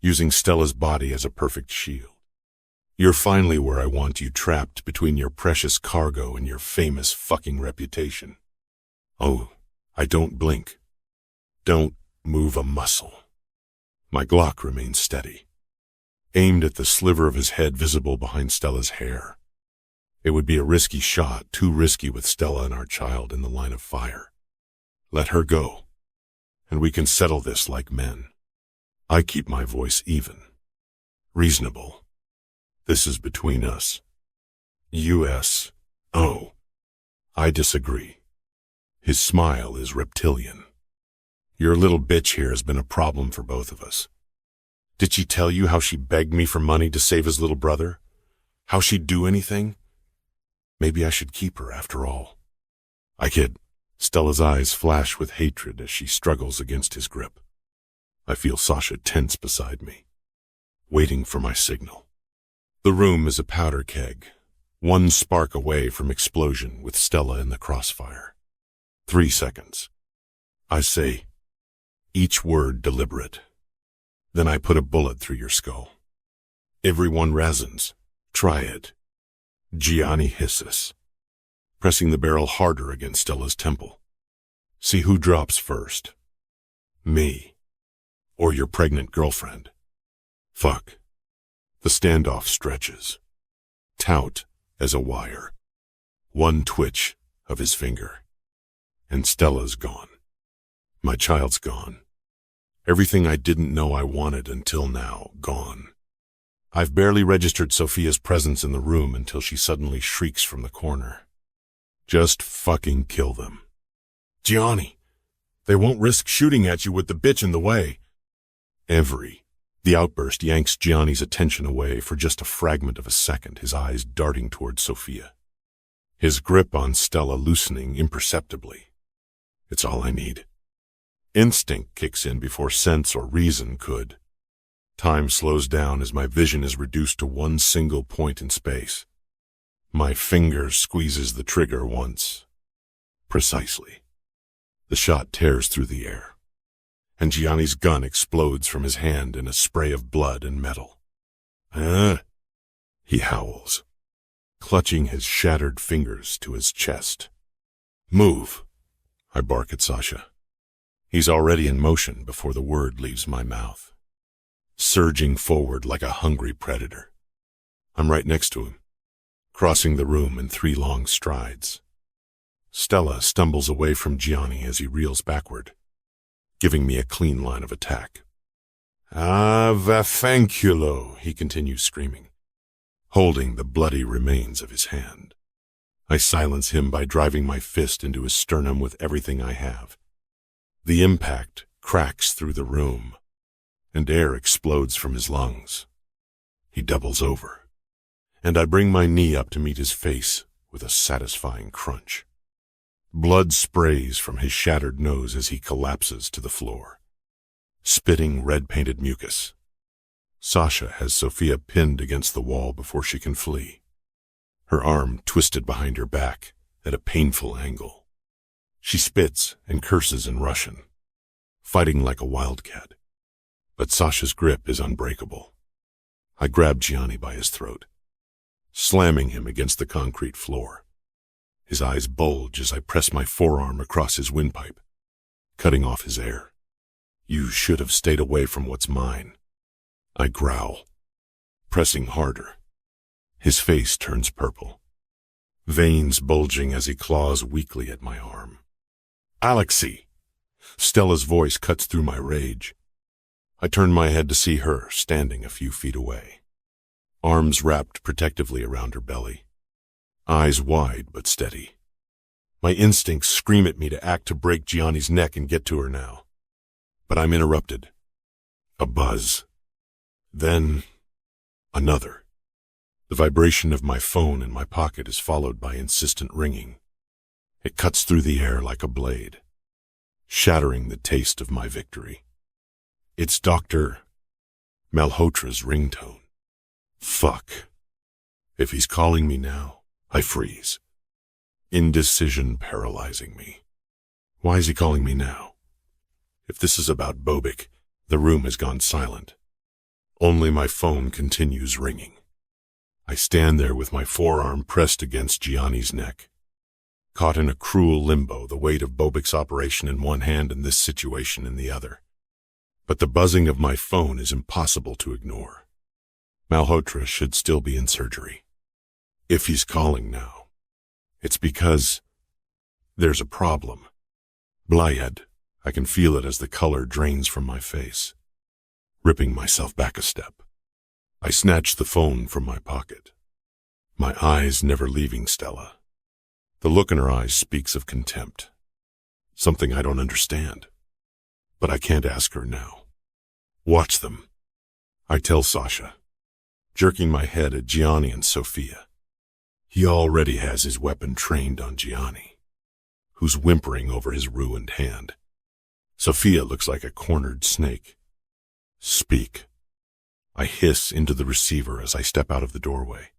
[SPEAKER 2] using Stella's body as a perfect shield. You're finally where I want you, trapped between your precious cargo and your famous fucking reputation. Oh, I don't blink. Don't move a muscle. My Glock remains steady, aimed at the sliver of his head visible behind Stella's hair. It would be a risky shot, too risky with Stella and our child in the line of fire. Let her go, and we can settle this like men. I keep my voice even, reasonable. This is between us. U.S. Oh, I disagree. His smile is reptilian. Your little bitch here has been a problem for both of us. Did she tell you how she begged me for money to save his little brother? How she'd do anything? Maybe I should keep her after all. I kid. Stella's eyes flash with hatred as she struggles against his grip. I feel Sasha tense beside me, waiting for my signal. The room is a powder keg, one spark away from explosion with Stella in the crossfire. 3 seconds. I say, each word deliberate. Then I put a bullet through your skull. Everyone resins. Try it. Gianni hisses, pressing the barrel harder against Stella's temple. See who drops first. Me. Or your pregnant girlfriend. Fuck. The standoff stretches, taut as a wire. One twitch of his finger, and Stella's gone. My child's gone. Everything I didn't know I wanted until now, gone. I've barely registered Sophia's presence in the room until she suddenly shrieks from the corner. Just fucking kill them. Gianni, they won't risk shooting at you with the bitch in the way. The outburst yanks Gianni's attention away for just a fragment of a second, his eyes darting towards Sophia. His grip on Stella loosening imperceptibly. It's all I need. Instinct kicks in before sense or reason could. Time slows down as my vision is reduced to one single point in space. My finger squeezes the trigger once. Precisely. The shot tears through the air, and Gianni's gun explodes from his hand in a spray of blood and metal. He howls, clutching his shattered fingers to his chest. Move, I bark at Sasha. He's already in motion before the word leaves my mouth, surging forward like a hungry predator. I'm right next to him, crossing the room in 3 long strides. Stella stumbles away from Gianni as he reels backward, giving me a clean line of attack. "Ah, vaffanculo," he continues screaming, holding the bloody remains of his hand. I silence him by driving my fist into his sternum with everything I have. The impact cracks through the room, and air explodes from his lungs. He doubles over, and I bring my knee up to meet his face with a satisfying crunch. Blood sprays from his shattered nose as he collapses to the floor, spitting red-painted mucus. Sasha has Sophia pinned against the wall before she can flee, her arm twisted behind her back at a painful angle. She spits and curses in Russian, fighting like a wildcat, but Sasha's grip is unbreakable. I grab Gianni by his throat, slamming him against the concrete floor. His eyes bulge as I press my forearm across his windpipe, cutting off his air. "You should have stayed away from what's mine," I growl, pressing harder. His face turns purple, veins bulging as he claws weakly at my arm. "Alexi!" Stella's voice cuts through my rage. I turn my head to see her standing a few feet away, arms wrapped protectively around her belly, eyes wide but steady. My instincts scream at me to act to break Gianni's neck and get to her now. But I'm interrupted. A buzz. Then another. The vibration of my phone in my pocket is followed by insistent ringing. It cuts through the air like a blade, shattering the taste of my victory. It's Dr. Malhotra's ringtone. Fuck. If he's calling me now, I freeze, indecision paralyzing me. Why is he calling me now? If this is about Bobic, the room has gone silent. Only my phone continues ringing. I stand there with my forearm pressed against Gianni's neck, caught in a cruel limbo, the weight of Bobic's operation in one hand and this situation in the other. But the buzzing of my phone is impossible to ignore. Malhotra should still be in surgery. If he's calling now, it's because there's a problem. Blyhead, I can feel it as the color drains from my face, ripping myself back a step. I snatch the phone from my pocket, my eyes never leaving Stella. The look in her eyes speaks of contempt, something I don't understand, but I can't ask her now. "Watch them," I tell Sasha, jerking my head at Gianni and Sophia. He already has his weapon trained on Gianni, who's whimpering over his ruined hand. Sophia looks like a cornered snake. "Speak." I hiss into the receiver as I step out of the doorway.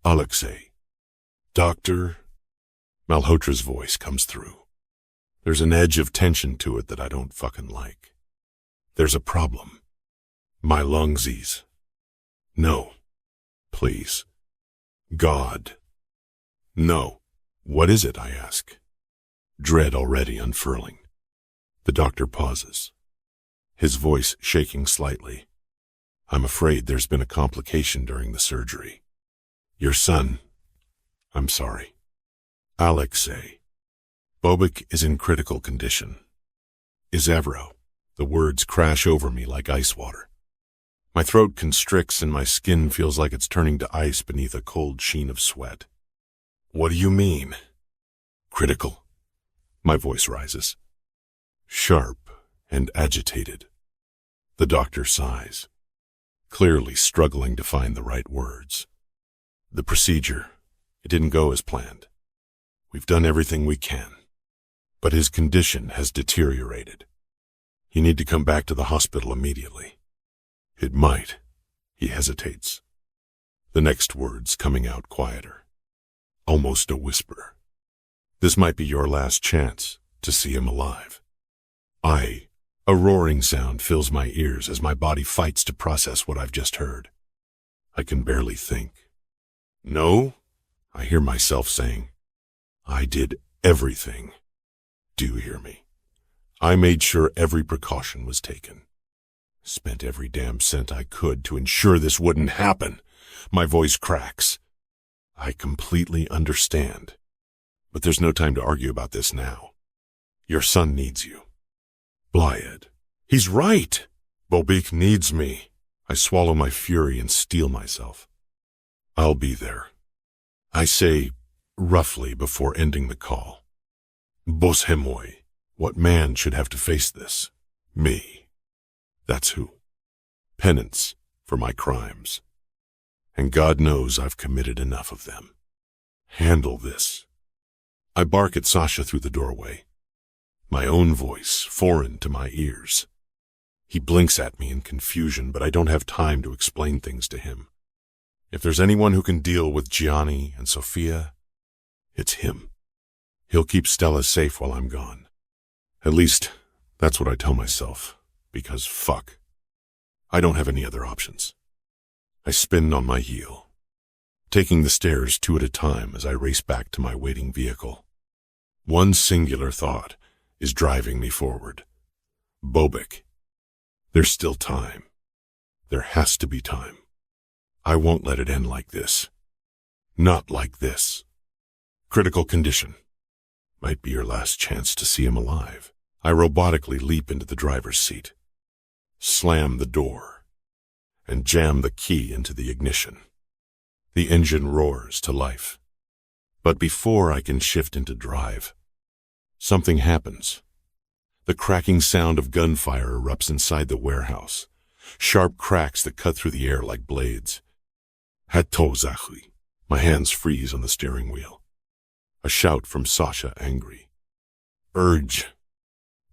[SPEAKER 2] "Alexei." "Doctor?" Malhotra's voice comes through. There's an edge of tension to it that I don't fucking like. "There's a problem. My lungsies." "No. Please. God." "No." "What is it?" I ask, dread already unfurling. The doctor pauses, his voice shaking slightly. "I'm afraid there's been a complication during the surgery. Your son, I'm sorry, Alexei. Bobic is in critical condition. Isavro." The words crash over me like ice water. My throat constricts and my skin feels like it's turning to ice beneath a cold sheen of sweat. "What do you mean?" "Critical." My voice rises, sharp and agitated. The doctor sighs, clearly struggling to find the right words. "The procedure, it didn't go as planned. We've done everything we can, but his condition has deteriorated. You need to come back to the hospital immediately." "It might." He hesitates, the next words coming out quieter, almost a whisper. "This might be your last chance to see him alive." I A roaring sound fills my ears as my body fights to process what I've just heard. I can barely think. No, I hear myself saying. I did everything. Do you hear me? I made sure every precaution was taken. Spent every damn cent I could to ensure this wouldn't happen. My voice cracks. I completely understand. But there's no time to argue about this now. Your son needs you. Blyad. He's right. Bobic needs me. I swallow my fury and steel myself. I'll be there. I say, roughly before ending the call. Bos hemoy. What man should have to face this? Me. That's who. Penance for my crimes. And God knows I've committed enough of them. Handle this. I bark at Sasha through the doorway. My own voice, foreign to my ears. He blinks at me in confusion, but I don't have time to explain things to him. If there's anyone who can deal with Gianni and Sophia, it's him. He'll keep Stella safe while I'm gone. At least, that's what I tell myself, because fuck. I don't have any other options. I spin on my heel, taking the stairs 2 at a time as I race back to my waiting vehicle. One singular thought is driving me forward. Bobic. There's still time. There has to be time. I won't let it end like this. Not like this. Critical condition. Might be your last chance to see him alive. I robotically leap into the driver's seat, slam the door, and jam the key into the ignition. The engine roars to life. But before I can shift into drive, something happens. The cracking sound of gunfire erupts inside the warehouse, sharp cracks that cut through the air like blades. Hatozahui. My hands freeze on the steering wheel. A shout from Sasha, angry. Urge.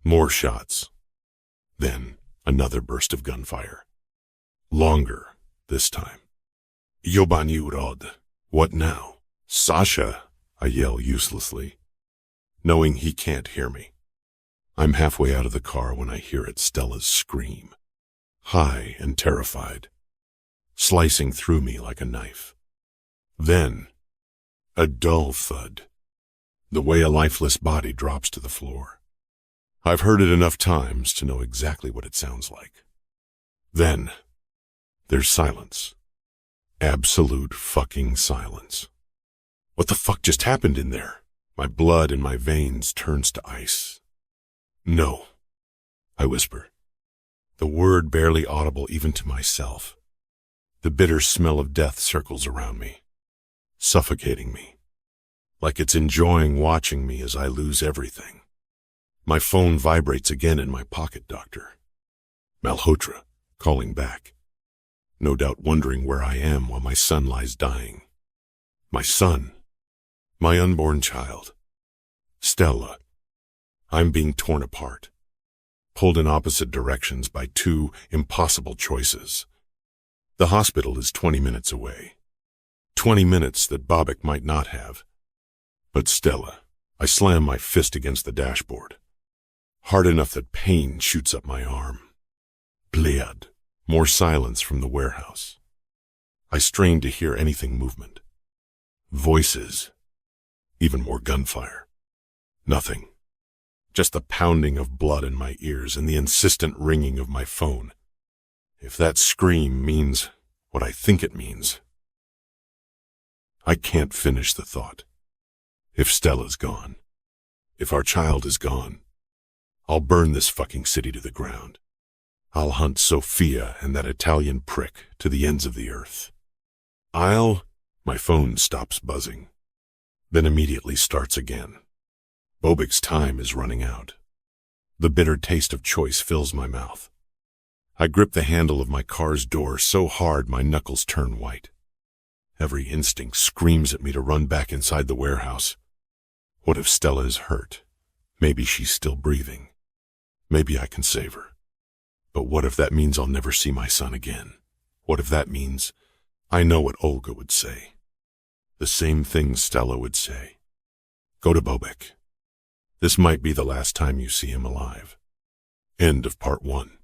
[SPEAKER 2] More shots. Then another burst of gunfire. Longer, this time. Yobani urod. What now? Sasha, I yell uselessly, knowing he can't hear me. I'm halfway out of the car when I hear it, Stella's scream. High and terrified, slicing through me like a knife. Then, a dull thud, the way a lifeless body drops to the floor. I've heard it enough times to know exactly what it sounds like. Then, there's silence. Absolute fucking silence. What the fuck just happened in there? My blood in my veins turns to ice. No, I whisper, the word barely audible even to myself. The bitter smell of death circles around me, suffocating me, like it's enjoying watching me as I lose everything. My phone vibrates again in my pocket, Doctor. Malhotra, calling back, no doubt wondering where I am while my son lies dying. My son, my unborn child, Stella. I'm being torn apart, pulled in opposite directions by 2 impossible choices. The hospital is 20 minutes away. 20 minutes that Bobic might not have. But Stella, I slam my fist against the dashboard, hard enough that pain shoots up my arm. Blead. More silence from the warehouse. I strain to hear anything movement. Voices. Even more gunfire. Nothing. Just the pounding of blood in my ears and the insistent ringing of my phone. If that scream means what I think it means. I can't finish the thought. If Stella's gone, if our child is gone, I'll burn this fucking city to the ground. I'll hunt Sophia and that Italian prick to the ends of the earth. My phone stops buzzing, then immediately starts again. Bobic's time is running out. The bitter taste of choice fills my mouth. I grip the handle of my car's door so hard my knuckles turn white. Every instinct screams at me to run back inside the warehouse. What if Stella is hurt? Maybe she's still breathing. Maybe I can save her. But what if that means I'll never see my son again? What if that means I know what Olga would say? The same thing Stella would say. Go to Bobic. This might be the last time you see him alive. End of part 1.